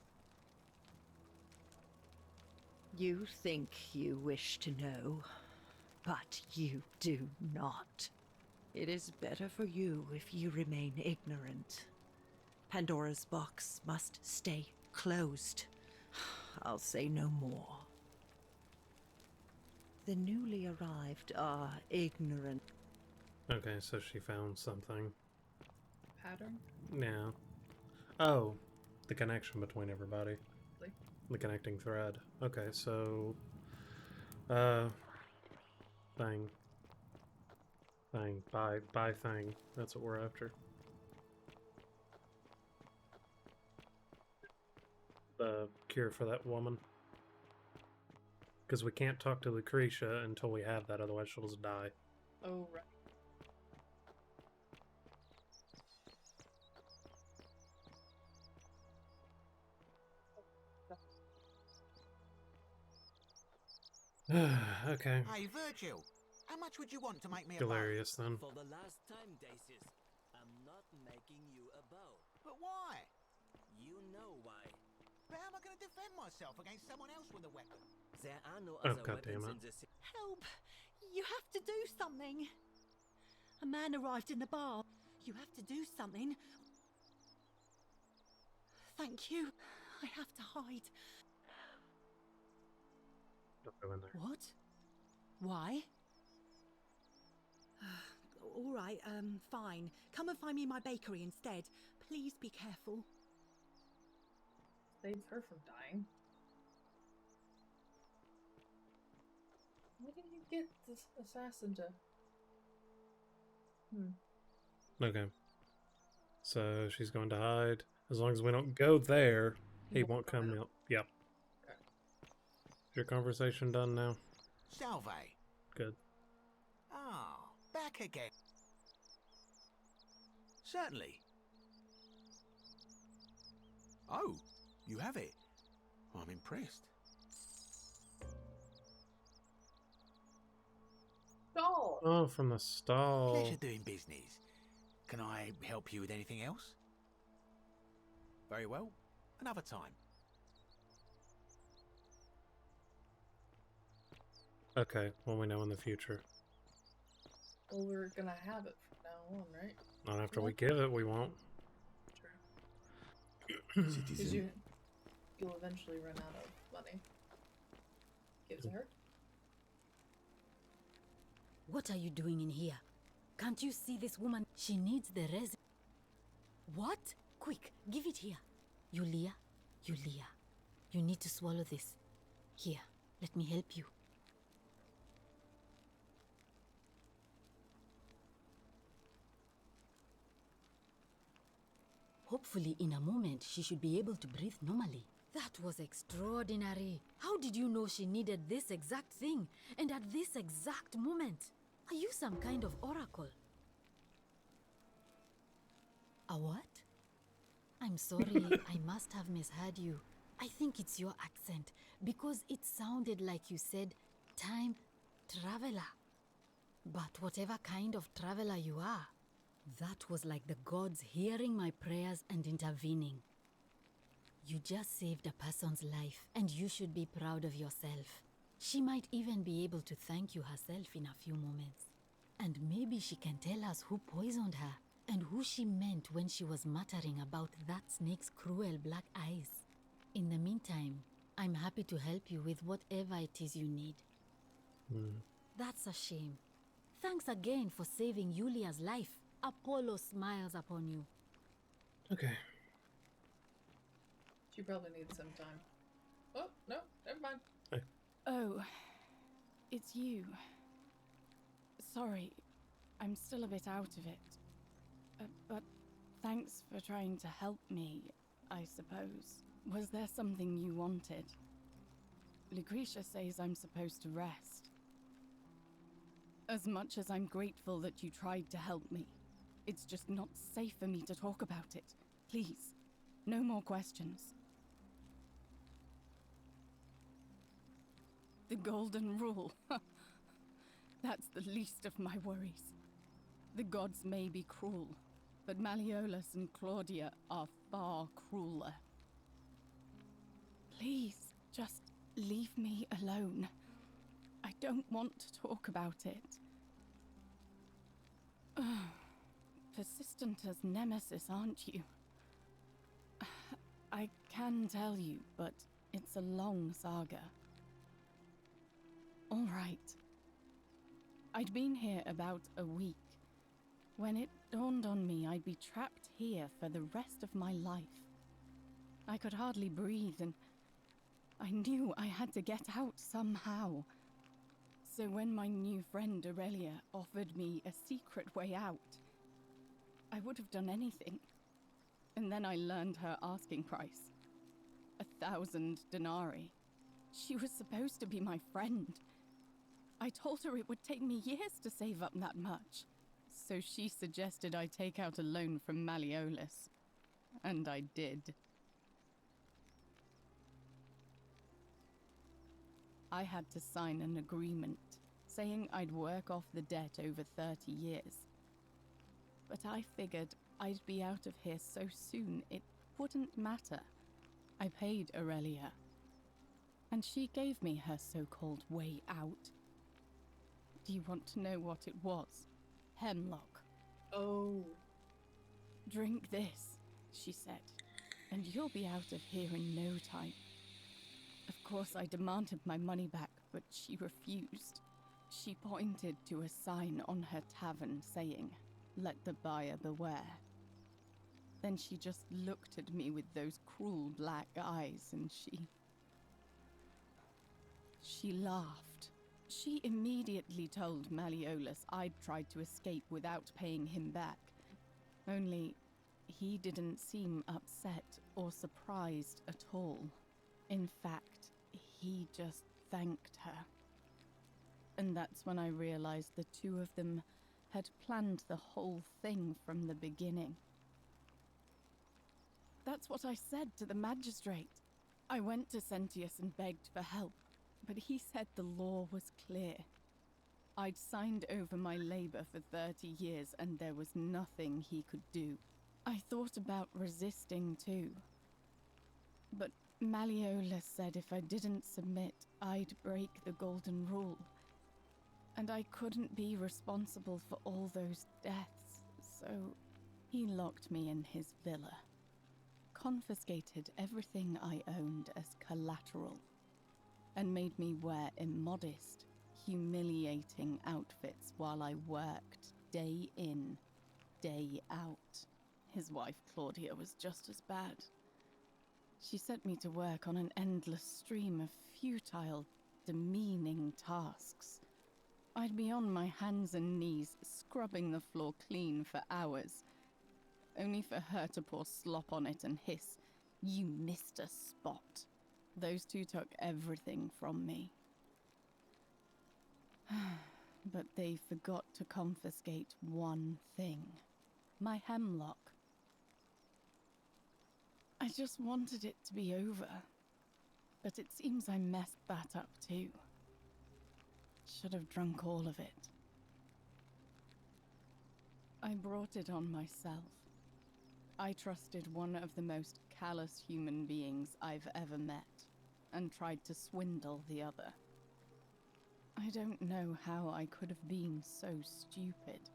You think you wish to know, but you do not. It is better for you if you remain ignorant. Pandora's box must stay closed. I'll say no more. The newly arrived are ignorant. Okay, so she found something. Pattern? Yeah. Oh, the connection between everybody. Like? The connecting thread. Okay, so... Thing. Buy thing. That's what we're after. The cure for that woman. Because we can't talk to Lucretia until we have that, otherwise she'll just die. Oh, right. Okay. Hey, Virgil, how much would you want to make me a Hilarious then. For the last time, Dacis, I'm not making you a bow. But why? You know why. But how am I going to defend myself against someone else with a weapon? There are no Oh, other God damn weapons it. in the city. Help! You have to do something. A man arrived in the bar. You have to do something. Thank you. I have to hide. Don't go in there. What? Why? All right, fine. Come and find me in my bakery instead. Please be careful. Saves her from dying. Where did you get this assassin to? Okay. So she's going to hide. As long as we don't go there, he won't come out. Yep. Okay. Your conversation done now? Salve. Good. Ah, back again. Certainly. Oh, you have it. I'm impressed. Stall. Oh, from the stall. Pleasure doing business. Can I help you with anything else? Very well. Another time. Okay, well we know in the future. Well, we're gonna have it from now on, right? Not after we give it, we won't. Because Citizen, you'll eventually run out of money. Give it to her. What are you doing in here? Can't you see this woman? She needs the resin. What? Quick, give it here. Yulia, Yulia, you need to swallow this. Here, let me help you. Hopefully, in a moment, she should be able to breathe normally. That was extraordinary. How did you know she needed this exact thing, and at this exact moment? Are you some kind of oracle? A what? I'm sorry, I must have misheard you. I think it's your accent, because it sounded like you said, time traveler. But whatever kind of traveler you are, that was like the gods hearing my prayers and intervening. You just saved a person's life, and you should be proud of yourself. She might even be able to thank you herself in a few moments. And maybe she can tell us who poisoned her, and who she meant when she was muttering about that snake's cruel black eyes. In the meantime, I'm happy to help you with whatever it is you need. That's a shame. Thanks again for saving Yulia's life. Apollo smiles upon you. Okay. She probably needs some time. Oh, no, never mind. Oh, it's you. Sorry, I'm still a bit out of it. But thanks for trying to help me. I suppose. Was there something you wanted? Lucretia says I'm supposed to rest. As much as I'm grateful that you tried to help me, it's just not safe for me to talk about it. Please, no more questions. The Golden Rule. That's the least of my worries. The gods may be cruel, but Malleolus and Claudia are far crueler. Please, just leave me alone. I don't want to talk about it. Persistent as Nemesis, aren't you? I can tell you, but it's a long saga. All right. I'd been here about a week when it dawned on me I'd be trapped here for the rest of my life. I could hardly breathe, and I knew I had to get out somehow. So when my new friend Aurelia offered me a secret way out, I would have done anything. And then I learned her asking price. 1,000 denarii. She was supposed to be my friend. I told her it would take me years to save up that much. So she suggested I take out a loan from Malleolus. And I did. I had to sign an agreement, saying I'd work off the debt over 30 years. But I figured I'd be out of here so soon it wouldn't matter. I paid Aurelia, and she gave me her so-called way out. Do you want to know what it was? Hemlock. Oh. Drink this, she said, and you'll be out of here in no time. Of course, I demanded my money back, but she refused. She pointed to a sign on her tavern saying, "Let the buyer beware." Then she just looked at me with those cruel black eyes, and she laughed. She immediately told Malleolus I'd tried to escape without paying him back. Only, he didn't seem upset or surprised at all. In fact, he just thanked her. And that's when I realized the two of them had planned the whole thing from the beginning. That's what I said to the magistrate. I went to Sentius and begged for help, but he said the law was clear. I'd signed over my labor for 30 years and there was nothing he could do. I thought about resisting too. But Malleolus said if I didn't submit, I'd break the Golden Rule. And I couldn't be responsible for all those deaths, so he locked me in his villa. Confiscated everything I owned as collateral, and made me wear immodest, humiliating outfits while I worked day in, day out. His wife Claudia was just as bad. She sent me to work on an endless stream of futile, demeaning tasks. I'd be on my hands and knees, scrubbing the floor clean for hours, only for her to pour slop on it and hiss, "You missed a spot." Those two took everything from me. But they forgot to confiscate one thing. My hemlock. I just wanted it to be over. But it seems I messed that up too. Should have drunk all of it. I brought it on myself. I trusted one of the most callous human beings I've ever met, and tried to swindle the other. I don't know how I could have been so stupid.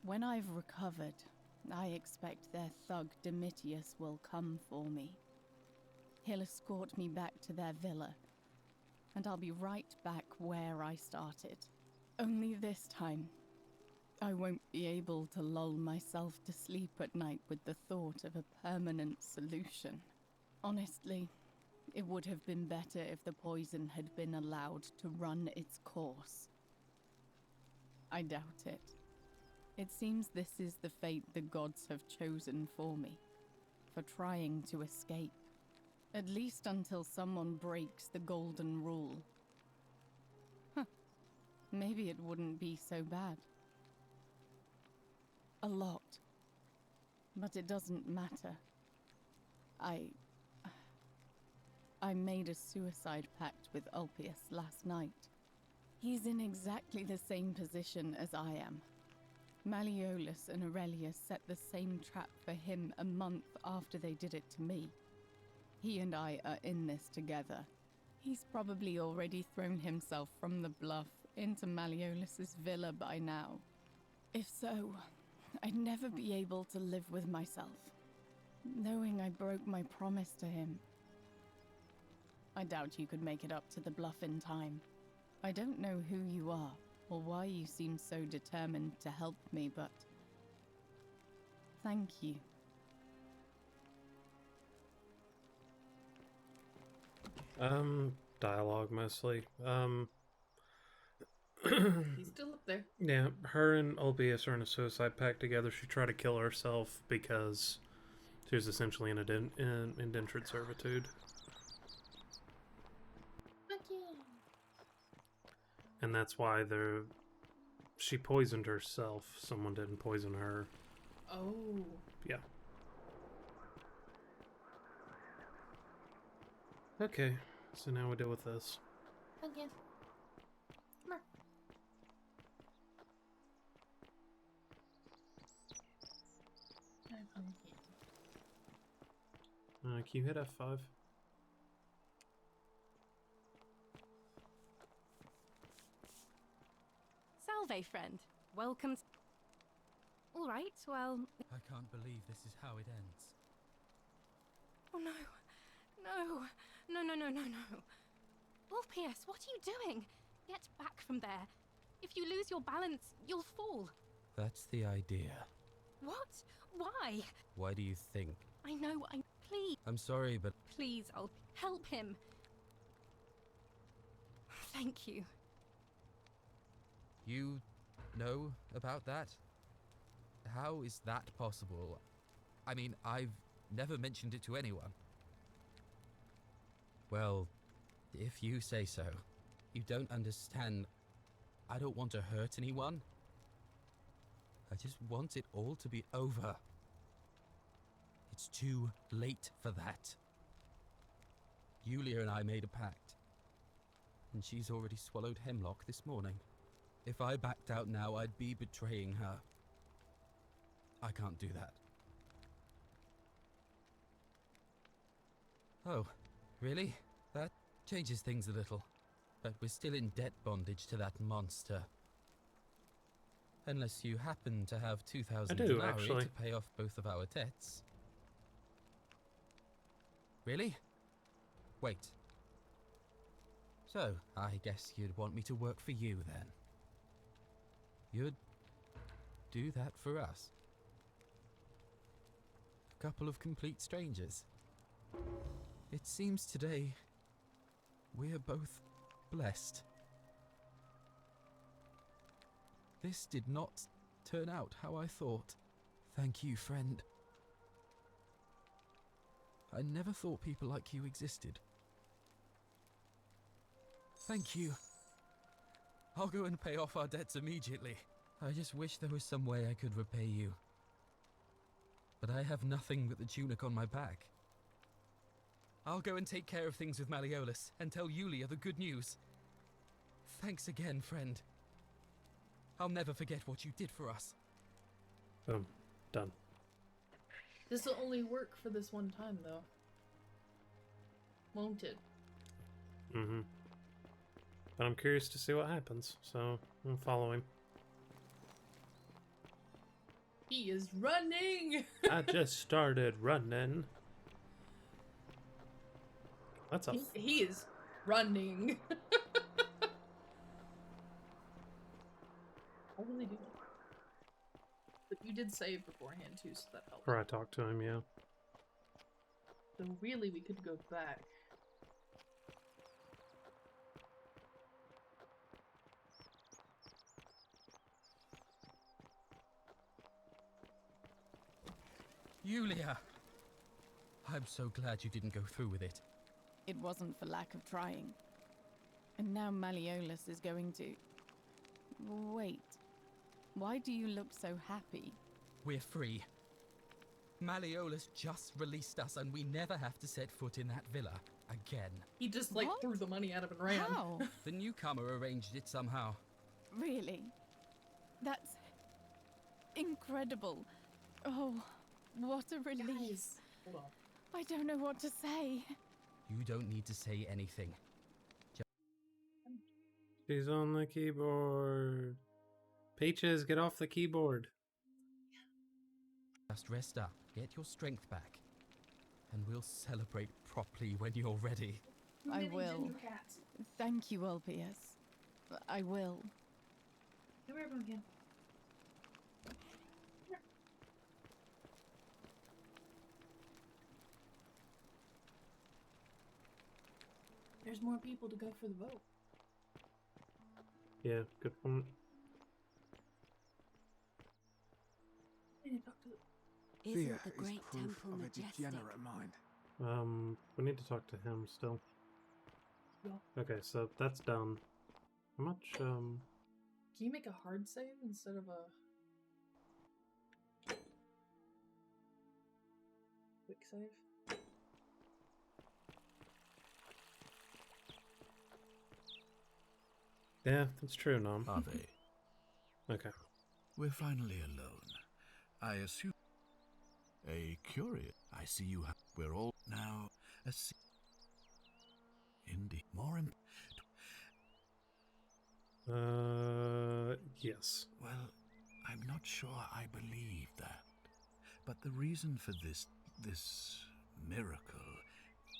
When I've recovered, I expect their thug Domitius will come for me. He'll escort me back to their villa, and I'll be right back where I started. Only this time, I won't be able to lull myself to sleep at night with the thought of a permanent solution. Honestly, it would have been better if the poison had been allowed to run its course. I doubt it. It seems this is the fate the gods have chosen for me. for trying to escape. At least until someone breaks the golden rule. Huh. Maybe it wouldn't be so bad. A lot. But it doesn't matter. I made a suicide pact with Ulpius last night. He's in exactly the same position as I am. Malleolus and Aurelia set the same trap for him a month after they did it to me. He and I are in this together. He's probably already thrown himself from the bluff into Malleolus's villa by now. If so, I'd never be able to live with myself, knowing I broke my promise to him. I doubt you could make it up to the bluff in time. I don't know who you are, or why you seem so determined to help me, but thank you. Dialogue mostly. He's still up there. Yeah, her and Ulpius are in a suicide pact together. She tried to kill herself because she was essentially in indentured servitude. And that's why she poisoned herself. Someone didn't poison her. Oh. Yeah. Okay, so now we deal with this. Okay. Come on. Can you hit F5? Salve, friend. Welcome. All right, well. I can't believe this is how it ends. Oh no. No. No, no, no, no, no. Ulpius, what are you doing? Get back from there. If you lose your balance, you'll fall. That's the idea. What? Why? Why do you think? I know, please. I'm sorry, but... Please, I'll help him. Thank you. You know about that? How is that possible? I mean, I've never mentioned it to anyone. Well, if you say so. You don't understand. I don't want to hurt anyone. I just want it all to be over. It's too late for that. Yulia and I made a pact. And she's already swallowed hemlock this morning. If I backed out now, I'd be betraying her. I can't do that. Oh, really? That changes things a little. But we're still in debt bondage to that monster. Unless you happen to have 2,000 denarii to pay off both of our debts. Really? Wait. So, I guess you'd want me to work for you then. You'd do that for us. A couple of complete strangers. It seems today we're both blessed. This did not turn out how I thought. Thank you, friend. I never thought people like you existed. Thank you. I'll go and pay off our debts immediately. I just wish there was some way I could repay you. But I have nothing but the tunic on my back. I'll go and take care of things with Malleolus and tell Yulia the good news. Thanks again, friend. I'll never forget what you did for us. Boom. Done. This will only work for this one time, though. Won't it? Mm-hmm. But I'm curious to see what happens, so I'm following. He is running! I just started running. That's a... He is running. I really do. But you did save beforehand too, so that helped. Or I talked to him, yeah. So really, we could go back. Yulia! I'm so glad you didn't go through with it. It wasn't for lack of trying. And now Malleolus is going to... Wait. Why do you look so happy? We're free. Malleolus just released us and we never have to set foot in that villa again. He just, like, What? threw the money at him and ran. How? The newcomer arranged it somehow. Really? That's... incredible. Oh, what a relief. Hold on. I don't know what to say. You don't need to say anything. She's on the keyboard. Peaches, get off the keyboard. Just rest up, get your strength back, and we'll celebrate properly when you're ready. I will. Thank you, Ulpius. I will. Come here, Pumpkin. There's more people to go for the vote. Yeah, good point. I need to talk to Isn't Fear the is great proof temple of a majestic? degenerate mind. We need to talk to him still. Yeah. Okay, so that's done. How much, Can you make a hard save instead of a quick save? Yeah, that's true, Nom. Are they? Okay. We're finally alone. I assume... A curious... I see you have... We're all now... Indeed. More yes. Well, I'm not sure I believe that. But the reason for this miracle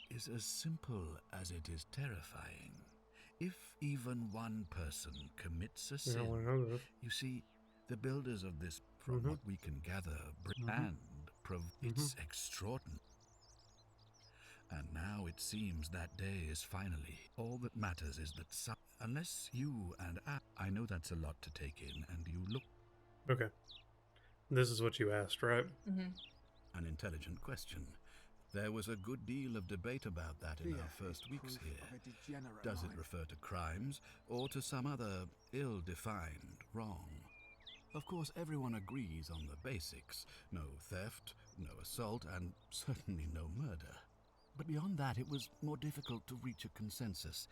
is as simple as it is terrifying. If even one person commits a sin, you see, the builders of this, from what we can gather, it's extraordinary. And now it seems that day is finally. All that matters is that unless you and I know that's a lot to take in, and you look... Okay. This is what you asked, right? Mm-hmm. An intelligent question. There was a good deal of debate about that in our first weeks here. Does it refer to crimes, or to some other ill-defined wrong? Of course, everyone agrees on the basics. No theft, no assault, and certainly no murder. But beyond that, it was more difficult to reach a consensus.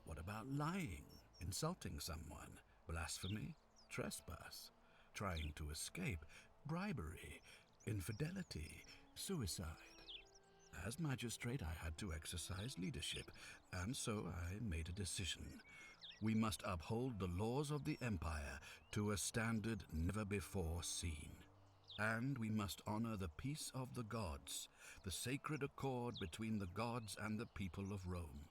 What about lying, insulting someone, blasphemy, trespass, trying to escape, bribery, infidelity, suicide? As magistrate, I had to exercise leadership, and so I made a decision. We must uphold the laws of the Empire to a standard never before seen. And we must honor the peace of the gods, the sacred accord between the gods and the people of Rome.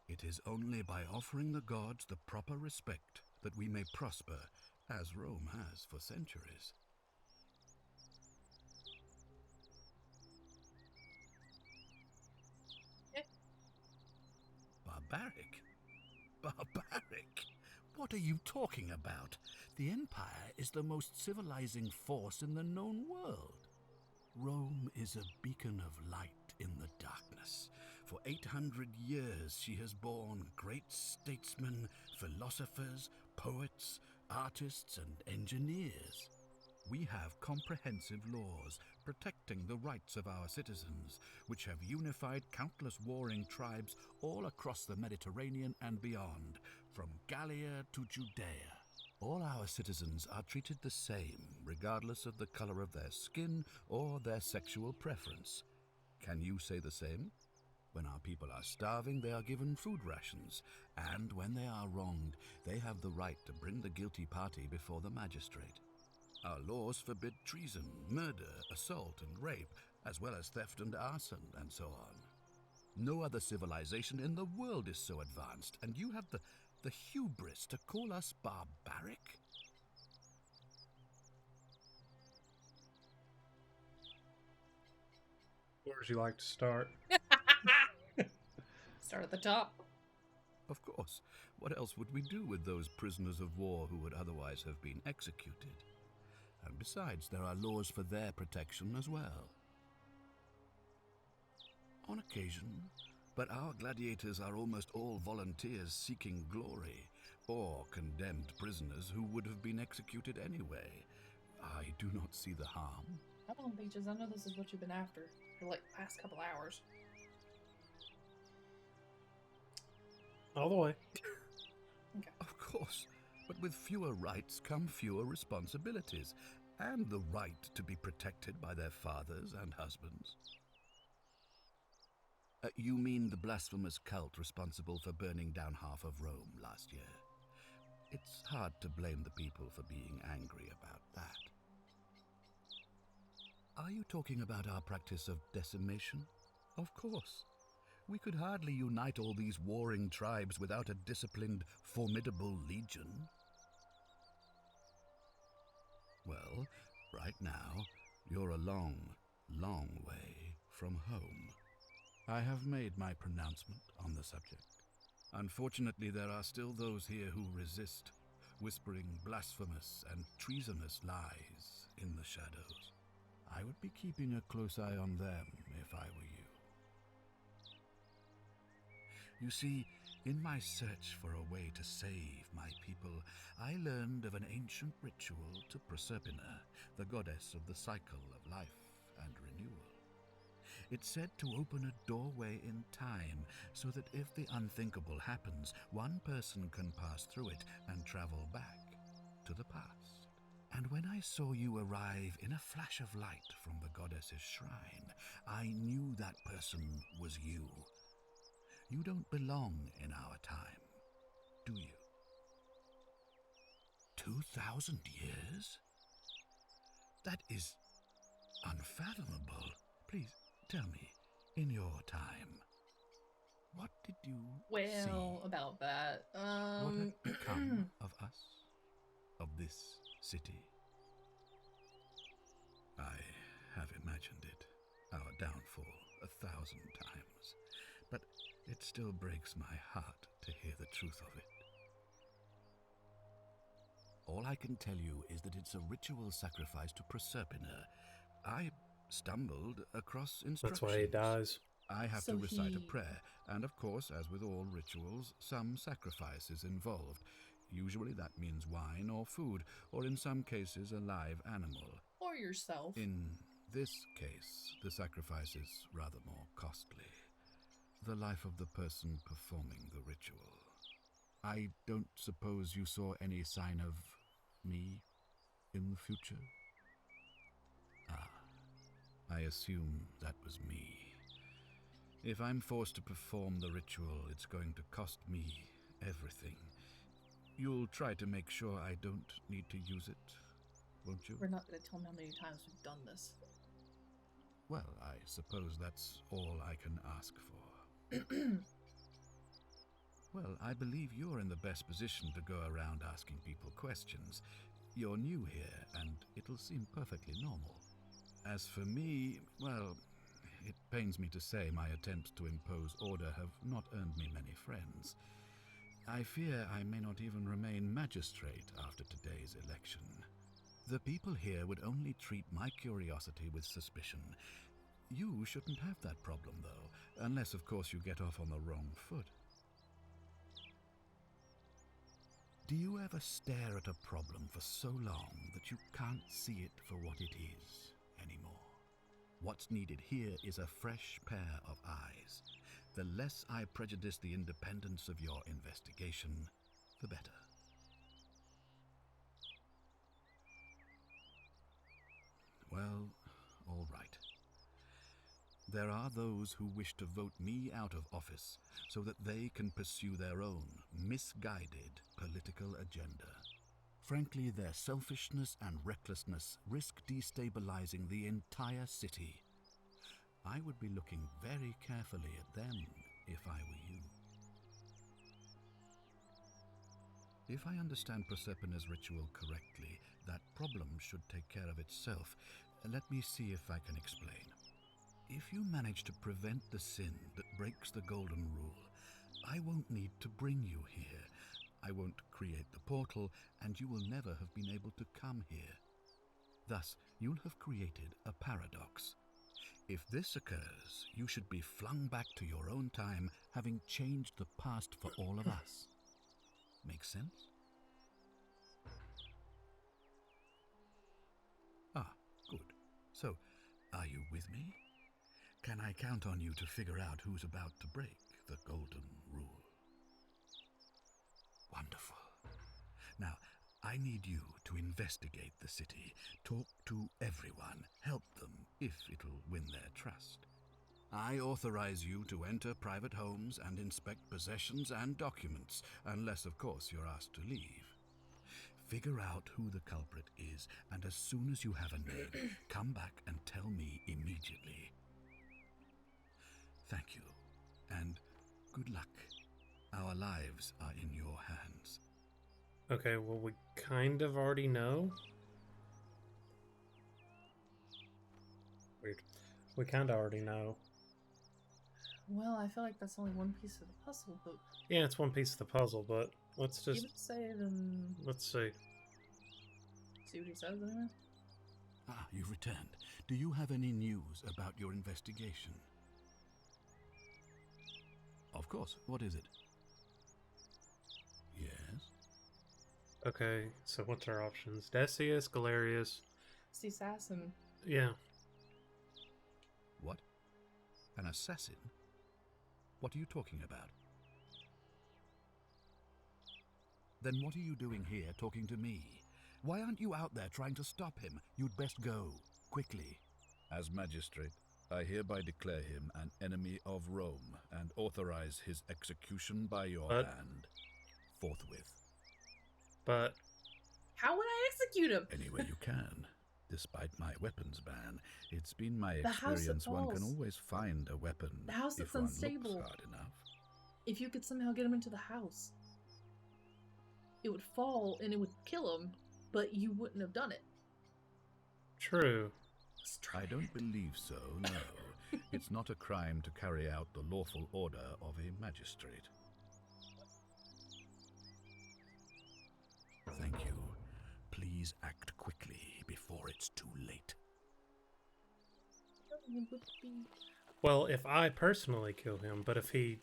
It is only by offering the gods the proper respect that we may prosper, as Rome has for centuries. Barbaric? Barbaric? What are you talking about? The Empire is the most civilizing force in the known world. Rome is a beacon of light in the darkness. For 800 years she has borne great statesmen, philosophers, poets, artists, and engineers. We have comprehensive laws protecting the rights of our citizens, which have unified countless warring tribes all across the Mediterranean and beyond, from Gallia to Judea. All our citizens are treated the same, regardless of the color of their skin or their sexual preference. Can you say the same? When our people are starving, they are given food rations, and when they are wronged, they have the right to bring the guilty party before the magistrate. Our laws forbid treason, murder, assault, and rape, as well as theft and arson, and so on. No other civilization in the world is so advanced, and you have the hubris to call us barbaric? Where would you like to start? Start at the top. Of course. What else would we do with those prisoners of war who would otherwise have been executed? And besides, there are laws for their protection as well. On occasion, but our gladiators are almost all volunteers seeking glory, or condemned prisoners who would have been executed anyway. I do not see the harm. Come on, Peaches, I know this is what you've been after for like past couple hours. All the way. Okay. Of course, but with fewer rights come fewer responsibilities, and the right to be protected by their fathers and husbands. You mean the blasphemous cult responsible for burning down half of Rome last year? It's hard to blame the people for being angry about that. Are you talking about our practice of decimation? Of course. We could hardly unite all these warring tribes without a disciplined, formidable legion. Well, right now, you're a long, long way from home. I have made my pronouncement on the subject. Unfortunately, there are still those here who resist, whispering blasphemous and treasonous lies in the shadows. I would be keeping a close eye on them if I were you. You see, in my search for a way to save my people, I learned of an ancient ritual to Proserpina, the goddess of the cycle of life and renewal. It's said to open a doorway in time so that if the unthinkable happens, one person can pass through it and travel back to the past. And when I saw you arrive in a flash of light from the goddess's shrine, I knew that person was you. You don't belong in our time, do you? 2,000 years? That is unfathomable. Please, tell me, in your time, what did you see? Well, about that, What had become of us? Of this city? I have imagined it, our downfall, 1,000 times, but it still breaks my heart to hear the truth of it. All I can tell you is that it's a ritual sacrifice to Proserpina. I stumbled across instructions. That's why he dies. I have to recite a prayer, and of course, as with all rituals, some sacrifice is involved. Usually that means wine or food, or in some cases a live animal. Or yourself. In this case, the sacrifice is rather more costly. The life of the person performing the ritual. I don't suppose you saw any sign of me in the future? Ah, I assume that was me. If I'm forced to perform the ritual, it's going to cost me everything. You'll try to make sure I don't need to use it, won't you? We're not going to tell them how many times we've done this. Well, I suppose that's all I can ask for. Well, I believe you're in the best position to go around asking people questions. You're new here, and it'll seem perfectly normal. As for me, well, it pains me to say my attempts to impose order have not earned me many friends. I fear I may not even remain magistrate after today's election. The people here would only treat my curiosity with suspicion. You shouldn't have that problem, though, unless, of course, you get off on the wrong foot. Do you ever stare at a problem for so long that you can't see it for what it is anymore? What's needed here is a fresh pair of eyes. The less I prejudice the independence of your investigation, the better. Well, all right. There are those who wish to vote me out of office so that they can pursue their own misguided political agenda. Frankly, their selfishness and recklessness risk destabilizing the entire city. I would be looking very carefully at them if I were you. If I understand Proserpina's ritual correctly, that problem should take care of itself. Let me see if I can explain. If you manage to prevent the sin that breaks the Golden Rule, I won't need to bring you here. I won't create the portal, and you will never have been able to come here. Thus, you'll have created a paradox. If this occurs, you should be flung back to your own time, having changed the past for all of us. Make sense? Ah, good. So, are you with me? Can I count on you to figure out who's about to break the Golden Rule? Wonderful. Now, I need you to investigate the city, talk to everyone, help them if it'll win their trust. I authorize you to enter private homes and inspect possessions and documents, unless, of course, you're asked to leave. Figure out who the culprit is, and as soon as you have a name, come back and tell me immediately. Thank you, and good luck. Our lives are in your hands. Okay, well, we kind of already know. Weird. We kind of already know. Well, I feel like that's only one piece of the puzzle, but... Yeah, it's one piece of the puzzle, but let's just... You would say it and... Let's see. See what he says anyway? Ah, you've returned. Do you have any news about your investigation? Of course. What is it? Yes? Okay, so what's our options? Decius, Galerius... It's the assassin. Yeah. What? An assassin? What are you talking about? Then what are you doing here talking to me? Why aren't you out there trying to stop him? You'd best go. Quickly. As magistrate, I hereby declare him an enemy of Rome and authorize his execution by your hand. Forthwith. But... How would I execute him? Any way you can. Despite my weapons ban, it's been my The house that experience one can falls. always find a weapon The house if that's one unstable. looks hard enough. If you could somehow get him into the house, it would fall and it would kill him, but you wouldn't have done it. True. I don't believe so, no. It's not a crime to carry out the lawful order of a magistrate. Thank you. Please act quickly before it's too late. It would be... Well, if I personally kill him, but if he...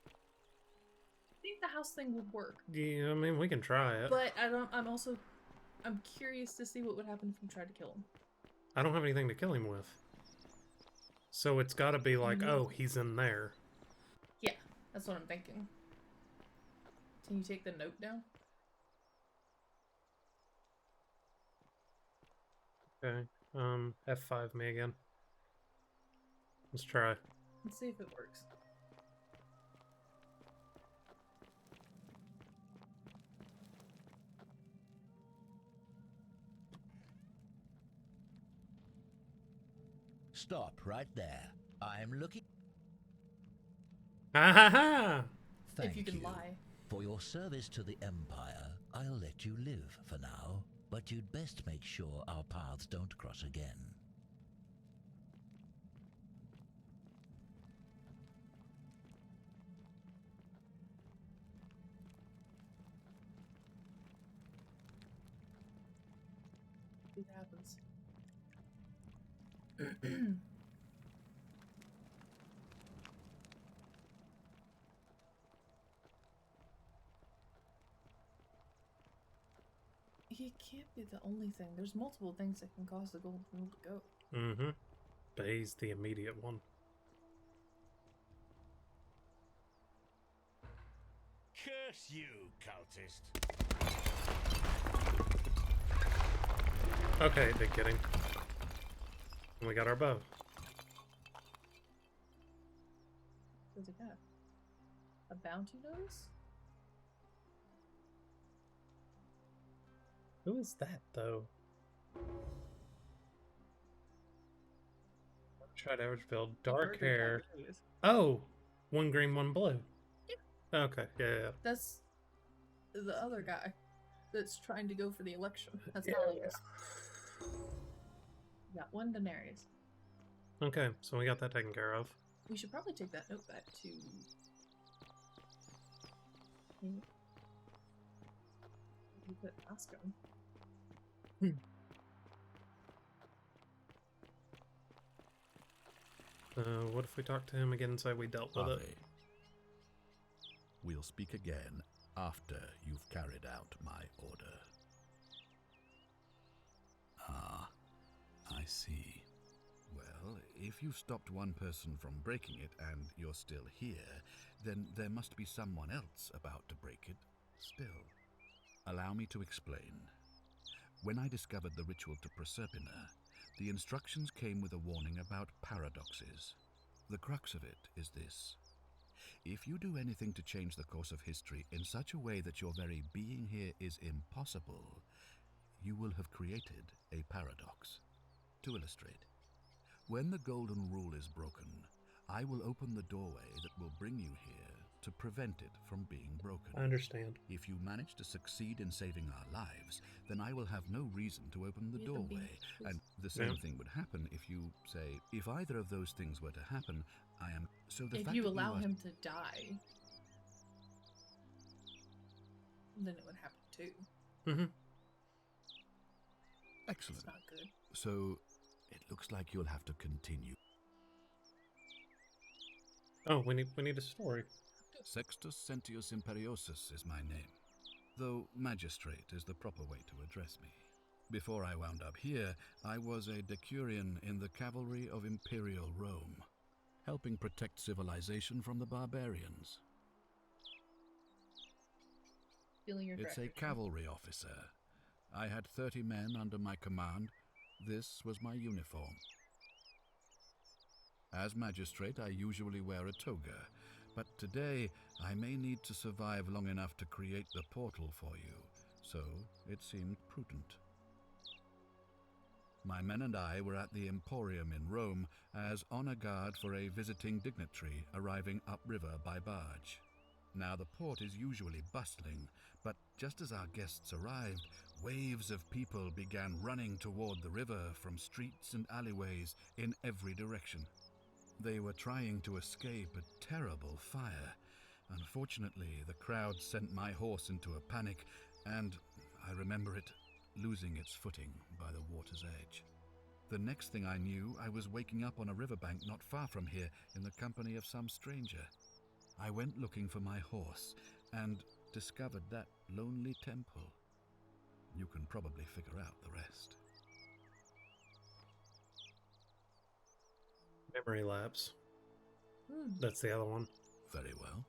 I think the house thing would work. Yeah, I mean, we can try it. But I'm curious to see what would happen if you tried to kill him. I don't have anything to kill him with. So it's gotta be like, Mhm. oh, he's in there. Yeah, that's what I'm thinking. Can you take the note down? Okay. F5 me again. Let's try. Let's see if it works. Stop right there. I'm looking. Ha ha ha! Thank If you can lie. For your service to the Empire, I'll let you live for now, but you'd best make sure our paths don't cross again. See what happens. It can't be the only thing. There's multiple things that can cause the Golden Rule to go. Mm-hmm. But he's the immediate one. Curse you, cultist. Okay, big kidding. And we got our bow. What's it got? A bounty notice? Who is that, though? Tried average build. Dark hair. Oh! One green, one blue. Yeah. Okay, yeah. That's the other guy that's trying to go for the election. That's Yeah. Malleus. We got one denarius. Okay, so we got that taken care of. We should probably take that note back to... We could ask him. What if we talk to him again and say we dealt with it? We'll speak again after you've carried out my order. Ah, I see. Well, if you've stopped one person from breaking it and you're still here, then there must be someone else about to break it still. Allow me to explain. When I discovered the ritual to Proserpina, the instructions came with a warning about paradoxes. The crux of it is this. If you do anything to change the course of history in such a way that your very being here is impossible, you will have created a paradox. To illustrate, when the Golden Rule is broken, I will open the doorway that will bring you here to prevent it from being broken. I understand. If you manage to succeed in saving our lives, then I will have no reason to open the doorway. And the same thing would happen if you, say, if either of those things were to happen, I am... So the If fact you that allow are... him to die, then it would happen too. Mm-hmm. Excellent. It's not good. So, it looks like you'll have to continue. Oh, we need a story. Sextus Sentius Imperiosus is my name, though magistrate is the proper way to address me. Before I wound up here, I was a decurion in the cavalry of Imperial Rome, helping protect civilization from the barbarians. Feeling your It's a track. cavalry officer. I had 30 men under my command. This was my uniform. As magistrate, I usually wear a toga, but today I may need to survive long enough to create the portal for you, so it seemed prudent. My men and I were at the Emporium in Rome as honor guard for a visiting dignitary arriving upriver by barge. Now the port is usually bustling, but just as our guests arrived, waves of people began running toward the river from streets and alleyways in every direction. They were trying to escape a terrible fire. Unfortunately, the crowd sent my horse into a panic, and I remember it losing its footing by the water's edge. The next thing I knew, I was waking up on a riverbank not far from here in the company of some stranger. I went looking for my horse and discovered that lonely temple. You can probably figure out the rest. Memory lapse. That's the other one. Very well.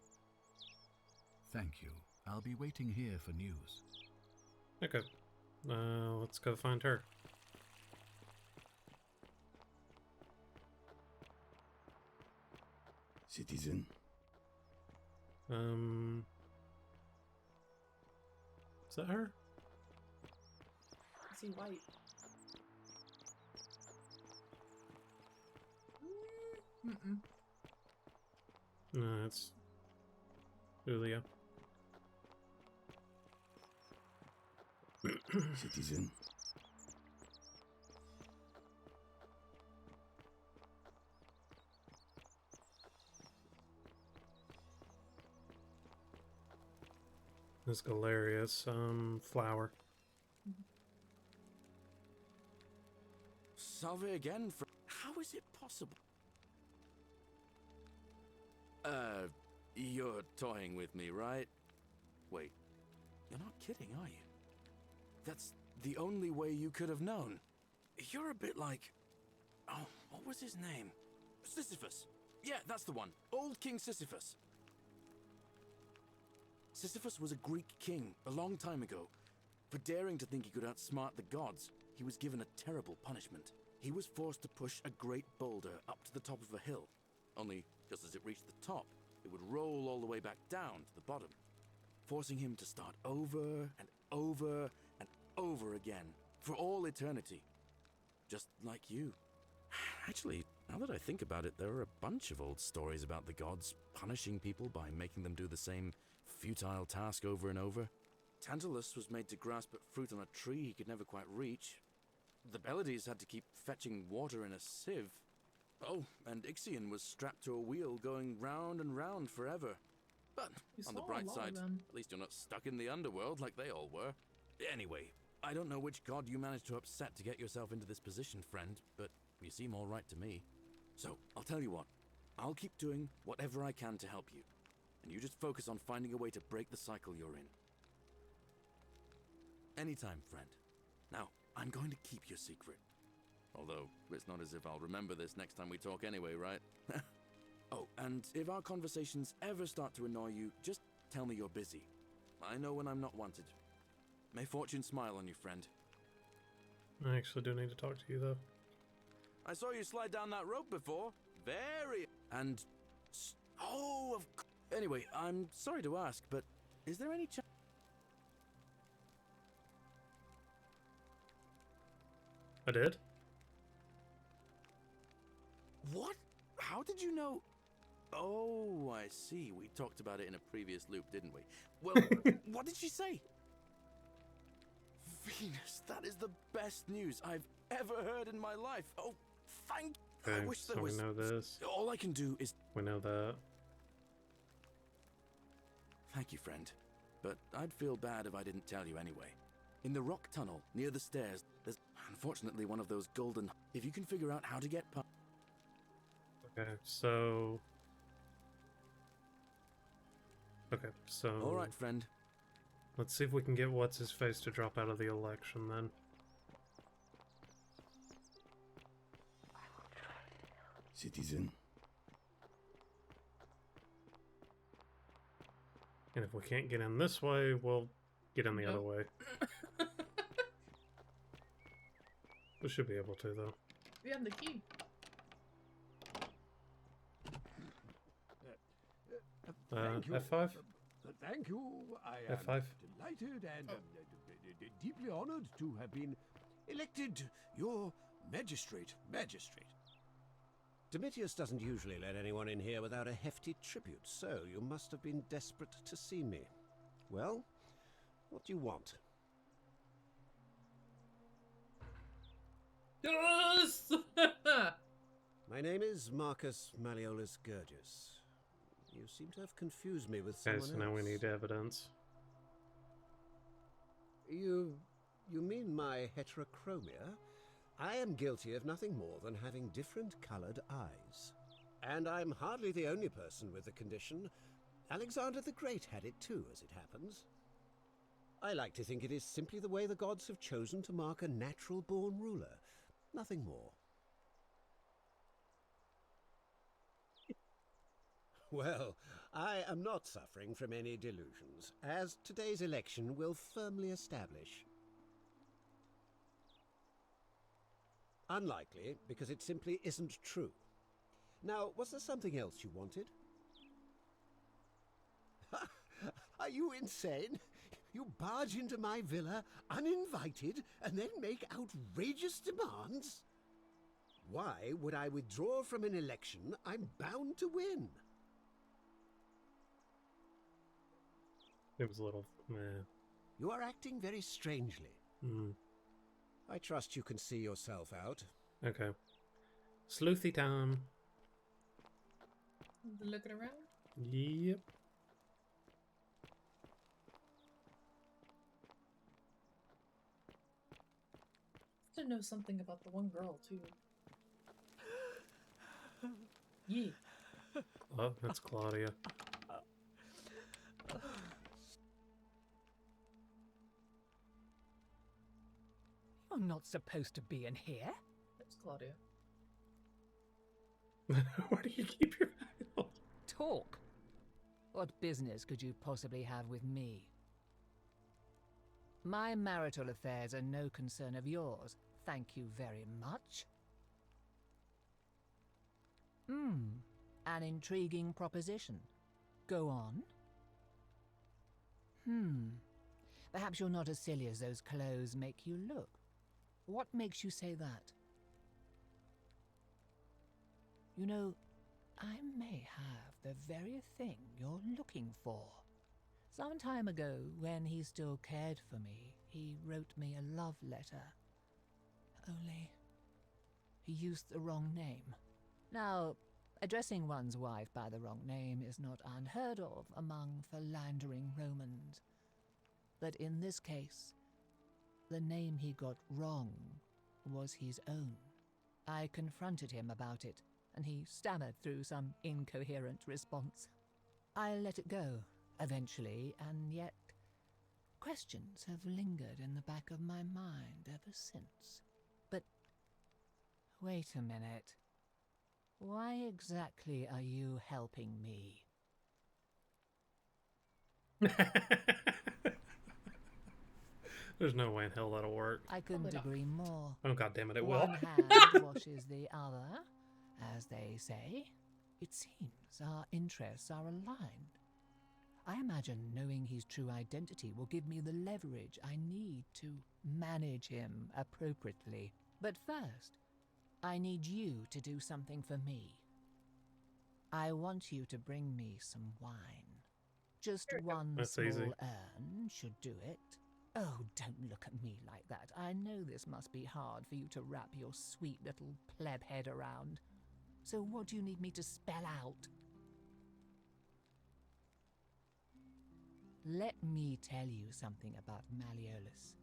Thank you. I'll be waiting here for news. Okay. Let's go find her. Citizen. Is that her? Is he white? Mm-mm. No, it's Julia. Citizen. This Galerius, flower. Salve again for... How is it possible? You're toying with me, right? Wait, you're not kidding, are you? That's the only way you could have known. You're a bit like... Oh, what was his name? Sisyphus. Yeah, that's the one. Old King Sisyphus. Sisyphus was a Greek king a long time ago. For daring to think he could outsmart the gods, he was given a terrible punishment. He was forced to push a great boulder up to the top of a hill. Only, just as it reached the top, it would roll all the way back down to the bottom, forcing him to start over and over and over again, for all eternity. Just like you. Actually, now that I think about it, there are a bunch of old stories about the gods punishing people by making them do the same futile task over and over. Tantalus was made to grasp at fruit on a tree he could never quite reach. The Bellides had to keep fetching water in a sieve. Oh, and Ixion was strapped to a wheel going round and round forever. But on the bright side, at least you're not stuck in the underworld like they all were. Anyway, I don't know which god you managed to upset to get yourself into this position, friend, but you seem all right to me. So, I'll tell you what. I'll keep doing whatever I can to help you. And you just focus on finding a way to break the cycle you're in. Anytime, friend. Now, I'm going to keep your secret. Although, it's not as if I'll remember this next time we talk anyway, right? Oh, and if our conversations ever start to annoy you, just tell me you're busy. I know when I'm not wanted. May fortune smile on you, friend. I actually do need to talk to you, though. I saw you slide down that rope before. Very... And... Oh, of course. Anyway, I'm sorry to ask, but is there any chance... I did? What? How did you know? Oh, I see. We talked about it in a previous loop, didn't we? Well, what did she say? Venus, that is the best news I've ever heard in my life. Oh, thank you. Okay, I wish so there was... we know this. All I can do is... We know that. Thank you, friend. But I'd feel bad if I didn't tell you anyway. In the rock tunnel, near the stairs, there's unfortunately one of those golden... If you can figure out how to get past... Okay, so... Okay, so... Alright, friend. Let's see if we can get What's-His-Face to drop out of the election, then. Citizen. And if we can't get in this way, we'll get in the other way. We should be able to, though. We have the key. Thank you. F5? Thank you. I am F5. delighted and deeply honored to have been elected your magistrate. Domitius doesn't usually let anyone in here without a hefty tribute, so you must have been desperate to see me. Well, what do you want? Yes! My name is Marcus Malleolus Gurgis. You seem to have confused me with someone Okay, so now we else. need evidence. You mean my heterochromia? I am guilty of nothing more than having different colored eyes. And I'm hardly the only person with the condition. Alexander the Great had it too, as it happens. I like to think it is simply the way the gods have chosen to mark a natural-born ruler. Nothing more. Well, I am not suffering from any delusions, as today's election will firmly establish. Unlikely, because it simply isn't true. Now, was there something else you wanted? Are you insane? You barge into my villa, uninvited, and then make outrageous demands? Why would I withdraw from an election I'm bound to win? It was a little... meh. You are acting very strangely. I trust you can see yourself out. Okay. Sleuthy time. Looking around? Yep. To know something about the one girl, too. Yeah. Oh, that's Claudia. You're not supposed to be in here. That's Claudia. Where do you keep your Bible? Talk. What business could you possibly have with me? My marital affairs are no concern of yours. Thank you very much. An intriguing proposition. Go on. Perhaps you're not as silly as those clothes make you look. What makes you say that? You know, I may have the very thing you're looking for. Some time ago, when he still cared for me, he wrote me a love letter. Only, he used the wrong name. Now, addressing one's wife by the wrong name is not unheard of among philandering Romans. But in this case, the name he got wrong was his own. I confronted him about it, and he stammered through some incoherent response. I let it go, eventually, and yet questions have lingered in the back of my mind ever since. But wait a minute. Why exactly are you helping me? There's no way in hell that'll work. I couldn't agree more. Oh, God damn it, One will. hand washes the other, as they say. It seems our interests are aligned. I imagine knowing his true identity will give me the leverage I need to manage him appropriately. But first, I need you to do something for me. I want you to bring me some wine. Just one That's small easy. urn should do it. Oh, don't look at me like that. I know this must be hard for you to wrap your sweet little pleb head around. So what do you need me to spell out? Let me tell you something about Malleolus.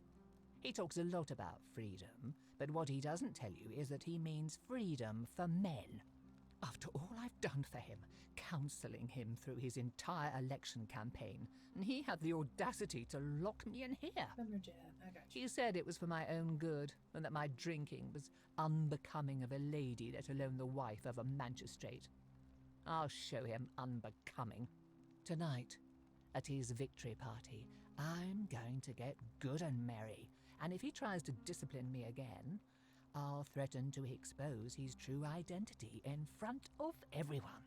He talks a lot about freedom, but what he doesn't tell you is that he means freedom for men. After all I've done for him, counselling him through his entire election campaign, and he had the audacity to lock me in here. He said it was for my own good, and that my drinking was unbecoming of a lady, let alone the wife of a magistrate. I'll show him unbecoming. Tonight, at his victory party, I'm going to get good and merry, and if he tries to discipline me again, I'll threaten to expose his true identity in front of everyone.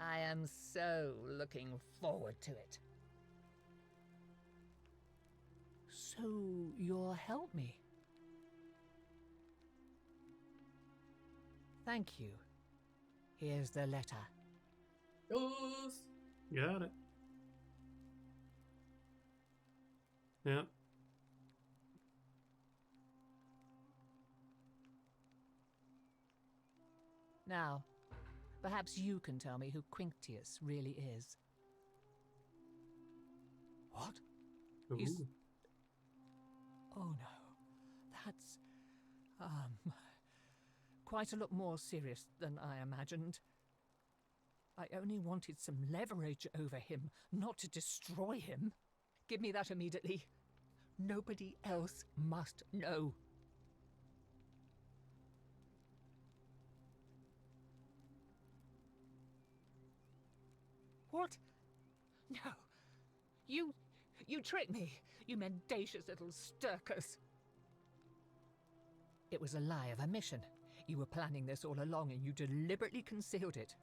I am so looking forward to it. So you'll help me? Thank you. Here's the letter. Got it. Yeah. Now, perhaps you can tell me who Quinctius really is. What? He's... Ooh. Oh no, that's, quite a lot more serious than I imagined. I only wanted some leverage over him, not to destroy him. Give me that immediately. Nobody else must know. What? No. You tricked me, you mendacious little stirkers. It was a lie of a mission. You were planning this all along and you deliberately concealed it.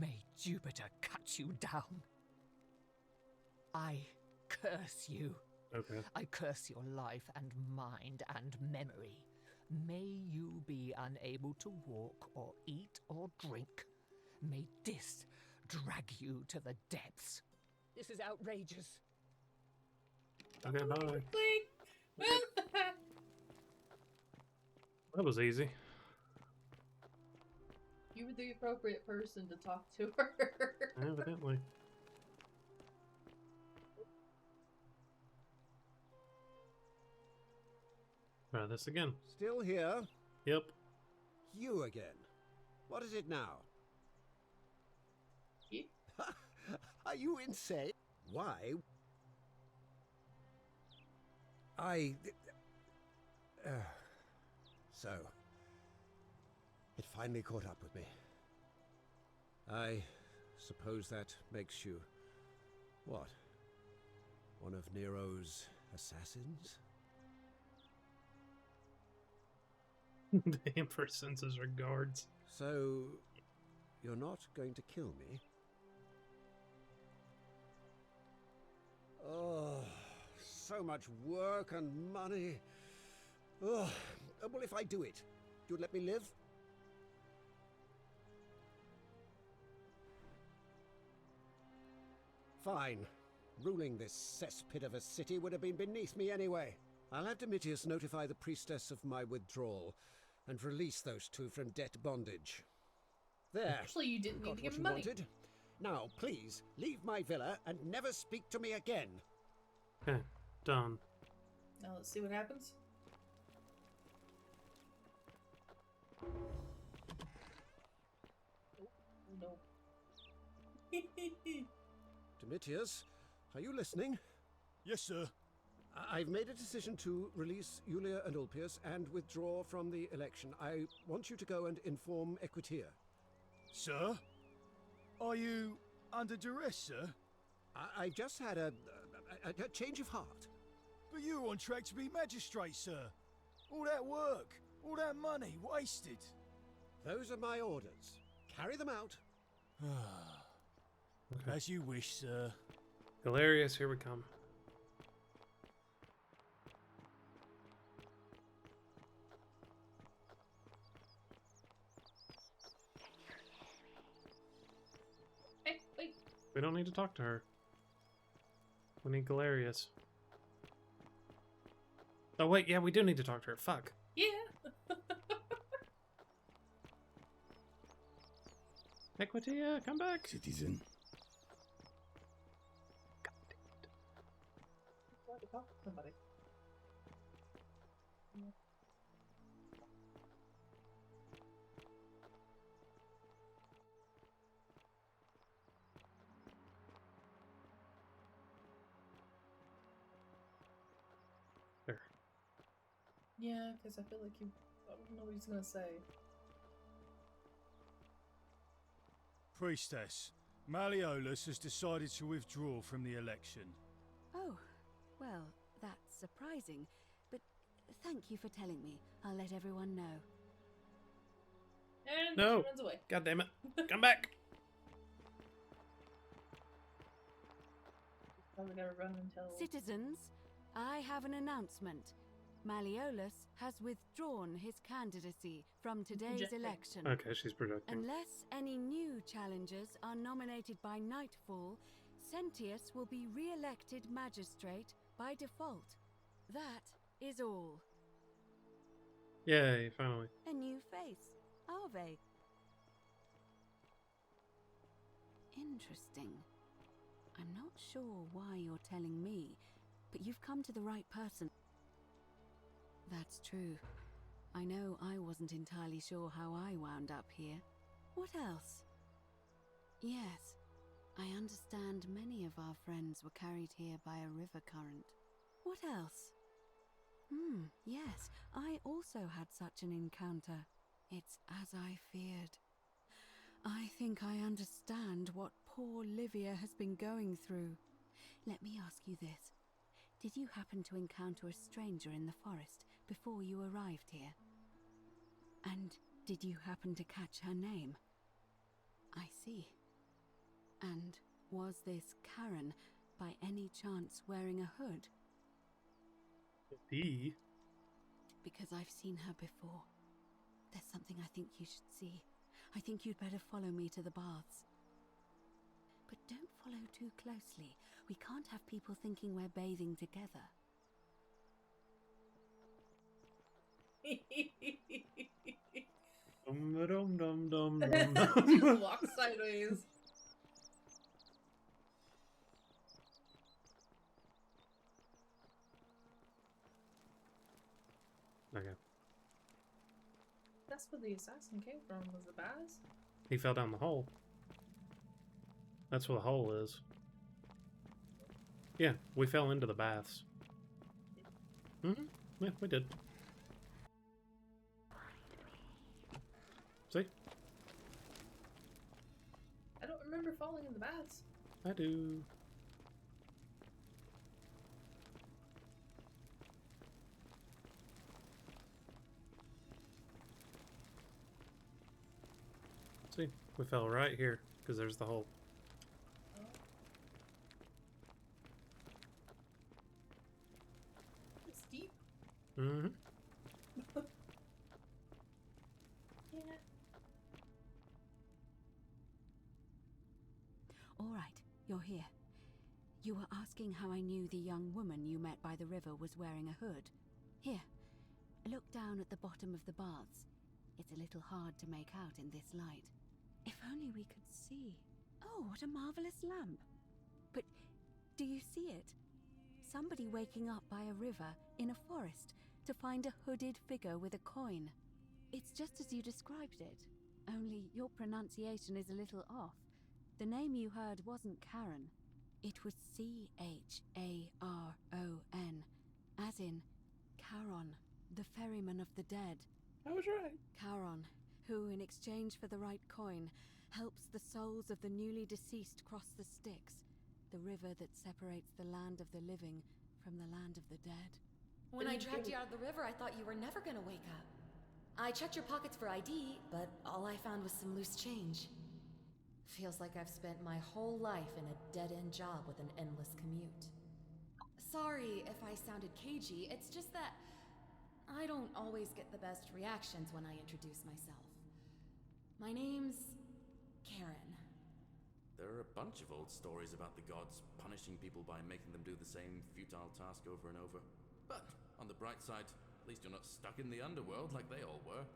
May Jupiter cut you down. I curse you. Okay. I curse your life and mind and memory. May you be unable to walk or eat or drink. May this drag you to the depths. This is outrageous. Okay, bye. That was easy. You were the appropriate person to talk to her. Evidently. Try this again. Still here? Yep. You again. What is it now? Are you insane? Why? So, it finally caught up with me. I suppose that makes you, what? One of Nero's assassins? The Emperor sends his regards. So, you're not going to kill me? Oh, so much work and money. Oh, well, if I do it, you'd let me live? Fine. Ruling this cesspit of a city would have been beneath me anyway. I'll have Domitius notify the priestess of my withdrawal and release those two from debt bondage. There. Actually, you didn't need Got to give what him you money. wanted. Now, please, leave my villa and never speak to me again. Okay, done. Now let's see what happens. No. Domitius, are you listening? Yes, sir. I've made a decision to release Julia and Ulpius and withdraw from the election. I want you to go and inform Equitia. Sir? Are you under duress, sir? I just had a change of heart. But you were on track to be magistrate, sir. All that work, all that money, wasted. Those are my orders. Carry them out. As you wish, sir. Galerius, here we come. Hey, wait. We don't need to talk to her. We need Galerius. Oh wait, yeah, we do need to talk to her. Fuck. Yeah. Equitia, come back. Citizen. Try to talk to somebody. There. Yeah, because I feel like I don't know what he's gonna say. Priestess, Malleolus has decided to withdraw from the election. Oh, well, that's surprising, but thank you for telling me. I'll let everyone know. And No. she runs away. God damn it. Come back. Probably gotta run until. Citizens, I have an announcement. Malleolus has withdrawn his candidacy from today's Projecting. election. Okay, she's projecting. Unless any new challengers are nominated by nightfall, Sentius will be re-elected magistrate by default. That is all. Yay, finally. A new face, Ave. Interesting. I'm not sure why you're telling me, but you've come to the right person. That's true. I know I wasn't entirely sure how I wound up here. What else? Yes, I understand many of our friends were carried here by a river current. What else? Yes, I also had such an encounter. It's as I feared. I think I understand what poor Livia has been going through. Let me ask you this. Did you happen to encounter a stranger in the forest before you arrived here? And did you happen to catch her name? I see. And was this Karen, by any chance, wearing a hood? B. Because I've seen her before. There's something I think you should see. I think you'd better follow me to the baths. But don't follow too closely. We can't have people thinking we're bathing together. Dum dum dum Just walk sideways. Okay. That's where the assassin came from, was the baths? He fell down the hole. That's where the hole is. Yeah, we fell into the baths. Yeah, we did. See? I don't remember falling in the baths. I do. See, we fell right here because there's the hole. It's deep. Mm-hmm. Yeah. All right, you're here. You were asking how I knew the young woman you met by the river was wearing a hood. Here, look down at the bottom of the baths. It's a little hard to make out in this light. If only we could see. Oh, what a marvelous lamp. But do you see it? Somebody waking up by a river in a forest to find a hooded figure with a coin. It's just as you described it. only your pronunciation is a little off. The name you heard wasn't Charon. It was Charon, as in Charon, the ferryman of the dead. I was right. Charon, who, in exchange for the right coin, helps the souls of the newly deceased cross the Styx, the river that separates the land of the living from the land of the dead. When I dragged you out of the river, I thought you were never gonna wake up. I checked your pockets for ID, but all I found was some loose change. Feels like I've spent my whole life in a dead-end job with an endless commute. Sorry if I sounded cagey, it's just that I don't always get the best reactions when I introduce myself. My name's Karen. There are a bunch of old stories about the gods punishing people by making them do the same futile task over and over. But, on the bright side, at least you're not stuck in the underworld like they all were.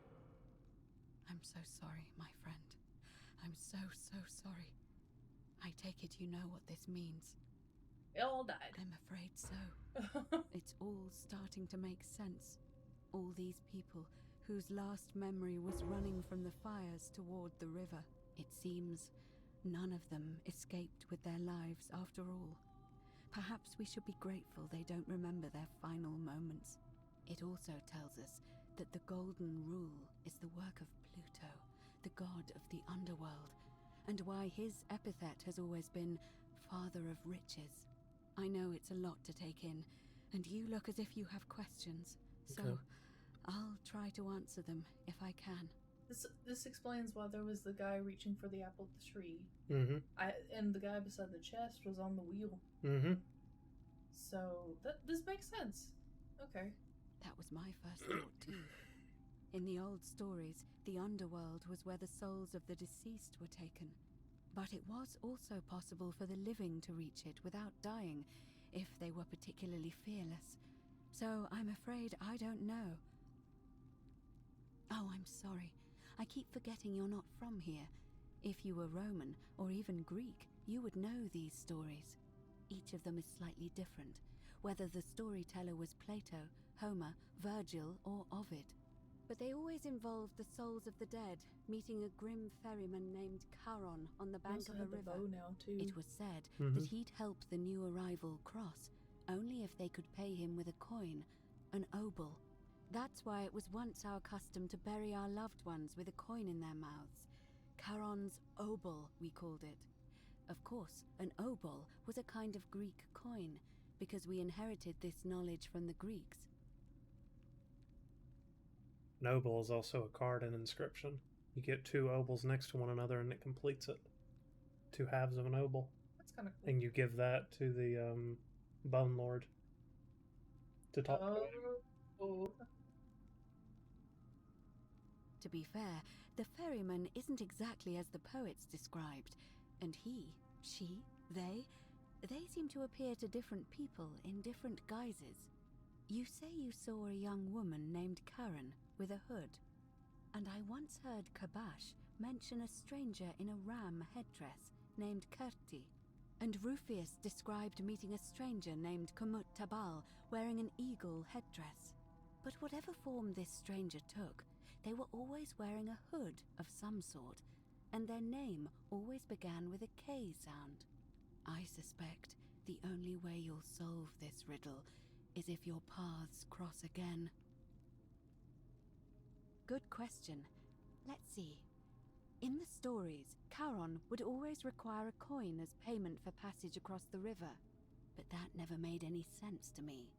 I'm so sorry, my friend. I'm so sorry. I take it you know what this means. They all died. I'm afraid so. It's all starting to make sense. All these people whose last memory was running from the fires toward the river. It seems none of them escaped with their lives after all. Perhaps we should be grateful they don't remember their final moments. It also tells us that the Golden Rule is the work of Pluto, the god of the underworld, and why his epithet has always been Father of Riches. I know it's a lot to take in, and you look as if you have questions, so Okay. I'll try to answer them if I can. This explains why there was the guy reaching for the apple of the tree. Mm-hmm. And the guy beside the chest was on the wheel. Mm-hmm. So this makes sense. Okay. That was my first thought too. In the old stories, the underworld was where the souls of the deceased were taken. But it was also possible for the living to reach it without dying, if they were particularly fearless. So I'm afraid I don't know. Oh, I'm sorry. I keep forgetting you're not from here. If you were Roman, or even Greek, you would know these stories. Each of them is slightly different, whether the storyteller was Plato, Homer, Virgil, or Ovid. But they always involved the souls of the dead, meeting a grim ferryman named Charon on the bank also of a had the river. bow now, too. It was said Mhm. that he'd help the new arrival cross, only if they could pay him with a coin, an obol. That's why it was once our custom to bury our loved ones with a coin in their mouths. Charon's obol, we called it. Of course, an obol was a kind of Greek coin, because we inherited this knowledge from the Greeks. An obol is also a card and inscription. You get two obols next to one another and it completes it. Two halves of an obol. That's kind of cool. And you give that to the Bone Lord to talk to him. Oh. To be fair, the ferryman isn't exactly as the poets described, and he, she, they seem to appear to different people in different guises. You say you saw a young woman named Karen with a hood, and I once heard Kabash mention a stranger in a ram headdress named Kerti, and Rufius described meeting a stranger named Kumut Tabal wearing an eagle headdress. But whatever form this stranger took, they were always wearing a hood of some sort, and their name always began with a K sound. I suspect the only way you'll solve this riddle is if your paths cross again. Good question. Let's see. In the stories, Charon would always require a coin as payment for passage across the river, but that never made any sense to me.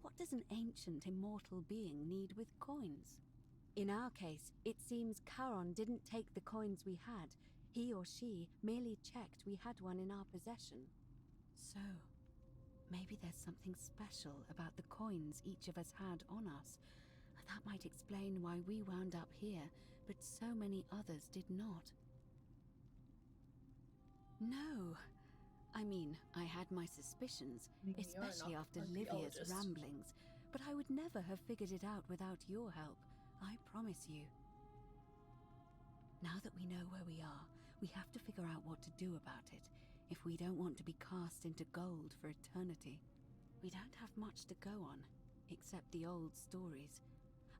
What does an ancient immortal being need with coins? In our case, it seems Charon didn't take the coins we had. He or she merely checked we had one in our possession. So, maybe there's something special about the coins each of us had on us. That might explain why we wound up here, but so many others did not. No. I mean, I had my suspicions, especially after Livia's ramblings, but I would never have figured it out without your help, I promise you. Now that we know where we are, we have to figure out what to do about it, if we don't want to be cast into gold for eternity. We don't have much to go on, except the old stories.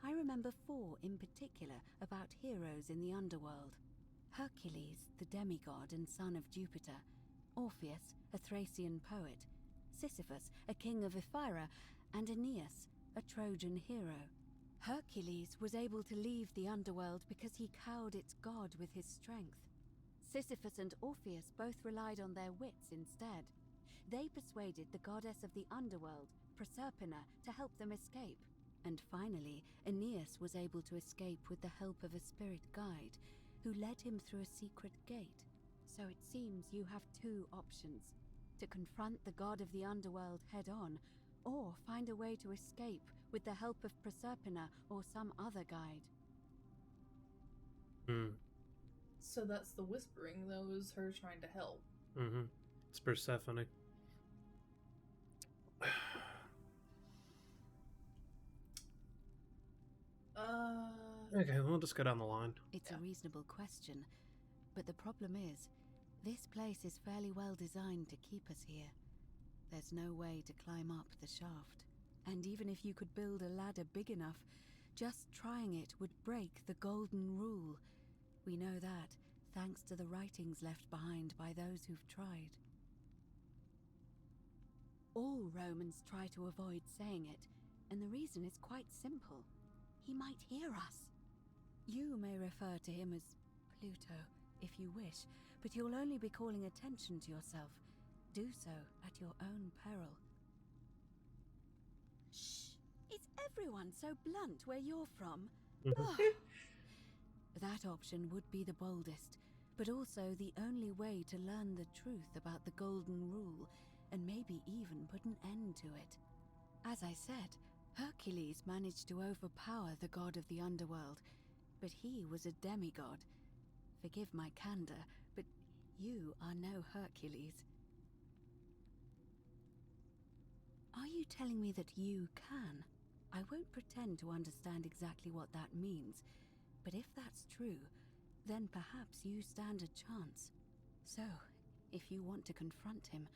I remember 4 in particular about heroes in the underworld. Hercules, the demigod and son of Jupiter. Orpheus, a Thracian poet. Sisyphus, a king of Ephyra. And Aeneas, a Trojan hero. Hercules was able to leave the underworld because he cowed its god with his strength. Sisyphus and Orpheus both relied on their wits instead. They persuaded the goddess of the underworld, Proserpina, to help them escape. And finally, Aeneas was able to escape with the help of a spirit guide, who led him through a secret gate. So it seems you have 2 options: to confront the god of the underworld head-on, or find a way to escape with the help of Proserpina or some other guide. So that's the whispering, though, is her trying to help. It's Persephone. Okay, we'll just go down the line. It's a reasonable question, but the problem is, this place is fairly well designed to keep us here. There's no way to climb up the shaft. And even if you could build a ladder big enough, just trying it would break the golden rule. We know that, thanks to the writings left behind by those who've tried. All Romans try to avoid saying it, and the reason is quite simple. He might hear us. You may refer to him as Pluto, if you wish, but you'll only be calling attention to yourself. Do so at your own peril. Shh! Is everyone so blunt where you're from? Ugh. That option would be the boldest, but also the only way to learn the truth about the Golden Rule, and maybe even put an end to it. As I said, Hercules managed to overpower the god of the underworld, but he was a demigod. Forgive my candor, but you are no Hercules. Are you telling me that you can? I won't pretend to understand exactly what that means, but if that's true, then perhaps you stand a chance. So, if you want to confront him,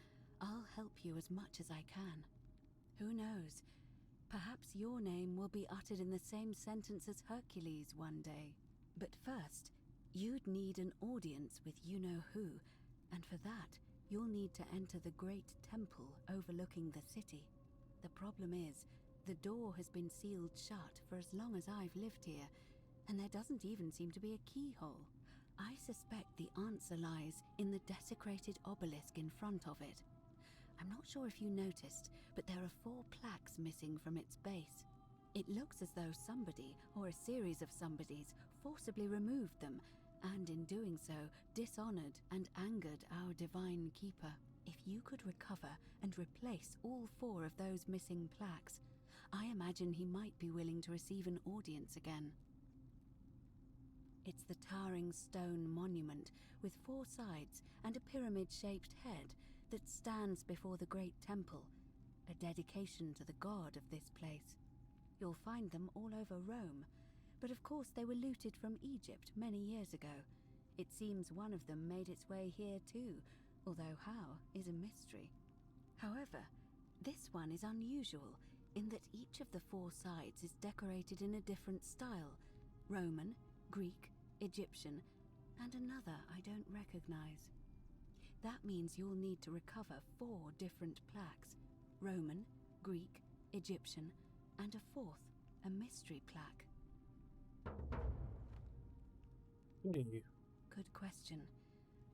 I'll help you as much as I can. Who knows? Perhaps your name will be uttered in the same sentence as Hercules one day. But first, you'd need an audience with you-know-who, and for that, you'll need to enter the great temple overlooking the city. The problem is, the door has been sealed shut for as long as I've lived here, and there doesn't even seem to be a keyhole. I suspect the answer lies in the desecrated obelisk in front of it. I'm not sure if you noticed, but there are 4 plaques missing from its base. It looks as though somebody, or a series of somebodies, forcibly removed them, and in doing so, dishonored and angered our divine keeper. If you could recover and replace all 4 of those missing plaques, I imagine he might be willing to receive an audience again. It's the towering stone monument with 4 sides and a pyramid-shaped head that stands before the great temple, a dedication to the god of this place. You'll find them all over Rome, but of course they were looted from Egypt many years ago. It seems one of them made its way here too, although how is a mystery. However, this one is unusual in that each of the 4 sides is decorated in a different style: Roman, Greek, Egyptian, and another I don't recognize. That means you'll need to recover 4 different plaques: Roman, Greek, Egyptian, and a 4th, a mystery plaque. Good question.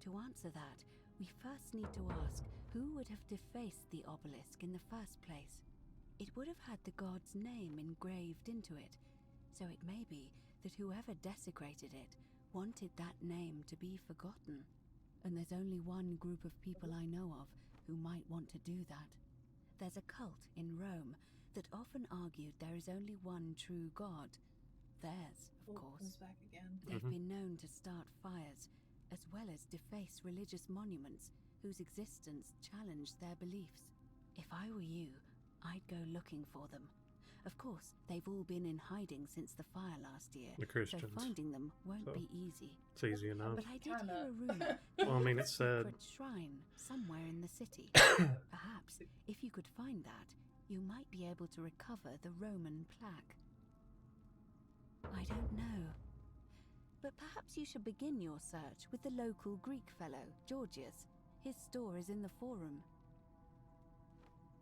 To answer that, we first need to ask who would have defaced the obelisk in the first place. It would have had the god's name engraved into it, so it may be that whoever desecrated it wanted that name to be forgotten. And there's only one group of people I know of who might want to do that. There's a cult in Rome that often argued there is only one true god. Theirs, of course. Comes back again. They've been known to start fires, as well as deface religious monuments whose existence challenged their beliefs. If I were you, I'd go looking for them. Of course, they've all been in hiding since the fire last year, The Christians. so finding them won't So, be easy. it's easy enough. But I did hear a rumor Well, I mean, there's it's a said. secret shrine somewhere in the city. Perhaps, if you could find that, you might be able to recover the Roman plaque. I don't know. But perhaps you should begin your search with the local Greek fellow, Georgius. His store is in the forum.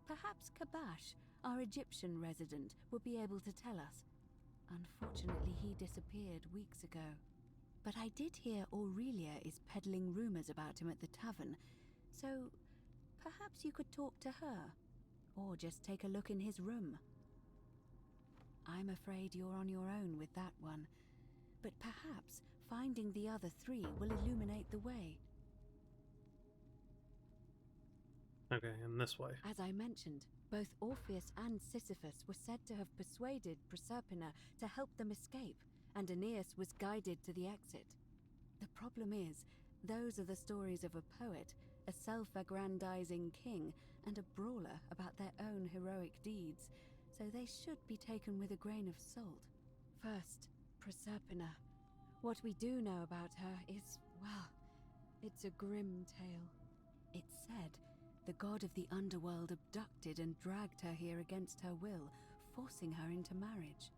Perhaps Kabash, our Egyptian resident, would be able to tell us. Unfortunately, he disappeared weeks ago. But I did hear Aurelia is peddling rumors about him at the tavern, so perhaps you could talk to her, or just take a look in his room. I'm afraid you're on your own with that one, but perhaps finding the other three will illuminate the way. Okay, in this way. As I mentioned, both Orpheus and Sisyphus were said to have persuaded Proserpina to help them escape, and Aeneas was guided to the exit. The problem is, those are the stories of a poet, a self-aggrandizing king, and a brawler about their own heroic deeds, so they should be taken with a grain of salt. First, Proserpina. What we do know about her is, well, it's a grim tale. It's said the god of the underworld abducted and dragged her here against her will, forcing her into marriage.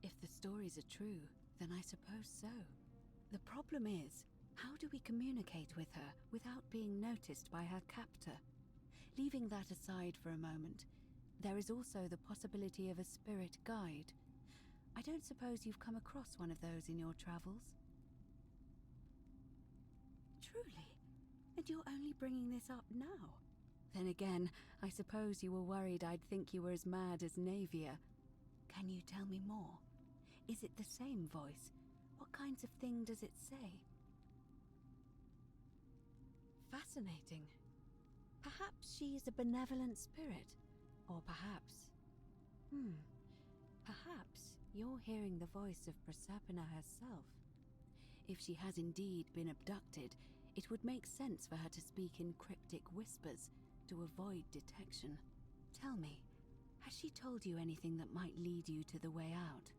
If the stories are true, then I suppose so. The problem is, how do we communicate with her without being noticed by her captor? Leaving that aside for a moment, there is also the possibility of a spirit guide. I don't suppose you've come across one of those in your travels? Truly? And you're only bringing this up now? Then again, I suppose you were worried I'd think you were as mad as Navia. Can you tell me more? Is it the same voice? What kinds of thing does it say? Fascinating. Perhaps she's a benevolent spirit. Or perhaps... Perhaps you're hearing the voice of Proserpina herself. If she has indeed been abducted, it would make sense for her to speak in cryptic whispers to avoid detection. Tell me, has she told you anything that might lead you to the way out?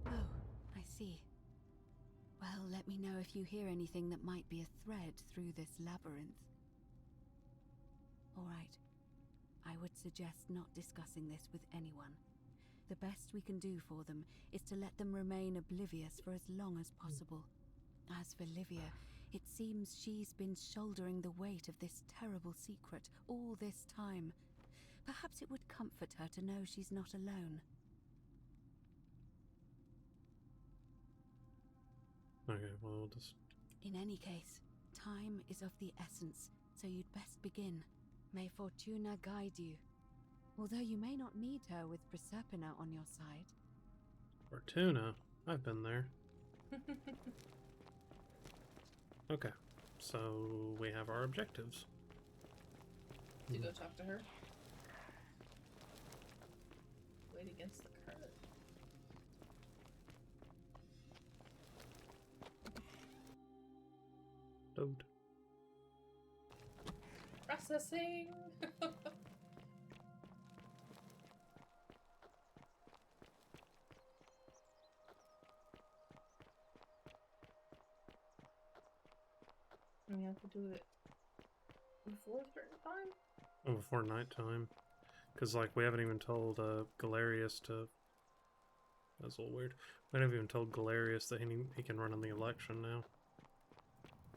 Oh, I see. Well, let me know if you hear anything that might be a thread through this labyrinth. All right. I would suggest not discussing this with anyone. The best we can do for them is to let them remain oblivious for as long as possible. As for Livia, it seems she's been shouldering the weight of this terrible secret all this time. Perhaps it would comfort her to know she's not alone. Okay, well, we'll just... In any case, time is of the essence, so you'd best begin. May Fortuna guide you. Although you may not need her with Proserpina on your side. Fortuna? I've been there. Okay, so we have our objectives. To go talk to her. Wait against the current. Load. Processing! We have to do it before a certain time? Oh, before nighttime. Because, like, we haven't even told Galerius to... That's a little weird. We haven't even told Galerius that he can run in the election now.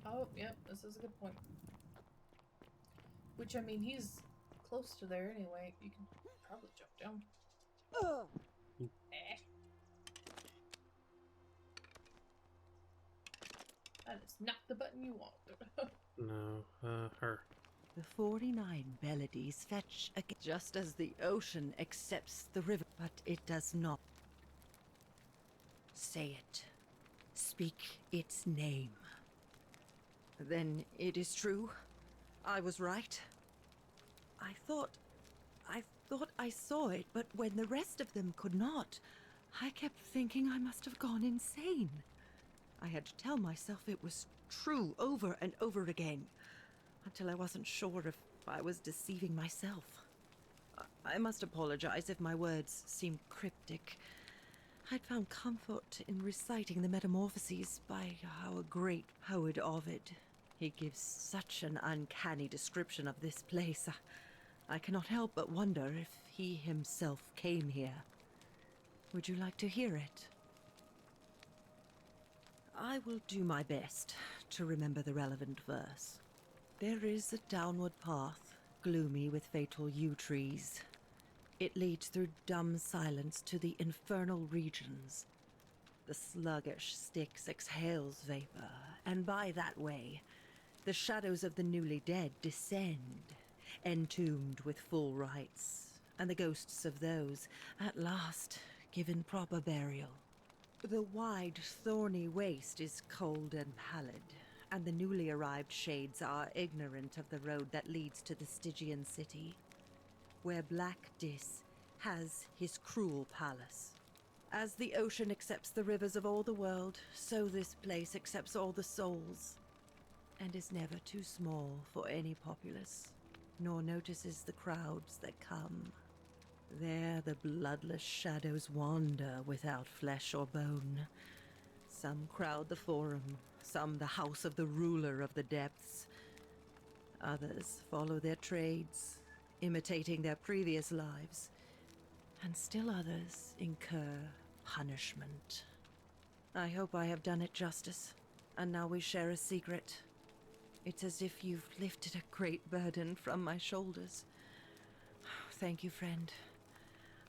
Oh, yep, this is a good point. Which, I mean, he's close to there anyway. You can probably jump down. That is not the button you want. No, her. The 49 melodies fetch just as the ocean accepts the river, but it does not. Say it. Speak its name. Then it is true. I was right. I thought I saw it, but when the rest of them could not, I kept thinking I must have gone insane. I had to tell myself it was true over and over again, until I wasn't sure if I was deceiving myself. I must apologize if my words seemed cryptic. I'd found comfort in reciting the Metamorphoses by our great poet Ovid. He gives such an uncanny description of this place. I cannot help but wonder if he himself came here. Would you like to hear it? I will do my best to remember the relevant verse. There is a downward path, gloomy with fatal yew trees. It leads through dumb silence to the infernal regions. The sluggish Styx exhales vapor, and by that way, the shadows of the newly dead descend, entombed with full rites, and the ghosts of those, at last, given proper burial. The wide, thorny waste is cold and pallid, and the newly arrived shades are ignorant of the road that leads to the Stygian city, where Black Dis has his cruel palace. As the ocean accepts the rivers of all the world, so this place accepts all the souls, and is never too small for any populace, nor notices the crowds that come. There the bloodless shadows wander without flesh or bone. Some crowd the forum, some the house of the ruler of the depths. Others follow their trades, imitating their previous lives, and still others incur punishment. I hope I have done it justice, and now we share a secret. It's as if you've lifted a great burden from my shoulders. Thank you, friend.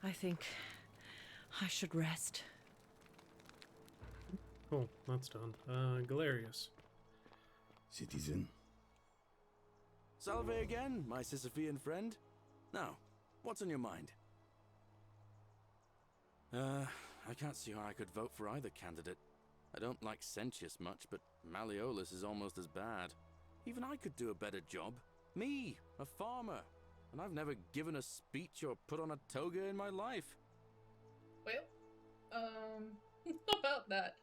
I think I should rest. Cool, that's done. Galerius. Citizen. Salve again, my Sisyphean friend. Now, what's on your mind? I can't see how I could vote for either candidate. I don't like Sentius much, but Malleolus is almost as bad. Even I could do a better job. Me, a farmer. And I've never given a speech or put on a toga in my life. Well, about that.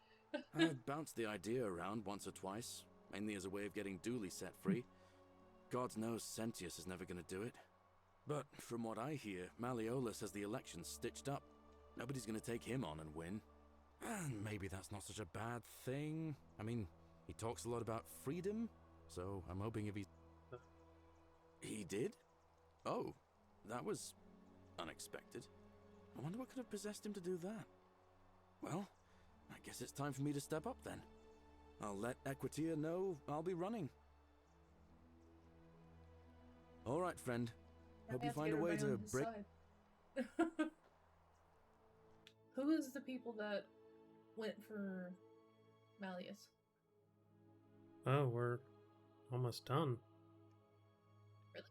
I bounced the idea around once or twice, mainly as a way of getting Dooley set free. God knows Sentius is never going to do it. But from what I hear, Malleolus has the election stitched up. Nobody's going to take him on and win. And maybe that's not such a bad thing. I mean, he talks a lot about freedom, so I'm hoping if he... He did? Oh, that was unexpected. I wonder what could have possessed him to do that. Well, I guess it's time for me to step up then. I'll let Equitia know I'll be running. All right, friend. Hope you find a way to break... Who is the people that went for Malleus? Oh, we're almost done. Really?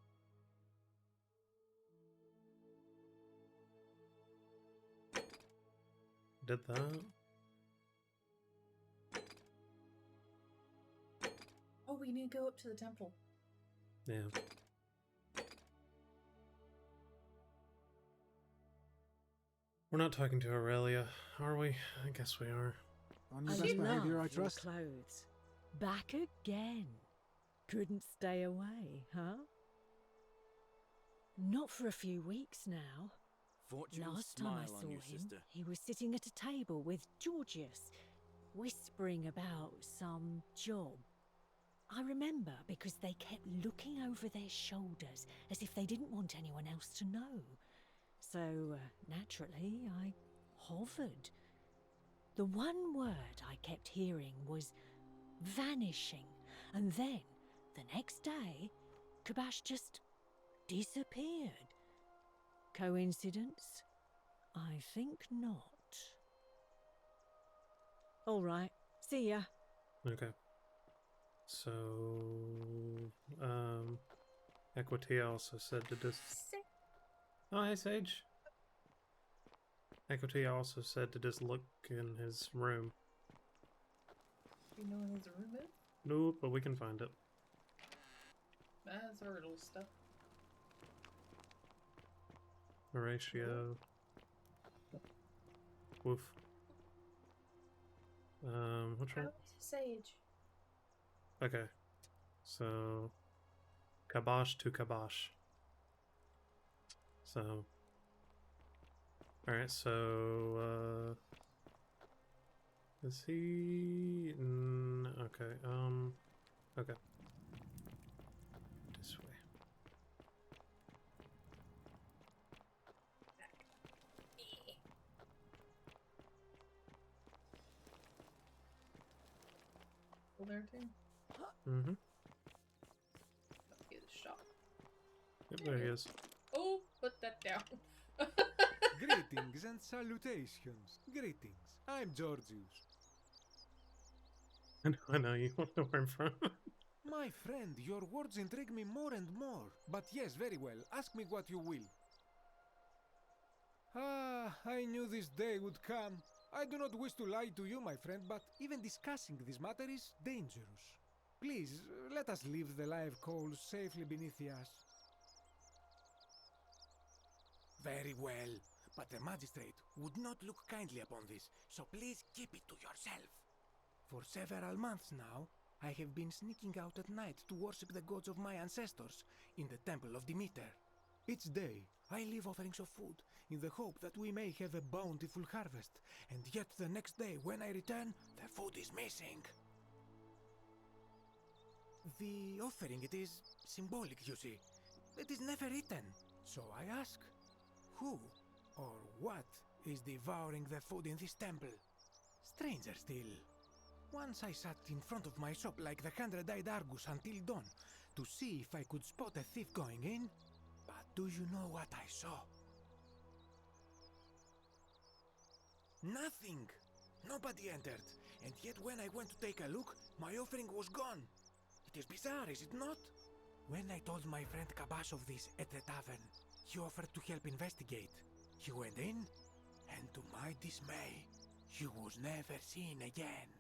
Did that? Oh, we need to go up to the temple. Yeah. We're not talking to Aurelia, are we? I guess we are. On your best behavior, I trust. Clothes. Back again. Couldn't stay away, huh? Not for a few weeks now. Fortune Last time I smile saw on you, him, sister. he was sitting at a table with Georgius, whispering about some job. I remember because they kept looking over their shoulders as if they didn't want anyone else to know. So, naturally, I hovered. The one word I kept hearing was vanishing, and then, the next day, Kabash just disappeared. Coincidence? I think not. All right, see ya. Okay. So, Equitia also said to Oh, hey, Sage. Equitia also said to just look in his room. Do you know where his room is? Nope, but we can find it. That's our little stuff. Horatio. Woof. What's wrong? Sage. Okay. So, Kabosh to Kabosh. So, alright, so, is he... okay, okay. This way. people there too. Mm-hmm. Get a shot. Yep, there he is. Oh, put that down. Greetings and salutations. Greetings. I'm Georgius. I know you want to know where I'm from. My friend, your words intrigue me more and more. But yes, very well. Ask me what you will. Ah, I knew this day would come. I do not wish to lie to you, my friend, but even discussing this matter is dangerous. Please, let us leave the live coals safely beneath the ash. Very well, but the magistrate would not look kindly upon this, so please keep it to yourself. For several months now, I have been sneaking out at night to worship the gods of my ancestors in the temple of Demeter. Each day, I leave offerings of food in the hope that we may have a bountiful harvest, and yet the next day when I return, the food is missing. The offering, it is symbolic, you see. It is never eaten. So I ask, who or what is devouring the food in this temple? Stranger still. Once I sat in front of my shop like the 100-eyed Argus until dawn to see if I could spot a thief going in. But do you know what I saw? Nothing! Nobody entered, and yet when I went to take a look, my offering was gone. It is bizarre, is it not? When I told my friend Kabash of this at the tavern, he offered to help investigate. He went in, and to my dismay, he was never seen again.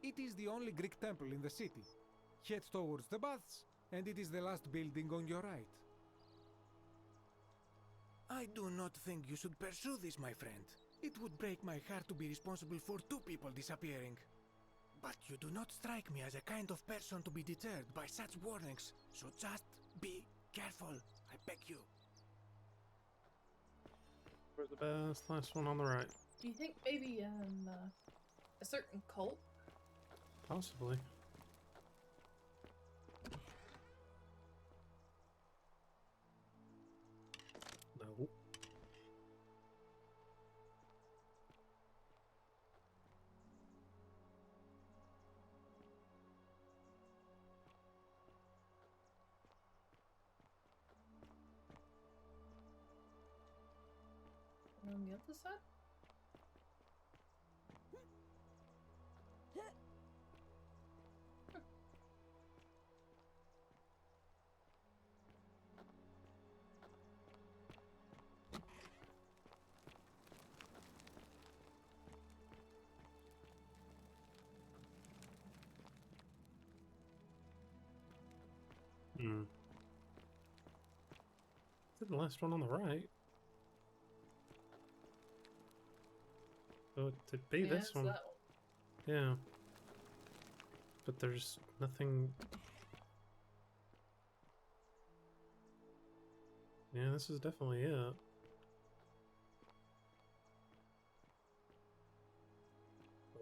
It is the only Greek temple in the city. Head towards the baths, and it is the last building on your right. I do not think you should pursue this, my friend. It would break my heart to be responsible for 2 people disappearing. But you do not strike me as a kind of person to be deterred by such warnings, so just be careful, I beg you. Where's the best? Last one on the right. Do you think maybe a certain cult? Possibly. No. On the other side? Hmm. Is the last one on the right? Oh, it could be this it's one. that one. Yeah. But there's nothing. Yeah, this is definitely it.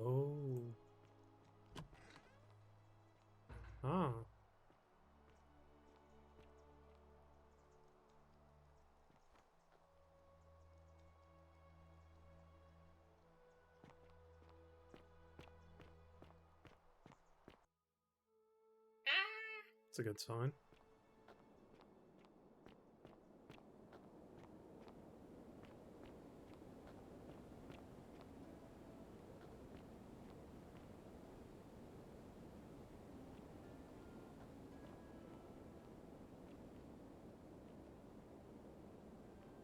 Oh. Ah. It's a good sign.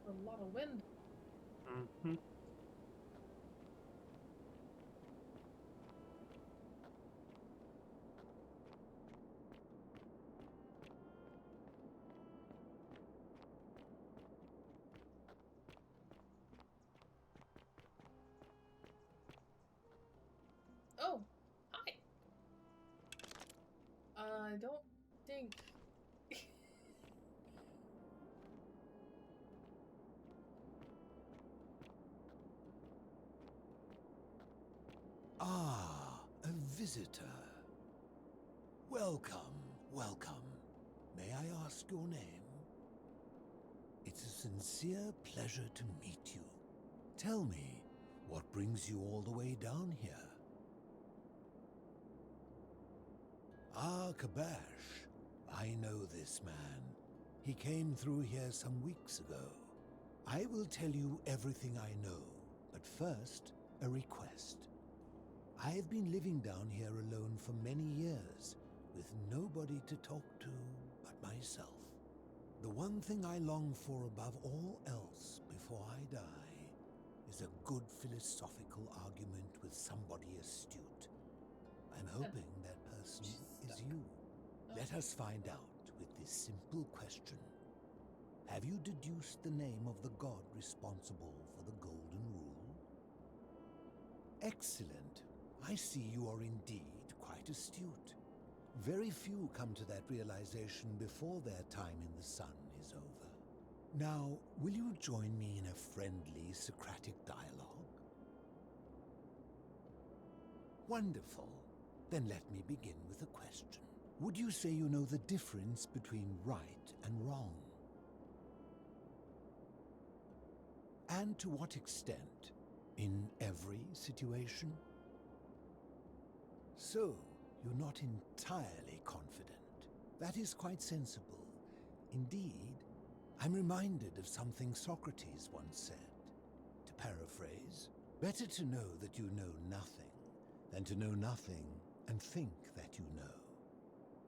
A lot of wind. Mm-hmm. Oh, hi. I don't think. Ah, a visitor. Welcome, welcome. May I ask your name? It's a sincere pleasure to meet you. Tell me, what brings you all the way down here? Ah, Kabash. I know this man. He came through here some weeks ago. I will tell you everything I know, but first, a request. I have been living down here alone for many years, with nobody to talk to but myself. The one thing I long for above all else before I die is a good philosophical argument with somebody astute. I'm hoping that person is you. Let us find out with this simple question. Have you deduced the name of the god responsible for the Golden Rule? Excellent. I see you are indeed quite astute. Very few come to that realization before their time in the sun is over. Now, will you join me in a friendly Socratic dialogue? Wonderful. Then let me begin with a question. Would you say you know the difference between right and wrong? And to what extent? In every situation? So, you're not entirely confident. That is quite sensible. Indeed, I'm reminded of something Socrates once said. To paraphrase, better to know that you know nothing than to know nothing and think that you know.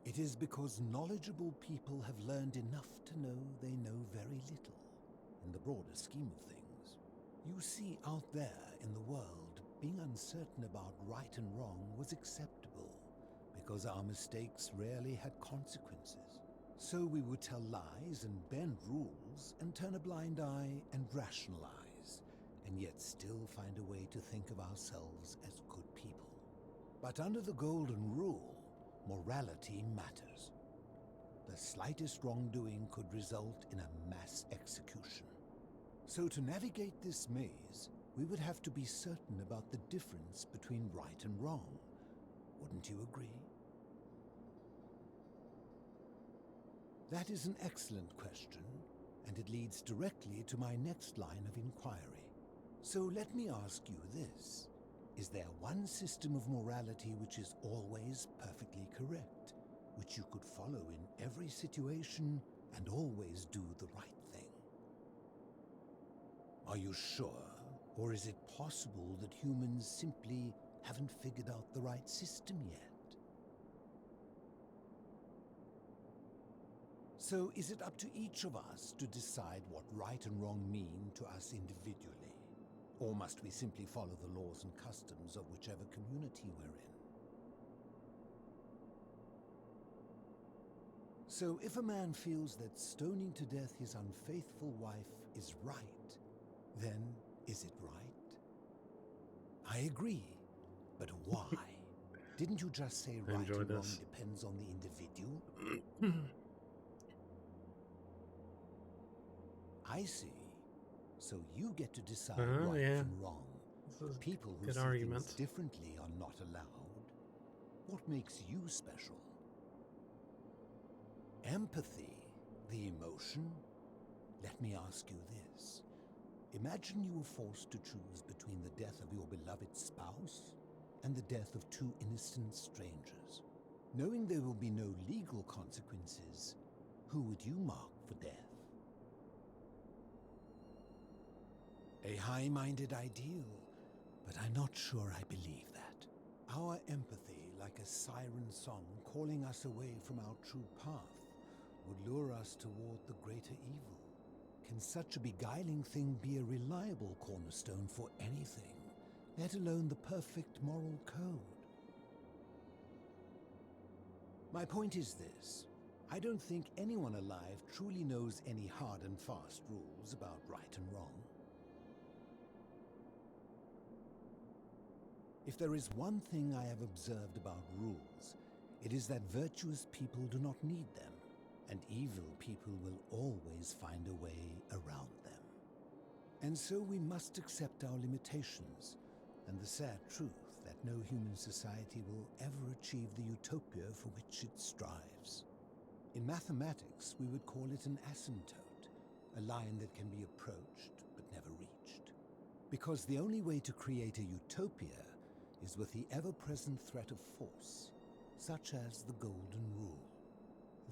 It is because knowledgeable people have learned enough to know they know very little, in the broader scheme of things. You see, out there in the world, being uncertain about right and wrong was acceptable, because our mistakes rarely had consequences. So we would tell lies and bend rules and turn a blind eye and rationalize, and yet still find a way to think of ourselves as good people. But under the Golden Rule, morality matters. The slightest wrongdoing could result in a mass execution. So to navigate this maze, we would have to be certain about the difference between right and wrong. Wouldn't you agree? That is an excellent question, and it leads directly to my next line of inquiry. So let me ask you this. Is there one system of morality which is always perfectly correct, which you could follow in every situation and always do the right thing? Are you sure? Or is it possible that humans simply haven't figured out the right system yet? So is it up to each of us to decide what right and wrong mean to us individually? Or must we simply follow the laws and customs of whichever community we're in? So if a man feels that stoning to death his unfaithful wife is right, then is it right? I agree, but why? Didn't you just say right and wrong depends on the individual? I see. So you get to decide right from wrong. People who see things differently are not allowed. What makes you special? Empathy, the emotion? Let me ask you this. Imagine you were forced to choose between the death of your beloved spouse and the death of two innocent strangers. Knowing there will be no legal consequences, who would you mark for death? A high-minded ideal, but I'm not sure I believe that. Our empathy, like a siren song calling us away from our true path, would lure us toward the greater evil. Can such a beguiling thing be a reliable cornerstone for anything, let alone the perfect moral code? My point is this. I don't think anyone alive truly knows any hard and fast rules about right and wrong. If there is one thing I have observed about rules, it is that virtuous people do not need them, and evil people will always find a way around them. And so we must accept our limitations, and the sad truth that no human society will ever achieve the utopia for which it strives. In mathematics, we would call it an asymptote, a line that can be approached but never reached. Because the only way to create a utopia is with the ever-present threat of force, such as the Golden Rule.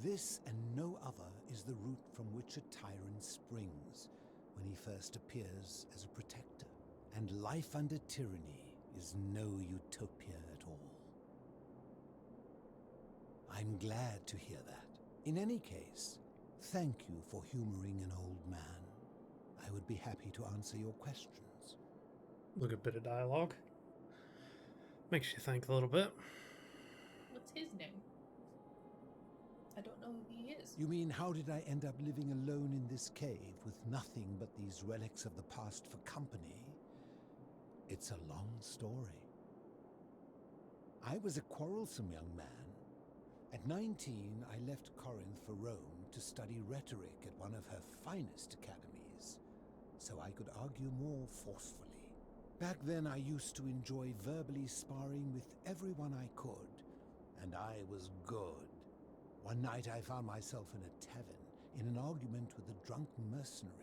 This and no other is the route from which a tyrant springs when he first appears as a protector. And life under tyranny is no utopia at all. I'm glad to hear that. In any case, thank you for humoring an old man. I would be happy to answer your questions. Look, a bit of dialogue. Makes you think a little bit. What's his name? I don't know who he is. You mean, how did I end up living alone in this cave with nothing but these relics of the past for company? It's a long story. I was a quarrelsome young man. At 19, I left Corinth for Rome to study rhetoric at one of her finest academies, so I could argue more forcefully. Back then, I used to enjoy verbally sparring with everyone I could, and I was good. One night, I found myself in a tavern in an argument with a drunk mercenary.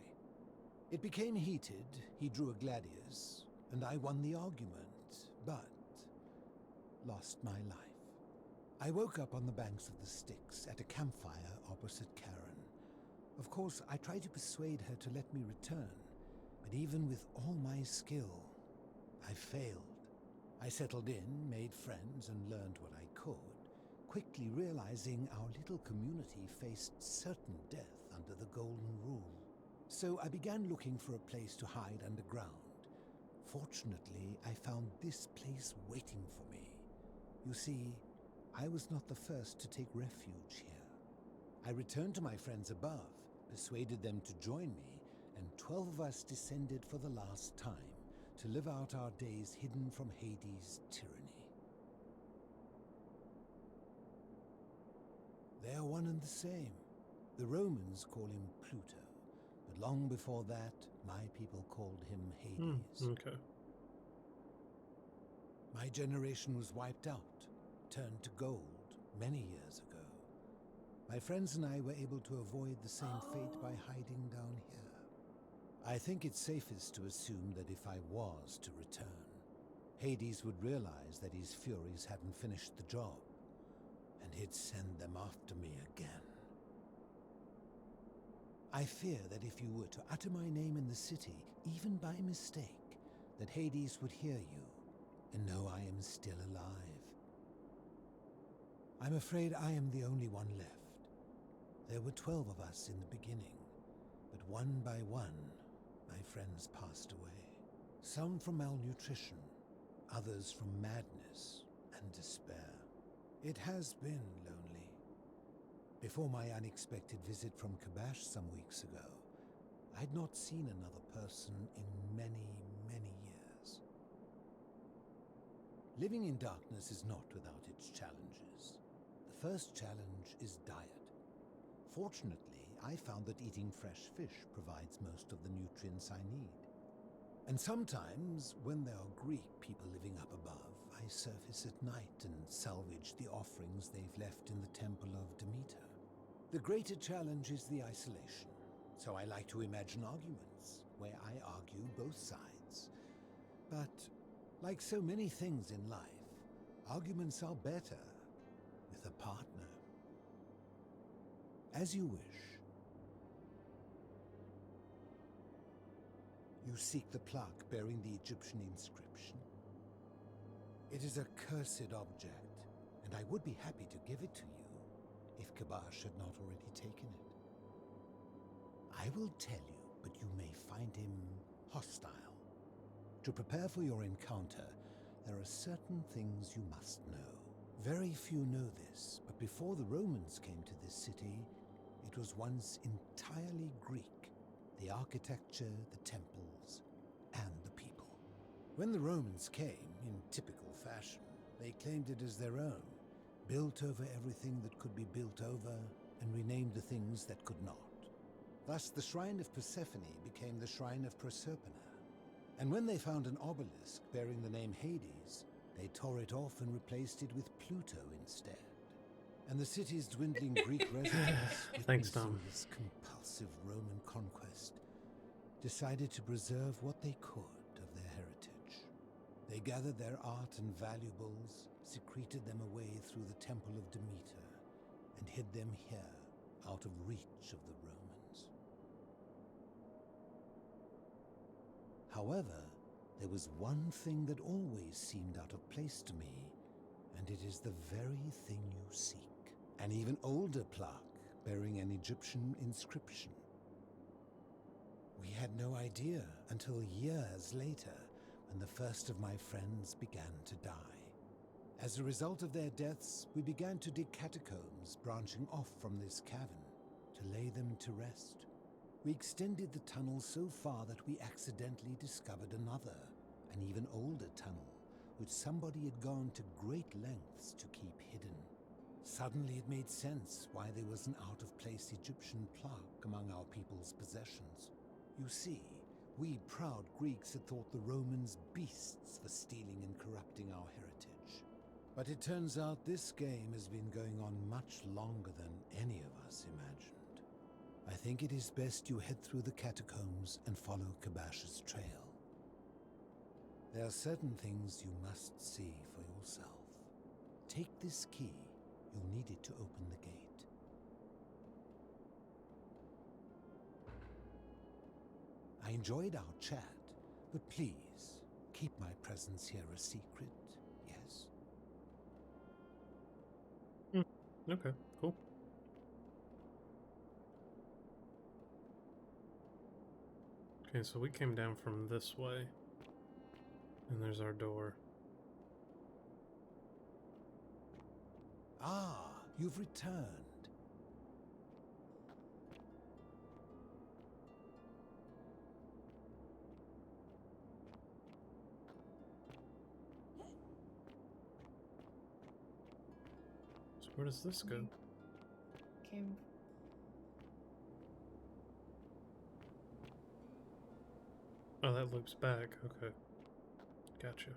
It became heated, he drew a gladius, and I won the argument, but lost my life. I woke up on the banks of the Styx at a campfire opposite Karen. Of course, I tried to persuade her to let me return, but even with all my skill, I failed. I settled in, made friends, and learned what I could, quickly realizing our little community faced certain death under the Golden Rule. So I began looking for a place to hide underground. Fortunately, I found this place waiting for me. You see, I was not the first to take refuge here. I returned to my friends above, persuaded them to join me, and 12 of us descended for the last time to live out our days hidden from Hades' tyranny. They are one and the same. The Romans call him Pluto, but long before that, my people called him Hades. Okay. My generation was wiped out, turned to gold, many years ago. My friends and I were able to avoid the same fate by hiding down here. I think it's safest to assume that if I was to return, Hades would realize that his furies hadn't finished the job, and he'd send them after me again. I fear that if you were to utter my name in the city, even by mistake, that Hades would hear you and know I am still alive. I'm afraid I am the only one left. There were 12 of us in the beginning, but one by one, my friends passed away. Some from malnutrition, others from madness and despair. It has been lonely. Before my unexpected visit from Kabash some weeks ago, I'd not seen another person in many, many years. Living in darkness is not without its challenges. The first challenge is diet. Fortunately, I found that eating fresh fish provides most of the nutrients I need. And sometimes, when there are Greek people living up above, I surface at night and salvage the offerings they've left in the temple of Demeter. The greater challenge is the isolation, so I like to imagine arguments, where I argue both sides. But, like so many things in life, arguments are better with a partner. As you wish. You seek the plaque bearing the Egyptian inscription. It is a cursed object, and I would be happy to give it to you if Kabash had not already taken it. I will tell you, but you may find him hostile. To prepare for your encounter, there are certain things you must know. Very few know this, but before the Romans came to this city, it was once entirely Greek. The architecture, the temples, and the people. When the Romans came, in typical fashion, they claimed it as their own, built over everything that could be built over, and renamed the things that could not. Thus, the Shrine of Persephone became the Shrine of Proserpina. And when they found an obelisk bearing the name Hades, they tore it off and replaced it with Pluto instead. And the city's dwindling Greek residents, Thanks, Tom. this compulsive Roman conquest, decided to preserve what they could of their heritage. They gathered their art and valuables, secreted them away through the Temple of Demeter, and hid them here, out of reach of the Romans. However, there was one thing that always seemed out of place to me, and it is the very thing you seek. An even older plaque bearing an Egyptian inscription. We had no idea until years later, when the first of my friends began to die. As a result of their deaths, we began to dig catacombs branching off from this cavern to lay them to rest. We extended the tunnel so far that we accidentally discovered another, an even older tunnel, which somebody had gone to great lengths to keep hidden. Suddenly it made sense why there was an out-of-place Egyptian plaque among our people's possessions. You see, we proud Greeks had thought the Romans beasts for stealing and corrupting our heritage. But it turns out this game has been going on much longer than any of us imagined. I think it is best you head through the catacombs and follow Kabash's trail. There are certain things you must see for yourself. Take this key. You'll need it to open the gate. I enjoyed our chat, but please, keep my presence here a secret, yes? Okay, cool. Okay, so we came down from this way. And there's our door. Ah, you've returned. So where does this go? Came. Oh, that loops back. Okay. Gotcha.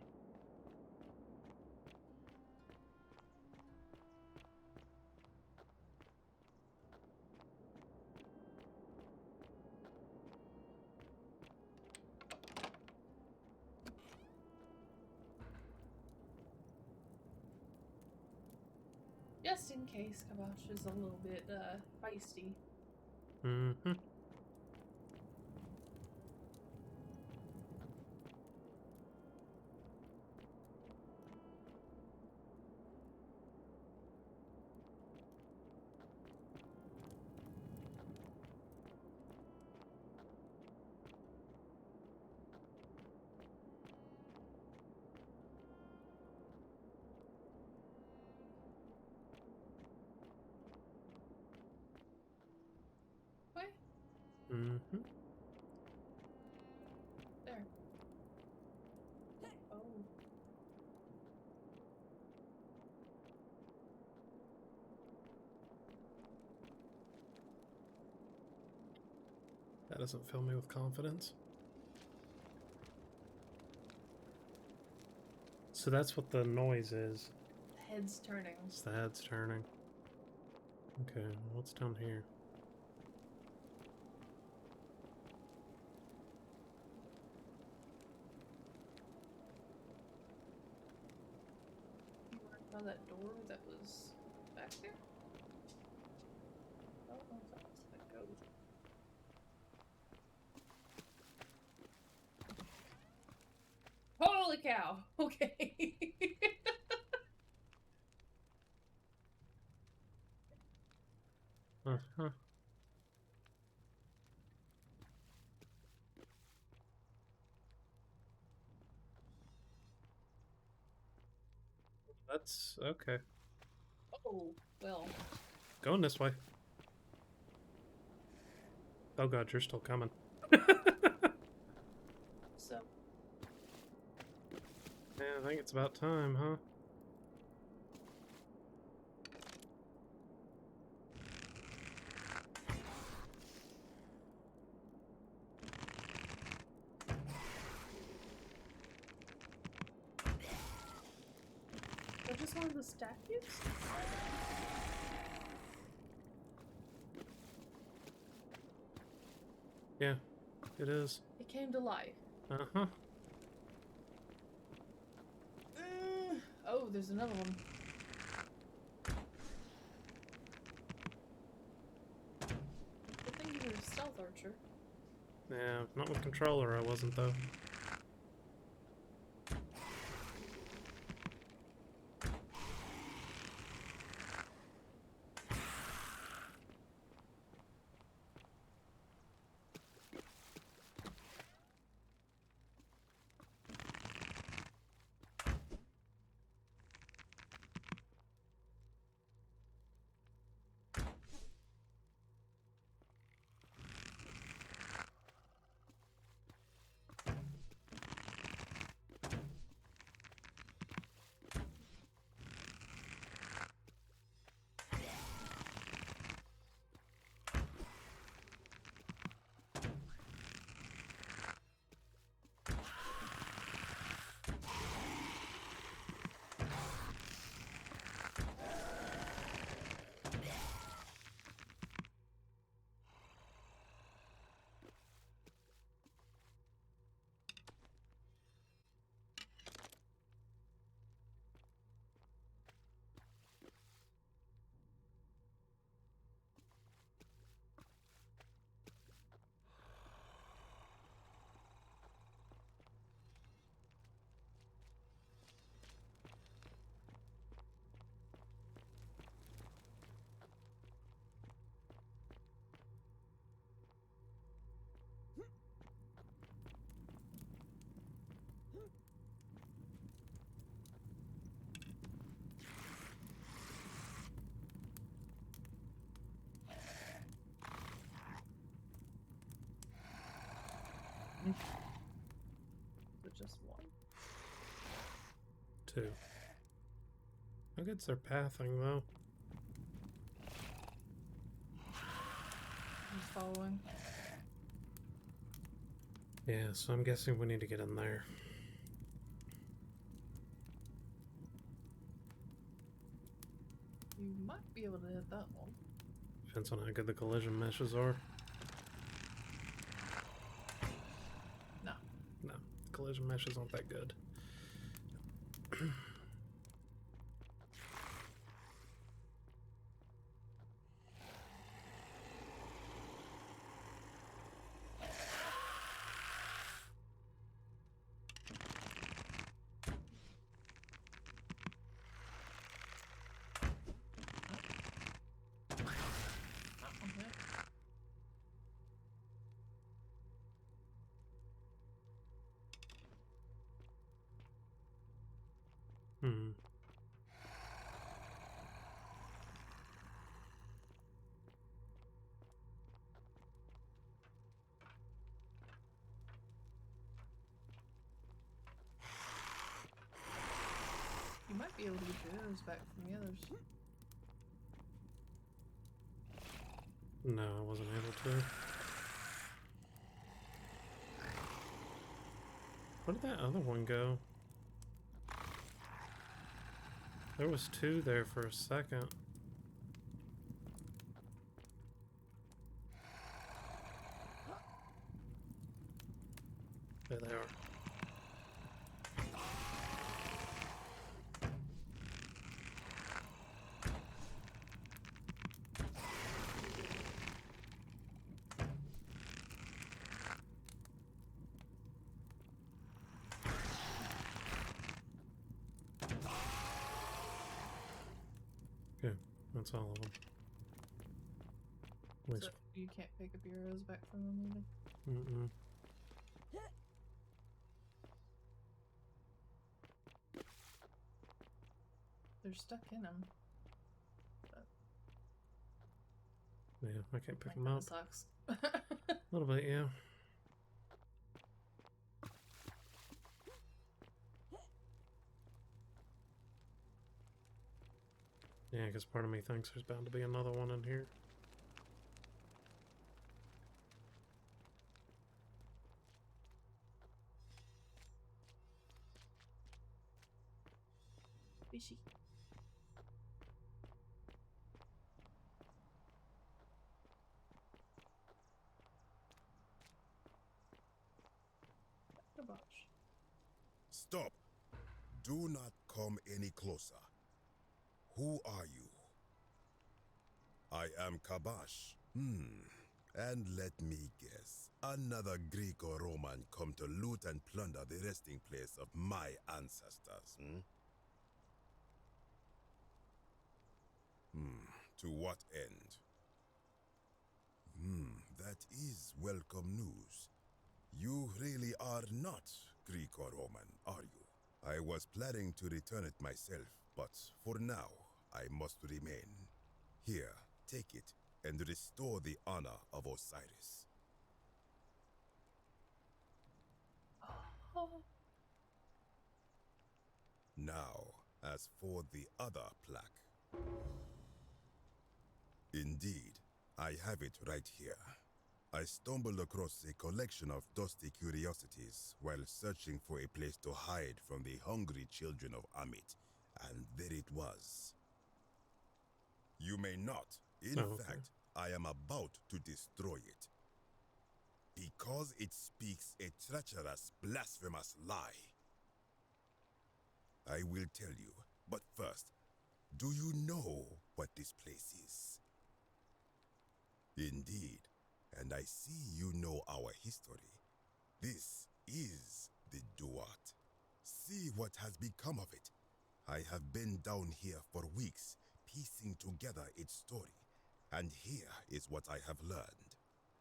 Just in case Kabash is a little bit feisty. Mm-hmm. Mm-hmm. There. Oh. That doesn't fill me with confidence. So that's what the noise is. The head's turning. It's the head's turning. Okay, what's down here? By that door that was back there? Oh, that's that goes. Holy cow! Okay. Uh-huh. That's okay. Oh, well. Going this way. Oh god, you're still coming. So. Yeah, I think it's about time, huh? Is that just one of the statues? Yeah, it is. It came to life. Uh-huh. Oh, there's another one. I think you're a stealth archer. Yeah, not with controller, I wasn't though. But just one. 2. How good's their pathing though? I'm following. Yeah, so I'm guessing we need to get in there. You might be able to hit that one. Depends on how good the collision meshes are. No. No, collision meshes aren't that good. Hmm. You might be able to get your arrows back from the others. No, I wasn't able to. Where did that other one go? There was 2 there for a second. There they are. Yeah, that's all of them. Which, So you can't pick up your arrows back from them either? mm-mm. They're stuck in them. Yeah, I can't pick That them kinda up. sucks. A little bit, yeah. Yeah, because part of me thinks there's bound to be another one in here. Fishy. Stop. Do not come any closer. Who are you? I am Kabash. And let me guess. Another Greek or Roman come to loot and plunder the resting place of my ancestors, To what end? That is welcome news. You really are not Greek or Roman, are you? I was planning to return it myself, but for now, I must remain. Here, take it, and restore the honor of Osiris. Now, as for the other plaque. Indeed, I have it right here. I stumbled across a collection of dusty curiosities while searching for a place to hide from the hungry children of Amit, and there it was. You may not. In fact, I am about to destroy it. Because it speaks a treacherous, blasphemous lie. I will tell you, but first, do you know what this place is? Indeed, and I see you know our history. This is the Duat. See what has become of it. I have been down here for weeks, piecing together its story, and here is what I have learned.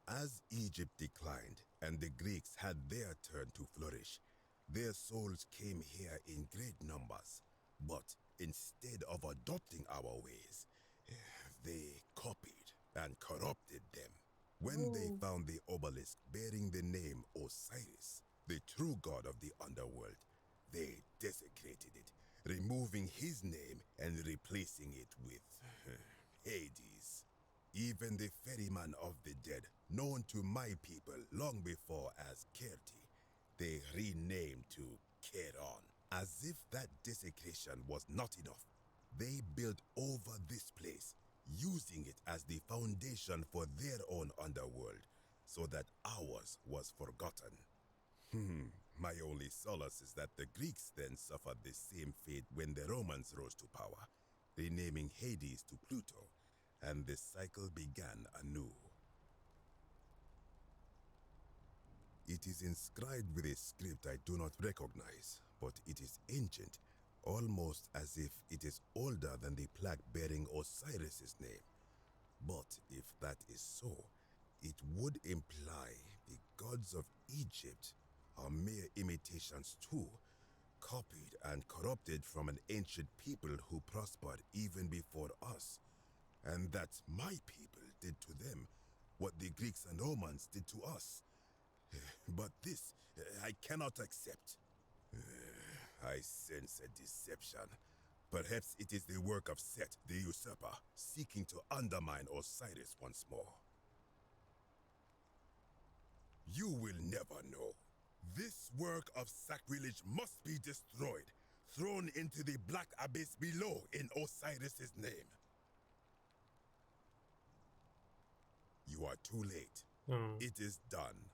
As Egypt declined and the Greeks had their turn to flourish, their souls came here in great numbers, but instead of adopting our ways, they copied and corrupted them. When they found the obelisk bearing the name Osiris, the true god of the underworld, they desecrated it, removing his name and replacing it with Hades. Even the ferryman of the dead, known to my people long before as Kerti, they renamed to Keron. As if that desecration was not enough, they built over this place, using it as the foundation for their own underworld, so that ours was forgotten. My only solace is that the Greeks then suffered the same fate when the Romans rose to power, renaming Hades to Pluto, and the cycle began anew. It is inscribed with a script I do not recognize, but it is ancient, almost as if it is older than the plaque bearing Osiris's name. But if that is so, it would imply the gods of Egypt are mere imitations too, copied and corrupted from an ancient people who prospered even before us, and that my people did to them what the Greeks and Romans did to us. But this, I cannot accept. I sense a deception. Perhaps it is the work of Set, the usurper, seeking to undermine Osiris once more. You will never know. This work of sacrilege must be destroyed, thrown into the black abyss below in Osiris's name. You are too late. It is done.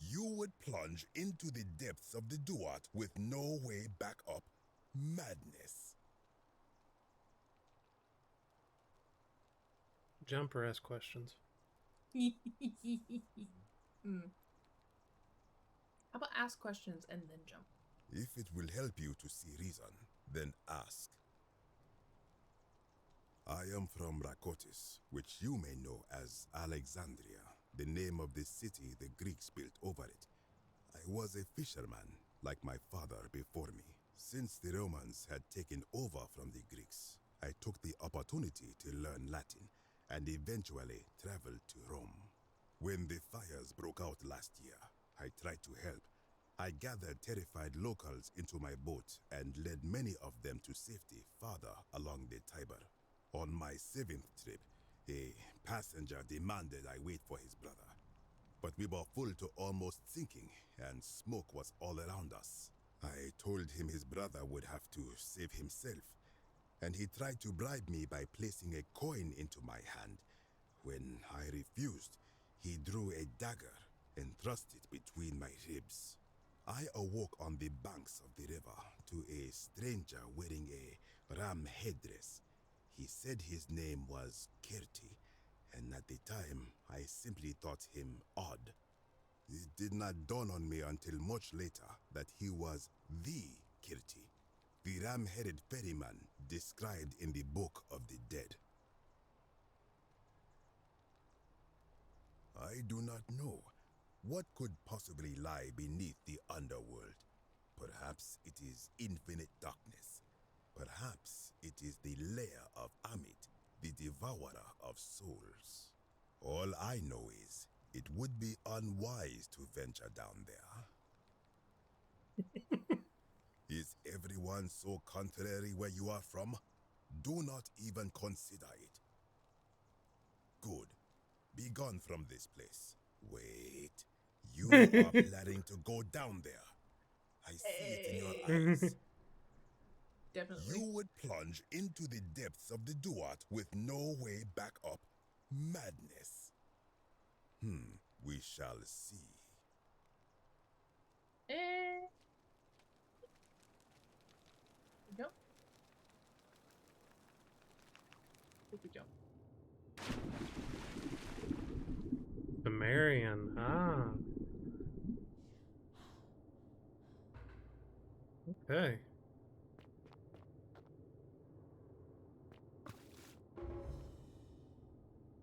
You would plunge into the depths of the Duat with no way back up. Madness. Jump or ask questions? How about ask questions and then jump? If it will help you to see reason, then ask. I am from Rakotis, which you may know as Alexandria, the name of the city the Greeks built over it. I was a fisherman, like my father before me. Since the Romans had taken over from the Greeks, I took the opportunity to learn Latin and eventually traveled to Rome. When the fires broke out last year, I tried to help. I gathered terrified locals into my boat and led many of them to safety farther along the Tiber. On my 7th trip, a passenger demanded I wait for his brother. But we were full to almost sinking, and smoke was all around us. I told him his brother would have to save himself, and he tried to bribe me by placing a coin into my hand. When I refused, he drew a dagger and thrust it between my ribs. I awoke on the banks of the river to a stranger wearing a ram headdress. He said his name was Kirti, and at the time I simply thought him odd. It did not dawn on me until much later that he was the Kirti, the ram-headed ferryman described in the Book of the Dead. I do not know. What could possibly lie beneath the underworld? Perhaps it is infinite darkness. Perhaps it is the lair of Amit, the devourer of souls. All I know is, it would be unwise to venture down there. Is everyone so contrary where you are from? Do not even consider it. Good. Be gone from this place. Wait. You are planning to go down there. I see it in your eyes. Definitely. You would plunge into the depths of the Duat with no way back up. Madness. We shall see. We don't. We don't. The Marion. Ah. Okay.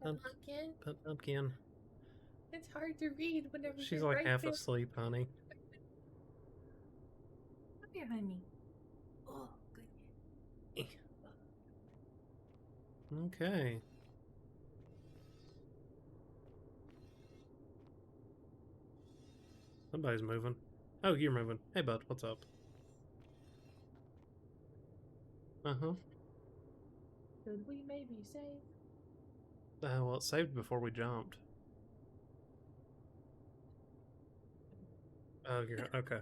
Pumpkin. Pumpkin. It's hard to read whenever She's you're like right half there. asleep, honey. Come here, honey. Oh, goodness. Okay. Somebody's moving. Oh, you're moving. Hey, bud, what's up? Uh-huh. Could we maybe save? Well, it saved before we jumped. Oh, you're okay.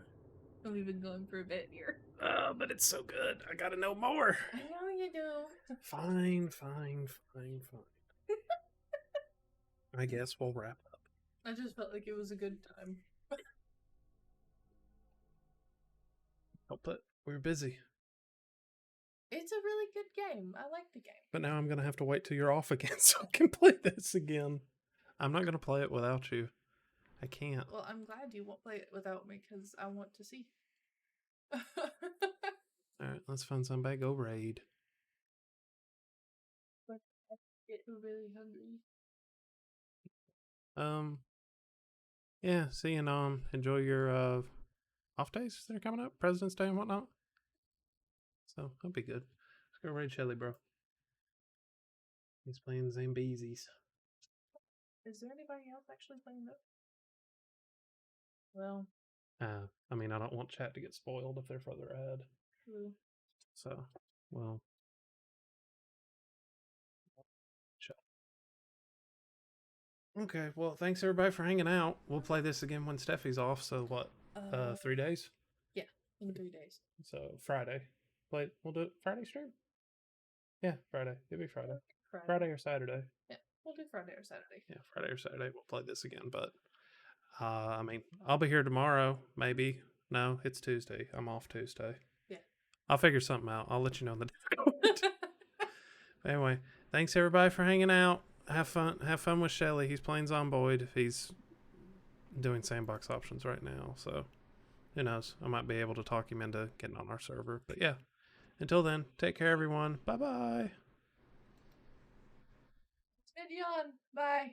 We've been going for a bit here. Oh, but it's so good. I gotta know more. I know you do. Fine. I guess we'll wrap up. I just felt like it was a good time. Oh, but we were busy. It's a really good game. I like the game. But now I'm gonna have to wait till you're off again so I can play this again. I'm not gonna play it without you. I can't. Well, I'm glad you won't play it without me because I want to see. Alright, let's find somebody. Go raid. But I get really hungry. Yeah, see, and enjoy your off days that are coming up, President's Day and whatnot. So that'll be good. Let's go raid Shelly, bro. He's playing Zambezis. Is there anybody else actually playing that? Well, I mean, I don't want chat to get spoiled if they're further ahead. true. So, well. Chat. Okay, well, thanks everybody for hanging out. We'll play this again when Steffi's off. So what? 3 days? Yeah, in 3 days. So Friday. We'll do it Friday stream? Yeah, Friday. It'll be Friday. Friday or Saturday. Yeah, we'll do Friday or Saturday. Yeah, Friday or Saturday we'll play this again. But I mean, I'll be here tomorrow, maybe. No, it's Tuesday. I'm off Tuesday. Yeah. I'll figure something out. I'll let you know in the Discord. Anyway, thanks everybody for hanging out. Have fun with Shelly. He's playing Zomboid. He's doing sandbox options right now, so who knows? I might be able to talk him into getting on our server. But yeah, until then, take care, everyone. Bye-bye. It's been yawn. Bye.